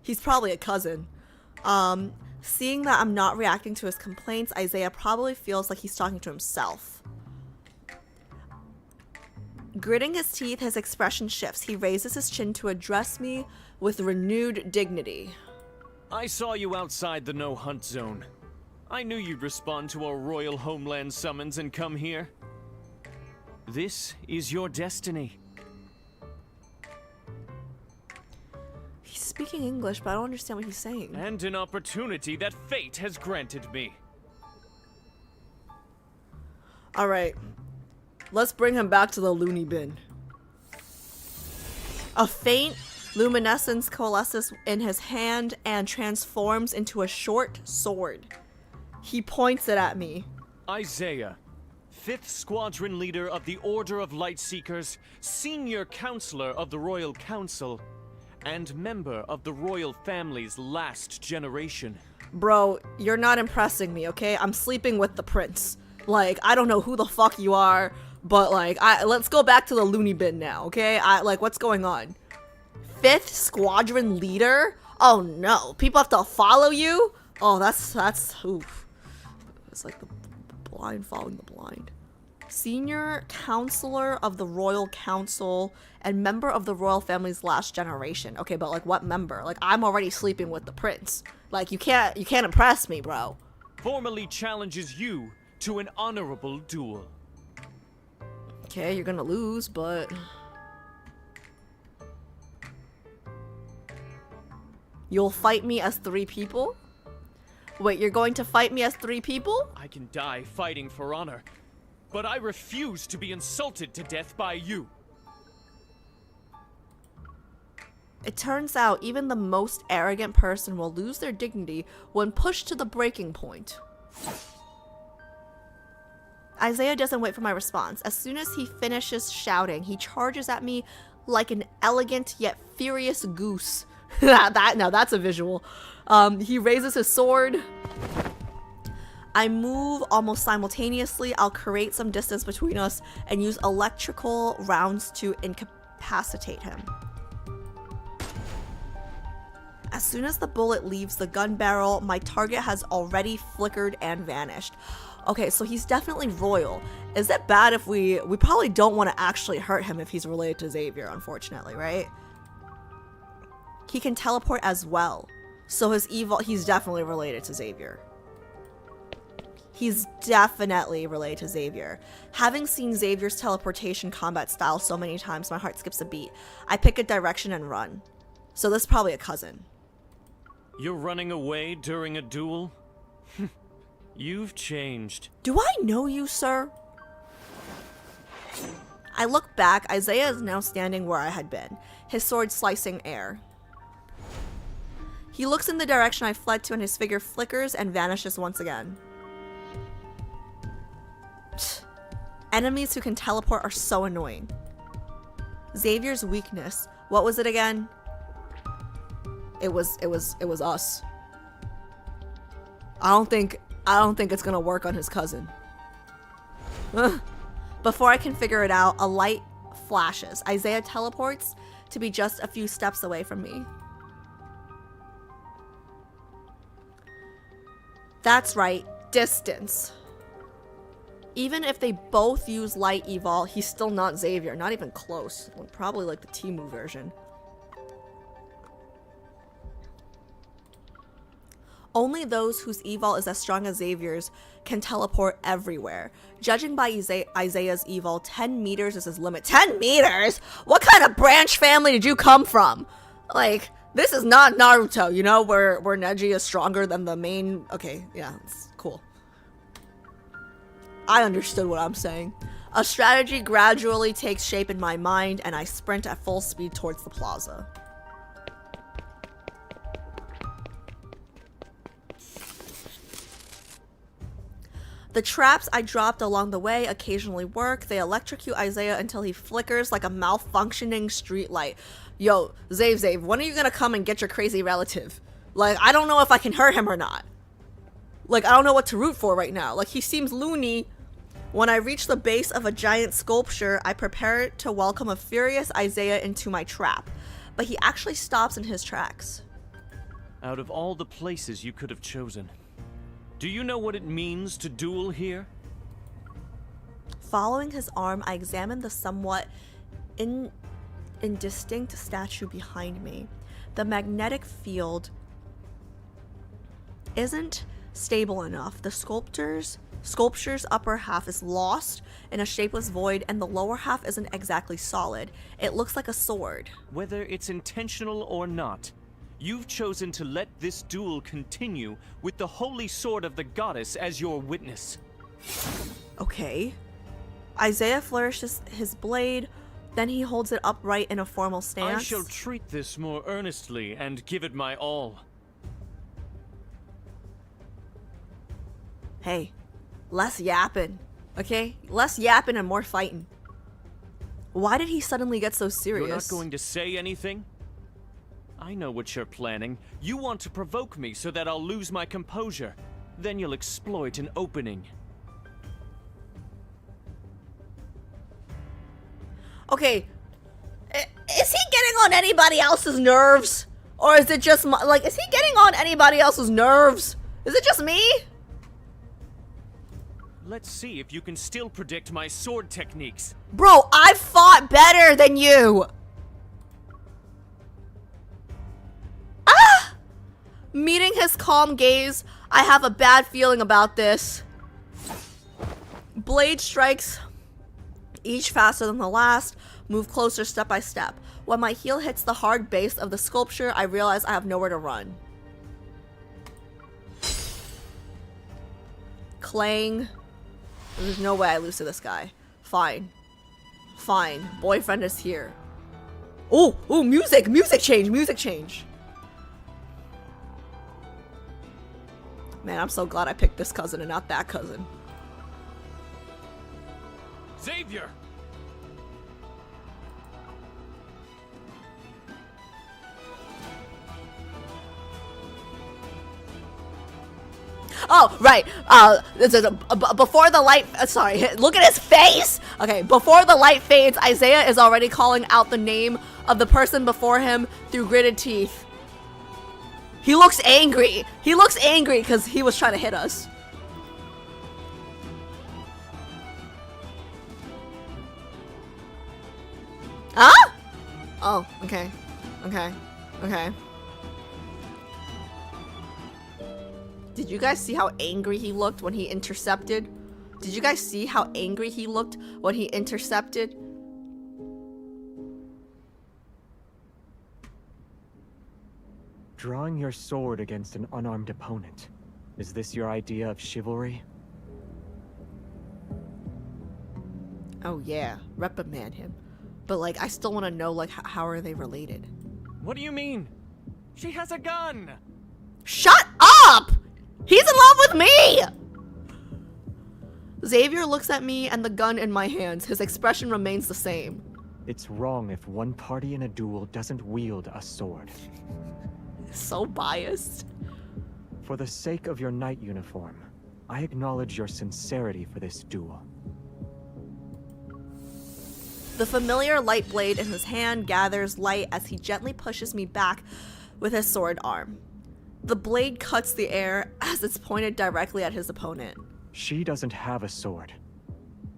He's probably a cousin. Seeing that I'm not reacting to his complaints, Isaiah probably feels like he's talking to himself. Gritting his teeth, his expression shifts. He raises his chin to address me with renewed dignity. I saw you outside the no-hunt zone. I knew you'd respond to our royal homeland summons and come here. This is your destiny. He's speaking English, but I don't understand what he's saying. And an opportunity that fate has granted me. Alright. Let's bring him back to the loony bin. A faint luminescence coalesces in his hand and transforms into a short sword. He points it at me. Isaiah, 5th Squadron Leader of the Order of Lightseekers, Senior Counselor of the Royal Council, and member of the royal family's last generation. Bro, you're not impressing me, okay? I'm sleeping with the prince. Like, I don't know who the fuck you are, but like, let's go back to the loony bin now, okay? Like, what's going on? 5th Squadron Leader? Oh no, people have to follow you? Oh, that's, oof. It's like the blind following the blind. Senior Counselor of the Royal Council and member of the royal family's last generation. Okay, but like what member? Like, I'm already sleeping with the prince. Like, you can't impress me, bro. Formally challenges you to an honorable duel. Okay, you're gonna lose, but... You'll fight me as 3 people? Wait, you're going to fight me as 3 people? I can die fighting for honor, but I refuse to be insulted to death by you. It turns out even the most arrogant person will lose their dignity when pushed to the breaking point. Isaiah doesn't wait for my response. As soon as he finishes shouting, he charges at me like an elegant yet furious goose. Now that's a visual. He raises his sword. I move almost simultaneously. I'll create some distance between us and use electrical rounds to incapacitate him. As soon as the bullet leaves the gun barrel, my target has already flickered and vanished. Okay, so he's definitely royal. Is it bad if we probably don't want to actually hurt him if he's related to Xavier, unfortunately, right? He can teleport as well. So he's definitely related to Xavier. He's definitely related to Xavier. Having seen Xavier's teleportation combat style so many times, my heart skips a beat. I pick a direction and run. So this is probably a cousin. You're running away during a duel? You've changed. Do I know you, sir? I look back. Isaiah is now standing where I had been, his sword slicing air. He looks in the direction I fled to and his figure flickers and vanishes once again. Enemies who can teleport are so annoying. Xavier's weakness. What was it again? It was us. I don't think it's gonna work on his cousin. Before I can figure it out, a light flashes. Isaiah teleports to be just a few steps away from me. That's right, distance. Even if they both use light evol, he's still not Xavier, not even close. Probably like the Temu version. Only those whose evil is as strong as Xavier's can teleport everywhere. Judging by Isaiah's evil, 10 meters is his limit. 10 meters? What kind of branch family did you come from? Like, this is not Naruto, you know, where Neji is stronger than the main... Okay, yeah, it's cool. I understood what I'm saying. A strategy gradually takes shape in my mind, and I sprint at full speed towards the plaza. The traps I dropped along the way occasionally work. They electrocute Isaiah until he flickers like a malfunctioning streetlight. Yo, Xav, when are you gonna come and get your crazy relative? Like, I don't know if I can hurt him or not. Like, I don't know what to root for right now. Like, he seems loony. When I reach the base of a giant sculpture, I prepare to welcome a furious Isaiah into my trap. But he actually stops in his tracks. Out of all the places you could have chosen, do you know what it means to duel here? Following his arm, I examine the somewhat indistinct statue behind me. The magnetic field isn't stable enough. The sculpture's upper half is lost in a shapeless void, and the lower half isn't exactly solid. It looks like a sword. Whether it's intentional or not, you've chosen to let this duel continue with the holy sword of the goddess as your witness. Okay. Isaiah flourishes his blade, then he holds it upright in a formal stance. I shall treat this more earnestly and give it my all. Hey, less yapping, okay? Less yapping and more fighting. Why did he suddenly get so serious? You're not going to say anything? I know what you're planning. You want to provoke me so that I'll lose my composure. Then you'll exploit an opening. Okay, is he getting on anybody else's nerves? Or is it just like, is he getting on anybody else's nerves? Is it just me? Let's see if you can still predict my sword techniques. Bro, I fought better than you! Ah! Meeting his calm gaze, I have a bad feeling about this. Blade strikes, each faster than the last, move closer step by step. When my heel hits the hard base of the sculpture, I realize I have nowhere to run. Clang. There's no way I lose to this guy. Fine. Fine. Boyfriend is here. Oh, oh, music! Music change! Music change! Man, I'm so glad I picked this cousin and not that cousin. Xavier! Oh, right. Before the light... sorry, look at his face! Okay, before the light fades, Isaiah is already calling out the name of the person before him through gritted teeth. He looks angry. He looks angry because he was trying to hit us. Huh? Oh, okay. Okay. Okay. Did you guys see how angry he looked when he intercepted? Did you guys see how angry he looked when he intercepted? Drawing your sword against an unarmed opponent. Is this your idea of chivalry? Oh yeah, reprimand him. But like, I still want to know, like, how are they related? What do you mean? She has a gun! Shut up! He's in love with me! Xavier looks at me and the gun in my hands. His expression remains the same. It's wrong if one party in a duel doesn't wield a sword. So biased. For the sake of your knight uniform, I acknowledge your sincerity for this duel. The familiar light blade in his hand gathers light as he gently pushes me back with his sword arm. The blade cuts the air as it's pointed directly at his opponent. She doesn't have a sword,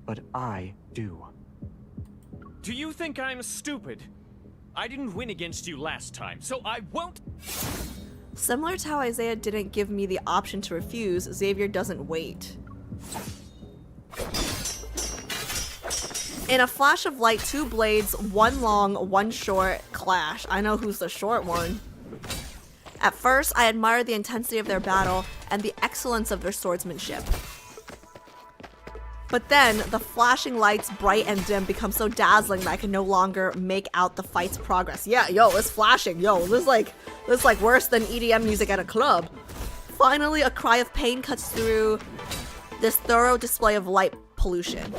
but I do. Do you think I'm stupid? I didn't win against you last time, so I won't... Similar to how Isaiah didn't give me the option to refuse, Xavier doesn't wait. In a flash of light, two blades, one long, one short, clash. I know who's the short one. At first, I admired the intensity of their battle and the excellence of their swordsmanship. But then, the flashing lights, bright and dim, become so dazzling that I can no longer make out the fight's progress. Yeah, yo, it's flashing. Yo, this is like worse than EDM music at a club. Finally, a cry of pain cuts through this thorough display of light pollution.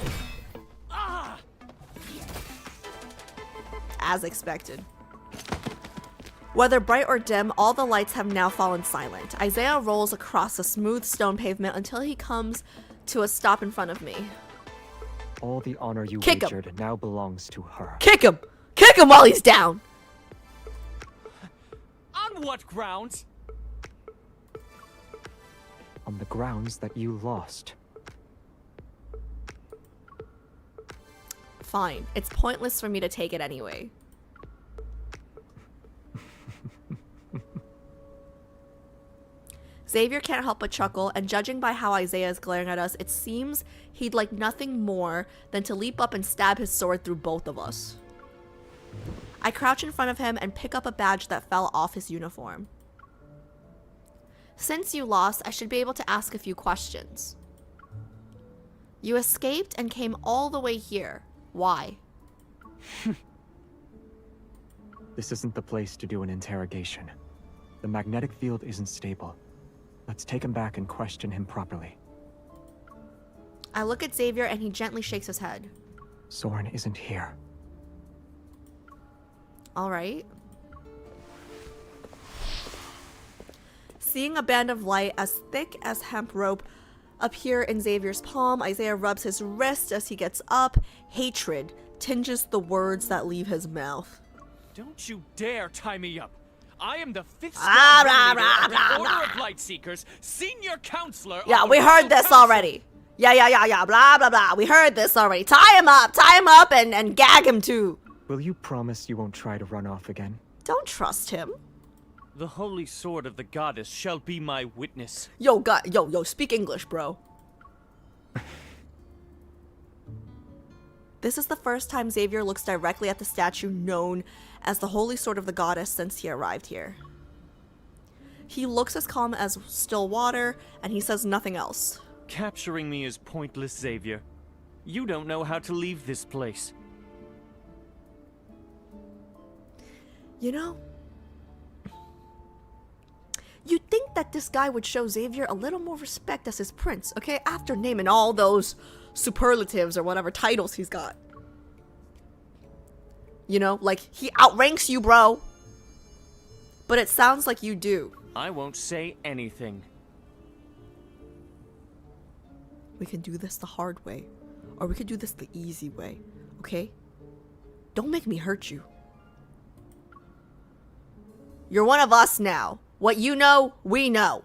As expected. Whether bright or dim, all the lights have now fallen silent. Isaiah rolls across the smooth stone pavement until he comes to a stop in front of me. All the honor you Kick him. wagered now belongs to her. Kick him! Kick him while he's down! On what grounds? On the grounds that you lost. Fine. It's pointless for me to take it anyway. Xavier can't help but chuckle, and judging by how Isaiah is glaring at us, it seems he'd like nothing more than to leap up and stab his sword through both of us. I crouch in front of him and pick up a badge that fell off his uniform. Since you lost, I should be able to ask a few questions. You escaped and came all the way here. Why? This isn't the place to do an interrogation. The magnetic field isn't stable. Let's take him back and question him properly. I look at Xavier and he gently shakes his head. Soren isn't here. All right. Seeing a band of light as thick as hemp rope appear in Xavier's palm, Isaiah rubs his wrist as he gets up. Hatred tinges the words that leave his mouth. Don't you dare tie me up. I am the 5th Ah, leader rah, of rah, the rah, Order of Lightseekers, senior counselor. Yeah, of we the heard Royal this Council. already. Yeah, blah, blah, blah. We heard this already. Tie him up and gag him too. Will you promise you won't try to run off again? Don't trust him. The holy sword of the goddess shall be my witness. Yo, speak English, bro. This is the first time Xavier looks directly at the statue known as the Holy Sword of the Goddess since he arrived here. He looks as calm as still water, and he says nothing else. Capturing me is pointless, Xavier. You don't know how to leave this place. You know, you'd think that this guy would show Xavier a little more respect as his prince, okay? After naming all those superlatives or whatever titles he's got. You know, like, he outranks you, bro. But it sounds like you do. I won't say anything. We can do this the hard way, or we could do this the easy way, okay? Don't make me hurt you. You're one of us now. What you know, we know.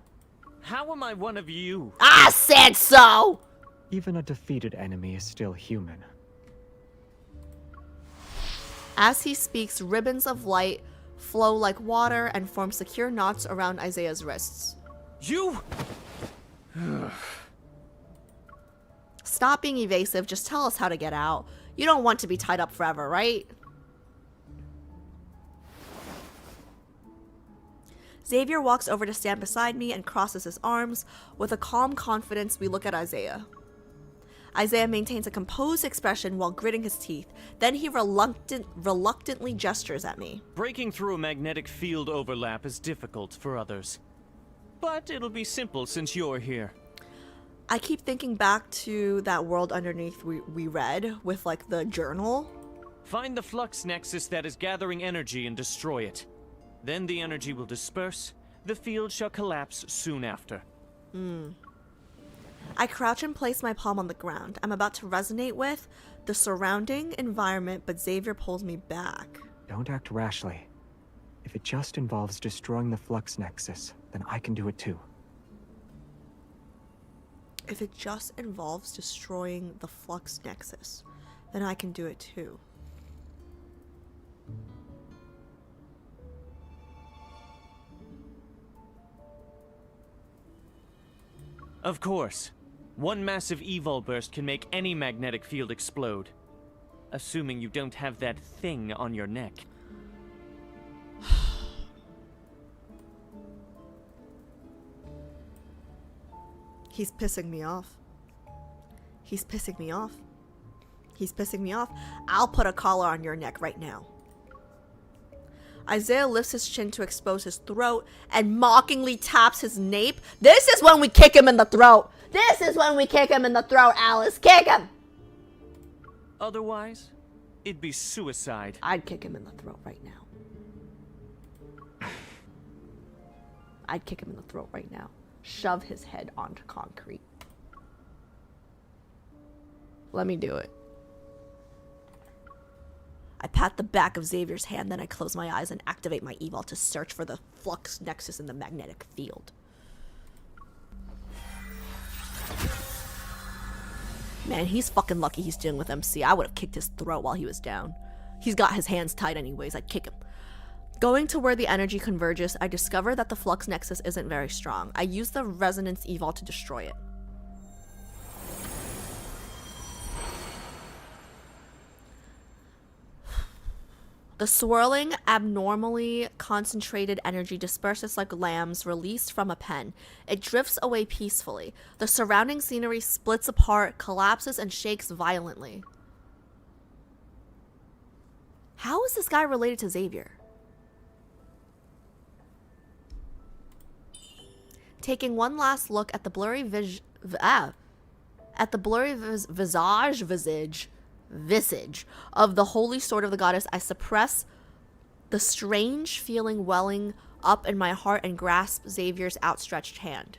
How am I one of you? I said so! Even a defeated enemy is still human. As he speaks, ribbons of light flow like water and form secure knots around Isaiah's wrists. You! Stop being evasive, just tell us how to get out. You don't want to be tied up forever, right? Xavier walks over to stand beside me and crosses his arms. With a calm confidence, we look at Isaiah. Isaiah maintains a composed expression while gritting his teeth. Then he reluctantly gestures at me. Breaking through a magnetic field overlap is difficult for others. But it'll be simple since you're here. I keep thinking back to that world underneath we read with, like, the journal. Find the flux nexus that is gathering energy and destroy it. Then the energy will disperse. The field shall collapse soon after. I crouch and place my palm on the ground. I'm about to resonate with the surrounding environment, but Xavier pulls me back. Don't act rashly. If it just involves destroying the flux nexus, then I can do it too. If it just involves destroying the flux nexus, then I can do it too. Of course. One massive evol burst can make any magnetic field explode. Assuming you don't have that thing on your neck. He's pissing me off. He's pissing me off. He's pissing me off. I'll put a collar on your neck right now. Isaiah lifts his chin to expose his throat and mockingly taps his nape. This is when we kick him in the throat. This is when we kick him in the throat, Alice. Kick him! Otherwise, it'd be suicide. I'd kick him in the throat right now. I'd kick him in the throat right now. Shove his head onto concrete. Let me do it. I pat the back of Xavier's hand, then I close my eyes and activate my evol to search for the flux nexus in the magnetic field. Man, he's fucking lucky he's dealing with MC. I would have kicked his throat while he was down. He's got his hands tied anyways. I'd kick him. Going to where the energy converges, I discover that the flux nexus isn't very strong. I use the resonance evol to destroy it. The swirling, abnormally concentrated energy disperses like lambs released from a pen. It drifts away peacefully. The surrounding scenery splits apart, collapses, and shakes violently. How is this guy related to Xavier? Taking one last look at the blurry visage of the holy sword of the goddess, I suppress the strange feeling welling up in my heart and grasp Xavier's outstretched hand.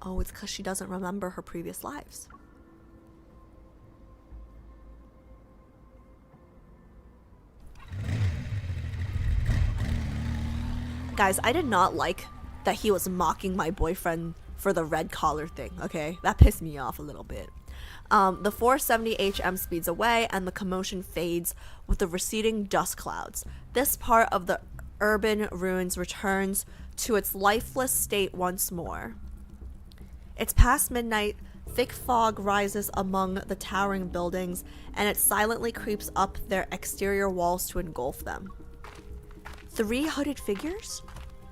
Oh, it's because she doesn't remember her previous lives. Guys, I did not like that he was mocking my boyfriend for the red collar thing, okay? That pissed me off a little bit. The 470 HM speeds away and the commotion fades with the receding dust clouds. This part of the urban ruins returns to its lifeless state once more. It's past midnight, thick fog rises among the towering buildings, and it silently creeps up their exterior walls to engulf them. 3 hooded figures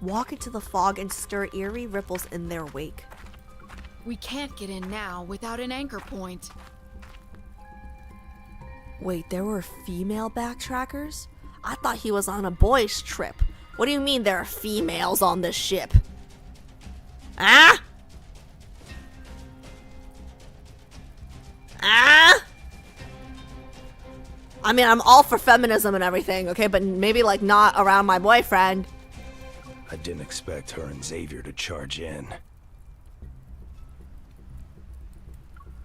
walk into the fog and stir eerie ripples in their wake. We can't get in now without an anchor point. Wait, there were female backtrackers? I thought he was on a boys' trip. What do you mean there are females on this ship? Ah? Ah? I mean, I'm all for feminism and everything, okay? But maybe, like, not around my boyfriend. I didn't expect her and Xavier to charge in.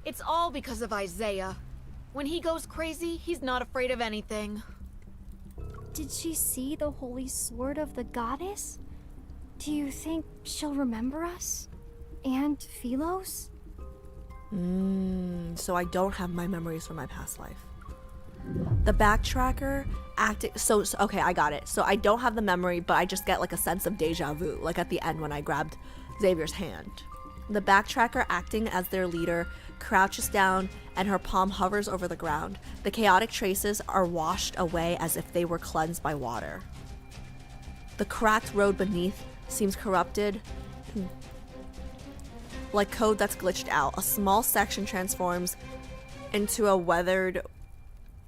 It's all because of Isaiah. When he goes crazy, he's not afraid of anything. Did she see the holy sword of the goddess? Do you think she'll remember us? And Philos? So I don't have my memories from my past life. The backtracker acting okay, I got it. So I don't have the memory, but I just get like a sense of deja vu, like at the end when I grabbed Xavier's hand. The backtracker, acting as their leader, crouches down and her palm hovers over the ground. The chaotic traces are washed away as if they were cleansed by water. The cracked road beneath seems corrupted, like code that's glitched out. A small section transforms into a weathered,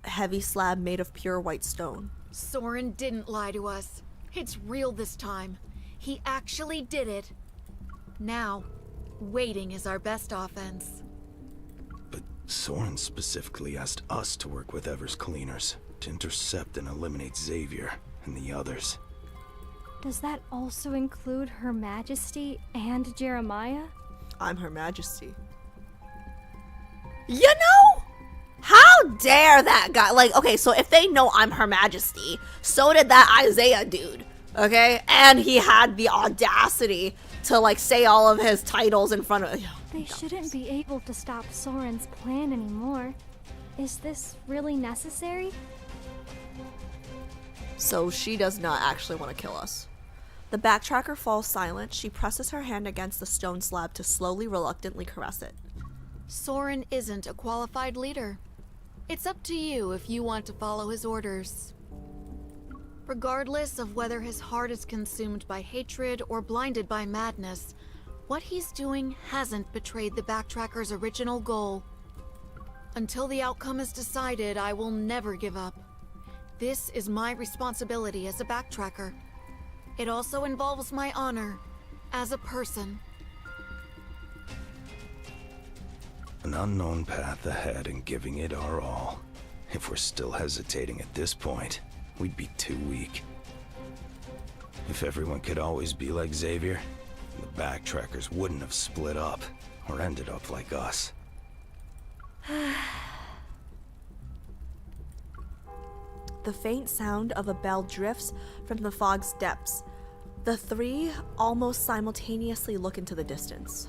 heavy slab made of pure white stone. Soren didn't lie to us. It's real this time. He actually did it. Now, waiting is our best offense. But Soren specifically asked us to work with Ever's cleaners to intercept and eliminate Xavier and the others. Does that also include Her Majesty and Jeremiah? I'm Her Majesty. You know? How dare that guy? Like, okay, so if they know I'm Her Majesty, so did that Isaiah dude, okay? And he had the audacity to, like, say all of his titles in front of... They shouldn't be able to stop Soren's plan anymore. Is this really necessary? So she does not actually want to kill us. The backtracker falls silent. She presses her hand against the stone slab to slowly, reluctantly caress it. Soren isn't a qualified leader. It's up to you if you want to follow his orders. Regardless of whether his heart is consumed by hatred or blinded by madness, what he's doing hasn't betrayed the backtracker's original goal. Until the outcome is decided, I will never give up. This is my responsibility as a backtracker. It also involves my honor as a person. An unknown path ahead and giving it our all. If we're still hesitating at this point, we'd be too weak. If everyone could always be like Xavier, the backtrackers wouldn't have split up or ended up like us. The faint sound of a bell drifts from the fog's depths. The three almost simultaneously look into the distance.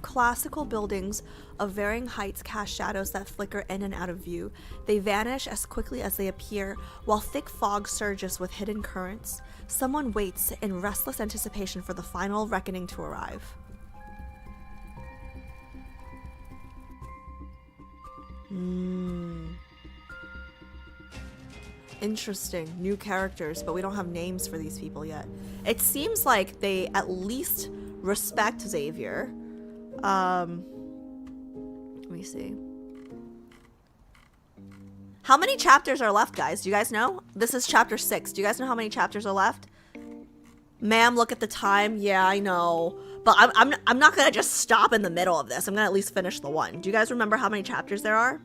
Classical buildings of varying heights cast shadows that flicker in and out of view. They vanish as quickly as they appear, while thick fog surges with hidden currents. Someone waits in restless anticipation for the final reckoning to arrive. Interesting. New characters, but we don't have names for these people yet. It seems like they at least respect Xavier. Let me see. How many chapters are left, guys? Do you guys know? This is chapter 6. Do you guys know how many chapters are left? Ma'am, look at the time. Yeah, I know. But I'm not gonna just stop in the middle of this. I'm gonna at least finish the one. Do you guys remember how many chapters there are?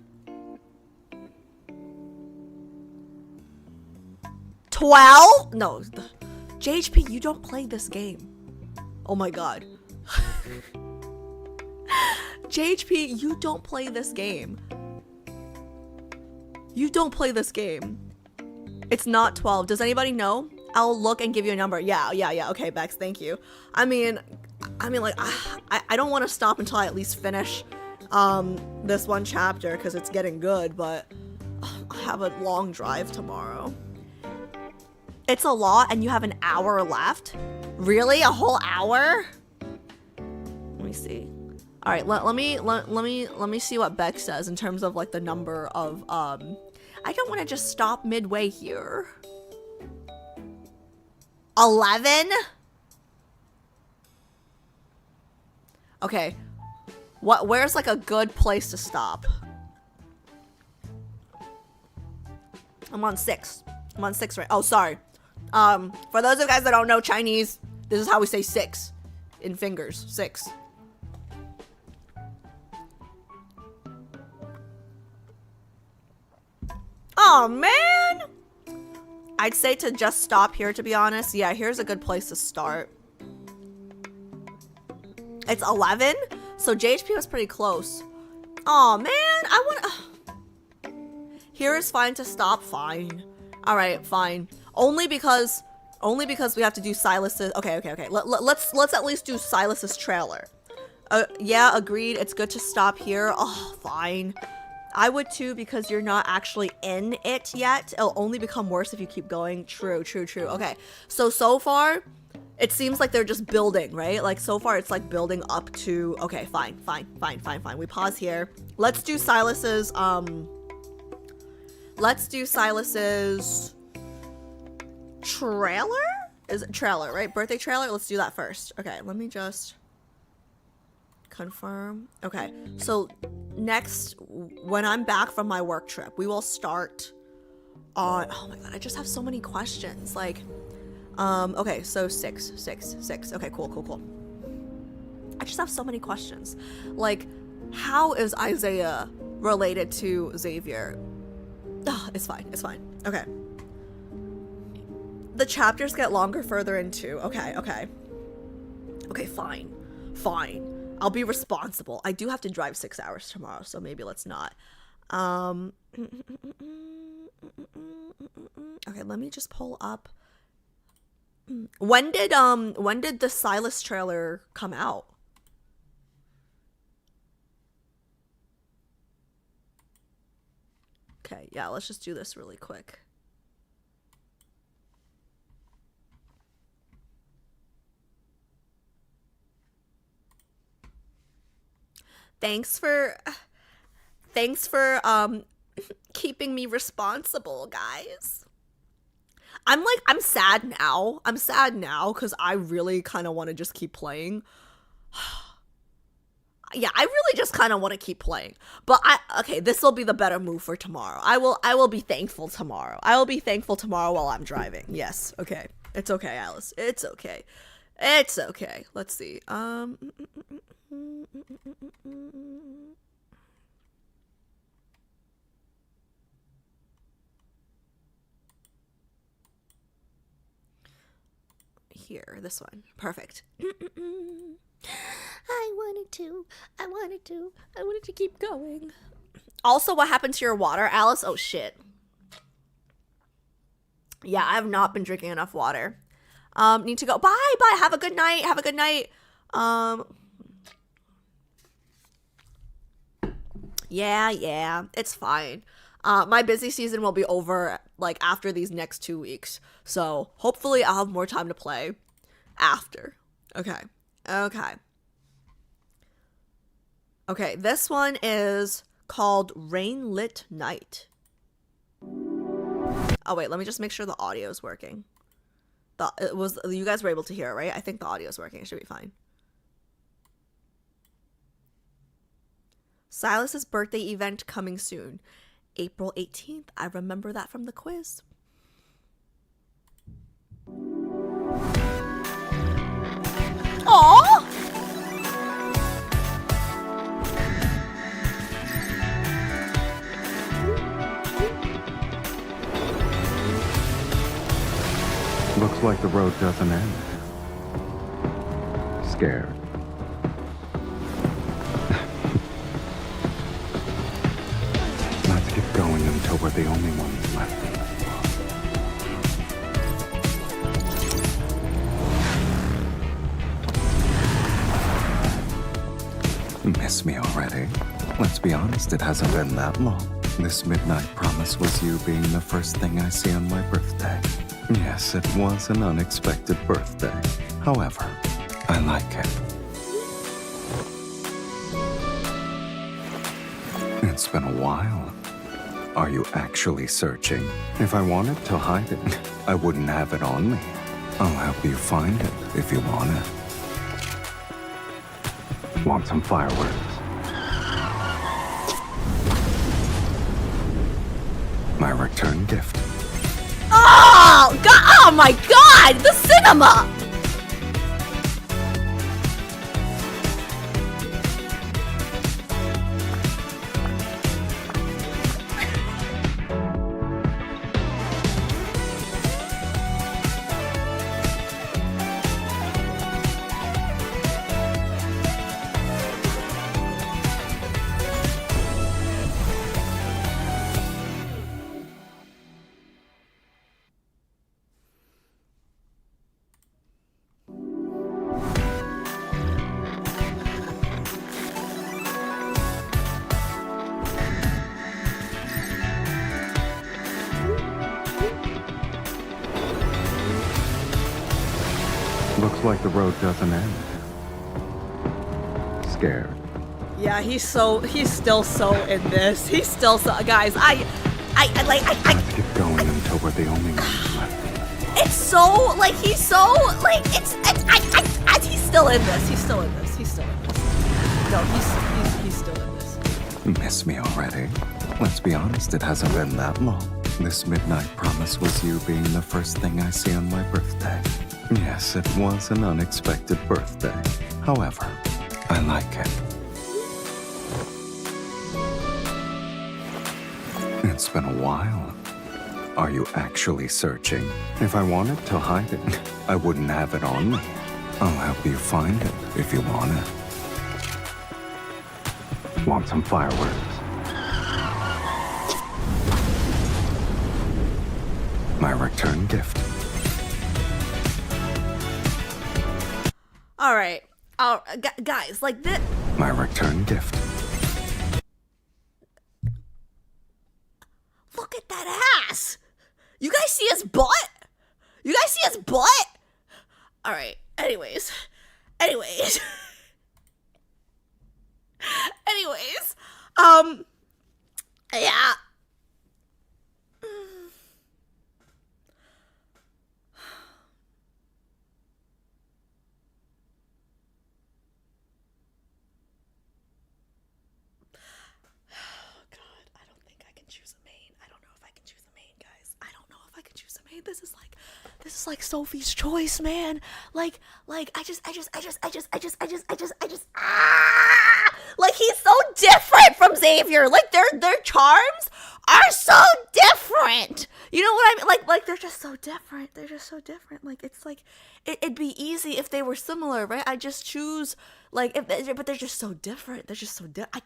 12? No. JHP, you don't play this game. Oh my god. JHP, you don't play this game. You don't play this game. It's not 12. Does anybody know? I'll look and give you a number. Yeah. Okay, Bex, thank you. I mean, like, I don't want to stop until I at least finish this one chapter because it's getting good, but I have a long drive tomorrow. It's a lot, and you have an hour left? Really? A whole hour? Let me see. All right, let me see what Beck says in terms of like the number of I don't want to just stop midway here. 11? Okay. Where's like a good place to stop? I'm on 6. I'm on 6 right. Oh, sorry. For those of you guys that don't know Chinese, this is how we say 6 in fingers. 6. Oh, man! I'd say to just stop here, to be honest. Yeah, here's a good place to start. It's 11? So JHP was pretty close. Oh, man! Here is fine to stop. Fine. Alright, fine. Only because we have to do Sylus's... Okay. Let's at least do Sylus's trailer. Yeah, agreed. It's good to stop here. Oh, fine. I would too, because you're not actually in it yet. It'll only become worse if you keep going. True. Okay, so far, it seems like they're just building, right? Like, so far, it's like building up to... Okay, fine. We pause here. Let's do Sylus's, trailer? Is it trailer, right? Birthday trailer? Let's do that first. Okay, let me just... confirm. Okay, so next, when I'm back from my work trip, we will start on... Oh my god, I just have so many questions. Like, okay, so 6. Okay, cool. I just have so many questions. Like, how is Isaiah related to Xavier? Ugh, it's fine. Okay. The chapters get longer further into... Okay, fine. I'll be responsible. I do have to drive 6 hours tomorrow, so maybe let's not. Okay, let me just pull up. When did the Sylus trailer come out? Okay, yeah, let's just do this really quick. Thanks for keeping me responsible, guys. I'm sad now. I'm sad now because I really kind of want to just keep playing. Yeah, I really just kind of want to keep playing. But okay, this will be the better move for tomorrow. I will be thankful tomorrow. I will be thankful tomorrow while I'm driving. Yes, okay. It's okay, Alice. It's okay. It's okay. Let's see. Here, this one. Perfect. I wanted to keep going. Also, what happened to your water, Alice? Oh, shit. Yeah, I have not been drinking enough water. Need to go. Bye. Have a good night. Yeah, it's fine. My busy season will be over, like, after these next 2 weeks. So, hopefully I'll have more time to play after. Okay, this one is called Rainlit Night. Oh, wait, let me just make sure the audio is working. You guys were able to hear it, right? I think the audio is working. It should be fine. Silas's birthday event coming soon. April 18th. I remember that from the quiz. Aww! Looks like the road doesn't end. Scared. Let's keep going until we're the only ones left. Miss me already? Let's be honest, it hasn't been that long. This midnight promise was you being the first thing I see on my birthday. Yes, it was an unexpected birthday. However, I like it. It's been a while. Are you actually searching? If I wanted to hide it, I wouldn't have it on me. I'll help you find it if you want it. Want some fireworks? My return gift. Oh, God! Oh my God! The cinema! Looks like the road doesn't end. Scared. Yeah, he's still so in this. He's still so, guys, I Let's keep going until we're the only ones left. it's so, like, he's so, like, he's still in this. He's still in this. No, he's still in this. Miss me already? Let's be honest, it hasn't been that long. This midnight promise was you being the first thing I see on my birthday. Yes, it was an unexpected birthday. However, I like it. It's been a while. Are you actually searching? If I wanted to hide it, I wouldn't have it on me. I'll help you find it if you want it. Want some fireworks? My return gift. All right, guys, like this. My return gift. Look at that ass. You guys see his butt? All right. Anyways. Anyways, yeah. This is like Sophie's Choice, man. Like I just like he's so different from Xavier. Like their charms are so different. You know what I mean? Like they're just so different. They're just so different. Like it's like it'd be easy if they were similar, right? I just choose like but they're just so different. They're just so different. I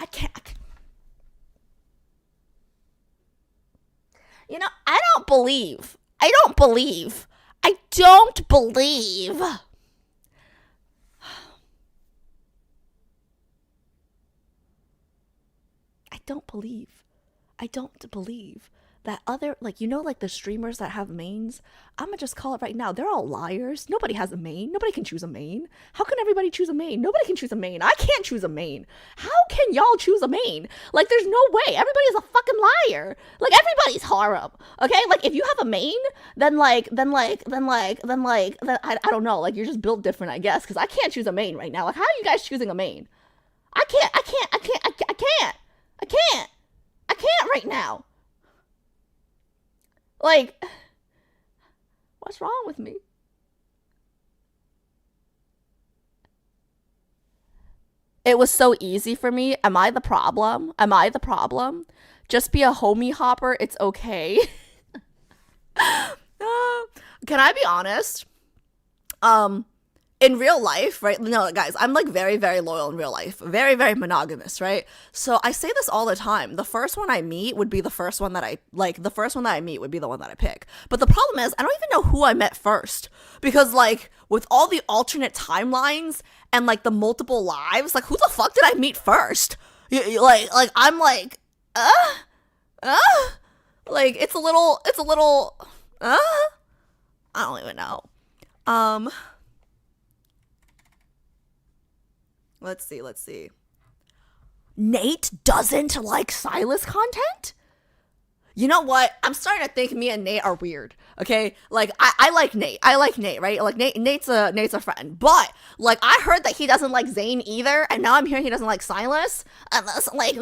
can't. You know, I don't believe. I don't believe that other, like, you know, like the streamers that have mains, I'm gonna just call it right now, they're all liars. Nobody has a main. Nobody can choose a main. How can everybody choose a main? Nobody can choose a main. I can't choose a main. How can y'all choose a main? Like, there's no way. Everybody's a fucking liar. Like, everybody's harem. Okay? Like, if you have a main, then I don't know. Like, you're just built different, I guess, because I can't choose a main right now. Like, how are you guys choosing a main? I can't right now. Like, what's wrong with me? It was so easy for me. Am I the problem? Just be a homie hopper. It's okay. Can I be honest? In real life, right? No, guys, I'm like very, very loyal in real life. Very, very monogamous, right? So I say this all the time. The first one I meet would be the first one that I like. The first one that I meet would be the one that I pick. But the problem is, I don't even know who I met first. Because, like, with all the alternate timelines and, like, the multiple lives, like, who the fuck did I meet first? Like, I'm like, like, it's a little, I don't even know. Let's see. Nate doesn't like Sylus content? You know what? I'm starting to think me and Nate are weird. Okay? Like, I like Nate. Right? Like, Nate's a friend. But, like, I heard that he doesn't like Zane either, and now I'm hearing he doesn't like Sylus. And that's like,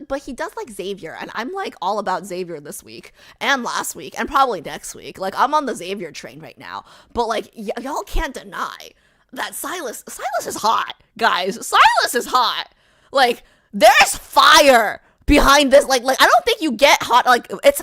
but he does like Xavier, and I'm, like, all about Xavier this week, and last week, and probably next week. Like, I'm on the Xavier train right now. But, like, y'all can't deny that Sylus is hot, guys. Sylus is hot. Like, there's fire behind this. Like, I don't think you get hot. Like, it's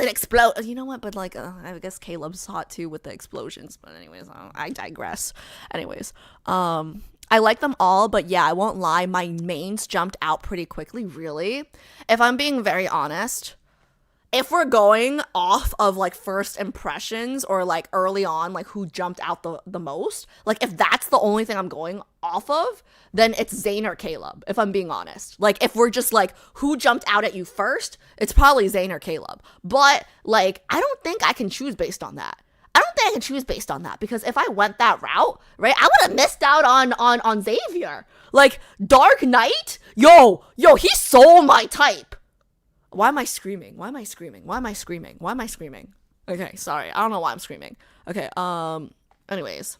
an explosion. You know what? But, like, I guess Caleb's hot too with the explosions. But anyways, I digress. Anyways, I like them all, but yeah, I won't lie. My mains jumped out pretty quickly, really. If I'm being very honest, if we're going off of, like, first impressions or, like, early on, like, who jumped out the most, like, if that's the only thing I'm going off of, then it's Zane or Caleb, if I'm being honest. Like, if we're just, like, who jumped out at you first, it's probably Zane or Caleb. But, like, I don't think I can choose based on that. Because if I went that route, right, I would have missed out on Xavier. Like, Dark Knight? Yo, he's so my type. Why am I screaming? Okay, sorry. I don't know why I'm screaming. Okay, anyways.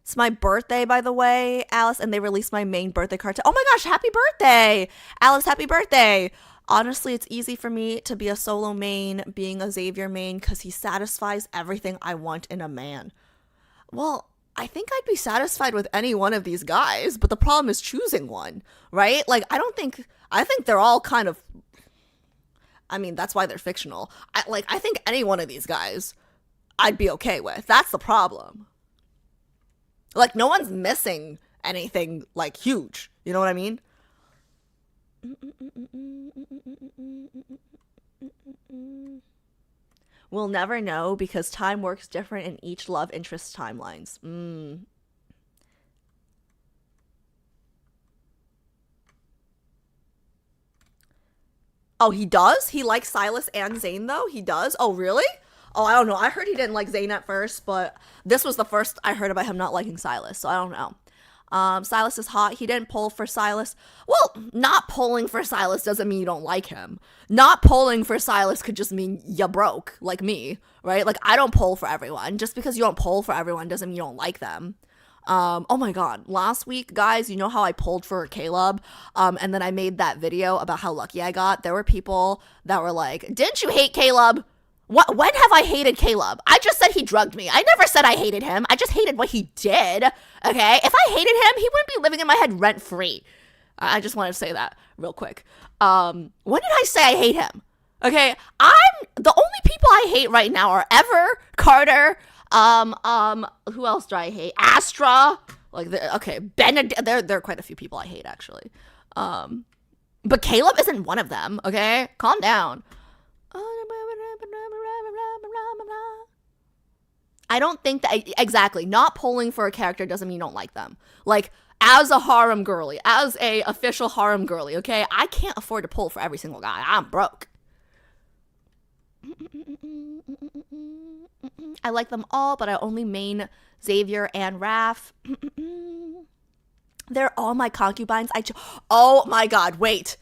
It's my birthday, by the way, Alice, and they released my main birthday card. Oh my gosh, happy birthday! Alice, happy birthday! Honestly, it's easy for me to be a solo main, being a Xavier main, because he satisfies everything I want in a man. Well, I think I'd be satisfied with any one of these guys, but the problem is choosing one, right? Like, I think they're all kind of, I mean, that's why they're fictional. I think any one of these guys I'd be okay with. That's the problem. Like, no one's missing anything, like, huge. You know what I mean? We'll never know because time works different in each love interest timelines. Oh, he does? He likes Sylus and Zane, though? He does? Oh, really? Oh, I don't know. I heard he didn't like Zayn at first, but this was the first I heard about him not liking Sylus, so I don't know. Sylus is hot. He didn't pull for Sylus. Well, not pulling for Sylus doesn't mean you don't like him. Not pulling for Sylus could just mean you broke, like me, right? Like, I don't pull for everyone. Just because you don't pull for everyone doesn't mean you don't like them. Oh my god, last week, guys, you know how I pulled for Caleb, and then I made that video about how lucky I got? There were people that were like, didn't you hate Caleb? What? When have I hated Caleb? I just said he drugged me. I never said I hated him. I just hated what he did, okay? If I hated him, he wouldn't be living in my head rent-free. I just want to say that real quick. When did I say I hate him? Okay, the only people I hate right now are Ever, Carter, who else do I hate? Astra. Like, okay, Benedict. There are quite a few people I hate, actually. But Caleb isn't one of them, okay? Calm down. I don't think that, exactly, not pulling for a character doesn't mean you don't like them. Like, as a harem girly, as a official harem girly, okay? I can't afford to pull for every single guy. I'm broke. I like them all, but I only main Xavier and Raph. They're all my concubines. Oh my god, wait.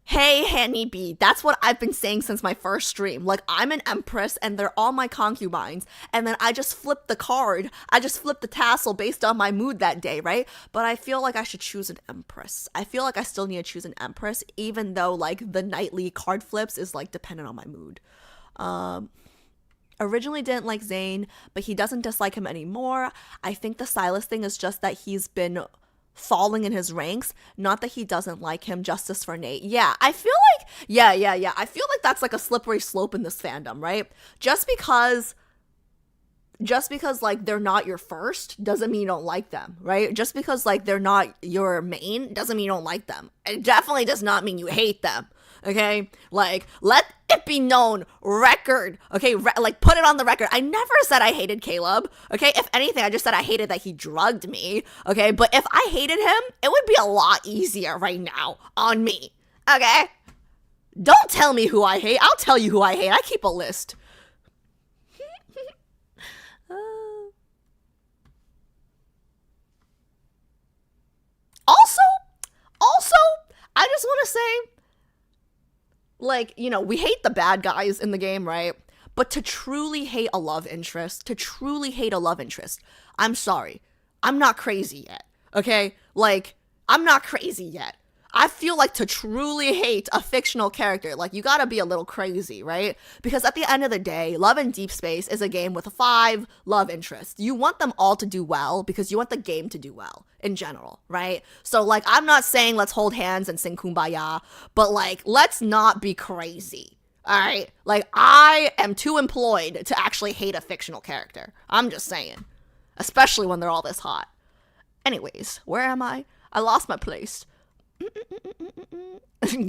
Hey, Hanny B, that's what I've been saying since my first stream. Like, I'm an empress, and they're all my concubines, and then I just flipped the card. I just flipped the tassel based on my mood that day, right? But I feel like I should choose an empress. I feel like I still need to choose an empress, even though, like, the nightly card flips is, like, dependent on my mood. Originally didn't like Zayn, but he doesn't dislike him anymore. I think the Sylus thing is just that he's been falling in his ranks, not that he doesn't like him. Justice for Nate. Yeah, I feel like, yeah. I feel like that's like a slippery slope in this fandom, right? Just because like they're not your first doesn't mean you don't like them, right? Just because like they're not your main doesn't mean you don't like them. It definitely does not mean you hate them. Okay, like, let it be known, record, okay, like, put it on the record. I never said I hated Caleb, okay? If anything, I just said I hated that he drugged me, okay? But if I hated him, it would be a lot easier right now on me, okay? Don't tell me who I hate. I'll tell you who I hate. I keep a list. Also, I just want to say, like, you know, we hate the bad guys in the game, right? But to truly hate a love interest, I'm sorry. I'm not crazy yet, okay? Like, I'm not crazy yet. I feel like to truly hate a fictional character, like, you gotta be a little crazy, right? Because at the end of the day, Love in Deepspace is a game with 5 love interests. You want them all to do well because you want the game to do well in general, right? So, like, I'm not saying let's hold hands and sing Kumbaya, but, like, let's not be crazy, all right? Like, I am too employed to actually hate a fictional character. I'm just saying. Especially when they're all this hot. Anyways, where am I? I lost my place.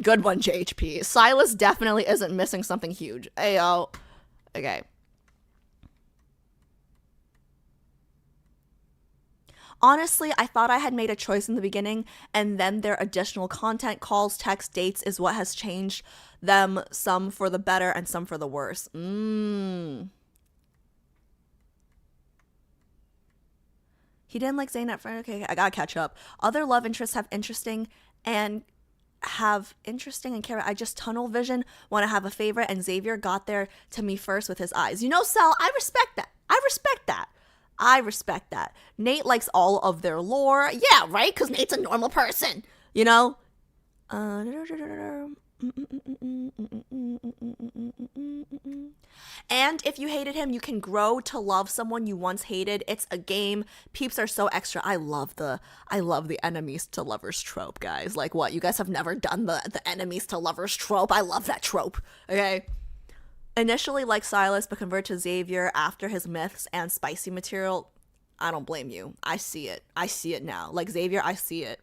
Good one, JHP. Sylus definitely isn't missing something huge. Ayo. Okay. Honestly, I thought I had made a choice in the beginning, and then their additional content, calls, text, dates is what has changed them, some for the better and some for the worse. He didn't like Zayn at first. Okay, I gotta catch up. Other love interests have interesting and care. I just tunnel vision want to have a favorite, and Xavier got there to me first with his eyes. You know, Cell, I respect that. Nate likes all of their lore. Yeah, right? Because Nate's a normal person, you know? And if you hated him, you can grow to love someone you once hated. It's a game. Peeps are so extra. I love the enemies to lovers trope, guys. Like, what? You guys have never done the enemies to lovers trope? I love that trope. Okay. Initially like Sylus, but convert to Xavier after his myths and spicy material. I don't blame you. I see it. I see it now. Like Xavier, I see it.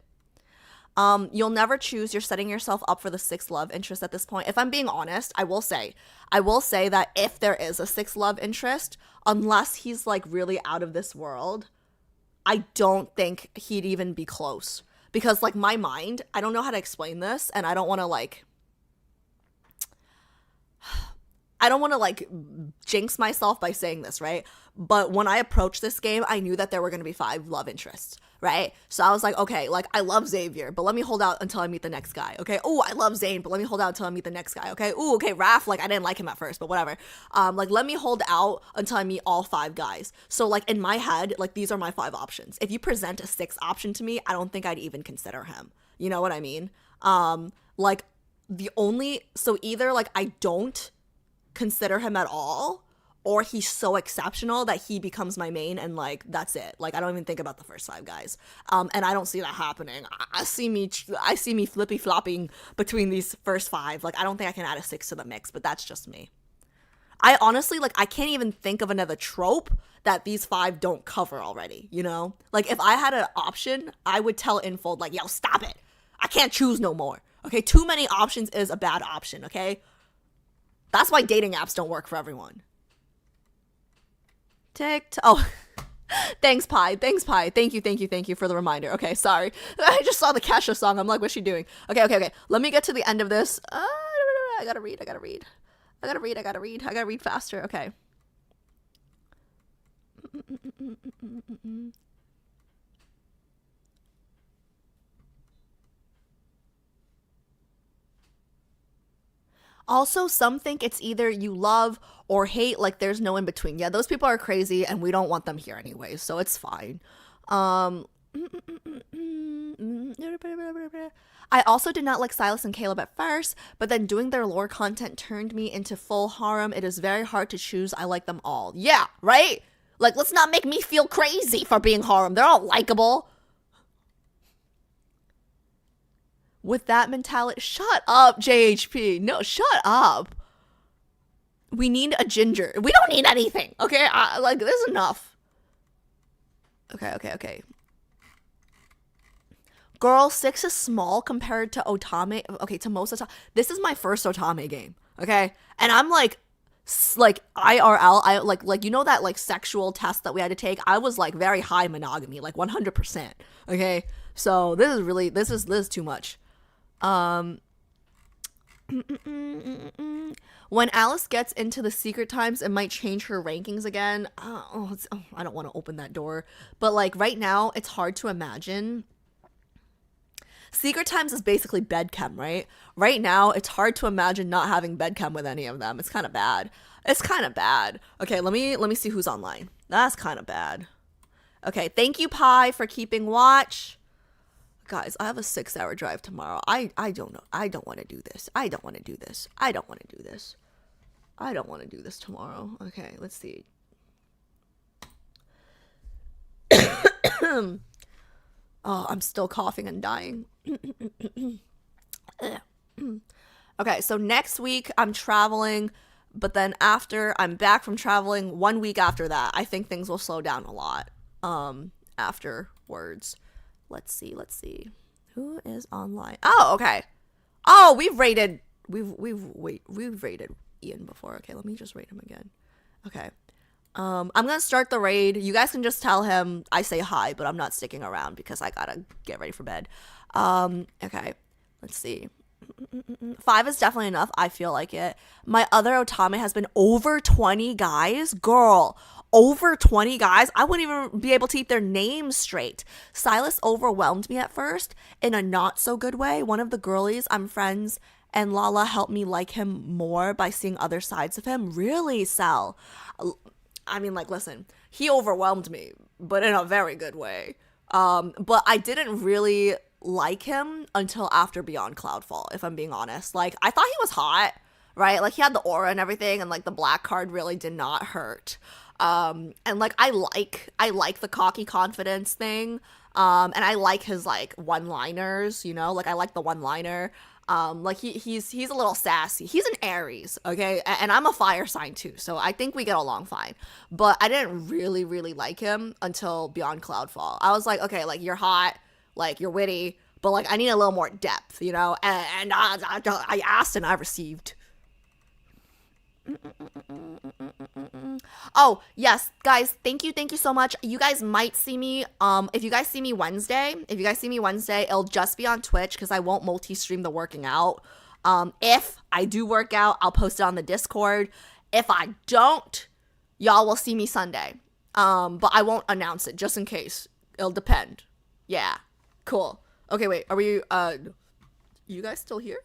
You'll never choose. You're setting yourself up for the 6th love interest at this point. If I'm being honest, I will say that if there is a 6th love interest, unless he's like really out of this world, I don't think he'd even be close. Because like my mind, I don't know how to explain this, and I don't want to like, I don't want to like jinx myself by saying this, right? But when I approached this game, I knew that there were going to be 5 love interests, right? So I was like, okay, like I love Xavier, but let me hold out until I meet the next guy. Okay. Oh, I love Zane, but let me hold out until I meet the next guy. Okay. Oh, okay. Raph, like I didn't like him at first, but whatever. Like let me hold out until I meet all 5 guys. So like in my head, like these are my 5 options. If you present a 6th option to me, I don't think I'd even consider him. You know what I mean? Like so either like I don't consider him at all, or he's so exceptional that he becomes my main and like that's it. Like I don't even think about the first 5 guys, and I don't see that happening. I see me flippy flopping between these first 5. Like I don't think I can add a 6th to the mix, but that's just me. I honestly like I can't even think of another trope that these 5 don't cover already, you know? Like if I had an option, I would tell Infold like, yo, stop it, I can't choose no more. Okay, too many options is a bad option. Okay, that's why dating apps don't work for everyone. Oh, thanks, Pi. Thank you for the reminder. Okay, sorry. I just saw the Kesha song. I'm like, what's she doing? Okay. Let me get to the end of this. I gotta read faster. Okay. Also, some think it's either you love or hate, like there's no in between. Yeah, those people are crazy and we don't want them here anyway, so it's fine. I also did not like Sylus and Caleb at first, but then doing their lore content turned me into full harem. It is very hard to choose. I like them all. Yeah, right? Like, let's not make me feel crazy for being harem. They're all likable. With that mentality, shut up, JHP. No, shut up. We need a ginger. We don't need anything, okay? Like, this is enough. Okay. Girl, 6 is small compared to Otame. Okay, to most Otame. This is my first Otame game, okay? And I'm like IRL, I like you know that like sexual test that we had to take? I was like very high monogamy, like 100%, okay? So this is too much. When Alice gets into the secret times, it might change her rankings again. I don't want to open that door. But like right now, it's hard to imagine. Secret times is basically bedchem, right? Right now, it's hard to imagine not having bedchem with any of them. It's kind of bad. Okay, let me see who's online. That's kind of bad. Okay, thank you, Pi, for keeping watch. Guys, I have a 6-hour drive tomorrow. I don't know. I don't want to do this. I don't want to do this tomorrow. Okay, let's see. Oh, I'm still coughing and dying. Okay, so next week I'm traveling, but then after I'm back from traveling, 1 week after that, I think things will slow down a lot afterwards. Let's see. Who is online? Oh, okay. Oh, we've rated Ian before. Okay, let me just rate him again. Okay. I'm gonna start the raid. You guys can just tell him I say hi, but I'm not sticking around because I gotta get ready for bed. Okay. Let's see. 5 is definitely enough. I feel like it. My other Otame has been over 20 guys. Girl, over 20 guys? I wouldn't even be able to keep their names straight. Sylus overwhelmed me at first in a not so good way. One of the girlies I'm friends and Lala helped me like him more by seeing other sides of him. Really, Sal? I mean, like, listen, he overwhelmed me, but in a very good way. But I didn't really like him until after Beyond Cloudfall, if I'm being honest. Like, I thought he was hot, right? Like, he had the aura and everything, and like the black card really did not hurt. And like I like the cocky confidence thing. And I like his like one-liners, you know? Like I like the one-liner. Like he's a little sassy. He's an Aries, okay? And I'm a fire sign too, so I think we get along fine. But I didn't really like him until Beyond Cloudfall. I was like, okay, like you're hot, like you're witty, but like I need a little more depth, you know? And I asked and I received. Oh, yes, guys, thank you so much. You guys might see me, if you guys see me Wednesday, it'll just be on Twitch because I won't multi-stream the working out. If I do work out, I'll post it on the Discord. If I don't, y'all will see me Sunday. But I won't announce it just in case. It'll depend. Yeah. Cool. Okay, wait. Are we you guys still here?